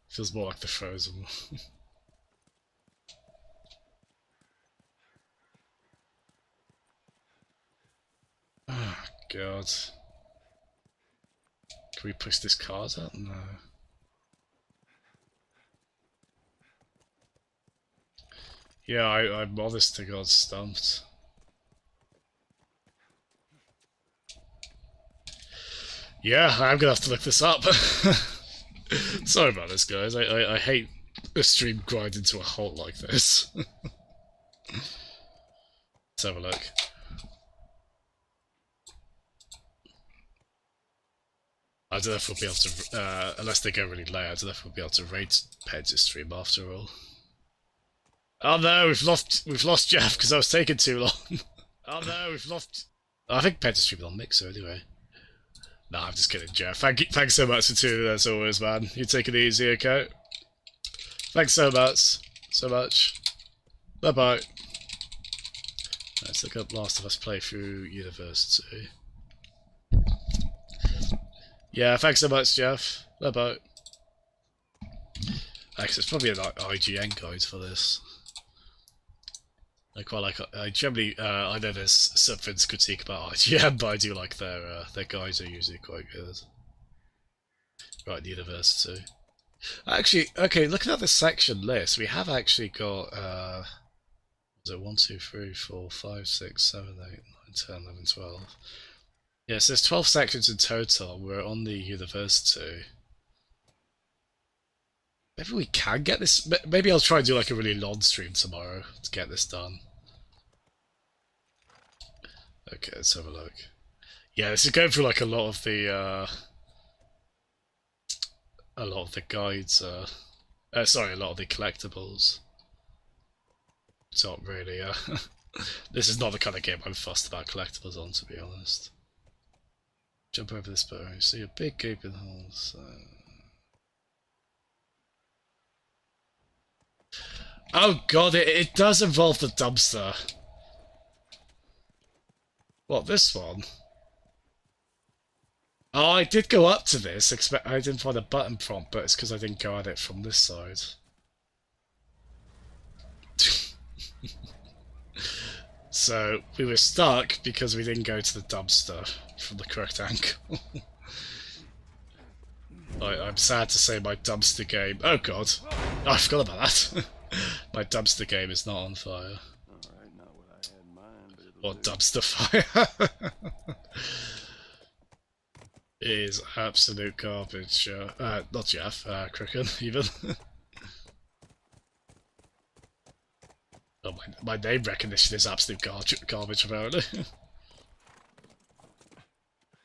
Feels more like the Frozen one. Oh god. Can we push this card out? No. Yeah, I'm honest to god stumped. Yeah, I'm gonna have to look this up. Sorry about this, guys. I hate a stream grind into a halt like this. Let's have a look. I don't know if we'll be able to, unless they go really late, I don't know if we'll be able to rate Pedge's stream after all. Oh no, we've lost Jeff because I was taking too long. Oh no, we've lost... I think Pedge's streaming on Mixer anyway. Nah, I'm just kidding, Jeff. Thanks so much for tuning in as always, man. You take it easy, okay? Thanks so much. Bye-bye. Let's look up Last of Us playthrough University. Yeah, thanks so much, Jeff. Bye-bye. Actually, it's probably an IGN guide for this. I quite like. I generally, I know there's some things to critique about IGN, but I do like their guides are usually quite good. Right, University. Actually, okay, looking at the section list, we have actually got, was it 1, 2, 3, 4, 5, 6, 7, 8, 9, 10, 11, 12. Yes, there's 12 sections in total. We're on the University. Maybe we can get this. Maybe I'll try and do like a really long stream tomorrow to get this done. Okay, let's have a look. Yeah, this is going through like a lot of the guides. Sorry, a lot of the collectibles. It's not really. This is not the kind of game I'm fussed about collectibles on, to be honest. Jump over this boat. You see a big gaping hole. So... Oh god, it does involve the dumpster. What, this one? Oh, I did go up to this. I didn't find a button prompt, but it's because I didn't go at it from this side. So, we were stuck because we didn't go to the dumpster from the correct angle. I'm sad to say my dumpster game... Oh god. Oh, I forgot about that. My dumpster game is not on fire. Alright, not what I had in mind, but it'll Or do. dumpster fire. It is absolute garbage. Not Jeff, Cricken, even. Oh, my name recognition is absolute garbage, apparently.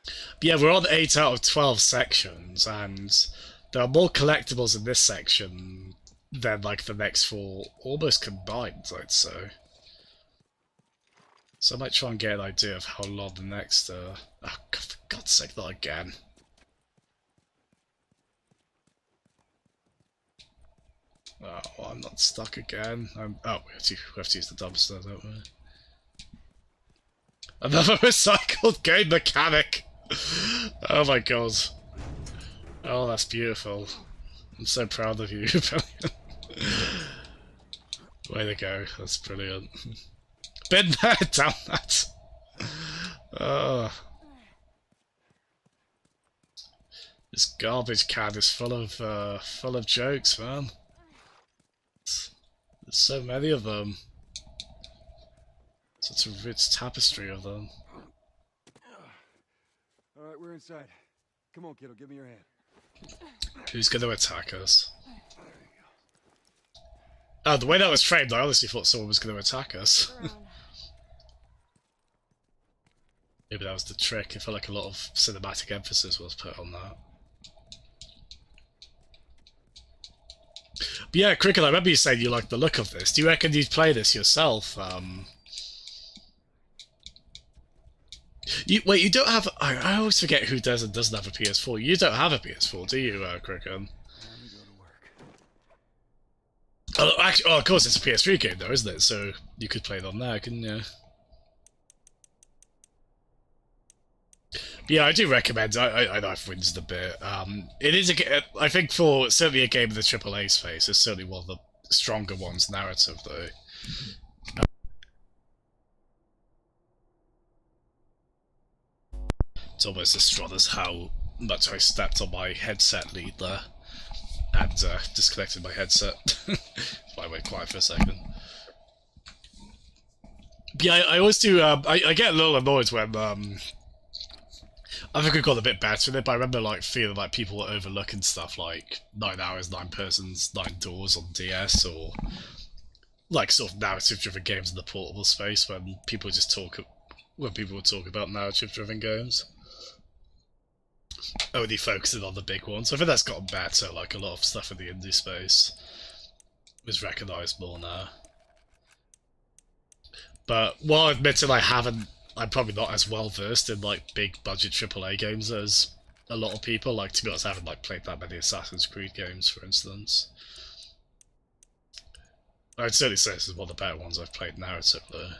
But yeah, we're on 8 out of 12 sections, and there are more collectibles in this section than, like, the next 4, almost combined, I'd say. So I might try and get an idea of how long the next, Oh, God, for God's sake, not again. Oh, I'm not stuck again. Oh, we have to use the dumpster, don't we? Another recycled game mechanic! Oh my god. Oh, that's beautiful. I'm so proud of you, Brilliant. Way to go, that's brilliant. Been there, damn that! Oh. This garbage can is full of jokes, man. There's so many of them. Such a rich tapestry of them. Alright, we're inside. Come on, kiddo, give me your hand. Who's going to attack us? Oh, the way that was framed, I honestly thought someone was going to attack us. Maybe that was the trick. I felt like a lot of cinematic emphasis was put on that. But yeah, Cricket, I remember you saying you liked the look of this. Do you reckon you'd play this yourself? Wait, you don't have... I always forget who does and doesn't have a PS4. You don't have a PS4, do you, Cricket? Oh, actually, of course, it's a PS3 game, though, isn't it? So you could play it on there, couldn't you? But yeah, I do recommend. I know I've whinged a bit. It is I think for certainly a game in the AAA space, it's certainly one of the stronger ones narrative, though. It's almost as strong as how much I stepped on my headset lead there and disconnected my headset. I went quiet for a second. But yeah, I always do. I get a little annoyed when I think we've got a bit better in it, but I remember like feeling like people were overlooking stuff like 9 hours, 9 persons, 9 doors on DS, or like sort of narrative-driven games in the portable space when people would talk about narrative-driven games, only focusing on the big ones. I think that's gotten better. Like a lot of stuff in the indie space is recognised more now. But while admitting I'm probably not as well versed in like big budget AAA games as a lot of people. Like, to be honest, I haven't like played that many Assassin's Creed games, for instance. I'd certainly say this is one of the better ones I've played narratively.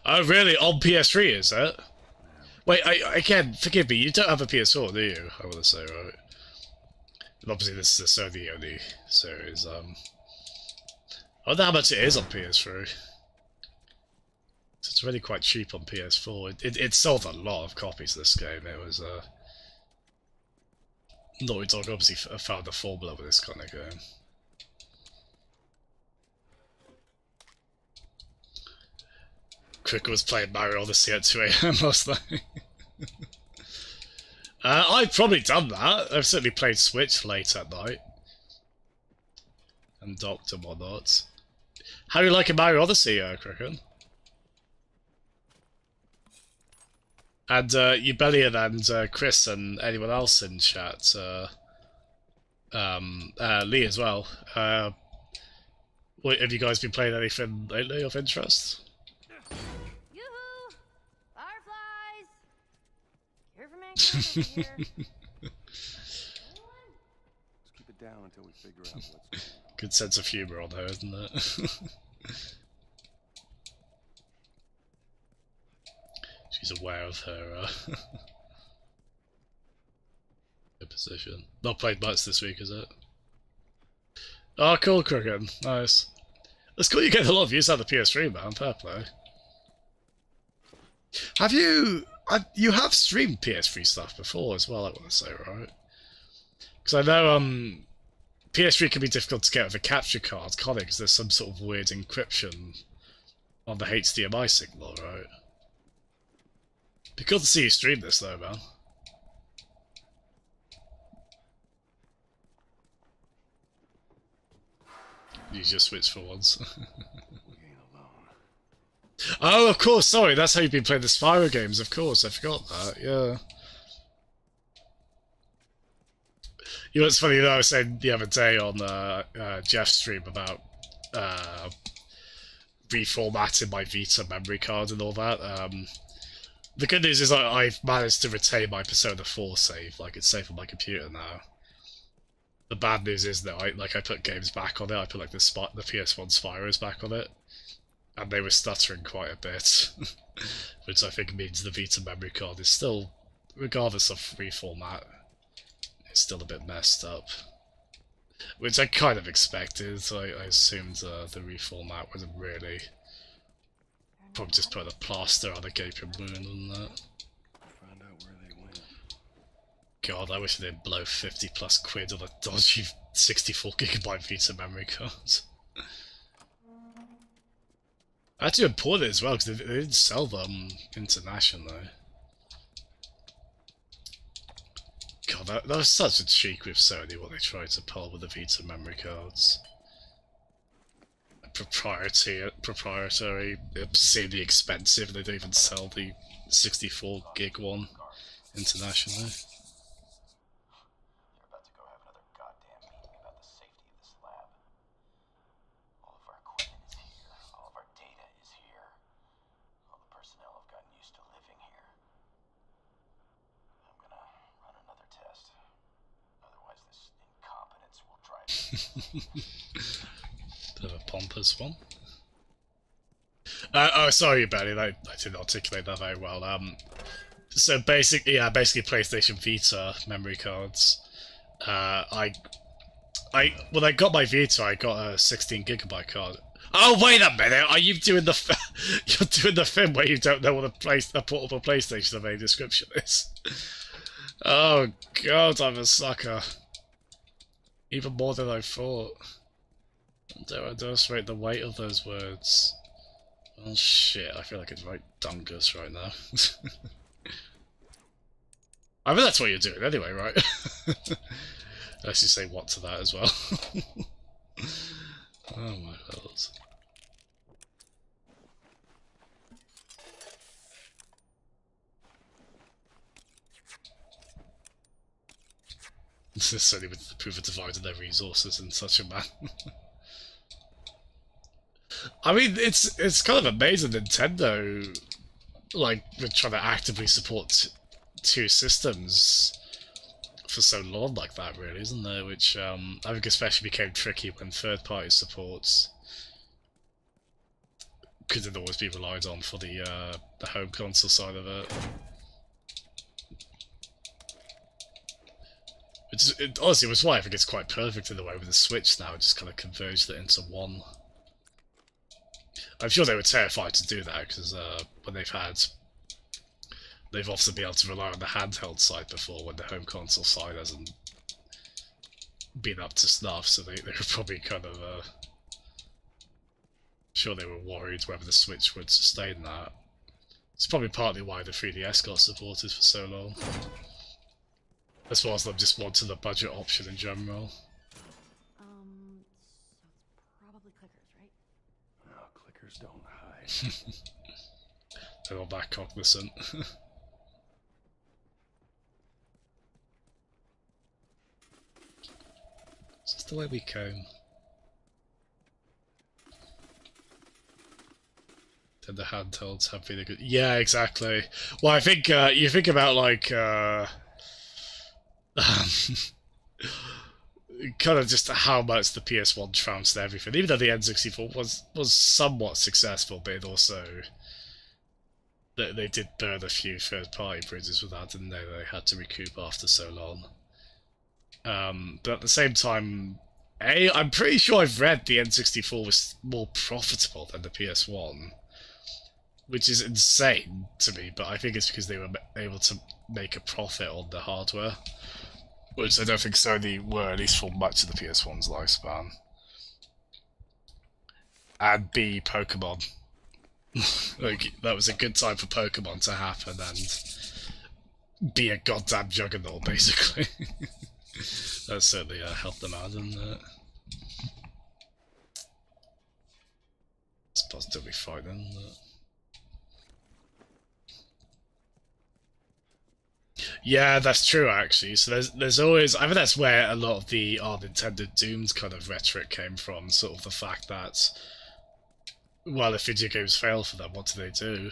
Oh really? On PS3 is it? Wait, again, forgive me, you don't have a PS4, do you? I want to say, right? And obviously this is a Sony only series, I wonder how much it is on PS3. It's really quite cheap on PS4. It sold a lot of copies of this game. It was, Naughty Dog obviously found a formula with this kind of game. Cricket was playing Mario Odyssey at 2 AM last night. I've probably done that. I've certainly played Switch late at night. And and docked and whatnot. How do you like Mario Odyssey, Kraken? And Ubellion and Chris and anyone else in chat, Lee as well. What, have you guys been playing anything lately of interest? Yoo-hoo! Fireflies! Here for mankind over here. Let's keep it down until we figure out what's going on. Good sense of humour on her, isn't it? She's aware of her, her position. Not played much this week, is it? Oh, cool, Crooked. Nice. It's cool you get a lot of views out of the PS3, man. Fair play. Have you... you have streamed PS3 stuff before as well, I want to say, right? Because I know, PS3 can be difficult to get with a capture card, can't it? Because there's some sort of weird encryption on the HDMI signal, right? Be cool to see you stream this, though, man. Use your Switch for once. Oh, of course, sorry, that's how you've been playing the Spyro games, of course, I forgot that, yeah. You know what's funny, I was saying the other day on Jeff's stream about reformatting my Vita memory card and all that. The good news is I've managed to retain my Persona 4 save, like it's safe on my computer now. The bad news is that I put games back on it, I put like the PS1 Spyros back on it, and they were stuttering quite a bit, which I think means the Vita memory card is still, regardless of reformat, it's still a bit messed up. Which I kind of expected, I assumed the reformat wasn't really... Probably just put a plaster on a gaping wound and that. Find out where they went. God, I wish they didn't blow 50 plus quid on a dodgy 64GB Vita memory card. I had to import it as well, because they didn't sell them internationally. God, that was such a cheek with Sony, what they tried to pull with the Vita memory cards. Proprietary, obscenely expensive, and they don't even sell the 64 gig one internationally. They're about to go have another goddamn meeting about the safety of this lab. All of our equipment is here. All of our data is here. All the personnel have gotten used to living here. I'm gonna run another test. Otherwise this incompetence will drive me. Bit of a pompous one. Oh, sorry about it. I didn't articulate that very well. So basically PlayStation Vita memory cards. When I got my Vita, I got a 16GB card. Oh, wait a minute! Are you doing the you're doing the thing where you don't know what a portable PlayStation of any description is? Oh God, I'm a sucker. Even more than I thought. Dare I demonstrate the weight of those words? Oh shit, I feel like it's right dungus right now. I mean, that's what you're doing anyway, right? Unless you say what to that as well. Oh my god. This is certainly with the proof of dividing their resources in such a manner. I mean, it's kind of amazing Nintendo, like, we're trying to actively support two systems for so long like that, really, isn't there? Which I think especially became tricky when third-party supports couldn't always be relied on for the home console side of it. Honestly, was why I think it's quite perfect in the way with the Switch now, it just kind of converged it into one. I'm sure they were terrified to do that, because when they've often been able to rely on the handheld side before, when the home console side hasn't been up to snuff, so they were probably kind of, sure they were worried whether the Switch would sustain that. It's probably partly why the 3DS got supported for so long. As well as them just wanting the budget option in general. Killers don't hide. They're all that cognizant. Is this the way we came? Then the handhelds have been a good... Yeah, exactly. Well, I think you think about, like, kind of just how much the PS1 trounced everything. Even though the N64 was somewhat successful, but it also... They did burn a few third-party bridges with that, didn't they? They had to recoup after so long. But at the same time, I'm pretty sure I've read the N64 was more profitable than the PS1, which is insane to me, but I think it's because they were able to make a profit on the hardware, which I don't think Sony were, at least for much of the PS1's lifespan. And B, Pokemon. Like, that was a good time for Pokemon to happen and be a goddamn juggernaut, basically. That certainly helped them out, didn't it? It's positively frightening, but... Yeah, that's true, actually. So there's always... I think that's where a lot of the unintended dooms kind of rhetoric came from, sort of the fact that, well, if video games fail for them, what do?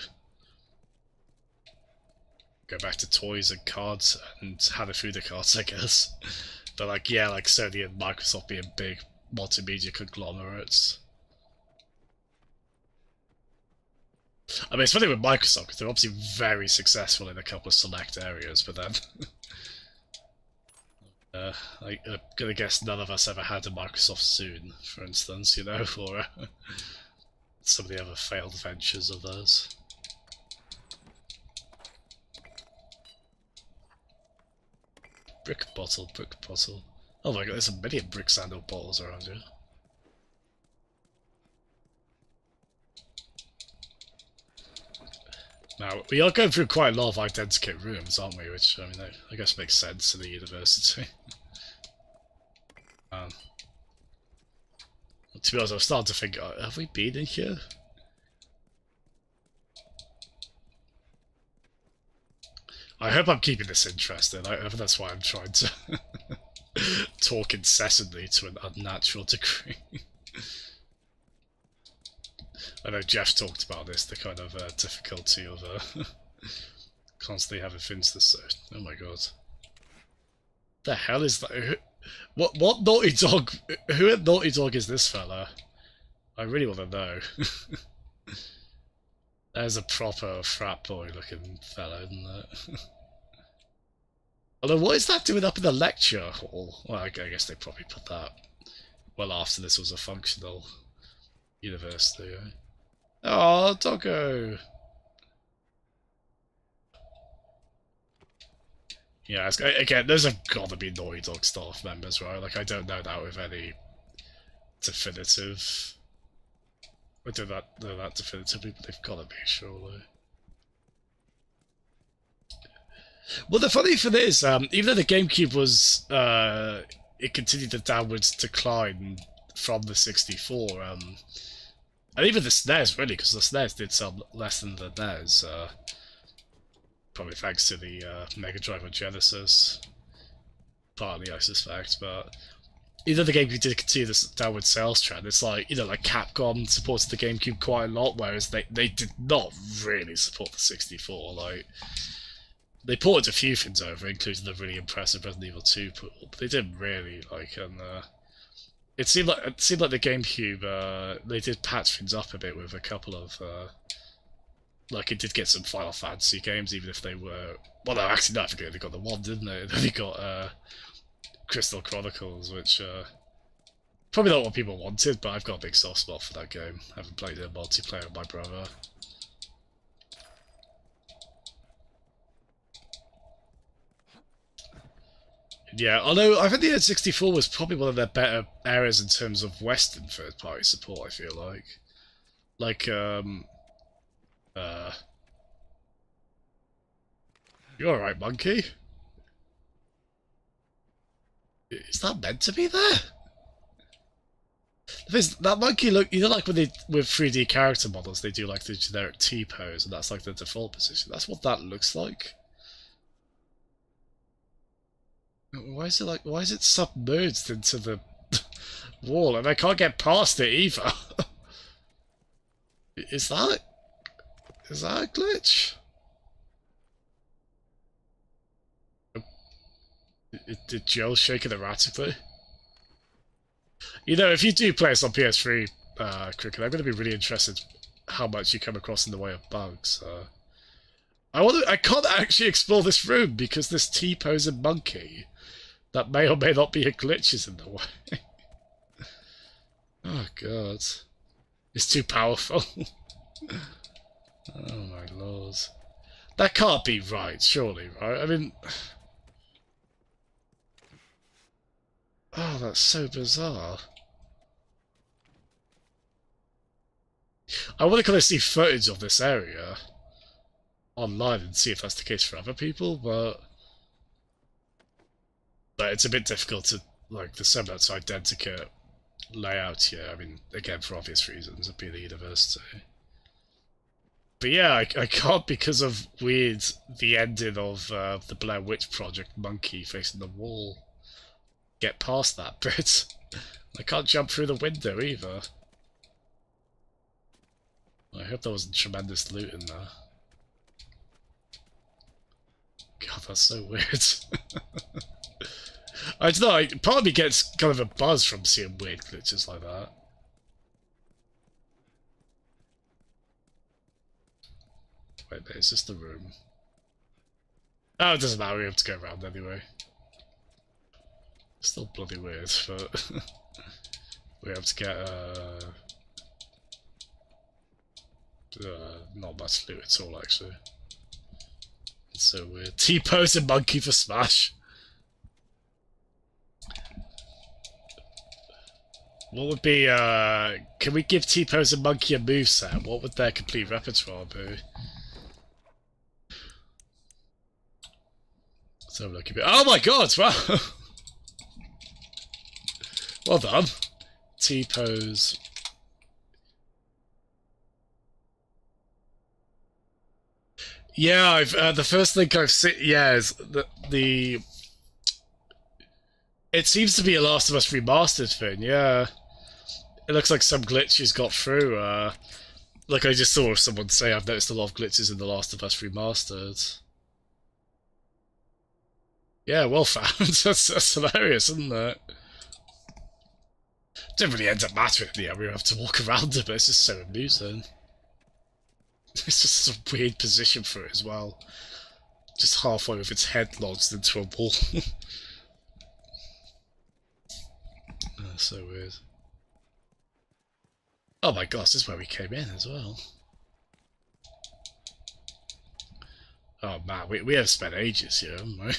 Go back to toys and cards and Hanafuda cards, I guess. But, like, yeah, like Sony and Microsoft being big multimedia conglomerates. I mean, it's funny with Microsoft, because they're obviously very successful in a couple of select areas, but then... I'm gonna guess none of us ever had a Microsoft Zune, for instance, you know, or some of the other failed ventures of those. Brick bottle, brick bottle. Oh my god, there's a million brick sandal bottles around here. Now, we are going through quite a lot of identikit rooms, aren't we? Which, I mean, I guess makes sense in the university. To be honest, I was starting to think, have we been in here? I hope I'm keeping this interesting. I think that's why I'm trying to talk incessantly to an unnatural degree. I know Jeff talked about this, the kind of difficulty of constantly having things to say. Oh my god. The hell is that? What Naughty Dog? Who at Naughty Dog is this fella? I really want to know. There's a proper frat boy looking fella, isn't it? Although, what is that doing up in the lecture hall? Well, I guess they probably put that well after this was a functional university, eh? Oh, doggo! Yeah, again, those have got to be Naughty Dog staff members, right? Like, I don't know that with any definitive... I don't know that definitively, but they've got to be, surely. Well, the funny thing is, even though the GameCube was... it continued the downwards decline from the 64, and even the SNES, really, because the SNES did sell less than the NES, probably thanks to the Mega Drive and Genesis, partly, I suspect, but even though the GameCube did continue this downward sales trend, it's like, you know, like Capcom supported the GameCube quite a lot, whereas they did not really support the 64, like, they ported a few things over, including the really impressive Resident Evil 2 port, but they didn't really, like, and it seemed like the GameCube, they did patch things up a bit with a couple of, like, it did get some Final Fantasy games, even if they were... Well, no, actually, no, I forget, they got the one, didn't they? They got Crystal Chronicles, which, probably not what people wanted, but I've got a big soft spot for that game. I haven't played it multiplayer with my brother. Yeah, although I think the N64 was probably one of their better areas in terms of Western third-party support, I feel like. Like, you alright, monkey? Is that meant to be there? That monkey look, you know, like when they with 3D character models, they do like the generic T pose, and that's like the default position. That's what that looks like. Why is it submerged into the wall, and I can't get past it either? Is that a glitch? Did Joel shake it erratically? You know, if you do play this on PS3, Cricket, I'm going to be really interested how much you come across in the way of bugs. I can't actually explore this room because this T-posing monkey that may or may not be a glitch is in the way. Oh god. It's too powerful. Oh my lord. That can't be right, surely, right? I mean... Oh, that's so bizarre. I want to kind of see footage of this area online and see if that's the case for other people, but it's a bit difficult to, like, there's so much identical layout here. I mean, again, for obvious reasons, of being a university. But yeah, I can't, because of the ending of the Blair Witch Project monkey facing the wall, get past that bit. I can't jump through the window either. I hope there wasn't tremendous loot in there. God, that's so weird. I don't know, part of me gets kind of a buzz from seeing weird glitches like that. Wait, is this the room? Oh, it doesn't matter, we have to go around anyway. Still bloody weird, but we have to get not much loot at all, actually. It's so weird. T-posing monkey for Smash. What would be, can we give T-posing monkey a moveset? What would their complete repertoire be? Let's have a look a bit. Oh my god, wow! Well done. T-pose. Yeah, I've the first thing I've seen, yeah, is the it seems to be a Last of Us Remastered thing, yeah. It looks like some glitches got through, like I just saw someone say, I've noticed a lot of glitches in The Last of Us Remastered. Yeah, well found. that's hilarious, isn't it? Don't really end up mattering in the end, we have to walk around it, but it's just so amusing. It's just a weird position for it as well. Just halfway with its head lodged into a wall. Oh, so weird. Oh my gosh, this is where we came in as well. Oh man, we have spent ages here, haven't we?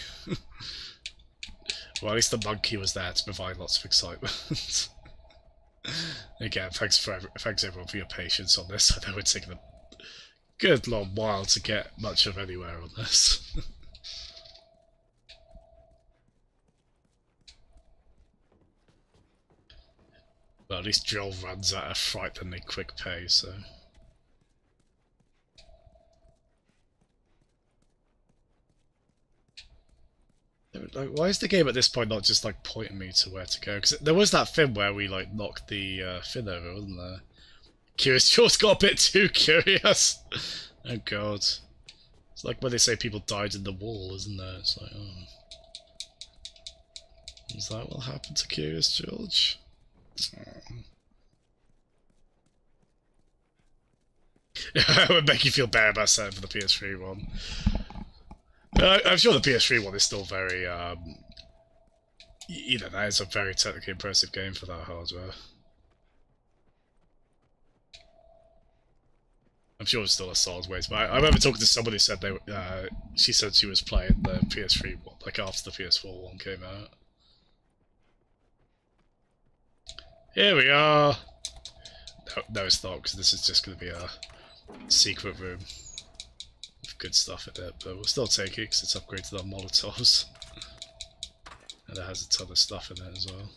Well, at least the monkey was there to provide lots of excitement. Again, thanks everyone for your patience on this. I know it's taken a good long while to get much of anywhere on this. Well, at least Joel runs at a frighteningly quick pace, so... Like, why is the game at this point not just like pointing me to where to go? Because there was that thing where we like knocked the fin over, wasn't there? Curious George got a bit too curious. Oh god. It's like when they say people died in the wall, isn't there? It's like, oh. Is that what happened to Curious George? Oh. It would make you feel bad about setting for the PS3 one. I'm sure the PS3 one is still very, you know, that is a very technically impressive game for that hardware. I'm sure it's still a solid ways, but I remember talking to somebody who said she said she was playing the PS3 one, like after the PS4 one came out. Here we are! No, it's not, because this is just going to be a secret room. Good stuff in it, but we'll still take it because it's upgraded on Molotovs. And it has a ton of stuff in it as well.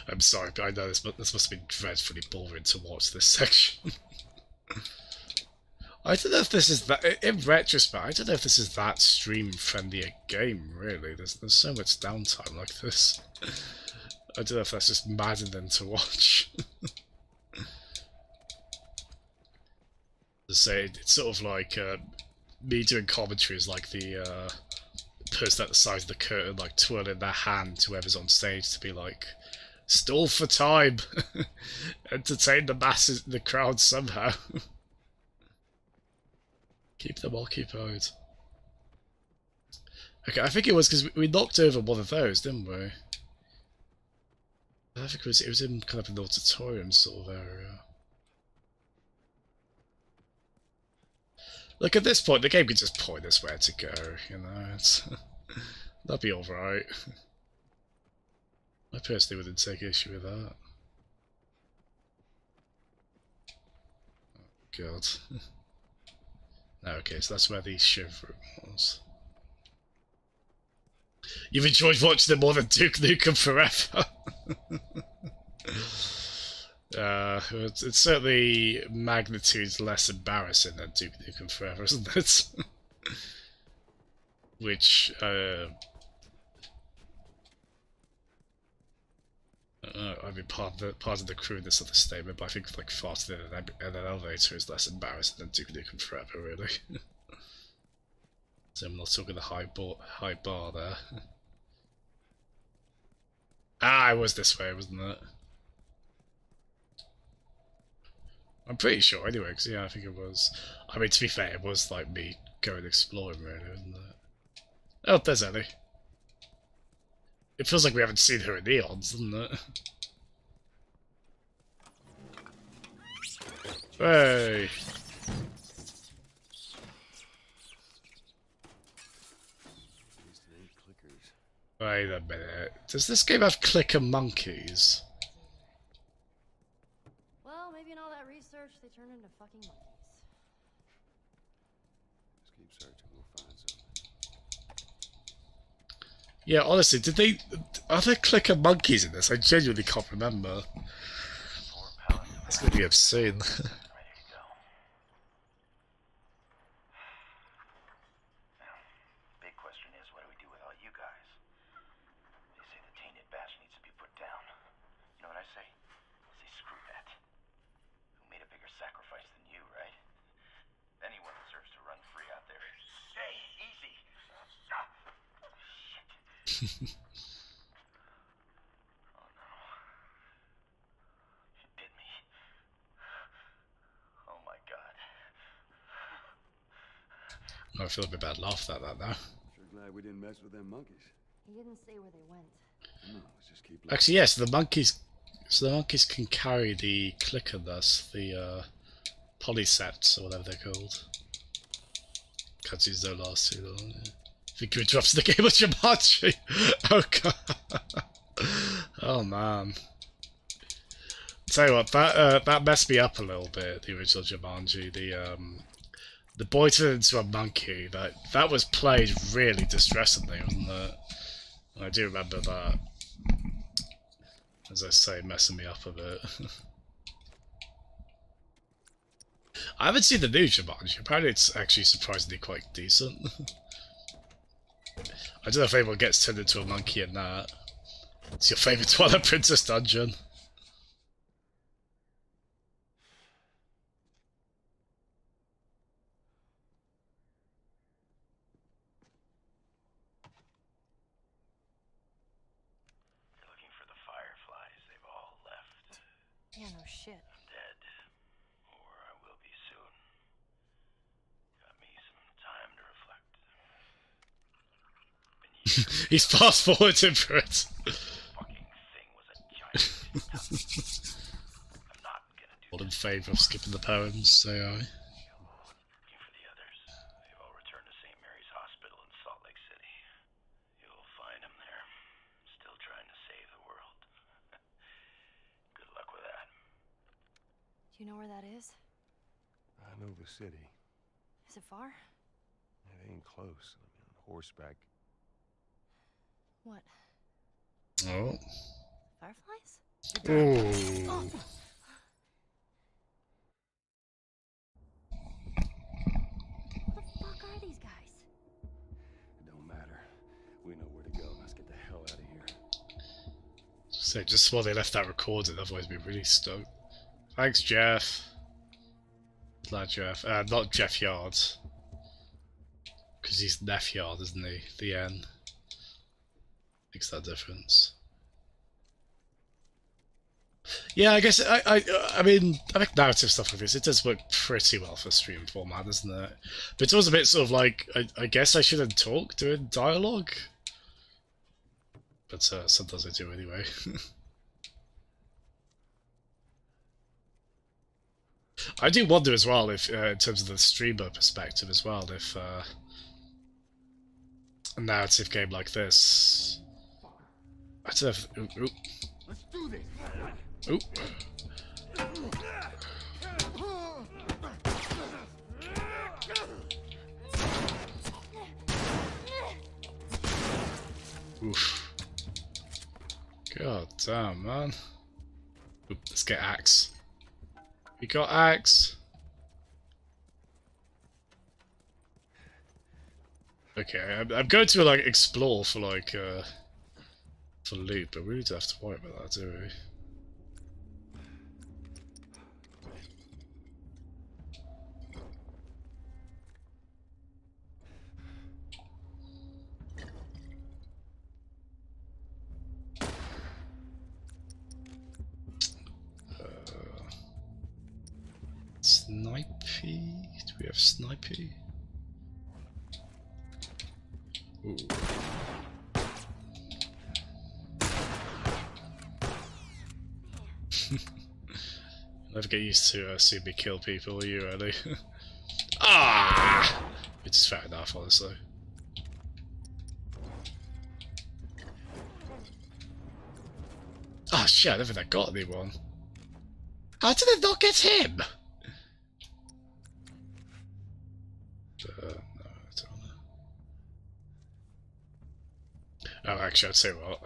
I'm sorry, but I know this must have been dreadfully boring to watch this section. I don't know if this is that. In retrospect, I don't know if this is that stream-friendly a game. Really, there's so much downtime like this. I don't know if that's just maddening to watch. To say it's sort of like me doing commentary is like the person at the side of the curtain, like twirling their hand to whoever's on stage to be like, stall for time, entertain the masses, the crowd somehow. Keep them occupied. Okay, I think it was because we knocked over one of those, didn't we? I think it was in kind of an auditorium sort of area. Look, at this point, the game can just point us where to go, you know, that'd be alright. I personally wouldn't take issue with that. Oh, God. Okay, so that's where the showroom was. You've enjoyed watching it more than Duke Nukem Forever. It's certainly magnitudes less embarrassing than Duke Nukem Forever, isn't it? Which, I mean, part of the crudeness of the statement, but I think like faster than an elevator is less embarrassing than Duke Nukem Forever, really. So I'm not talking the high bar there. Ah, it was this way, wasn't it? I'm pretty sure anyway, because yeah, I think it was. I mean, to be fair, it was like me going exploring, really, wasn't it? Oh, there's Ellie. It feels like we haven't seen her in eons, doesn't it? Hey! Wait a minute. Does this game have clicker monkeys? Well, maybe in all that research, they turned into fucking monkeys. Just keep searching, we'll find something. Yeah, honestly, are there clicker monkeys in this? I genuinely can't remember. It's gonna be obscene. I feel a bit bad laughed at that now. Sure glad we didn't mess with them monkeys. He didn't say where they went. Let's just keep looking. Actually, yes, the monkeys can carry the clicker, thus the polycepts or whatever they're called. Cutscenes don't last too long. Yeah. I think you interrupted the game with Jumanji. Oh god. Oh man. Tell you what, that messed me up a little bit. The original Jumanji, the boy turned into a monkey. That was played really distressingly, wasn't it? I do remember that. As I say, messing me up a bit. I haven't seen the new Jumanji. Apparently it's actually surprisingly quite decent. I don't know if anyone gets turned into a monkey in that. It's your favourite Twilight Princess dungeon. Yeah, no shit. I'm dead. Or I will be soon. Got me some time to reflect. He's fast forwarding for it. Fucking thing was a giant. I'm not gonna do All in favour of skipping the poems, say I. Looking for the others. They've all returned to St. Mary's Hospital in Salt Lake City. You'll find them there. Still trying to save the world. Good luck with that. Do you know where that is? I know the city. Is it far? It ain't close. I mean, on horseback. What? Oh. Fireflies? Ooh. Oh. Who the fuck are these guys? It don't matter. We know where to go. Let's get the hell out of here. So just while they left that recorded, otherwise we'd be really stoked. Thanks, Jeff. Glad Jeff. Not Jeff Yard. Because he's Neff Yard, isn't he? The N. Makes that difference. Yeah, I guess I mean I think narrative stuff like this, it does work pretty well for stream format, doesn't it? But it's also a bit sort of like I guess I shouldn't talk during dialogue. But sometimes I do anyway. I do wonder as well if, in terms of the streamer perspective as well, if a narrative game like this, I don't know if, ooh. Let's do this. Ooh. Oof. God damn, man. Oop, let's get axe. We got axe. Okay, I'm going to like explore for like for loot, but we really don't have to worry about that, do we? Snipey? Do we have snipey? Ooh. Never get used to seeing me kill people, will you, Ellie? Ah! Which is fair enough, honestly. Oh shit, I never think I got anyone. How did I not get him? No, I don't know. Oh, actually, I'd say what.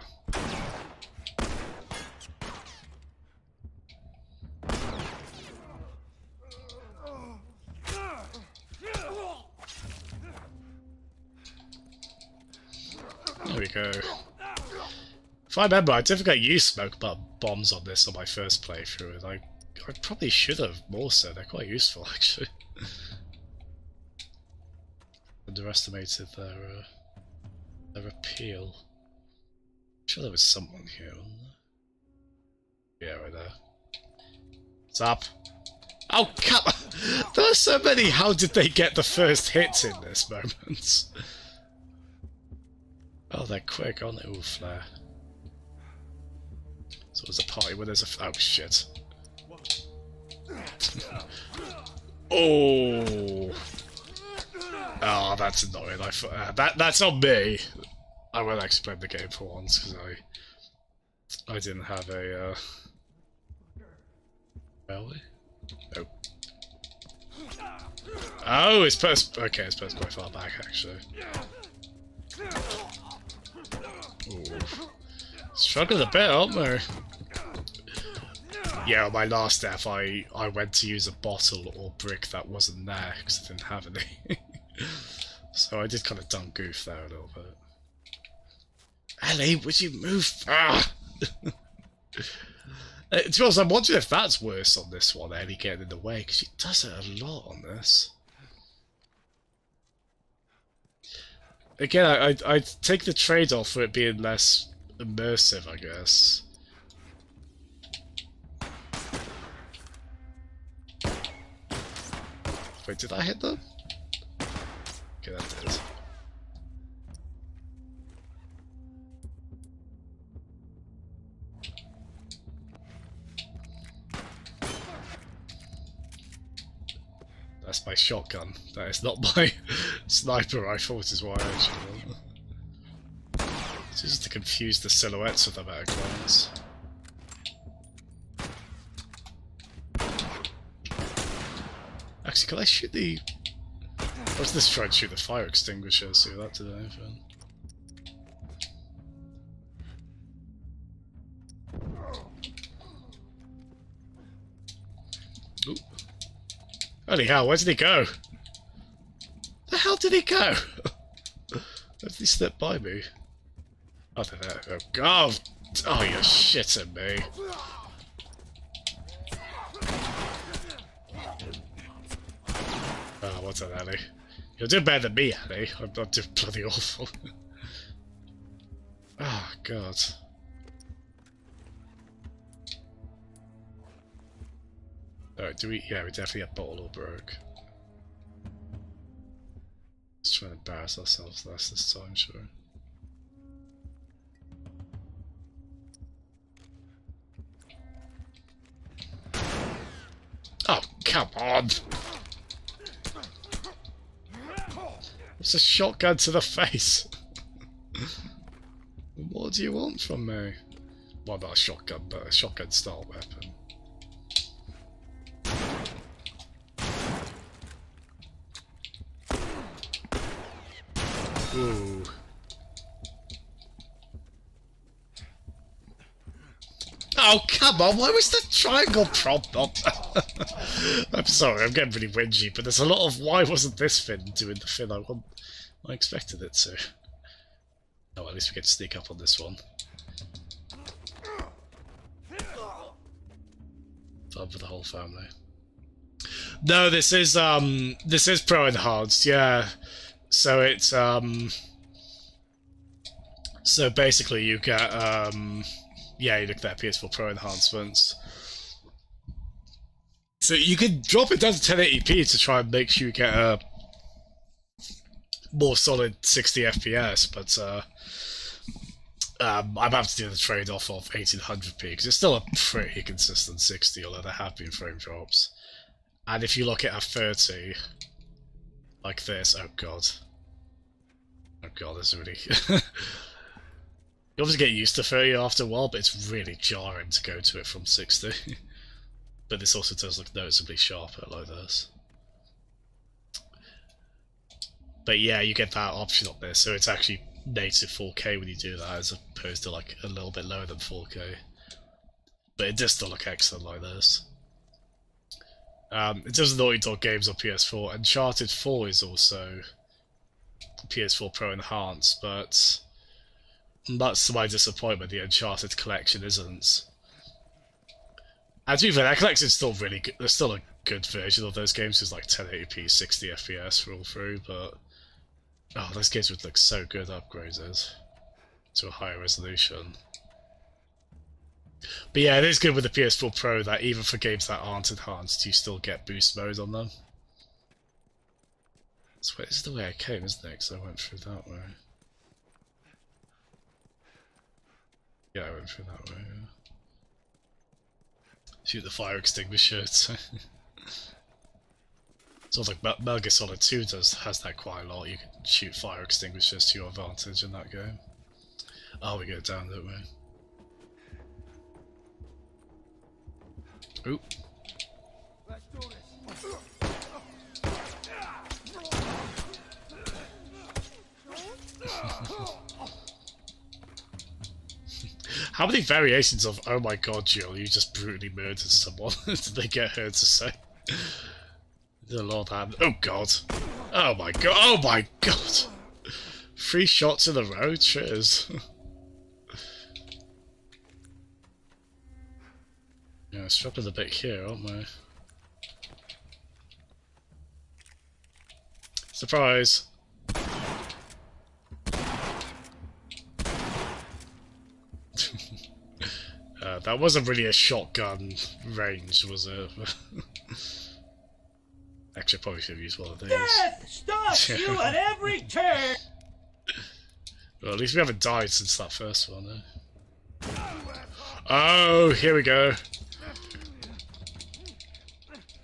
There we go. If I remember, I did forget you smoke bombs on this on my first playthrough, and I probably should have more so. They're quite useful, actually. Underestimated their appeal. I'm sure there was someone here, wasn't there? Yeah, right there. What's up? Oh, come on! There are so many. How did they get the first hits in this moment? Oh, they're quick, aren't they? Ooh, flare. So there's a party where there's a. Oh shit! Oh. Oh, that's annoying. That's on me. I won't actually play the game for once because I didn't have a Ellie? Nope. Oh, it's posted. Okay, it's posted quite far back actually. Ooh. Struggling a bit, aren't we? Yeah, on my last death, I went to use a bottle or brick that wasn't there because I didn't have any. So I did kind of dumb goof there a little bit. Ellie, would you move? Ah! To be honest, I'm wondering if that's worse on this one, Ellie getting in the way, because she does it a lot on this. Again, I take the trade-off for it being less immersive, I guess. Wait, did I hit them? Okay, that did. That's my shotgun. That is not my sniper rifle, which is why I actually want. It's easy to confuse the silhouettes of them at a glance. Actually, can I shoot the... I was just trying to shoot the fire extinguisher, see if that did anything. Holy hell, where did he go? The hell did he go? Where did he slip by me? Oh, there. Oh, God. Oh, you're shitting me. Oh, what's that, Ellie? You're doing better than me, Ellie. I'm not doing bloody awful. Oh, God. Alright, do we... Yeah, we definitely have bottle or broke. Let's try and embarrass ourselves less this time, sure. Oh, come on! It's a shotgun to the face! What do you want from me? Well, not a shotgun, but a shotgun-style weapon. Ooh. Oh, come on, why was the triangle prompt up? I'm sorry, I'm getting really whingy, but there's a lot of why wasn't this fin doing the thing I expected it to. Oh, at least we get to sneak up on this one. Fun for the whole family. No, this is pro enhanced, yeah. So it's so basically you get yeah, you look at that PS4 Pro enhancements. So you can drop it down to 1080p to try and make sure you get a more solid 60 FPS, but I'm having to do the trade-off of 1800p because it's still a pretty consistent 60, although there have been frame drops. And if you look at a 30, like this, oh god. Oh god, this is really... You obviously get used to 30 after a while, but it's really jarring to go to it from 60. But this also does look noticeably sharper like this. But yeah, you get that option up there, so it's actually native 4K when you do that, as opposed to like a little bit lower than 4K. But it does still look excellent like this. In terms of Naughty Dog games on PS4, Uncharted 4 is also PS4 Pro Enhanced, but that's to my disappointment, the Uncharted collection isn't. And to be fair, that collection's still really good. There's still a good version of those games, it's like 1080p, 60 FPS for all through, but oh, those games would look so good upgraded to a higher resolution. But yeah, it is good with the PS4 Pro that even for games that aren't enhanced, you still get boost mode on them. So this is the way I came, isn't it? Because I went through that way. Yeah, I went through that way, yeah. Shoot the fire extinguisher. Sort of like Metal Gear Solid 2 has that quite a lot. You can shoot fire extinguishers to your advantage in that game. Oh, we go down, don't we? Oop. Let's do this. How many variations of "Oh my god, Jill, you just brutally murdered someone" did they get her to say? There's a lot of that. Oh god. Oh my god. Oh my god. 3 shots in a row? Cheers. Yeah, struggling a bit here, aren't we? Surprise! That wasn't really a shotgun range, was it? Actually, I probably should have used one of these. Death stops you at every turn. Well, at least we haven't died since that first one, eh? Oh, here we go.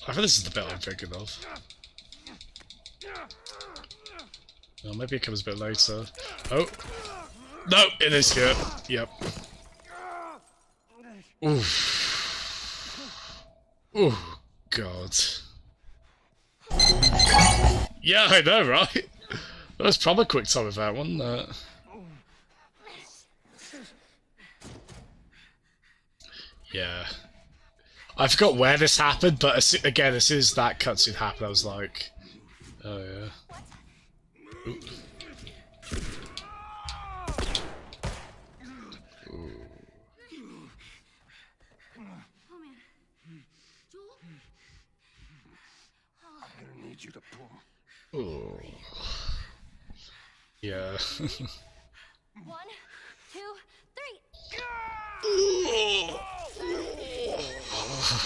I think this is the bit I'm thinking of. Well, maybe it comes a bit later. Oh! No, it is here. Yep. Oof. Oh, God. Yeah, I know, right? That was probably a quick time with that one, wasn't it? Yeah. I forgot where this happened, but again, as soon as that cutscene happened, I was like, oh yeah. Ooh. I'm gonna need you to pull. Ooh. Yeah. 1, 2, 3.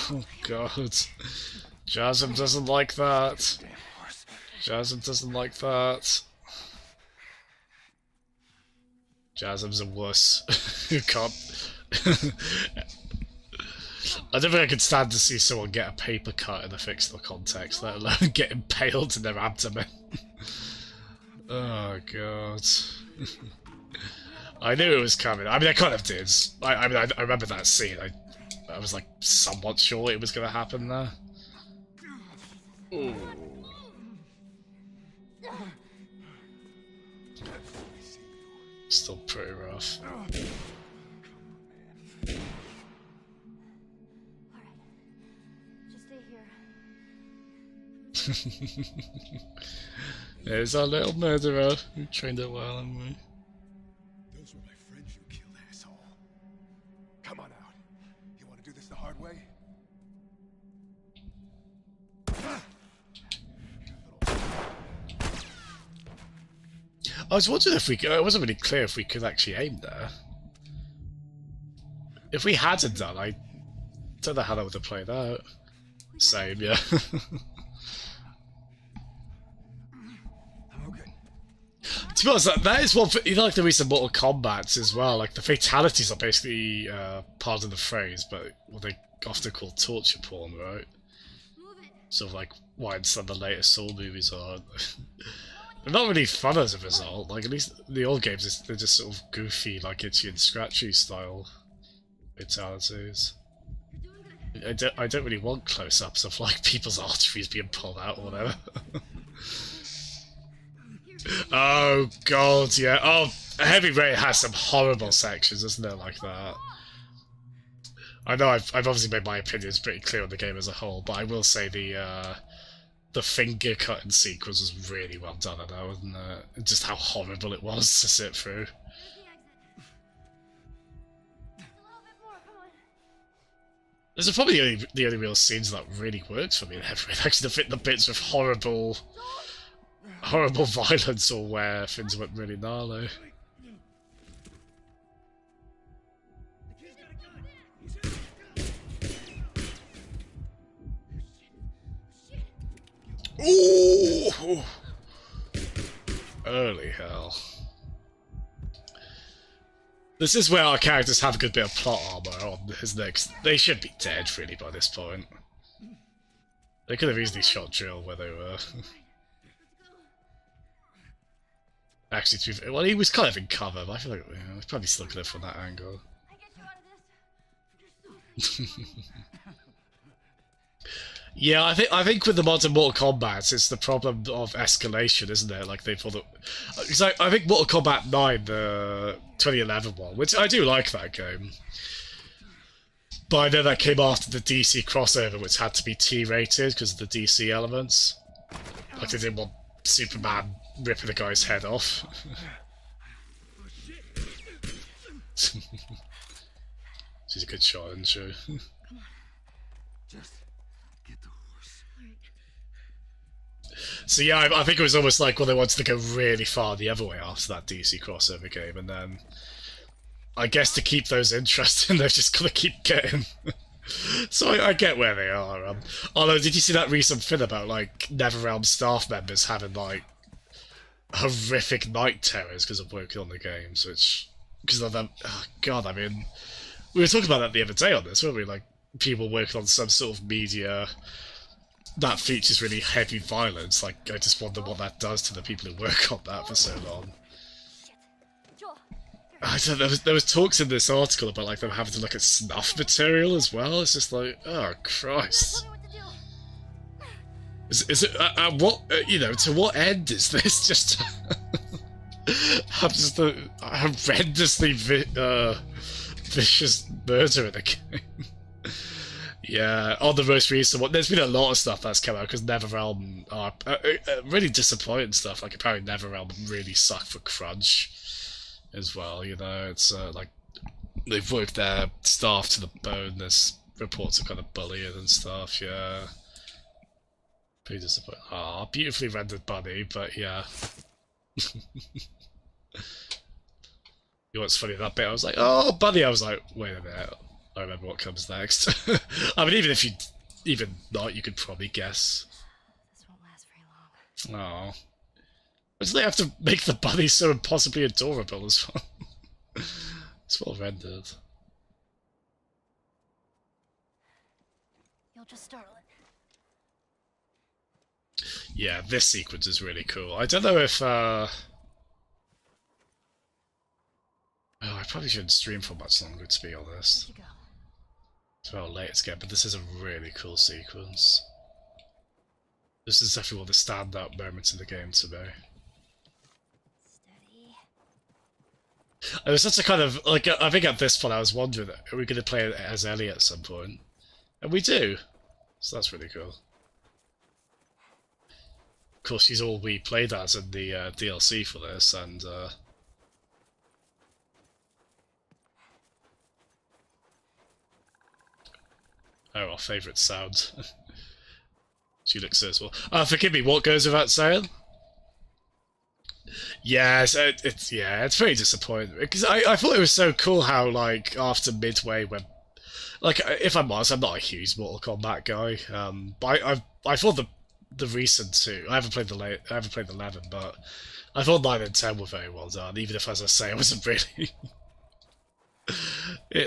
Oh god. Jasmine doesn't like that. Jasmine doesn't like that. Jasmine's a wuss. Who can't... I don't think I could stand to see someone get a paper cut in a fictional context, let alone get impaled in their abdomen. Oh god. I knew it was coming. I mean, I kind of did. I remember that scene. I was like somewhat sure it was going to happen there. Ooh. Still pretty rough. Just stay here. There's our little murderer who trained it well, haven't we? Those were my friends you killed, asshole. Come on out. You want to do this the hard way? I was wondering if we could, it wasn't really clear if we could actually aim there. If we hadn't done, I don't know how that would have played out. Same, yeah. To be honest, that is one, you know, like the recent Mortal Kombat as well, like the fatalities are basically, pardon the phrase, but what they often call torture porn, right? Sort of like why some of the latest Soul movies are. They're not really fun as a result, like at least the old games, they're just sort of goofy, like itchy and scratchy style fatalities. I don't really want close-ups of like people's arteries being pulled out or whatever. Oh god, yeah. Oh, Heavy Rain has some horrible sections, isn't it, like that? I know I've obviously made my opinions pretty clear on the game as a whole, but I will say the finger cutting sequence was really well done, I know, wasn't it? Just how horrible it was to sit through. Those are probably the only real scenes that really works for me in Heavy Rain, actually, the bits with horrible violence or where things went really gnarly. Ooh! Holy hell. This is where our characters have a good bit of plot armor on his next. They should be dead, really, by this point. They could have easily shot Jill where they were. Actually, well, he was kind of in cover, but I feel like he's probably still good from that angle. Yeah, I think with the modern Mortal Kombat, it's the problem of escalation, isn't it? Like they thought, because I think Mortal Kombat 9, the 2011 one, which I do like that game, but I know that came after the DC crossover, which had to be T-rated because of the DC elements. Like they didn't want Superman ripping the guy's head off. She's a good shot, isn't she? Come on. Just get the horse. So yeah, I think it was almost like, well, they wanted to go really far the other way after that DC crossover game, and then I guess to keep those interesting, they've just got to keep getting. So I get where they are. Although, did you see that recent thing about like NetherRealm staff members having like horrific night terrors because of working on the games, which because of them? Oh god, I mean, we were talking about that the other day on this, weren't we? Like people working on some sort of media that features really heavy violence. Like I just wonder what that does to the people who work on that for so long. I don't know, there was talks in this article about like them having to look at snuff material as well. It's just like, oh Christ. Is it what you know? To what end is this? Just have just a horrendously vicious murder in a game. Yeah, on the most recent one, there's been a lot of stuff that's come out because NetherRealm are really disappointing stuff. Like apparently NetherRealm really suck for crunch as well. You know, it's like they've worked their staff to the bone. There's reports of kind of bullying and stuff. Yeah, pretty disappointing. Ah, beautifully rendered bunny, but yeah. You know what's funny, that bit I was like, oh bunny, I was like, wait a minute, I remember what comes next. I mean, even if you even not, you could probably guess. This won't last very long. Oh. But they have to make the bunny so impossibly adorable as well. It's well rendered. You'll just startle it. Yeah, this sequence is really cool. I don't know if oh, I probably shouldn't stream for much longer, to be honest. It's how late it's getting, but this is a really cool sequence. This is definitely one of the standout moments in the game to me. It was such a kind of, like, I think at this point I was wondering, are we going to play as Ellie at some point? And we do. So that's really cool. Of course, she's all we played as in the DLC for this, and oh, our favourite sound. She looks so well. Forgive me, what goes without saying? Yes, it's very disappointing because I thought it was so cool how like after Midway when, like, if I'm honest, I'm not a huge Mortal Kombat guy. But I thought the recent two, I haven't played the 11, but I thought 9 and 10 were very well done. Even if, as I say, I wasn't really.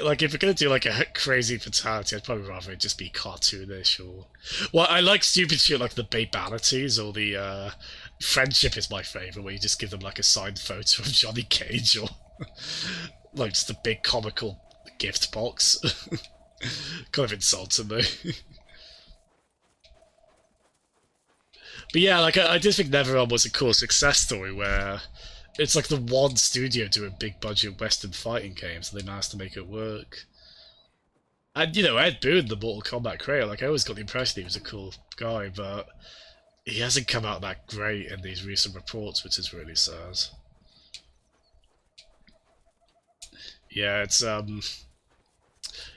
Like, if you're gonna do like a crazy fatality, I'd probably rather it just be cartoonish or. Well, I like stupid shit like the babalities or the friendship is my favourite, where you just give them like a signed photo of Johnny Cage or like just a big comical gift box. Kind of insulting me. But yeah, like I did think NetherRealm was a cool success story where it's like the one studio doing big budget Western fighting games, and they managed to make it work. And you know, Ed Boon, the Mortal Kombat creator, like I always got the impression he was a cool guy, but he hasn't come out that great in these recent reports, which is really sad. Yeah, it's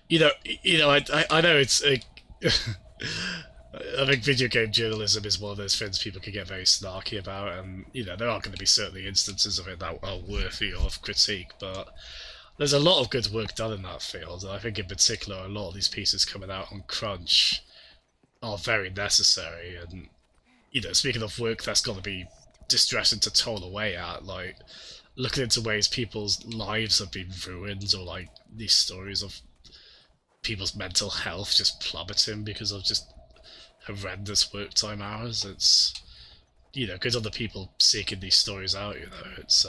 you know, I know it's I think video game journalism is one of those things people can get very snarky about, and you know there are going to be certainly instances of it that are worthy of critique, but there's a lot of good work done in that field, and I think in particular a lot of these pieces coming out on crunch are very necessary. And you know, speaking of work that's got to be distressing to toll away at, like looking into ways people's lives have been ruined, or like these stories of people's mental health just plummeting because of just horrendous work time hours. It's, you know, good on the people seeking these stories out, you know. It's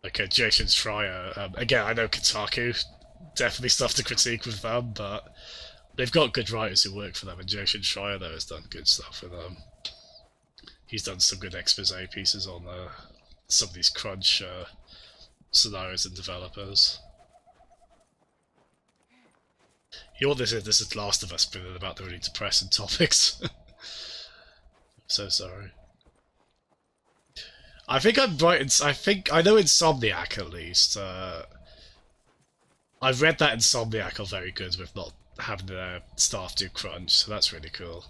like Jason Schreier, again, I know Kotaku, definitely stuff to critique with them, but they've got good writers who work for them, and Jason Schreier though has done good stuff with them. He's done some good expose pieces on some of these crunch scenarios and developers. You know what this is? This is Last of Us, but about the really depressing topics. I'm so sorry. I think I'm right. I know Insomniac at least. I've read that Insomniac are very good with not having their staff do crunch, so that's really cool.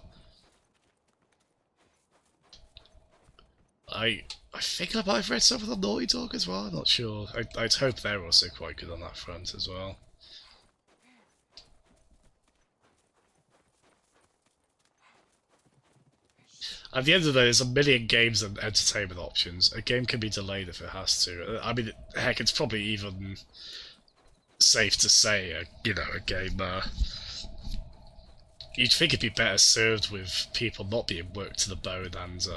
I think I might have read some of the Naughty Dog as well. I'm not sure. I'd hope they're also quite good on that front as well. At the end of the day, there's a million games and entertainment options. A game can be delayed if it has to. I mean, heck, it's probably even safe to say, you know, a game. You'd think it'd be better served with people not being worked to the bone and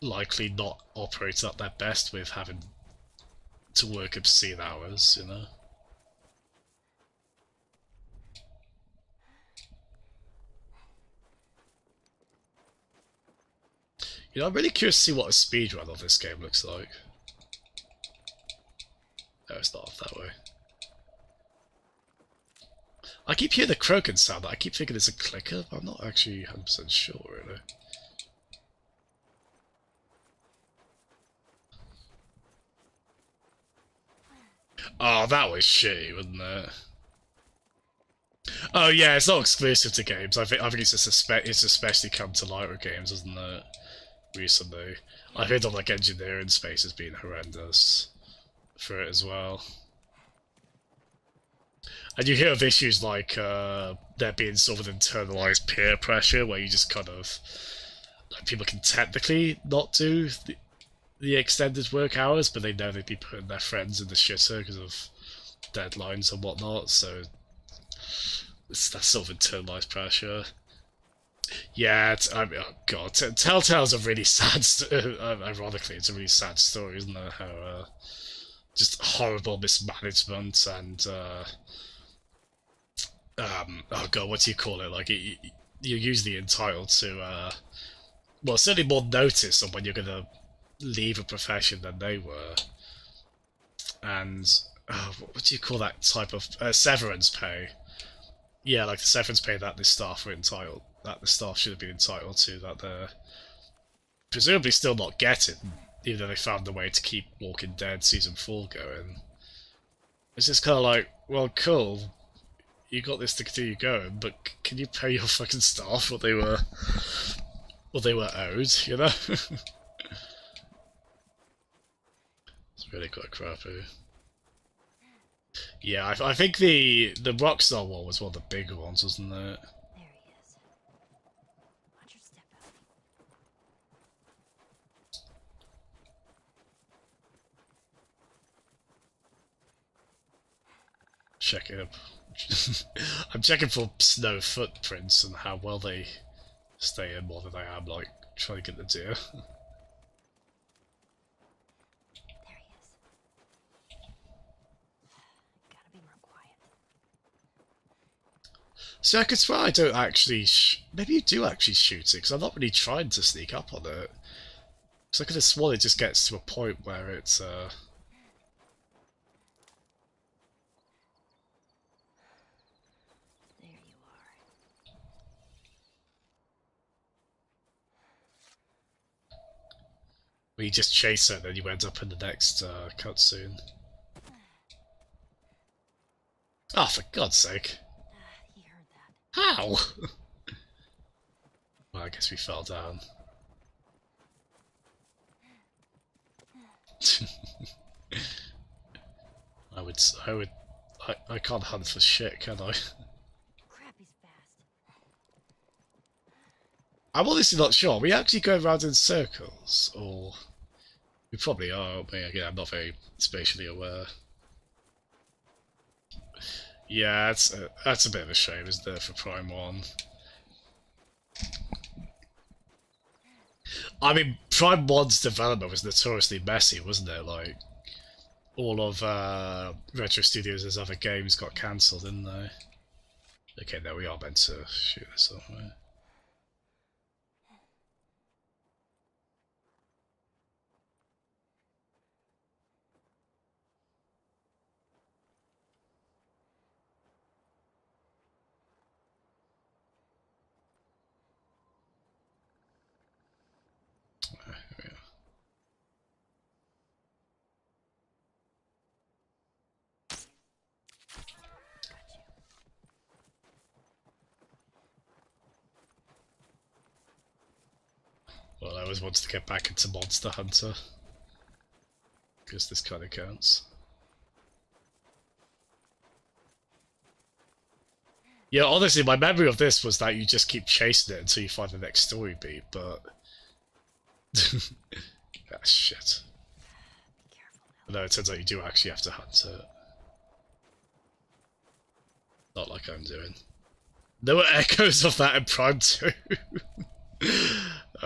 likely not operating at their best with having to work obscene hours, you know. You know, I'm really curious to see what a speedrun of this game looks like. No, it's not off that way. I keep hearing the croaking sound. I keep thinking it's a clicker, but I'm not actually 100% sure, really. Oh, that was shitty, wasn't it? Oh yeah, it's not exclusive to games. I think it's just it's especially come to light with games, isn't it? Recently, I heard of like engineering spaces being horrendous for it as well. And you hear of issues like there being sort of internalized peer pressure, where you just kind of like people can technically not do the extended work hours, but they know they'd be putting their friends in the shitter because of deadlines and whatnot. So it's that sort of internalized pressure. Yeah, I mean, oh god, Telltale's a really sad. Ironically, it's a really sad story, isn't it? How just horrible mismanagement and oh god, what do you call it? Like you're usually entitled to well, certainly more notice on when you're gonna leave a profession than they were, and what do you call that type of severance pay? Yeah, like the severance pay that the staff were entitled, that the staff should have been entitled to, that they're presumably still not getting, even though they found a way to keep Walking Dead Season 4 going. It's just kind of like, well, cool, you got this to continue going, but can you pay your fucking staff what they were owed, you know? It's really quite crappy. Yeah, I think the Rockstar one was one of the bigger ones, wasn't it? There he is. Watch your step, Ellie. Checking up. I'm checking for snow footprints and how well they stay in more than I am like trying to get the deer. There he is. Gotta be more quiet. See, I could swear I don't actually. Maybe you do actually shoot it, because I'm not really trying to sneak up on it. Because I could have sworn it just gets to a point where it's. There you are. Where you just chase it, and then you end up in the next cutscene. Ah, oh, for God's sake! He heard that. How? Well, I guess we fell down. I can't hunt for shit, can I? Crap, he's fast. I'm honestly not sure. Are we actually going around in circles, or we probably are. But again, I'm not very spatially aware. Yeah, that's a bit of a shame, isn't it, for Prime 1? I mean, Prime 1's development was notoriously messy, wasn't it? Like, all of Retro Studios' other games got cancelled, didn't they? Okay, there we are meant to shoot this off, right? Well, I always wanted to get back into Monster Hunter, because this kind of counts. Yeah, honestly, my memory of this was that you just keep chasing it until you find the next story beat, but... ah, shit. Be careful now. No, it turns out you do actually have to hunt it. Not like I'm doing. There were echoes of that in Prime 2.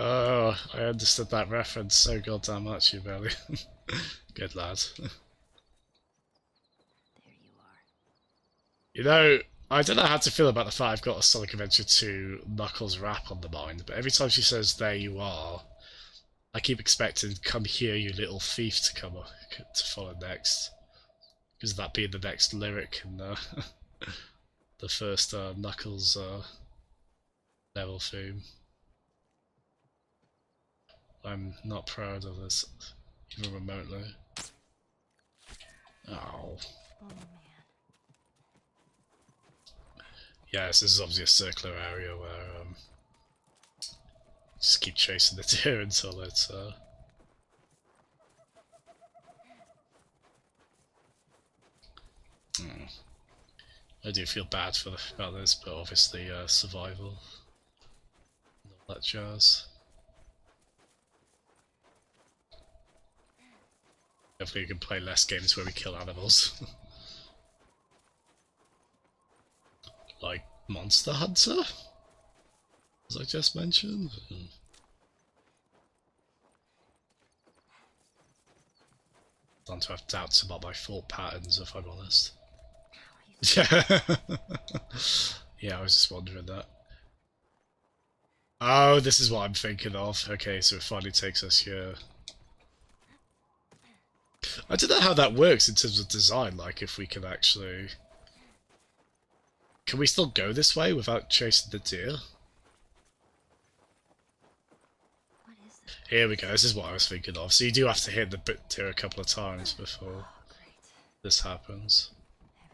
Oh, I understood that reference so goddamn much, you barely. Good lad. There you are. You know, I don't know how to feel about the fact I've got a Sonic Adventure 2 Knuckles rap on the mind, but every time she says, "There you are," I keep expecting, "Come here, you little thief," to follow next. Because that being the next lyric, and the first Knuckles level theme. I'm not proud of this, even remotely. Oh. Oh man. Yes, this is obviously a circular area where just keep chasing the deer until it's I do feel bad for about this, but obviously survival and all that jazz. Hopefully we can play less games where we kill animals. Like Monster Hunter? As I just mentioned. Starting to have doubts about my thought patterns, if I'm honest. Yeah. Yeah, I was just wondering that. Oh, this is what I'm thinking of. Okay, so it finally takes us here. I don't know how that works in terms of design, like if we can actually... Can we still go this way without chasing the deer? What is this? Here we go, this is what I was thinking of. So you do have to hit the deer a couple of times before this happens.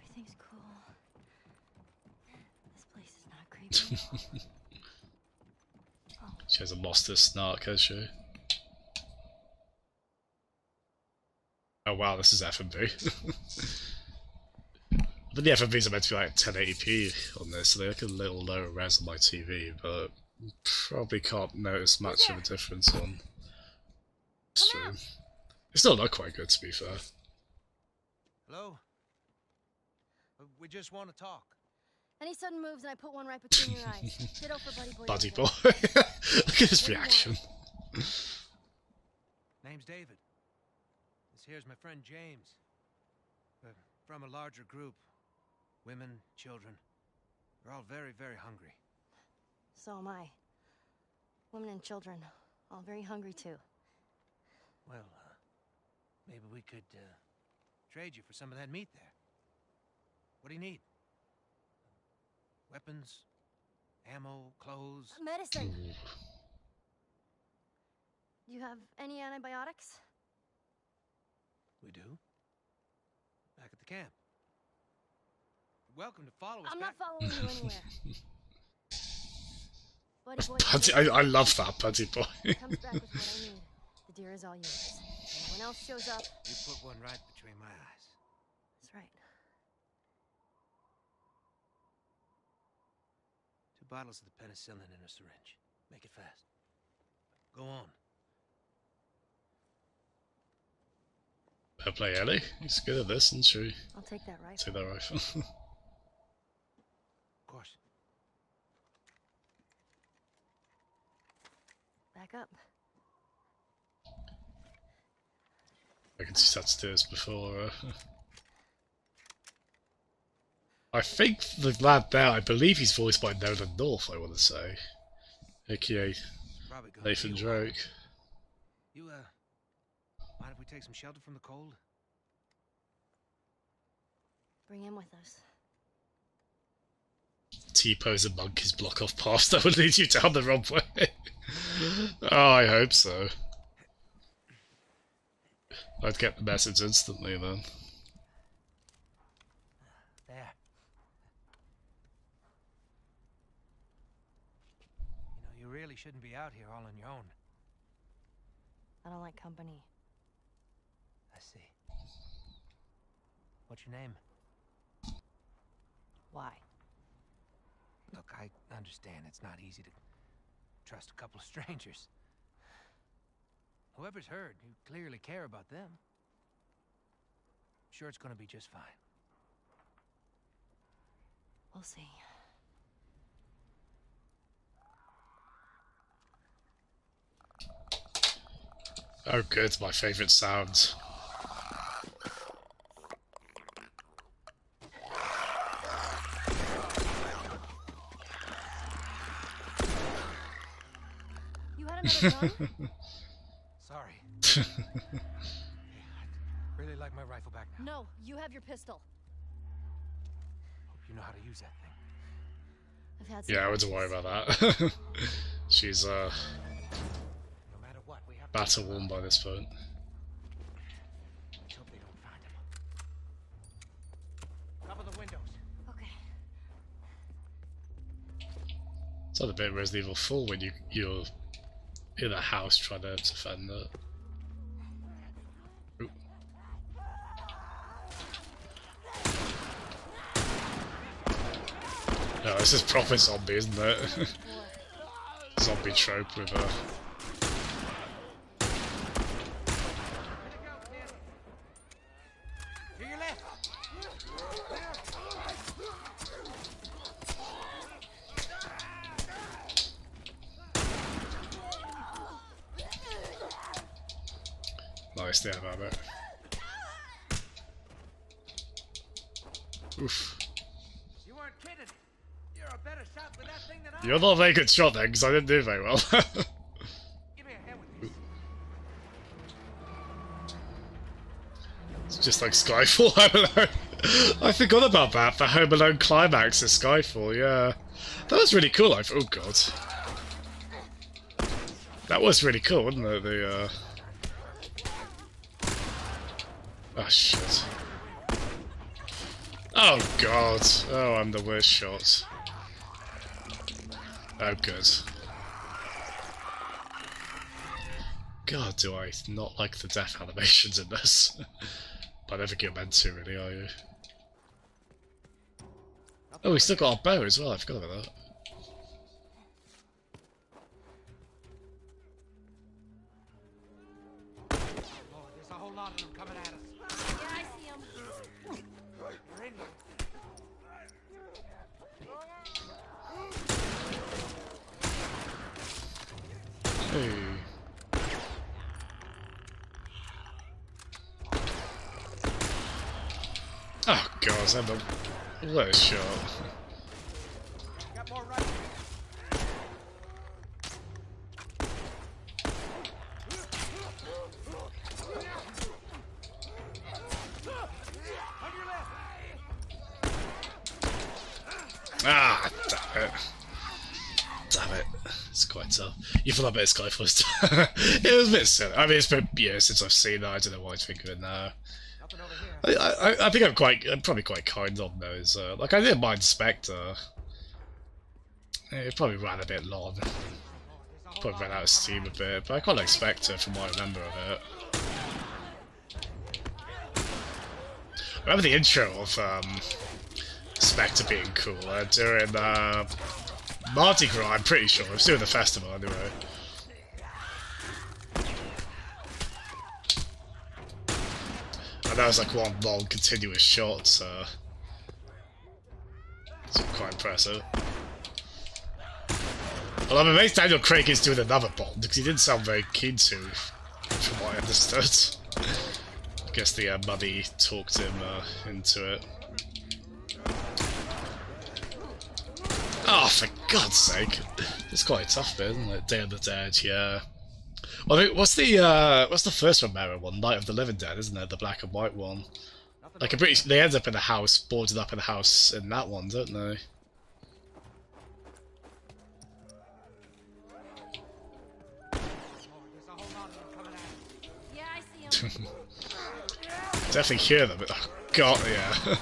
Everything's cool. This place is not creepy at all. Oh. She hasn't lost her snark, has she? Oh wow, this is F&B. But the FMVs are meant to be like 1080p on this, so they're like a little lower res on my TV, but probably can't notice much of a difference on stream. It still look quite good, to be fair. Hello? We just want to talk. Any sudden moves and I put one right between your eyes. Ditto for Buddy Boy. Buddy Boy. Look at his reaction. Name's David. This here's my friend James. We're from a larger group. Women, children. We're all very, very hungry. So am I. Women and children, all very hungry too. Well, maybe we could trade you for some of that meat there. What do you need? Weapons, ammo, clothes? Medicine! Do you have any antibiotics? We do. Back at the camp. Welcome to follow us I'm back. not following you anywhere. Buddy Boy. Buddy, I love that, Buddy Boy. Comes back with what I need. The deer is all yours. When anyone else shows up... You put one right between my eyes. That's right. 2 bottles of the penicillin in a syringe. Make it fast. Go on. Better play Ellie. He's good at this, isn't she? I'll take that rifle. Take that rifle. Of course. Back up. I can see upstairs before. I think the lad there, I believe he's voiced by Nolan North, I want to say. AKA Nathan Drake. You, mind if we take some shelter from the cold? Bring him with us. T-pose and monkeys block off paths that would lead you down the wrong way. Oh, I hope so. I'd get the message instantly then. There. You really shouldn't be out here all on your own. I don't like company. I see. What's your name? Why? Look, I understand it's not easy to trust a couple of strangers. Whoever's hurt, you clearly care about them. Sure it's gonna be just fine. We'll see. Oh good, my favourite sounds. You had another gun? Sorry. I'd really like my rifle back now. No, you have your pistol. Hope you know how to use that thing. I've had some Yeah, I wouldn't worry about that. She's battle worn by this point. Let's hope they don't find him. Cover the windows. Okay. It's not a bit Resident Evil 4 when you're in a house trying to defend it. Ooh. No, this is proper zombie, isn't it? Zombie trope with a... To your left. Nice, there, Rabbit. Oof. You weren't kidding. You're a better shot with that thing than I You're not a very good shot then, because I didn't do very well. Give me a hand with this. It's just like Skyfall, Home Alone. I forgot about that, the Home Alone climax of Skyfall, yeah. That was really cool, oh god. That was really cool, wasn't it? The, oh shit. Oh god. Oh, I'm the worst shot. Oh good. God, do I not like the death animations in this. But I don't think you're meant to, really, are you? Oh, we still got our bow as well, I forgot about that. Oh, there's a whole lot of them coming at us. Yeah, I see him. We're in here. Hey. Oh god, I'm the worst shot. Got more right. On your left. Ah, damn it. Damn it. It's quite tough. You feel like a bit of Skyfall. It was a bit silly. I mean, it's been years since I've seen that. I don't know why I think of it now. Nothing over here. I think I'm probably quite kind on those. Like, I didn't mind Spectre. It probably ran a bit long. Probably ran out of steam a bit, but I quite like Spectre from what I remember of it. I remember the intro of Spectre being cool during Mardi Gras, I'm pretty sure. It was doing the festival anyway. And that was like one long continuous shot, so it's quite impressive. Well, I'm amazed Daniel Craig is doing another Bond, because he didn't sound very keen to, from what I understood. I guess the money talked him into it. Oh, for God's sake! It's quite a tough bit, isn't it? Day of the Dead, yeah. Well, I mean, what's the first Romero one? Night of the Living Dead, isn't it? The black and white one. Like, I'm pretty. They end up in a house, boarded up in a house in that one, don't they? Yeah, I see him. Definitely hear them. Oh God, yeah.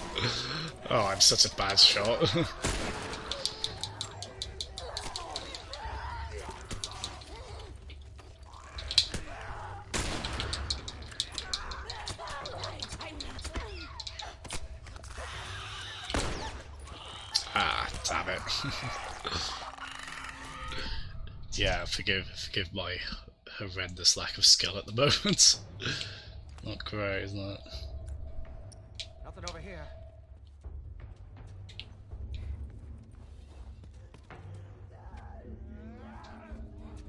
Oh, I'm such a bad shot. Ah, damn it. Yeah, forgive my horrendous lack of skill at the moment. Not great, isn't it? Nothing over here.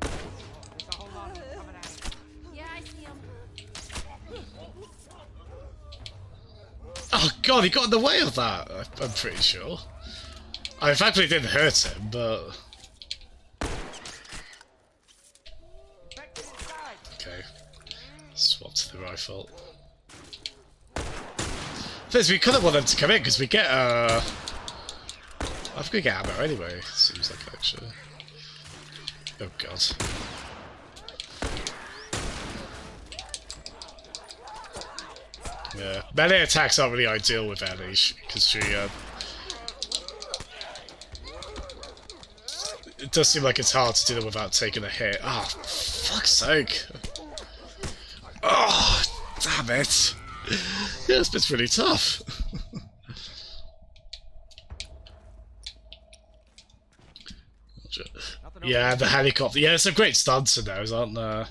There's a whole lot of them coming at us. Yeah, I see him. Oh God, he got in the way of that. I'm pretty sure. In fact, it didn't hurt him, but okay. Swap to the rifle. First, we kind of want them to come in because we get I've got to get ammo anyway, seems like actually. Oh god. Yeah, melee attacks aren't really ideal with Ellie, because she, it does seem like it's hard to do them without taking a hit. Ah, oh, fuck's sake. Oh, damn it. Yeah, this bit's really tough. Yeah, the helicopter. Yeah, some great stunts in those, aren't there?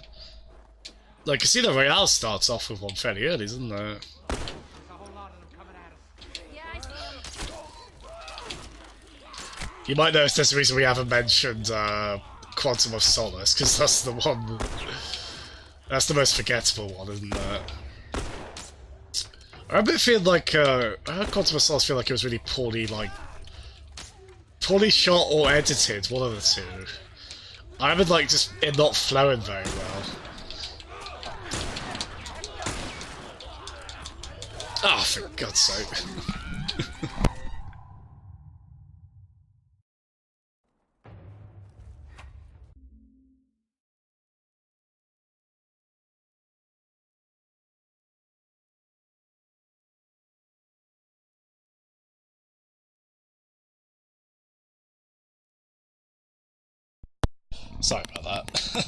Like, Casino Royale starts off with one fairly early, doesn't it? You might notice there's a reason we haven't mentioned Quantum of Solace, because that's the one... That's the most forgettable one, isn't it? I remember it feeling like... I heard Quantum of Solace feel like it was really poorly, like... Poorly shot or edited, one of the two. I remember, like, just it not flowing very well. Oh, for God's sake. Sorry about that.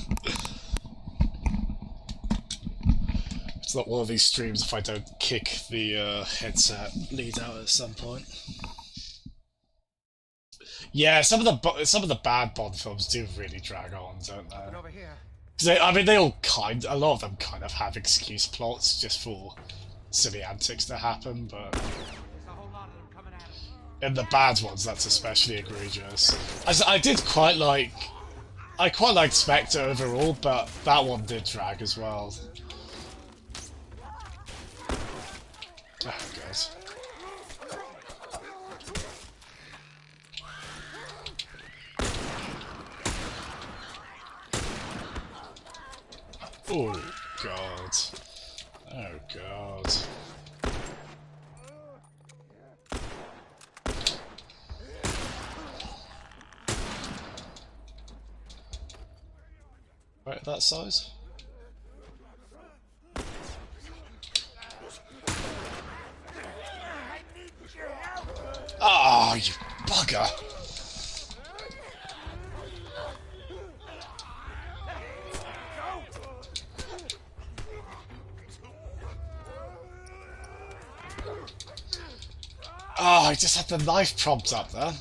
It's not one of these streams if I don't kick the headset lead out at some point. Yeah, some of the bad Bond films do really drag on, don't they? Over here. I mean, they all a lot of them kind of have excuse plots just for silly antics to happen, but in the bad ones, that's especially egregious. I quite liked Spectre overall, but that one did drag as well. Oh god. Oh god. Oh god. Right, that size? Oh, you bugger! Oh, I just had the knife prompt up there.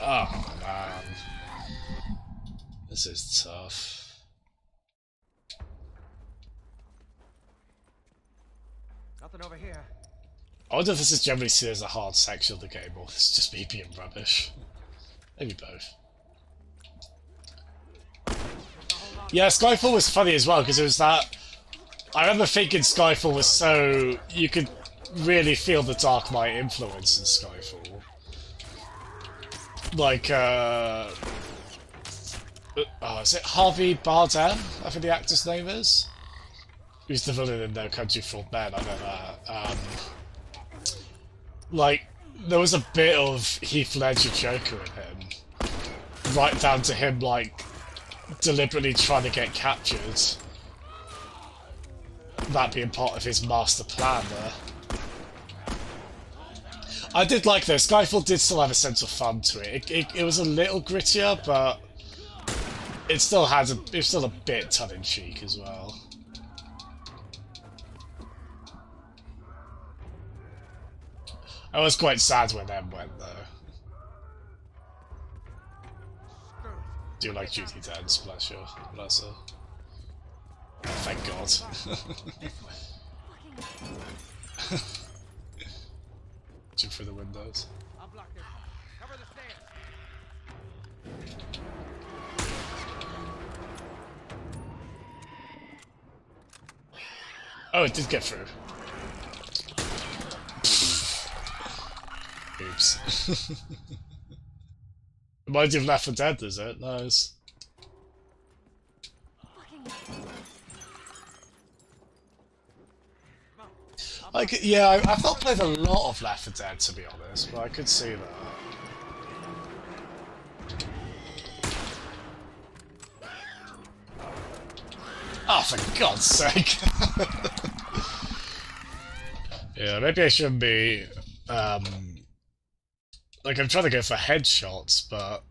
Oh, man. This is tough. Nothing over here. I wonder if this is generally seen as a hard section of the game, or it's just me being rubbish. Maybe both. Yeah, Skyfall was funny as well, because it was that... I remember thinking Skyfall was so... You could really feel the Dark Knight influence in Skyfall. Like, is it Harvey Bardem? I think the actor's name is? Who's the villain in No Country for Old Men, I know that. Like, there was a bit of Heath Ledger Joker in him. Right down to him, like, deliberately trying to get captured. That being part of his master plan there. I did like this. Skyfall did still have a sense of fun to it. It was a little grittier, but it still had it was still a bit tongue-in-cheek as well. I was quite sad when Em went though. Do you like Judy Dench, bless her. Thank God. Jump through the windows. I'll block this. Cover the stairs. Oh, it did get through. Oops. Reminds you of Left 4 Dead, does it? Nice. I've not played a lot of Left 4 Dead, to be honest, but I could see that. Oh, for God's sake! Yeah, maybe I shouldn't be, like, I'm trying to go for headshots, but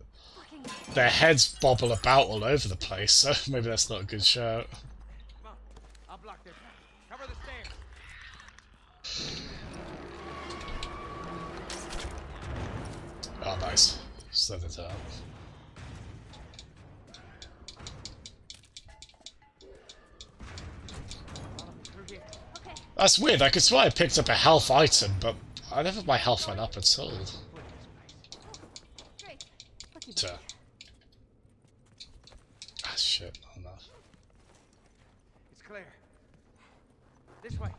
their heads bobble about all over the place, so maybe that's not a good shout. Come on, I'll block this. Cover the stairs. Oh, nice. Set it up. That's weird, I could swear I picked up a health item, but I never my health went up at all. Ah, shit, not enough. It's clear. This way.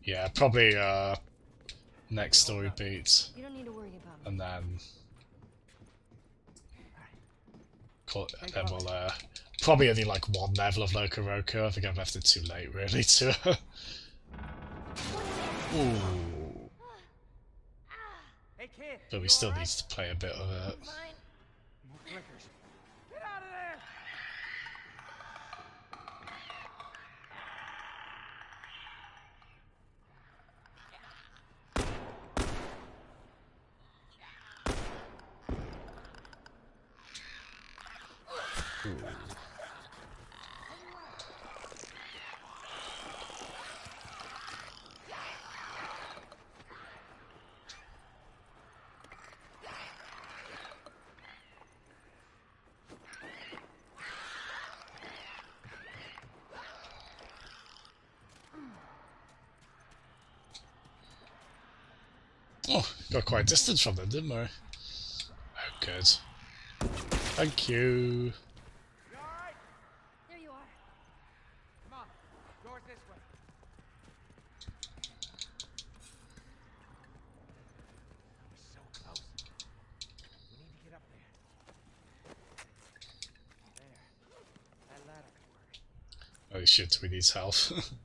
Yeah, probably, next story beat. You don't need to worry about me. And then... And then we'll, probably only like one level of Loco Roco. I think I've left it too late, really, to... Ooh. Hey, kid. But we still need to play a bit of it. More clickers. Get out of there! Oh, got quite a distance from them, didn't we? Oh, good. Thank you. You alright? There you are. Come on. Doors this way. We're so close. We need to get up there. There. That ladder could work. Oh shit, we need health.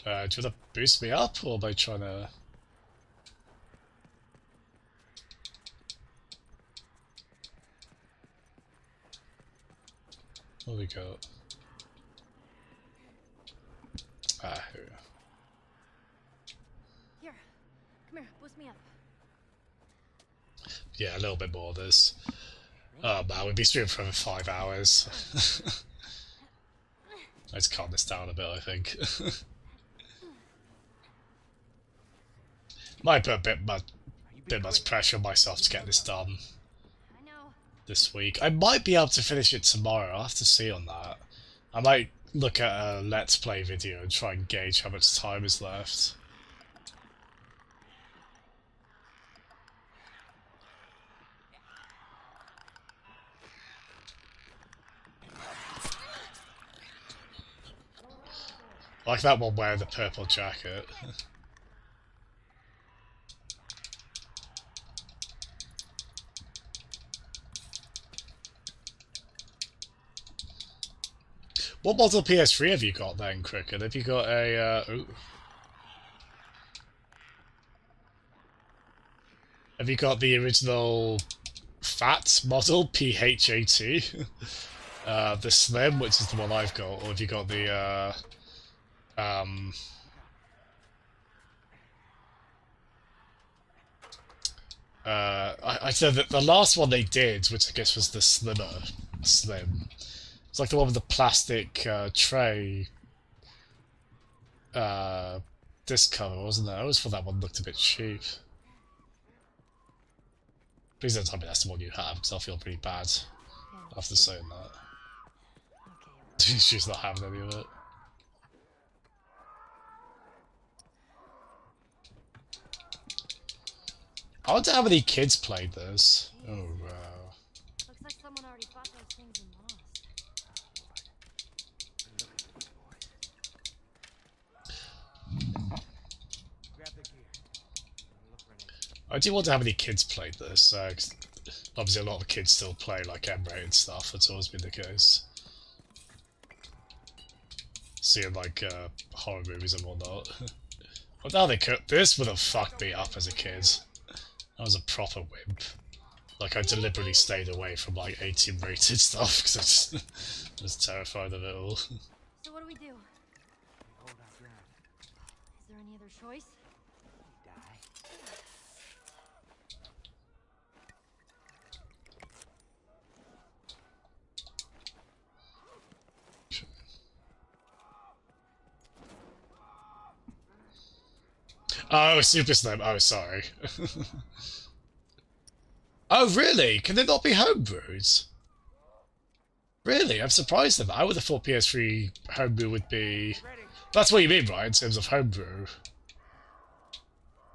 Do you want to boost me up, or am I trying to... What do we got? Ah, here we go. Here. Come here. Boost me up. Yeah, a little bit more of this. Oh man, we'd be streaming for over 5 hours. Let's calm this down a bit, I think. Might put a bit much pressure on myself to get this done this week. I might be able to finish it tomorrow. I'll have to see on that. I might look at a Let's Play video and try and gauge how much time is left. I like that one wearing the purple jacket. What model PS3 have you got then, Cricket? Have you got a, ooh. Have you got the original fat model, PHAT? The Slim, which is the one I've got, or have you got the, I said that the last one they did, which I guess was the Slim. It's like the one with the plastic tray disc cover, wasn't it? I always thought that one looked a bit cheap. Please don't tell me that's the one you have, because I'll feel pretty bad after saying that. She's not having any of it. I wonder how many kids played this. Oh wow. Looks like someone already bought those things and lost. Grab the gear. Look for an exit. I do wonder how many kids played this. 'Cause obviously, a lot of kids still play like M-rated stuff. That's always been the case. Seeing like horror movies and whatnot. Well, now they could. This would have fucked me up as a kid. I was a proper wimp. Like, I deliberately stayed away from, like, 18 rated stuff, because I just was terrified of it all. So what do we do? Hold our ground. Is there any other choice? Die. Oh, Super Slim. Oh, sorry. Oh, really? Can they not be homebrewed? Really? I'm surprised at that. I would have thought PS3 homebrew would be... That's what you mean, right, in terms of homebrew?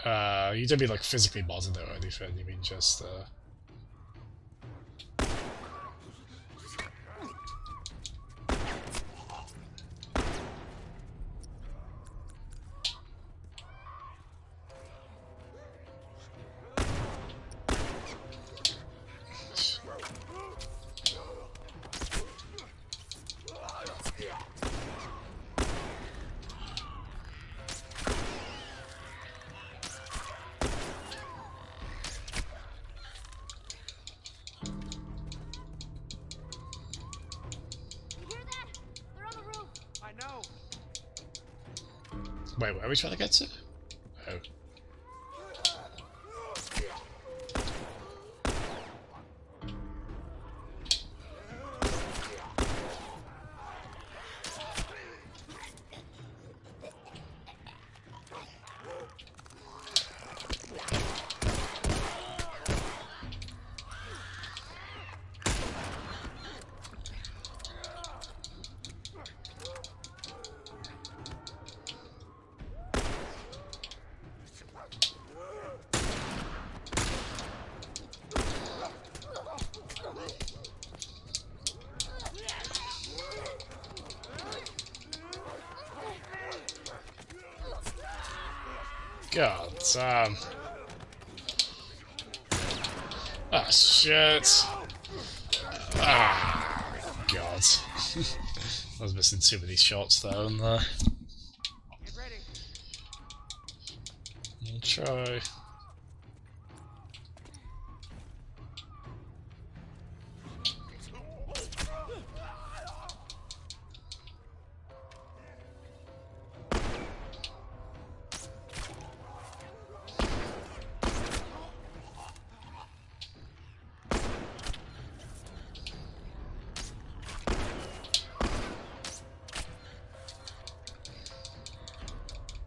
You don't mean, like, physically modded or anything, you mean just, Wait, where are we trying to get to? Oh. God damn. Ah, shit. Ah, God. I was missing too many shots there, wasn't I? Get ready. I'll try.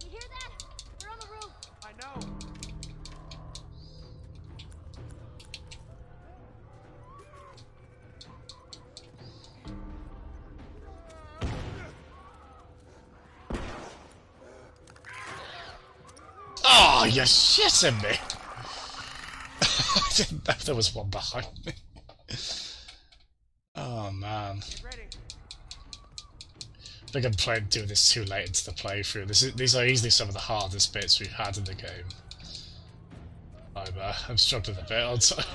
You hear that? They're on the roof. I know. Oh, you're shitting me! I didn't know there was one behind me. Oh, man. Get ready. I think I'm doing this too late into the playthrough. These are easily some of the hardest bits we've had in the game. I'm struggling a bit on time.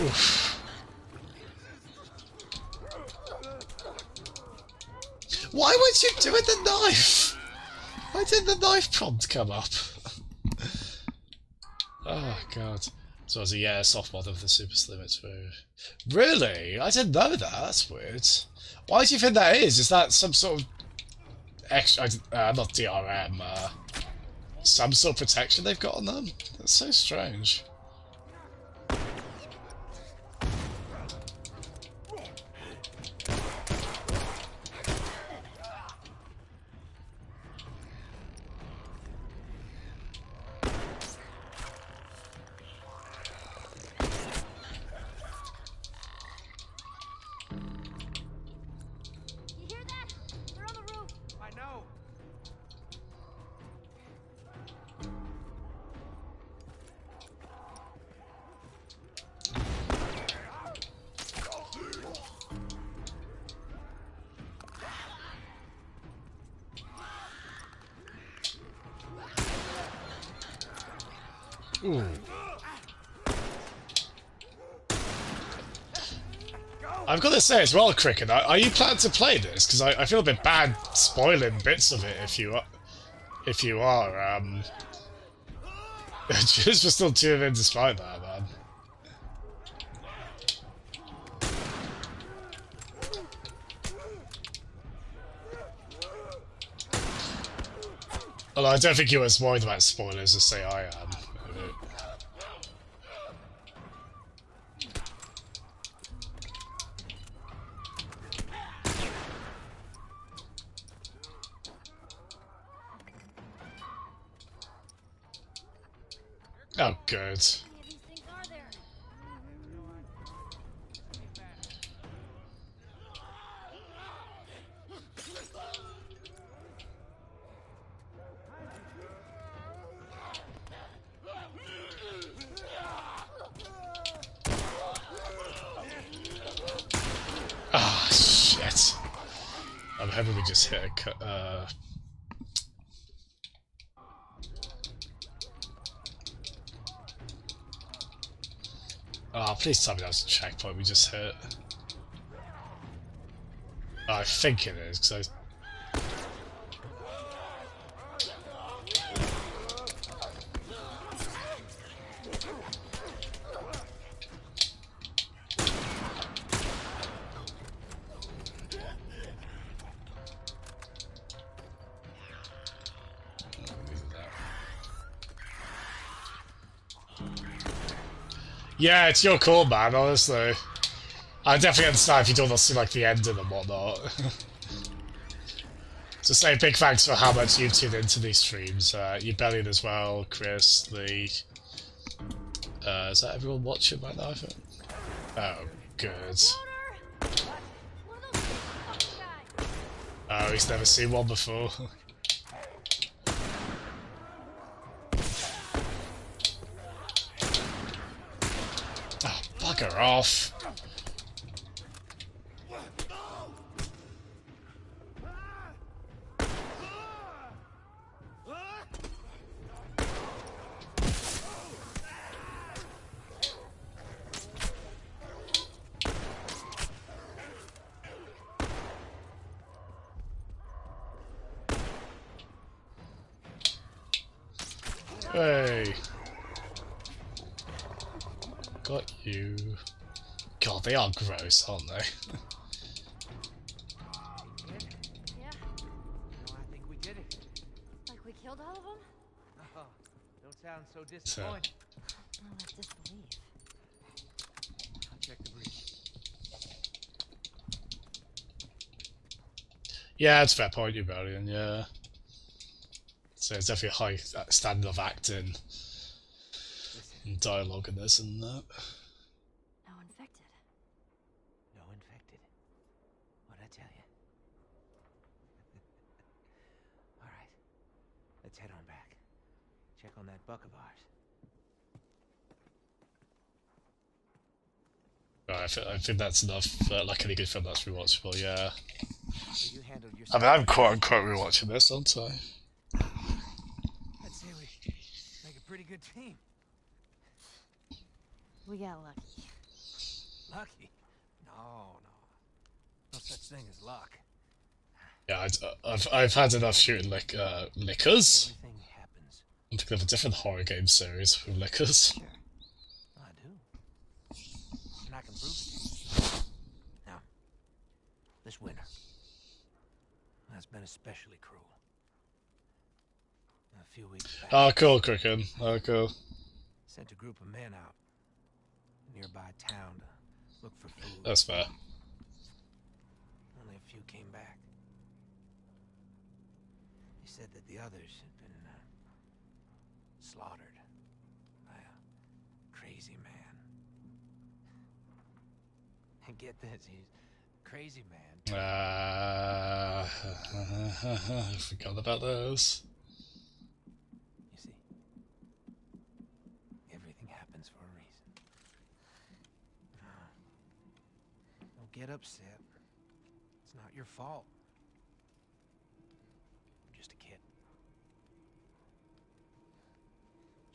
Oof. Why would you do it the knife? Why did the knife prompt come up? Oh god. So it's a soft mod of the Super Slim X2. Really? I didn't know that. That's weird. Why do you think that is? Is that some sort of extra, not DRM, some sort of protection they've got on them? That's so strange. Ooh. I've got to say as well, Cricket, are you planning to play this? Because I feel a bit bad spoiling bits of it if you are. Just for still tuning in despite that, man. Although I don't think you're as worried about spoilers as say I am. Oh, good. Ah, shit. I'm hoping we just hit a cut. Oh, please tell me that was a checkpoint we just hit. Oh, I think it is, because yeah, it's your call, man, honestly. I definitely understand if you don't want to see, like, the ending and whatnot. So say big thanks for how much you've tuned into these streams. Ubellion as well, Chris, Lee. Is that everyone watching right now, I think? Oh, good. Oh, he's never seen one before. Oh, bugger off. Hey. Got you. God, they are gross, aren't they? Yeah, No, I think we did it. like we killed all of them? Oh, don't sound so disappointed. More like disbelief. I'll check the breach. Yeah, it's a fair point, Ubellion, yeah. So it's definitely a high standard of acting and dialogue in this and that. No infected. No infected. What'd I tell you? Alright. Let's head on back. Check on that buck of ours. Right, I think that's enough. Like any good film, that's rewatchable, yeah. So you handled your I mean, I'm quote-unquote rewatching this, aren't I? I'd say we make a pretty good team. We got lucky. Lucky? No. No such thing as luck. Yeah, I've had enough shooting like lickers. Everything happens. I'm thinking of a different horror game series with lickers. Sure. I do. And I can prove it. Now, this winter has been especially cruel. A few weeks back. Oh, cool, Cricken. Oh, cool. Sent a group of men out nearby town to look for food. That's fair. Only a few came back. They said that the others had been slaughtered by a crazy man. And get this, he's a crazy man. I forgot about those. You see, everything happens for a reason. Don't get upset. It's not your fault. You're just a kid.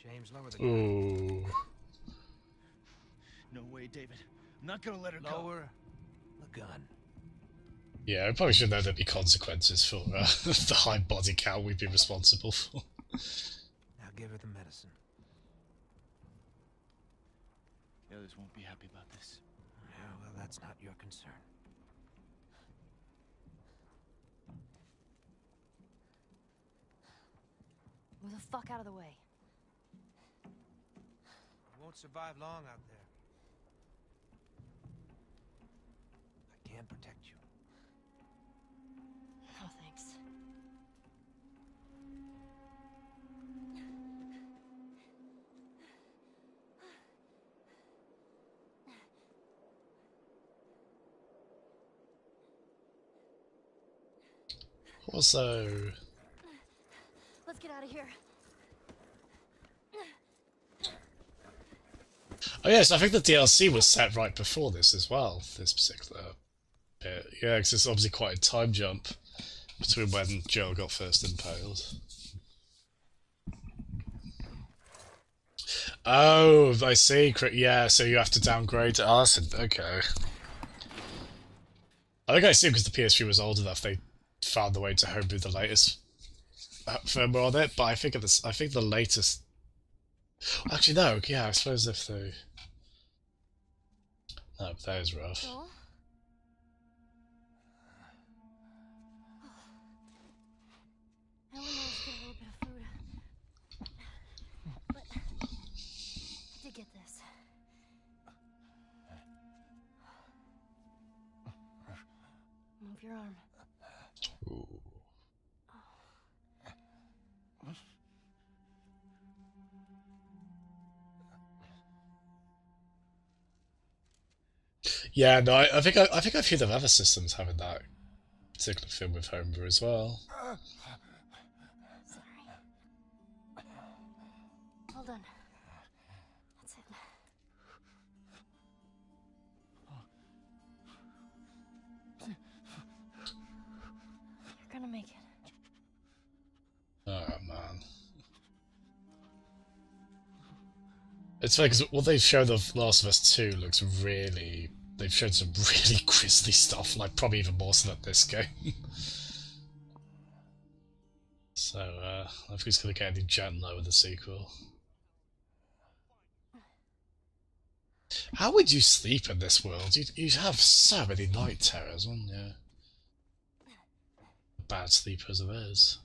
James, lower the gun. Ooh. No way, David. I'm not gonna let her go. Lower the gun. Yeah, I probably should know there'd be consequences for the high body count we'd be responsible for. Now give her the medicine. The others won't be happy about this. Yeah, well, that's not your concern. Move the fuck out of the way. You won't survive long out there. I can protect you. Oh, thanks. Also... Let's get out of here. Oh yes, I think the DLC was set right before this as well, this particular bit. Yeah, because it's obviously quite a time jump between when Joel got first impaled. Oh, I see. Yeah, so you have to downgrade to Arson. Okay. I think I assume because the PS3 was old enough, they found the way to homebrew the latest firmware on it. But I think the latest. Actually, no. Yeah, I suppose if they. No, that is rough. Joel? I only managed to get a little bit of food. But I did get this. Move your arm. Ooh. Yeah, no, I think I've heard of other systems having that particular film with homebrew as well. Sorry. Hold on. That's it. You're gonna make it. Oh man. It's funny because what they've shown of Last of Us 2 looks really... They've shown some really grisly stuff, like probably even more so than this game. So, I think it's going to get any gentler with the sequel. How would you sleep in this world? You'd have so many night terrors, wouldn't you? Bad sleep as it is.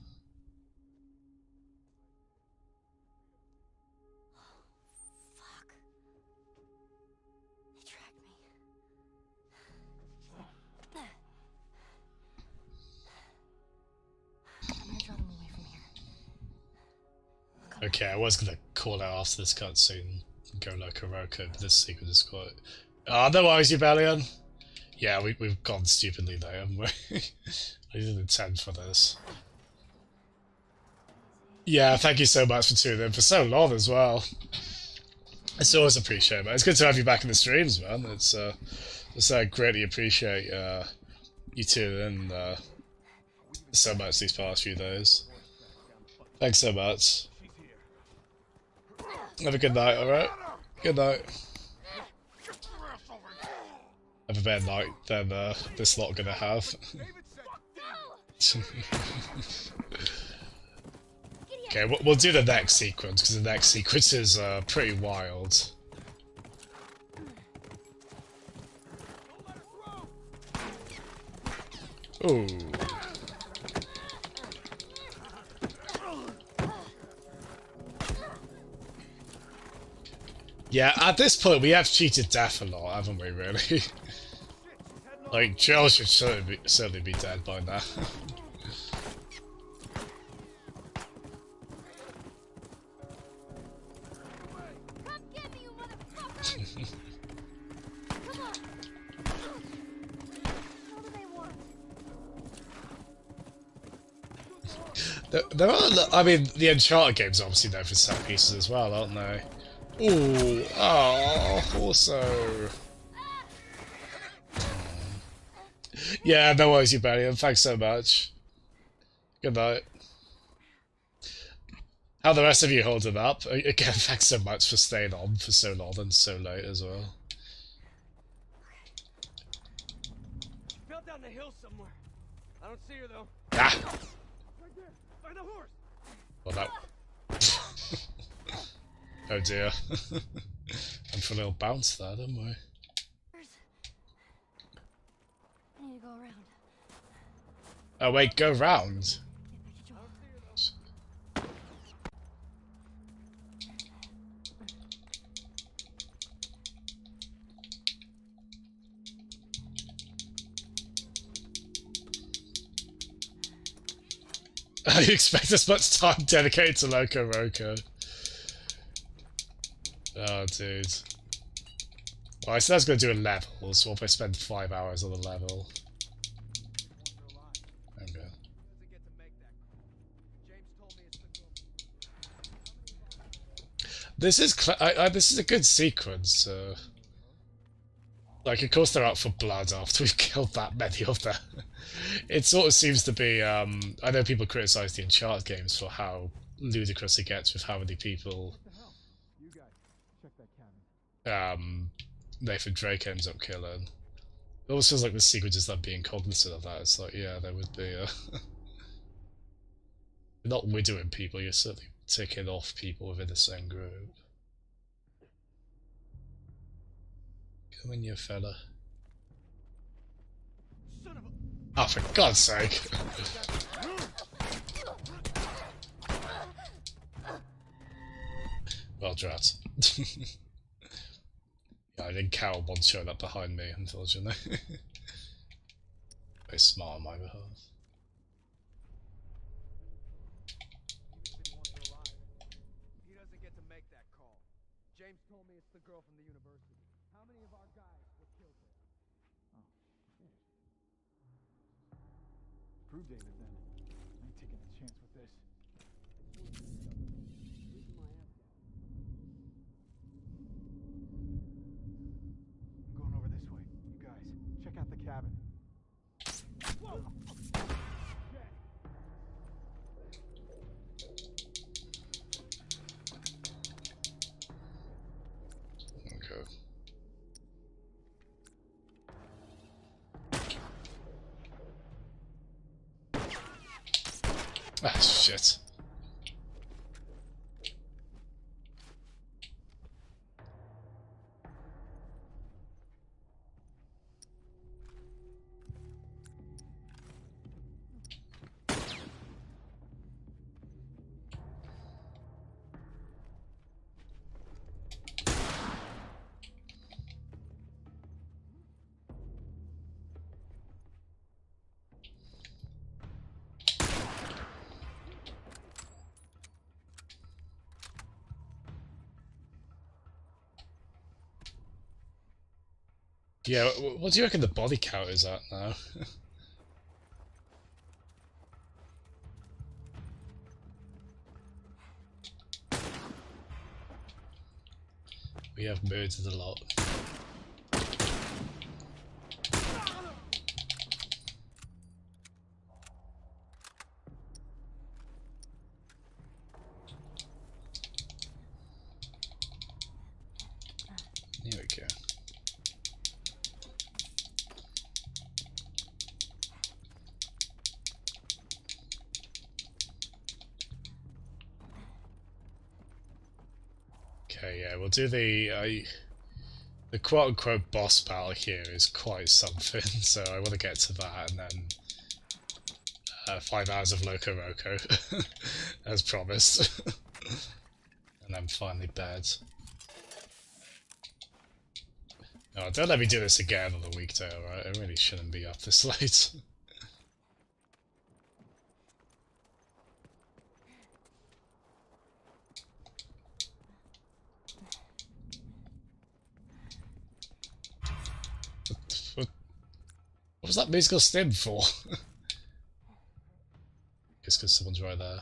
Okay, I was gonna call out after this cutscene and go Loco Roco, but this sequence is quite... Oh, no worries, Rebellion! Yeah, we've gone stupidly there, haven't we? I didn't intend for this. Yeah, thank you so much for tuning in for so long as well. It's always appreciated, man. It's good to have you back in the streams, man. It's I greatly appreciate you tuning in so much these past few days. Thanks so much. Have a good night, alright? Good night. Have a better night than this lot are gonna have. Okay, we'll do the next sequence, because the next sequence is pretty wild. Ooh. Yeah, at this point we have cheated death a lot, haven't we, really? Like, Joel should certainly be dead by now. There are, I mean, the Uncharted games are obviously known for set pieces as well, aren't they? Ooh, oh, also. Yeah, no worries, you Barry. Thanks so much. Good night. How the rest of you holding up? Again, thanks so much for staying on for so long and so late as well. She fell down the hill somewhere. I don't see her though. Ah! Right there, by the horse. Well, that... Oh dear. I'm for a little bounce there, don't we? I need to go around. Oh wait, go round. You expect as much time dedicated to Loco Roco? Oh, dude. Well, I said I was going to do a level, so what if I spend 5 hours on the level? Okay. This is this is a good sequence. Like, of course they're out for blood after we've killed that many of them. It sort of seems to be, I know people criticise the Uncharted games for how ludicrous it gets with how many people Nathan Drake ends up killing. It almost feels like the sequence is them being cognizant of that. It's like, yeah, there would be you're not widowing people, you're certainly ticking off people within the same group. Come in, you fella. Oh, for God's sake! Well, drat. Yeah, I didn't count one showing up behind me, unfortunately. Very smart on my behalf. He doesn't get to make that call. James told me it's the girl from the university. How many of our guys were killed there? Prove David then. I ain't taking a chance with this. I'm going over this way. You guys, check out the cabin. Whoa! Okay. Ah, shit. Yeah, what do you reckon the body count is at now? We have murdered a lot. Here we go. Okay, yeah, we'll do the quote-unquote boss battle here is quite something, so I want to get to that, and then 5 hours of Loco Roco, as promised. And then finally bed. Oh, don't let me do this again on a weekday, alright? I really shouldn't be up this late. What was that musical stim for? Just because someone's right there.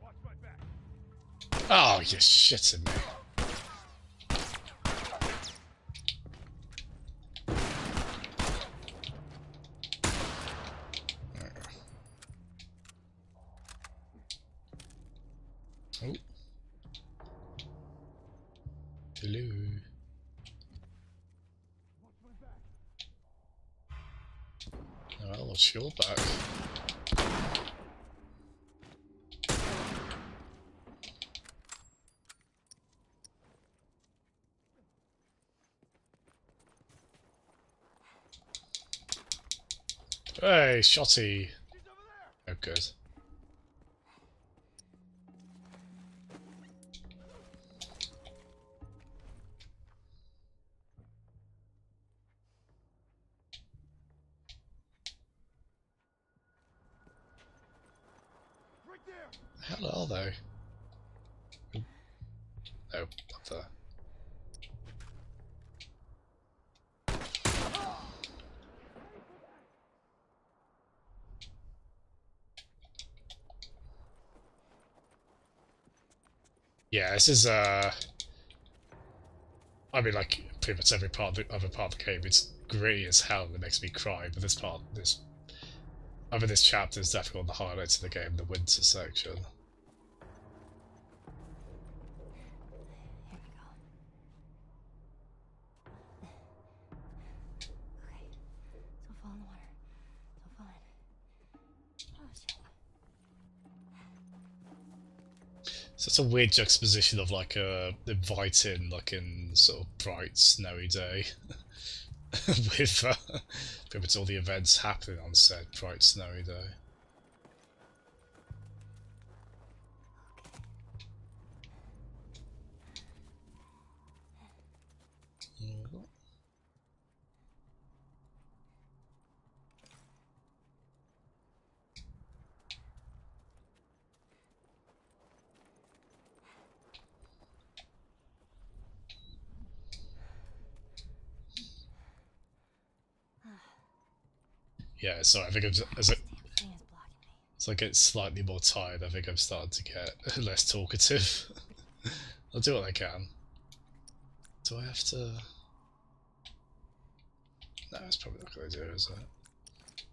Watch my back. Oh, you're shitting me. Oh. Hello. Well, what's your back? Hey, shotty. Oh, good. The hell are they? Oh, up there. Yeah, this is I mean, like pretty much every part of the other part of the game, it's gritty as hell and it makes me cry. But this part, this chapter is definitely one of the highlights of the game, the winter section. Don't fall in the water. Don't fall in. Oh, shit. So it's a weird juxtaposition of like a inviting, like in sort of bright, snowy day, with pretty much all the events happening on said bright, snowy day. Yeah, sorry, I think as I get slightly more tired, I think I'm starting to get less talkative. I'll do what I can. Do I have to... No, that's probably not a good idea, is it?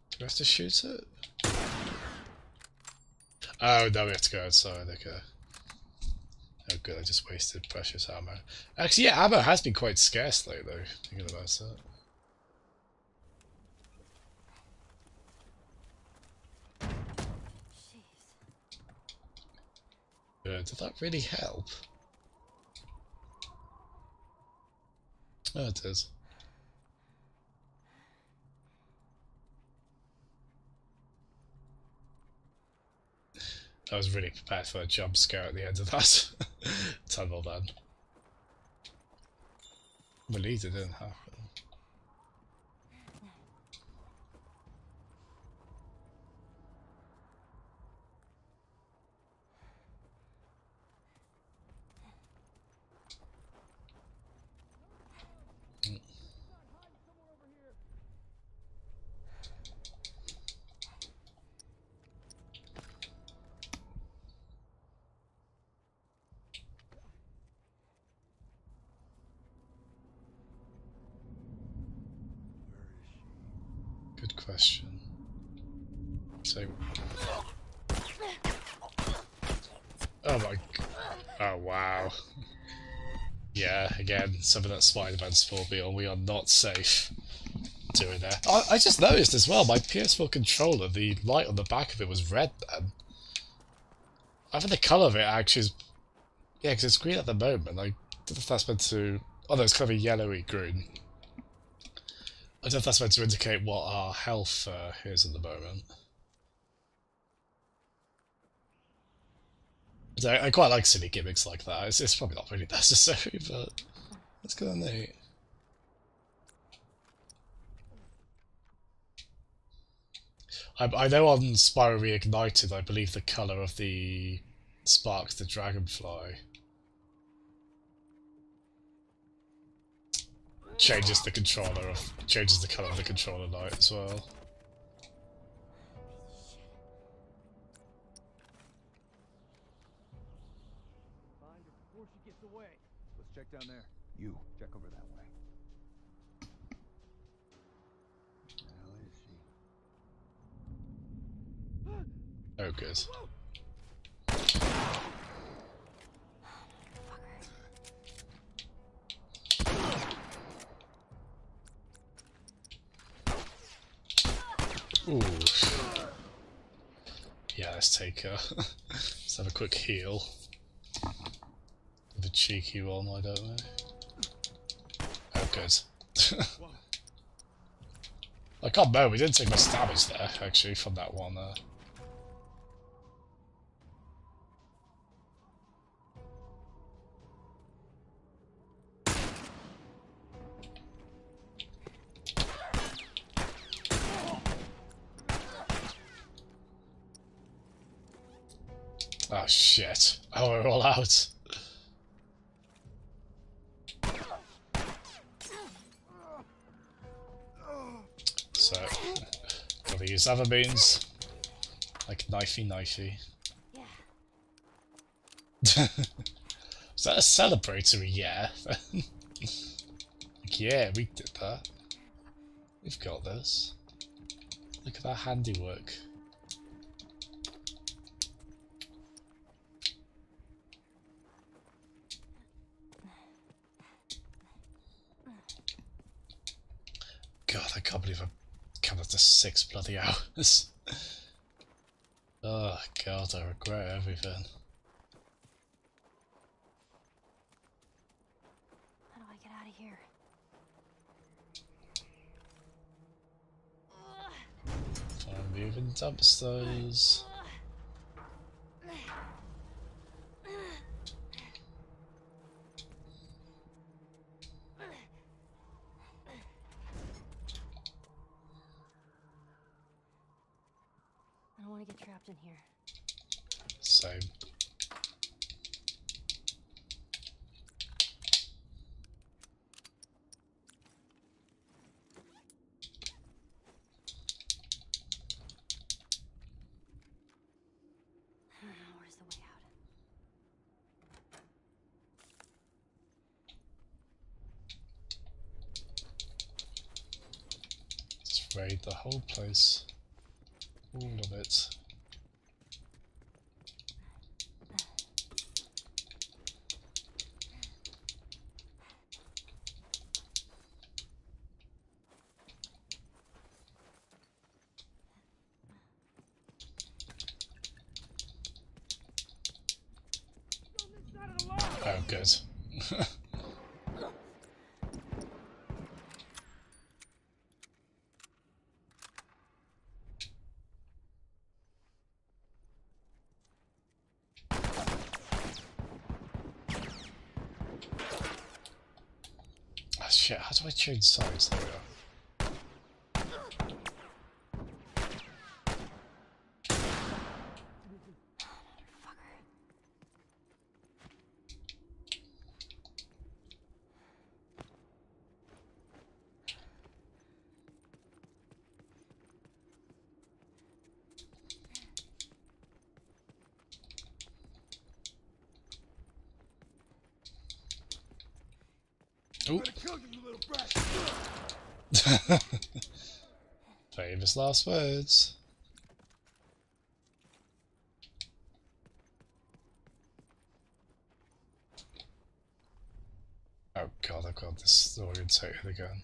Do we have to shoot it? Oh, no, we have to go outside, okay. Oh good, I just wasted precious ammo. Actually, yeah, ammo has been quite scarce lately, thinking about that. Did that really help? Oh, it is. I was really prepared for a jump scare at the end of that tunnel then. Relieved it didn't happen. Good question. So... Oh my... Oh wow. Yeah, again, some of that Spider-Man Sportmobile, we are not safe doing that. I just noticed as well, my PS4 controller, the light on the back of it was red then. I think the colour of it actually is... Yeah, because it's green at the moment. I don't know if that's meant to... Oh no, it's kind of a yellowy green. I don't know if that's meant to indicate what our health is at the moment. But I quite like silly gimmicks like that. It's probably not really necessary, but it's kind of neat. I know on Spyro Reignited, I believe the colour of the sparks the dragonfly changes the colour of the controller light as well. Before she gets away. Let's check down there. You check over that way. Oh, good. Yeah, let's take her. Let's have a quick heal. With a cheeky one, why don't we? Oh, good. I can't remember, we didn't take much damage there, actually, from that one. Oh shit. Oh, we're all out. So, gotta use other means. Like knifey. Is that a celebratory? Yeah. Like, yeah, we did that. We've got this. Look at our handiwork. God, I can't believe I've come up to 6 bloody hours. Oh god, I regret everything. How do I get out of here? Fine, moving dumpsters. I don't want to get trapped in here. Same. Where's the way out? Just raid the whole place. All of it. Oh, good. Oh shit, how do I change sides? There we go. Ooh. Famous last words. Oh god, I've got this orientated again.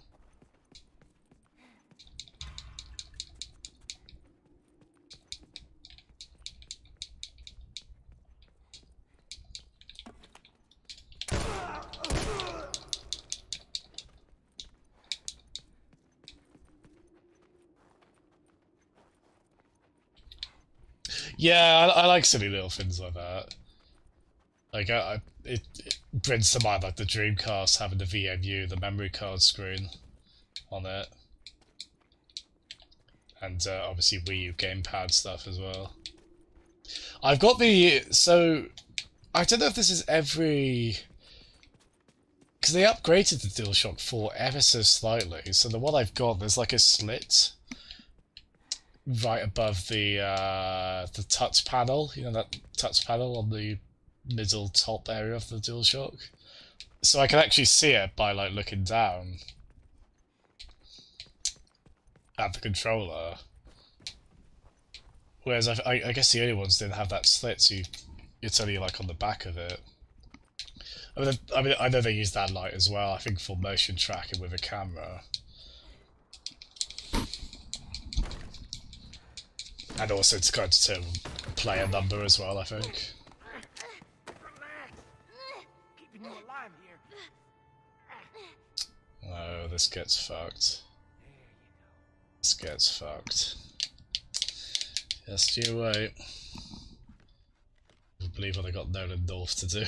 Yeah, I like silly little things like that. Like, it brings to mind like the Dreamcast having the VMU, the memory card screen, on it. And obviously Wii U gamepad stuff as well. I've got the... So, I don't know if this is every... Because they upgraded the DualShock 4 ever so slightly, so the one I've got, there's like a slit right above the touch panel, you know, that touch panel on the middle top area of the DualShock. So I can actually see it by like looking down at the controller. Whereas I guess the early ones didn't have that slit, so it's only like on the back of it. I mean, I know they use that light as well, I think for motion tracking with a camera. And also to kind of determine player number as well, I think. Keeping you alive here. Oh, this gets fucked. This gets fucked. Just you wait. I believe what I got Nolan North to do.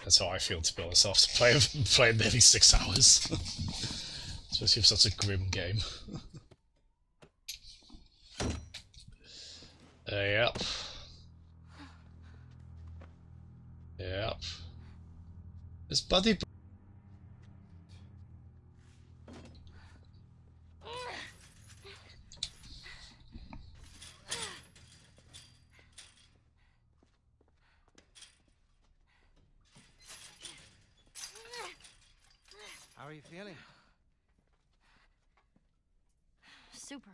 That's how I feel, to be honest, after playing nearly 6 hours. Especially for such a grim game. Yep. Yep. This buddy. How are you feeling? Super.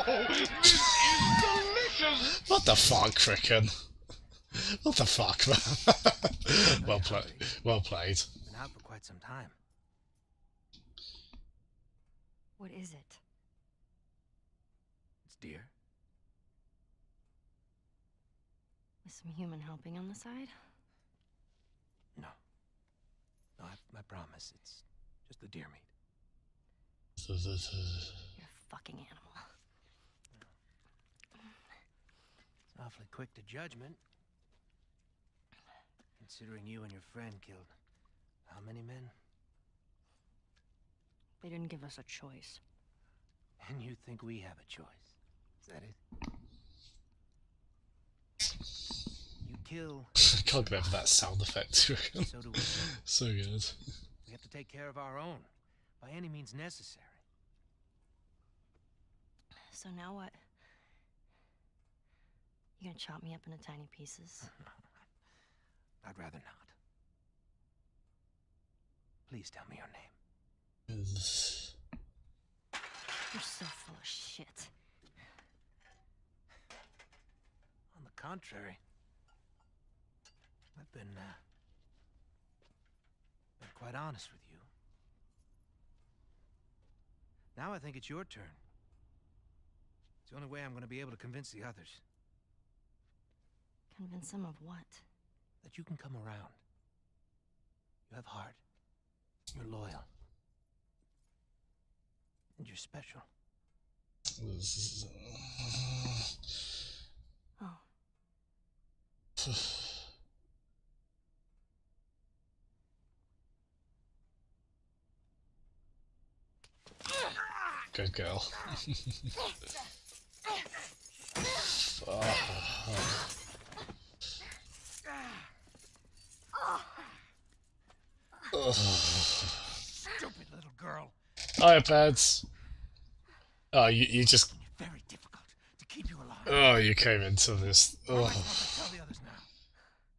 Oh, this is delicious! What the fuck, frickin'? What the fuck, man? Well played. Well played. Been out for quite some time. What is it? It's deer. With some human helping on the side? No. No, I promise. It's just the deer meat. You're a fucking animal. It's awfully quick to judgment. Considering you and your friend killed how many men? They didn't give us a choice. And you think we have a choice? Is that it? You kill. I can't get over that sound effect. So do we. So good. We have to take care of our own, by any means necessary. So now what? You gonna chop me up into tiny pieces? I'd rather not. Please tell me your name. You're so full of shit. On the contrary, I've been quite honest with you. Now I think it's your turn. It's the only way I'm going to be able to convince the others. Convince them of what? That you can come around. You have heart. You're loyal. And you're special. Oh. Good girl. Stupid little girl. Hiya, Pads. Oh, you just. Very difficult to keep you alive. Oh, you came into this. Tell Oh, the others now.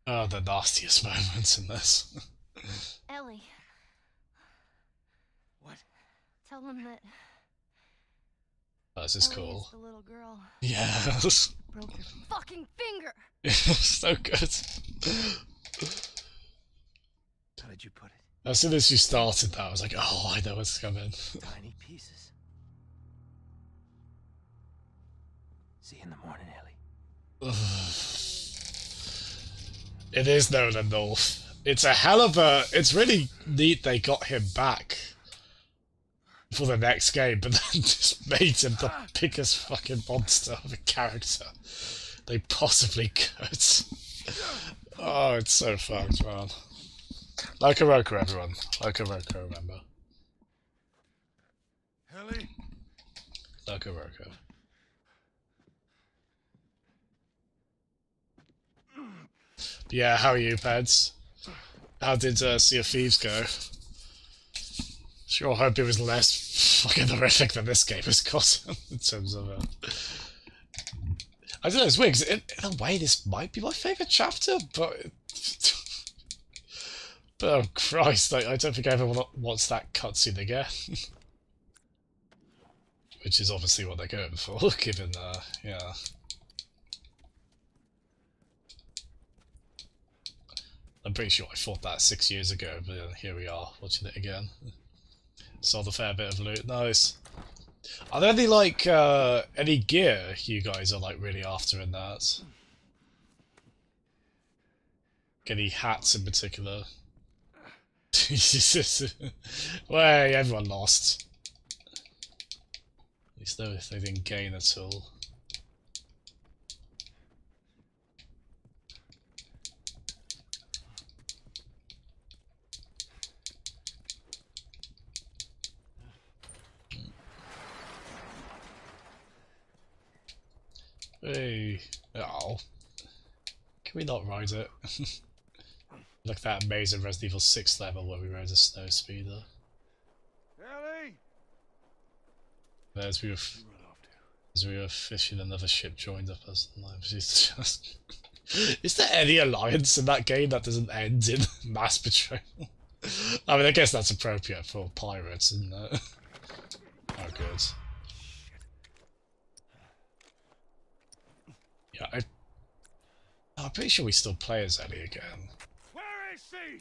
oh, the nastiest moments in this. Ellie. What? Tell them that Oh, this is Ellie cool. is the little girl. Yes. Broke your fucking finger. So good. How did you put it? As soon as you started that, I was like, oh, I know what's coming. Tiny pieces. See you in the morning, Ellie. It is Nolan North. It's a hell of a. It's really neat they got him back for the next game, but then just made him the biggest fucking monster of a character they possibly could. Oh, it's so fucked, man. Loco Roco, everyone. Loco Roco, remember. Ellie? Loco Roco. Yeah, how are you, Peds? How did Sea of Thieves go? Sure hope it was less fucking horrific than this game has gotten in terms of I don't know, it's weird, 'cause in a way this might be my favourite chapter, but... but oh Christ, I don't think I ever watched that cutscene again. Which is obviously what they're going for, given, yeah. I'm pretty sure I thought that 6 years ago, but here we are, watching it again. Saw the fair bit of loot. Nice. Are there any like any gear you guys are like really after in that? Any hats in particular? Well, everyone lost. At least they didn't gain at all. Hey, oh, can we not ride it? Like that amazing Resident Evil 6 level where we rode a snow speeder. Ellie! As we were fishing, another ship joined up us. It's just... Is there any alliance in that game that doesn't end in mass betrayal? I mean, I guess that's appropriate for pirates, isn't it? Oh, good. Yeah, I'm pretty sure we still play as Ellie again. Where is she?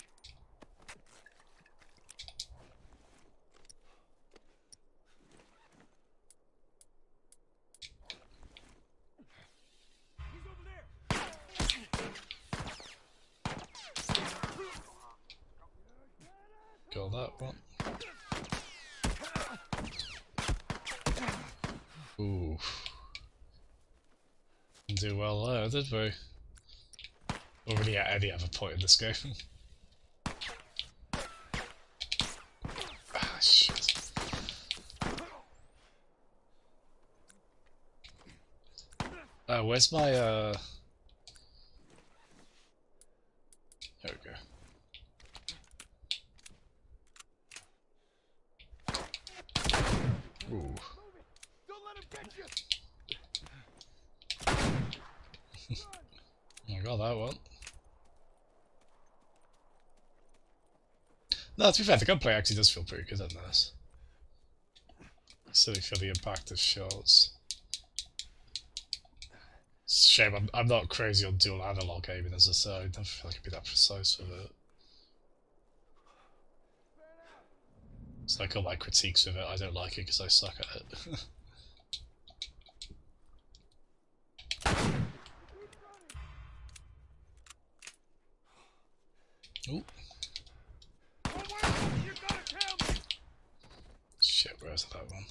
Got that one. Ooh. Didn't do well there, did we? Already at any other point in this game. Ah, shit. Where's my, There we go. Ooh. Don't let him get you! I got that one. No, to be fair, the gunplay actually does feel pretty good on this. Still feel the impact of shots. It's a shame I'm not crazy on dual analog aiming, as I say. I don't feel like I can be that precise with it. It's like all my critiques of it, I don't like it because I suck at it. Ooh. Shit, where's that one?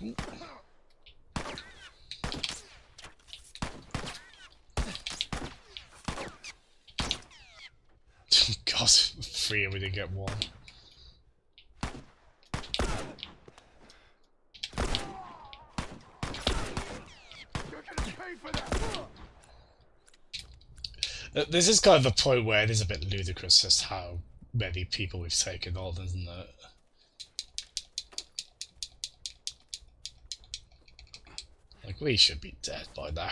Ooh. God, 3 and we didn't get 1. You're gonna pay for that! This is kind of the point where it is a bit ludicrous just how many people we've taken on, isn't it? Like, we should be dead by now.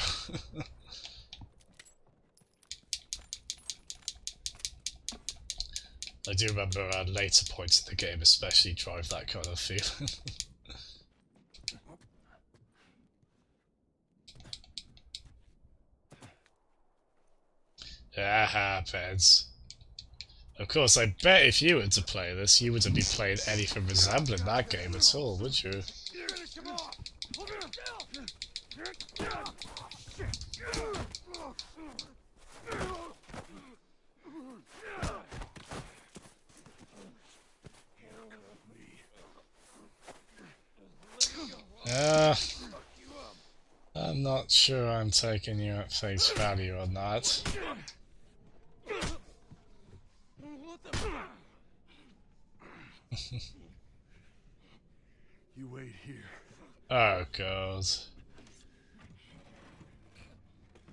I do remember later points in the game especially drive that kind of feeling. That happens. Of course, I bet if you were to play this, you wouldn't be playing anything resembling that game at all, would you? I'm not sure I'm taking you at face value on that. You wait here. Oh god.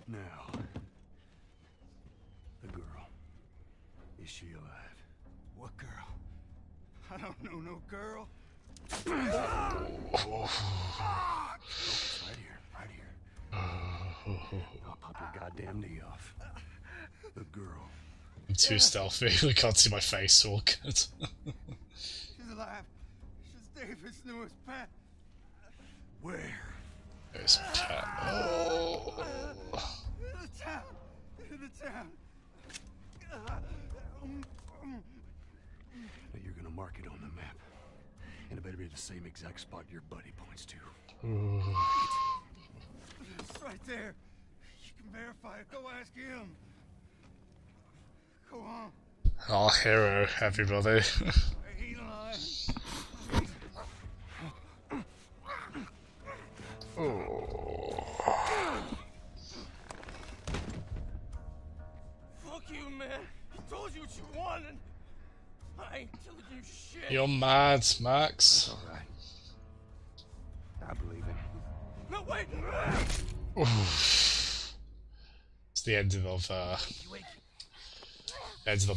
Now, the girl. Is she alive? What girl? I don't know no girl. Focus right here, right here. I'll pop your goddamn knee off. The girl. I'm too stealthy, I can't see my face all good. She's alive. She's David's newest pet. Where? There's Pat. Oh. In the town. In the town. Now you're gonna mark it on the map. And it better be the same exact spot your buddy points to. Ooh. It's right there. You can verify it. Go ask him. Go on. Our hero, everybody. He's alive. Fuck you, man. He told you what you wanted. I ain't telling you shit. You're mad, Max. Alright. I believe it. No, wait! Oof. It's the end of the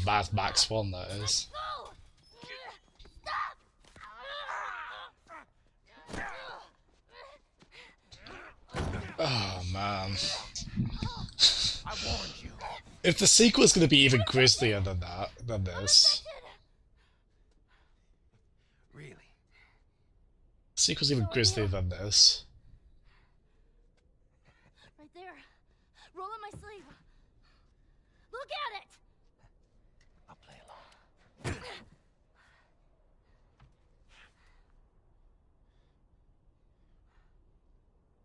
Mad Max one, that is. Oh man. I warned you. If the sequel's gonna be even grislier than this. Really? The sequel's even grislier than this. Right there. Roll up my sleeve. Look at it! I'll play along.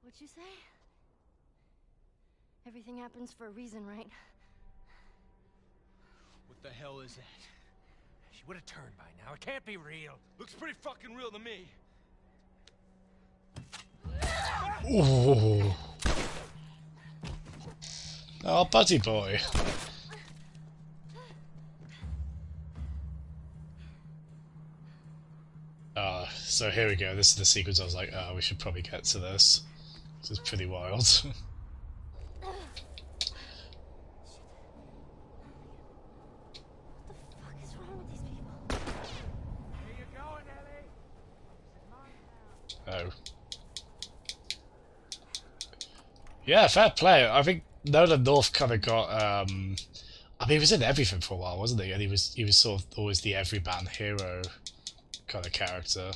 What'd you say? Everything happens for a reason, right? What the hell is that? She would have turned by now. It can't be real. Looks pretty fucking real to me. Ooh. Oh, buddy boy. So here we go. This is the sequence. I was like, oh, we should probably get to this. This is pretty wild. Oh. Yeah, fair play. I think Nolan North kind of got. I mean, he was in everything for a while, wasn't he? And he was sort of always the everyman hero kind of character.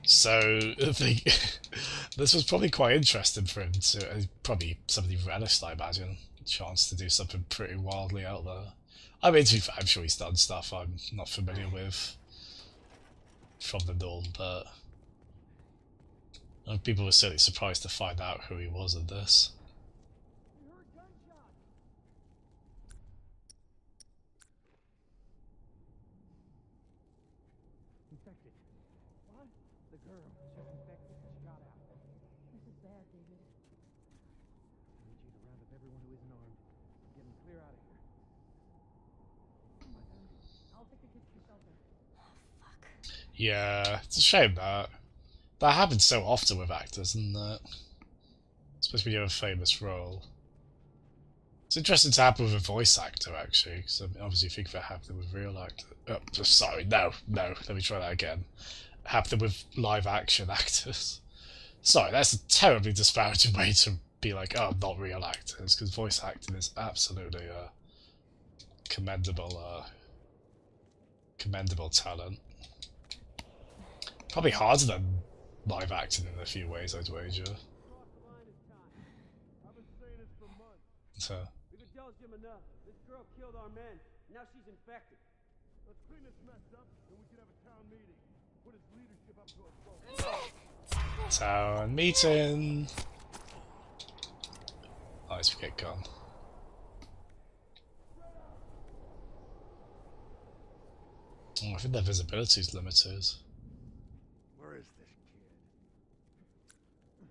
So I think this was probably quite interesting for him to probably somebody relished, I imagine, a chance to do something pretty wildly out there. I mean, to be fair, I'm sure he's done stuff I'm not familiar with from the norm, but people were certainly surprised to find out who he was in this. Infected. What? The girl. She's infected. She got out. This is bad, David. I need you to round up everyone who isn't armed and get them clear out of here. I'll take the kids to shelter. Yeah, it's a shame that happens so often with actors, isn't it? Especially when you have a famous role. It's interesting to happen with a voice actor, actually, because I mean, obviously you think of it happening with real actors. Oh, sorry, no, let me try that again. Happen with live action actors. Sorry, that's a terribly disparaging way to be like, oh, not real actors, because voice acting is absolutely commendable talent. Probably harder than live acting in a few ways, I'd wager. So. We've indulged him enough. This girl killed our men. Now she's infected. Let's clean this mess up, and we can have a town meeting. Put his leadership up to a vote. Town meeting. Oh, let's get gone. Oh, I think their visibility is limited. Where is this kid?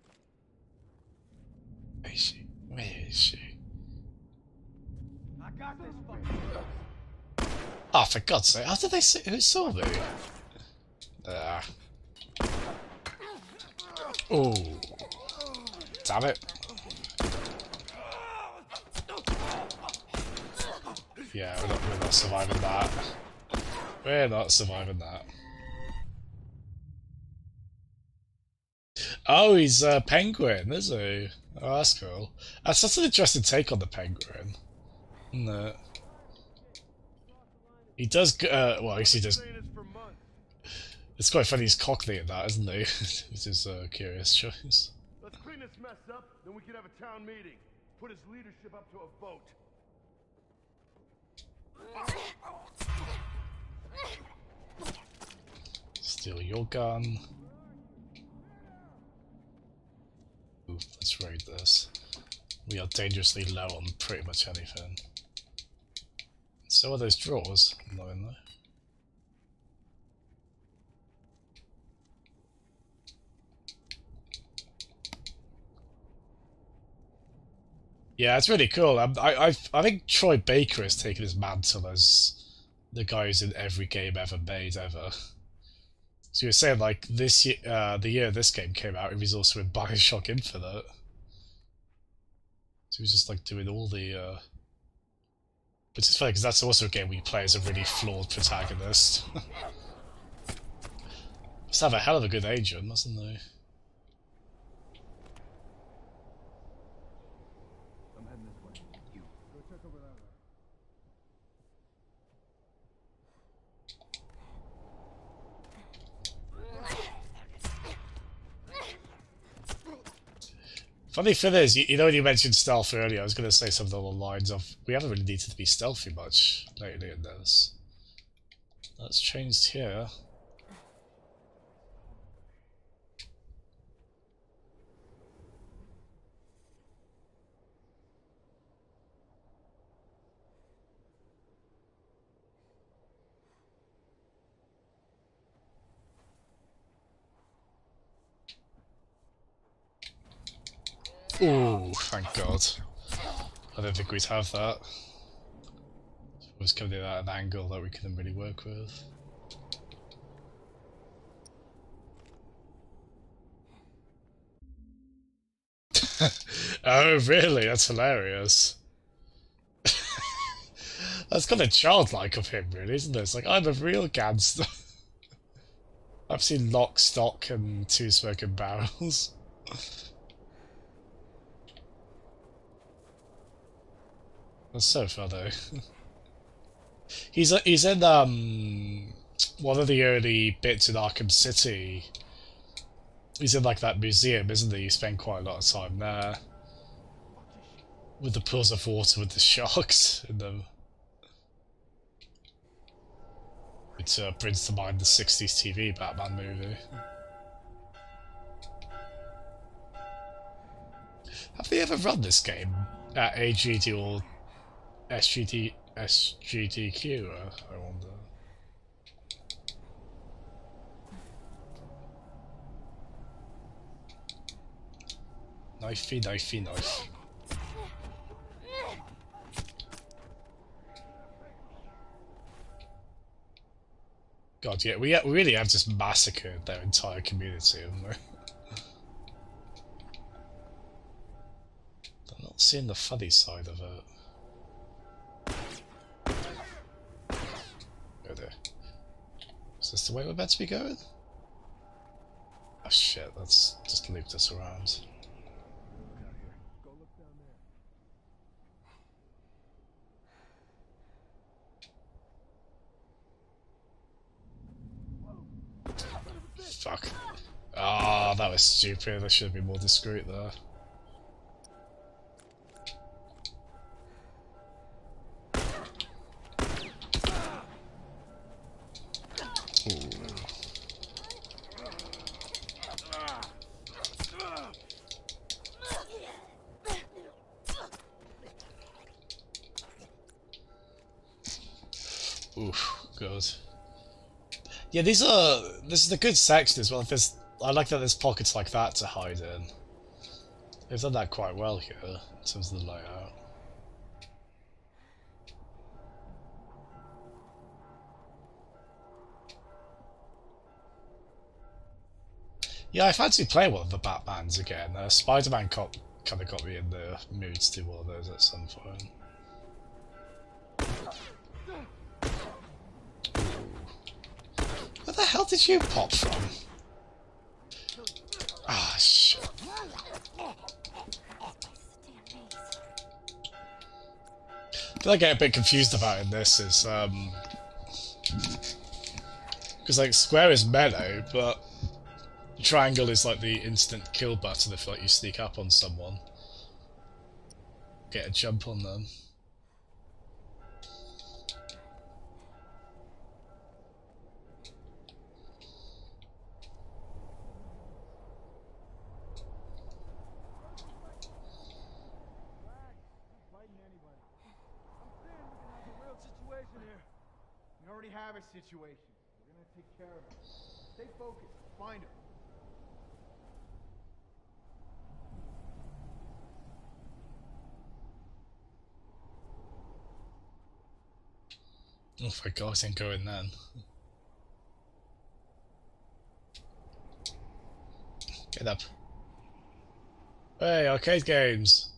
Where is she? Where is she? I got this fucking. Oh, for God's sake! How did they see? Who saw me? Oh, damn it! Yeah, we're not surviving that. We're not surviving that. Oh, he's a penguin, is he? Oh, that's cool. That's such an interesting take on the penguin, isn't it? He does, well, I guess he does. It's quite funny he's cockney in that, isn't he? Which is a curious choice. Let's clean this mess up, then we can have a town meeting. Put his leadership up to a vote. Steal your gun. Ooh, let's raid this. We are dangerously low on pretty much anything. So are those drawers. Not in there. Yeah, it's really cool. I think Troy Baker has taken his mantle as the guy who's in every game ever made ever. So you were saying like this year, the year this game came out, he was also in Bioshock Infinite. So he was just like doing all the. Which is funny because that's also a game where you play as a really flawed protagonist. Must have a hell of a good agent, mustn't they? I'm heading this way. You. Go check over that way. Funny thing is, you know when you mentioned stealth earlier, I was going to say something along the lines of, we haven't really needed to be stealthy much lately in this. That's changed here. Ooh, thank God. I don't think we'd have that. It was coming in at an angle that we couldn't really work with. Oh, really? That's hilarious. That's kind of childlike of him, really, isn't it? It's like, I'm a real gangster. I've seen Lock, Stock, and Two Smoking Barrels. That's so funny. He's in one of the early bits in Arkham City. He's in like that museum, isn't he? You spend quite a lot of time there with the pools of water with the sharks in them. It brings to mind the 60s TV Batman movie. Have they ever run this game at AGD or SGDQ, I wonder. Knifey, knifey, knife. God, yeah, we really have just massacred their entire community, haven't we? I'm not seeing the funny side of it. Go there. Is this the way we're meant to be going? Oh shit, that's just looped us around. Go look down there. Fuck. Ah, that was stupid. I should have been more discreet there. Oof, good. Yeah, this is a good section as well. I like that there's pockets like that to hide in. They've done that quite well here, in terms of the layout. Yeah, I fancy playing one of the Batmans again. Spider-Man kind of got me in the mood to do one of those at some point. Where the hell did you pop from? Ah, shit. The thing I get a bit confused about in this is, because, like, square is melee, but triangle is, like, the instant kill button if, like, you sneak up on someone. Get a jump on them. We already have a situation. We're gonna take care of it. Stay focused. Find him. Oh my god, I didn't go in then. Get up. Hey, arcade games!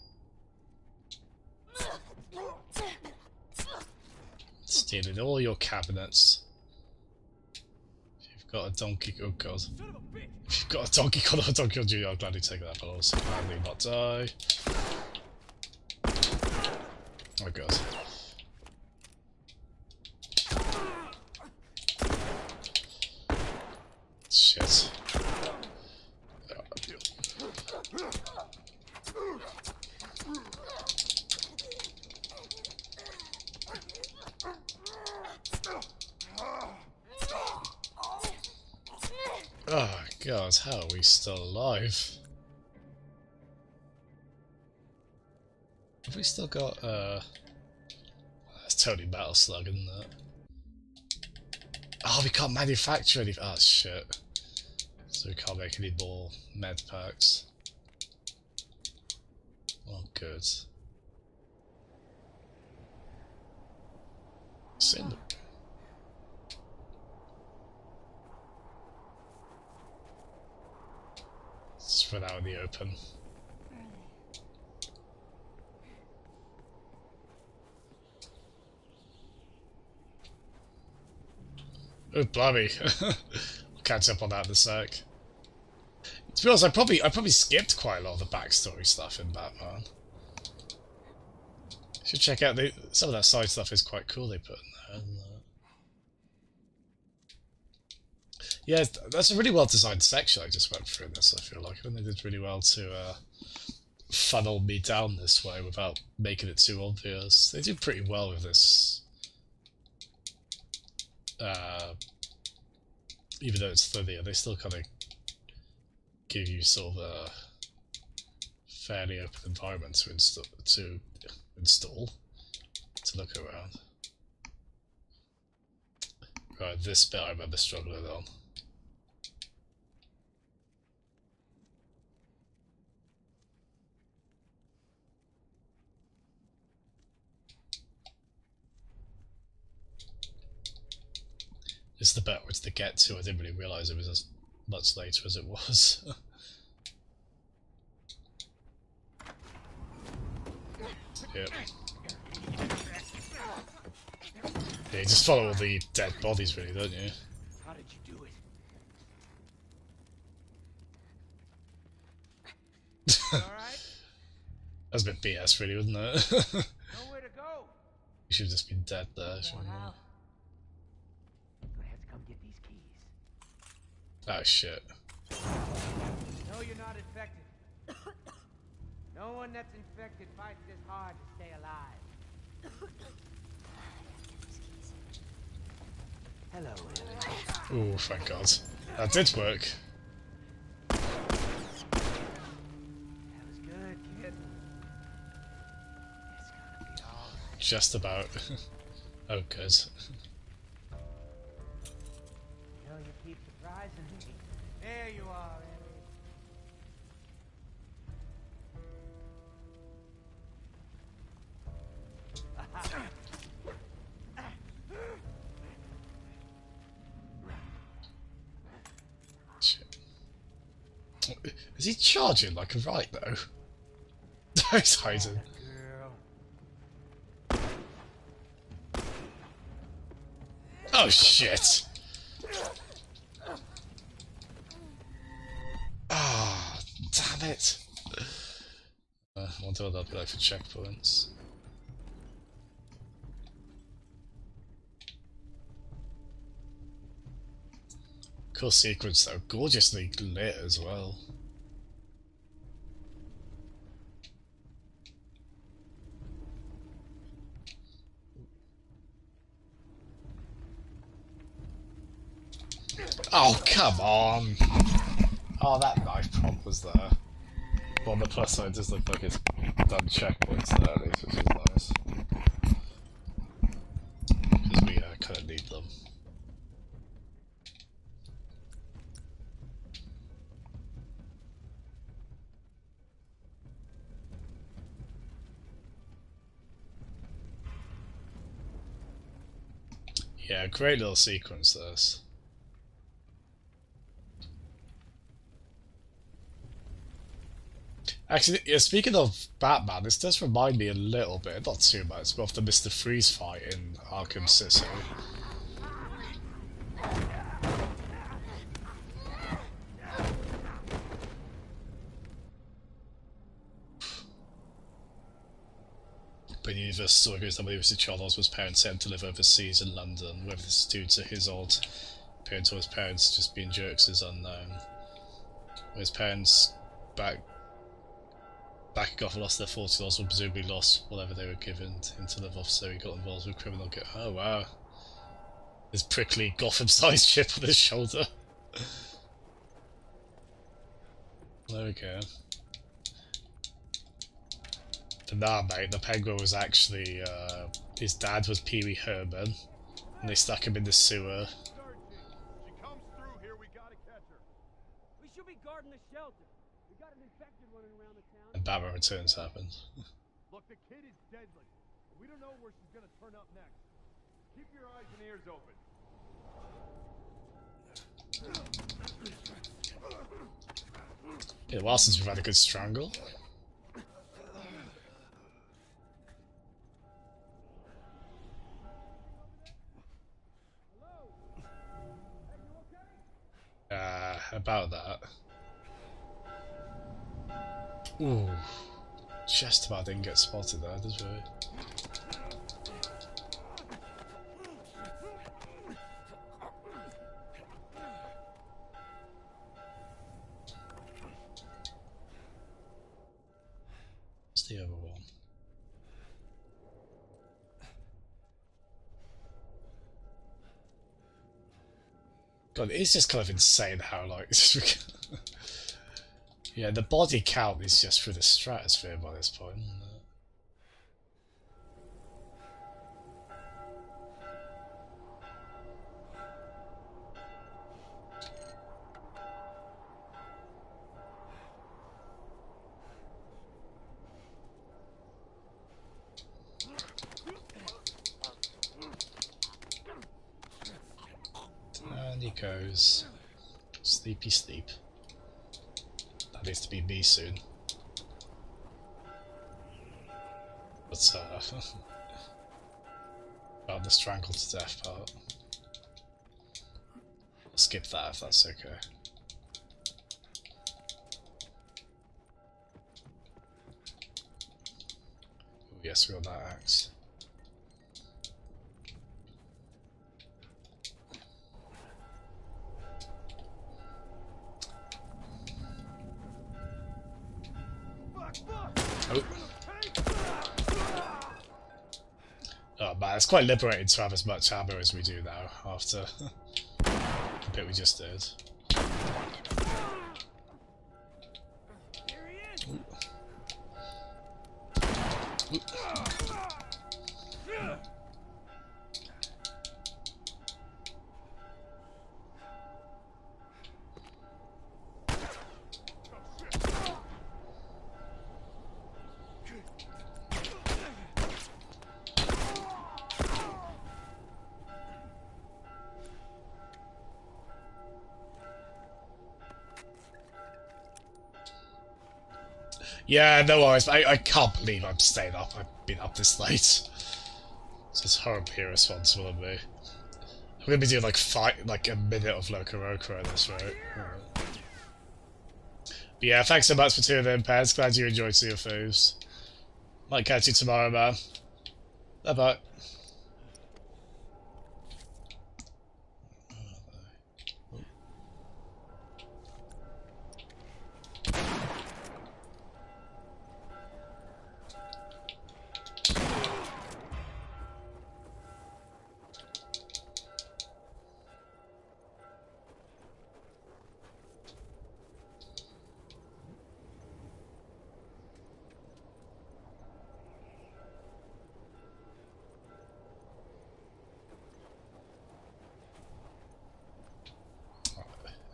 Stealing all your cabinets. If you've got a Donkey... oh god. If you've got a Donkey Kong or a Donkey Kong Jr., I'll gladly take that, but also gladly not die. Oh god. Shit. Oh god, how are we still alive? Have we still got, that's totally Metal Slug, isn't it? Oh, we can't manufacture any. Oh shit. So we can't make any more med packs. Oh, good. Send. Just run out in the open. Oh, blimey. I'll catch up on that in a sec. To be honest, I probably skipped quite a lot of the backstory stuff in Batman. Should check out some of that side stuff is quite cool they put in there. Yeah, that's a really well designed section I just went through in this, I feel like. I think they did really well to funnel me down this way without making it too obvious. They do pretty well with this. Even though it's linear, they still kind of give you sort of a fairly open environment to install, to look around. Right, this bit I remember struggling on. It's the bit where it's to get to. I didn't really realise it was as much later as it was. Yep. Yeah, you just follow all the dead bodies, really, don't you? How did you do it? Alright? That's a bit BS, really, wasn't it? Nowhere to go. You should have just been dead there, shouldn't you? Gonna have to come get these keys. Oh shit. No, you're not infected. No one that's infected fights this hard to stay alive. Hello, Ellie. Oh, thank God. That did work. That was good, kid. It's gonna be alright. Just about. Oh, good. You know, you keep surprising me. There you are, Ellie. Shit. Is he charging like a right though? He's hiding. Oh shit! Ah, oh, damn it! I wonder what that'll be like for checkpoints. Cool sequence though, gorgeously lit as well. Oh, come on! Oh, that knife prompt was there. But on the plus side, it does look like it's done checkpoints there at least, which is nice. Because we kind of need them. Yeah, great little sequence, this. Actually, yeah, speaking of Batman, this does remind me a little bit, not too much, but of the Mr. Freeze fight in Arkham City. But the universe story goes that when he was a child, his parents sent him to live overseas in London. Whether this is due to his old parents or his parents just being jerks is unknown. His parents back off lost their $40, or presumably lost whatever they were given him to live off, so he got involved with criminal. Oh wow, his prickly Gotham-sized chip on his shoulder. There we go. But nah, mate, the Penguin was actually his dad was Pee Wee Herman, and they stuck him in the sewer. She comes through here, we gotta catch her. We should be guarding the shelter. We got an infected running around the town. And Batman Returns happened. Look, the kid is deadly. We don't know where she's gonna turn up next. Keep your eyes and ears open. Been a while since we've had a good strangle. About that. Ooh. Just about didn't get spotted there, does we? What's the other one? God, it's just kind of insane how, like, yeah, the body count is just through the stratosphere by this point, isn't it? And he goes. Sleepy sleep. That needs to be me soon. But, about the strangled to death part. I'll skip that if that's okay. Oh, yes, we got that axe. Oh man, it's quite liberating to have as much ammo as we do now after the bit we just did. Ooh. Ooh. Yeah, no worries. I can't believe I'm staying up. I've been up this late. This is horribly irresponsible of me. I'm gonna be doing like a minute of Loco Roco at this rate. But yeah, thanks so much for tuning in, Pez. Glad you enjoyed Sea of Thieves. Might catch you tomorrow, man. Bye bye.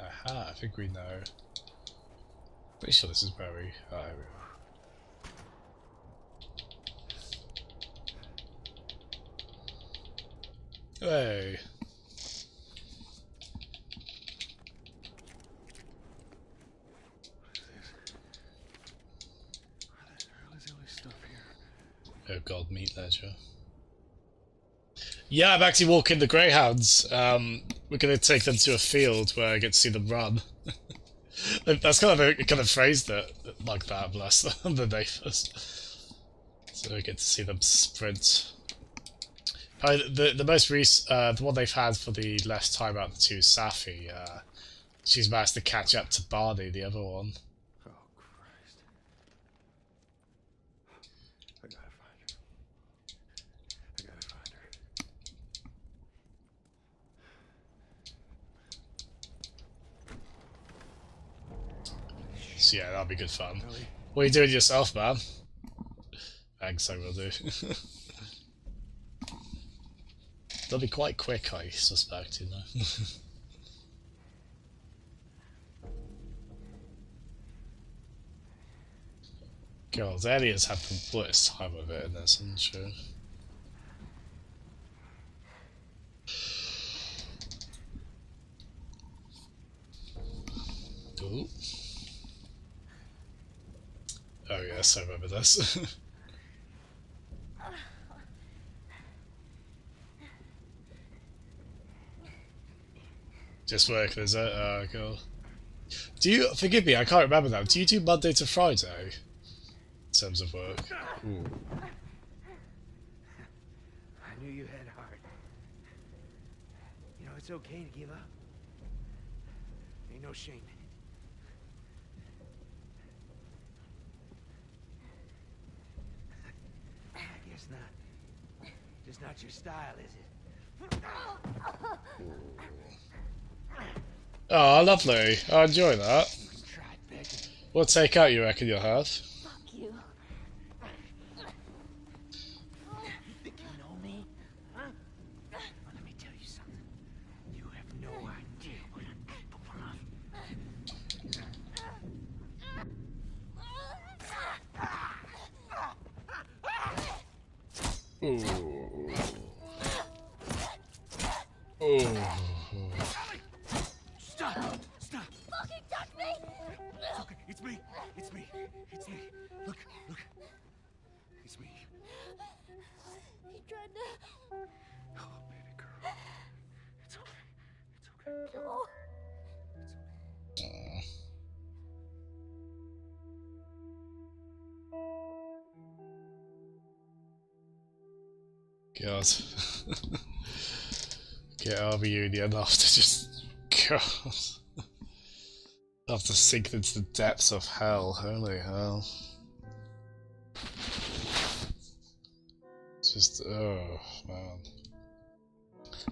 Aha, I think we know. Pretty sure this is where we... Oh, here we are. Hey! Oh god, meat ledger. Yeah, I'm actually walking the greyhounds. We're gonna take them to a field where I get to see them run. That's kind of phrased it like that, bless them, the neighbours. So I get to see them sprint. The most recent, the one they've had for the last time out of the two is Safi. She's managed to catch up to Barney, the other one. Oh, Christ. I gotta find her. I gotta find her. So yeah, that'll be good fun. Ellie? What are you doing yourself, man? Thanks, I will do. They'll be quite quick, I suspect, you know. God, Ellie has had the worst time of it in this, I'm sure. Ooh. Oh yes, I remember this. Just working, is it? Oh god. Do you, forgive me, I can't remember now, do you do Monday to Friday? In terms of work? Ooh. I knew you had heart. You know, it's okay to give up. Ain't no shame in it. I guess not. Just not your style, is it? Oh, lovely. I enjoy that. What takeout you reckon you'll have? Fuck you. You think you know me? Huh? Well, let me tell you something. You have no idea what I'm capable of. Ooh. Ooh. Stop! Stop! Fucking touch me! It's okay. It's me. It's me. It's me. Look. It's me. He tried to... Oh, baby girl. It's okay. It's okay. No. God. Get our reunion after just... God. After sinking into the depths of hell. Holy hell. Just... oh, man.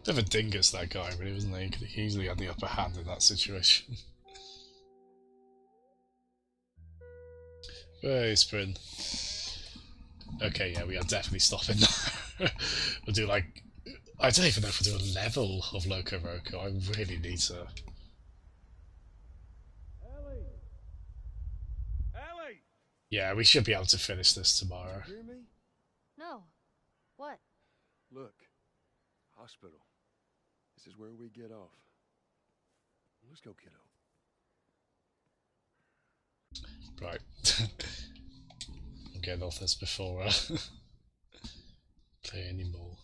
Bit of a dingus, that guy, really, wasn't he? He could easily had the upper hand in that situation. Hey, Sprint. Okay, yeah, we are definitely stopping now. We'll do like... I don't even know if we'll do a level of Loco Roco. I really need to... Ellie! Ellie! Yeah, we should be able to finish this tomorrow. Hear me? No. What? Look. Hospital. This is where we get off. Let's go, kiddo. Right. I'll get off this before play anymore.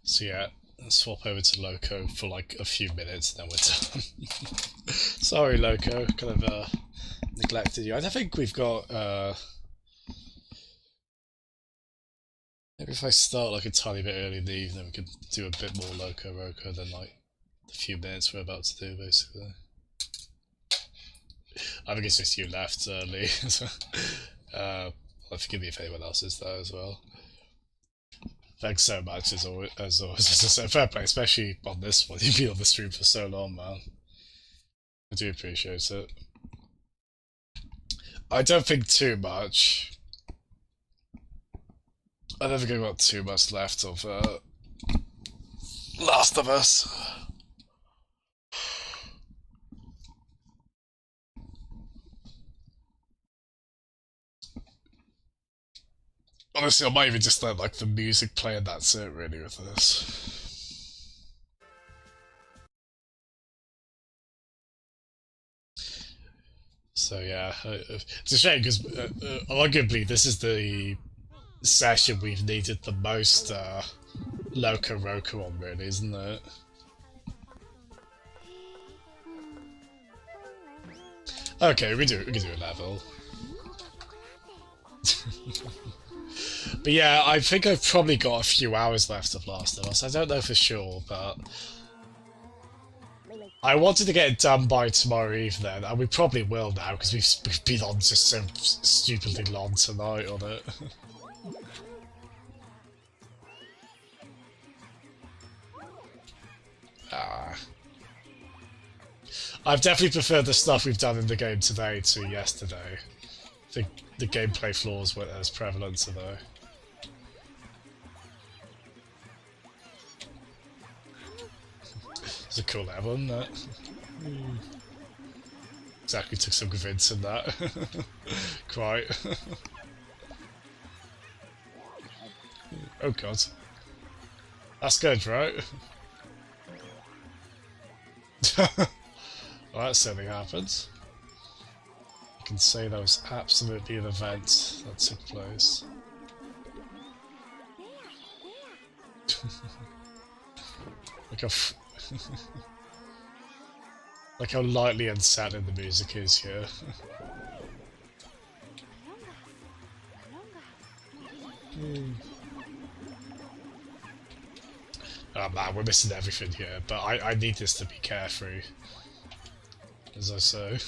So yeah, swap over to Loco for like a few minutes, then we're done. Sorry, Loco, kind of neglected you. I don't think we've got. Maybe if I start like a tiny bit early in the evening, we could do a bit more Loco Roco than like the few minutes we're about to do, basically. I think it's just you left, Lee. So, forgive me if anyone else is there as well. Thanks so much, as always. As a fair play, especially on this one. You've been on the stream for so long, man. I do appreciate it. I don't think too much. I don't think I've got too much left of Last of Us. Honestly, I might even just let like the music play and that's it really with this. So yeah, it's a shame because arguably this is the session we've needed the most Loco Roco on, really, isn't it? Okay, we can do a level. But yeah, I think I've probably got a few hours left of Last of Us. I don't know for sure, but I wanted to get it done by tomorrow evening, and we probably will now, because we've been on just so stupidly long tonight on it. I've definitely preferred the stuff we've done in the game today to yesterday. I think the gameplay flaws weren't as prevalent today. It's a cool level, isn't it? Exactly, took some convincing that. Quite. Oh god. That's good, right? Well, that certainly happens. You can say that was absolutely an event that took place. Look how like how lightly unsettling the music is here. Oh man, we're missing everything here, but I need this to be carefree, as I say.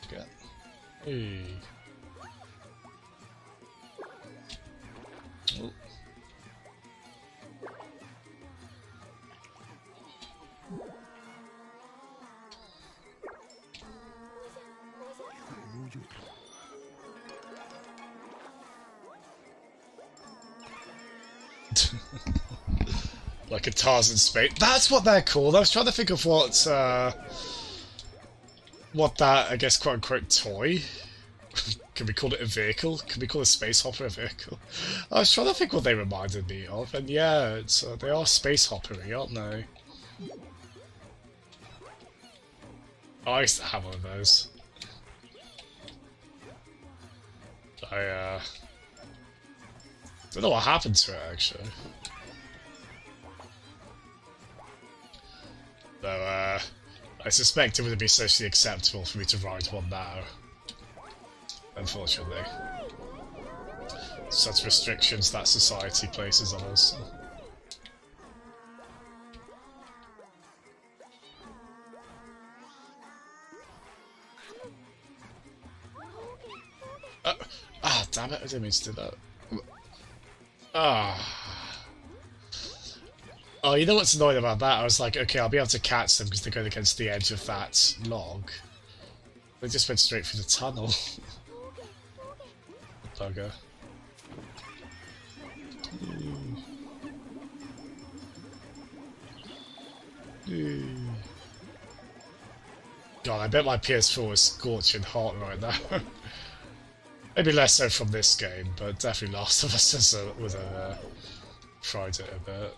Okay. Hey. Oh. Like a Tarzan space. That's what they're called. I was trying to think of what that, I guess, quote unquote toy. Can we call it a vehicle? Can we call a space hopper a vehicle? I was trying to think what they reminded me of, and yeah, it's they are space hoppery, aren't they? Oh, I used to have one of those. I don't know what happened to it actually. Though I suspect it wouldn't be socially acceptable for me to ride one now. Unfortunately. Such restrictions that society places on us. Damn it, I didn't mean to do that. Oh, you know what's annoying about that? I was like, okay, I'll be able to catch them because they're going against the edge of that log. They just went straight through the tunnel. Bugger. God, I bet my PS4 is scorching hot right now. Maybe less so from this game, but definitely Last of Us would have fried it a bit.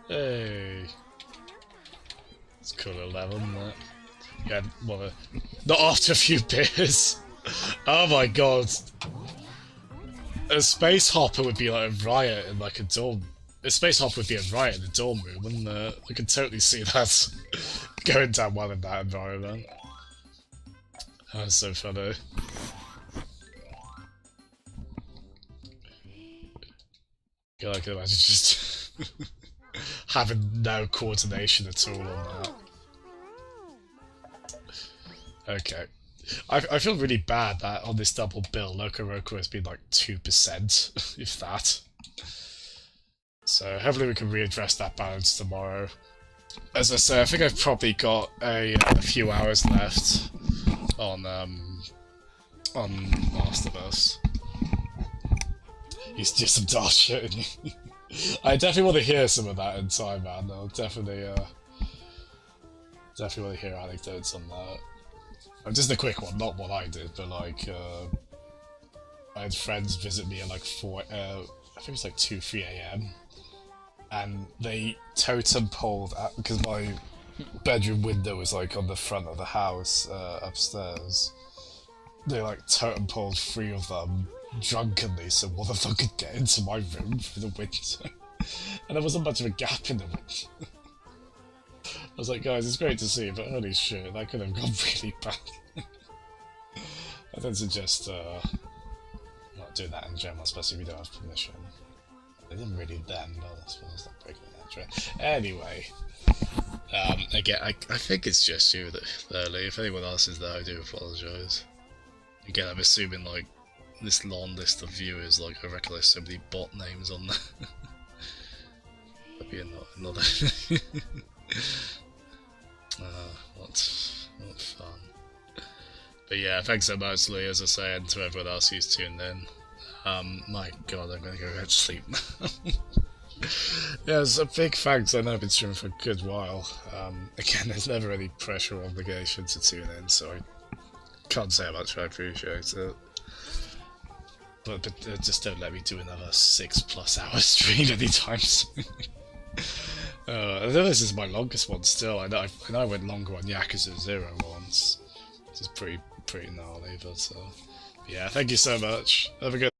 Hey. It's a cool little level, isn't it? Yeah, well, not after a few beers. Oh my god. A space hopper would be like a riot in like a dorm. A space hopper would be a riot in a dorm room, wouldn't it? I can totally see that going down well in that environment. That's so funny. God, I can imagine just having no coordination at all on that. Okay. I feel really bad that on this double bill, Loco Roco has been like 2%, if that. So hopefully we can readdress that balance tomorrow. As I say, I think I've probably got a few hours left on Last of Us. He's just some dark shit. I definitely want to hear some of that in time, man. I'll definitely want to hear anecdotes on that. Just a quick one, not what I did, but like, I had friends visit me at like 4, I think it was like 2, 3 a.m. And they totem poled because my bedroom window was like on the front of the house upstairs. They like totem poled 3 of them drunkenly, so one of them could get into my room through the window. And there wasn't much of a gap in the window. I was like, guys, it's great to see, but holy shit, that could have gone really bad. I don't suggest not doing that in general, especially if you don't have permission. They didn't really then, but I suppose it's not breaking that trend. Anyway, again, I think it's just you that Ellie. If anyone else is there, I do apologise. Again, I'm assuming like this long list of viewers, like I reckon there's so many bot names on there. That'd be another. Not fun. But yeah, thanks so much, Lee, as I say, and to everyone else who's tuned in. My god, I'm gonna go to sleep now. Yeah, it's a big thanks. I know I've been streaming for a good while. Again, there's never any pressure or obligation to tune in, so I can't say how much I appreciate it. But just don't let me do another 6+ hour stream anytime soon. I know this is my longest one still. I know I went longer on Yakuza 0 once, which is pretty gnarly. But yeah, thank you so much. Have a good.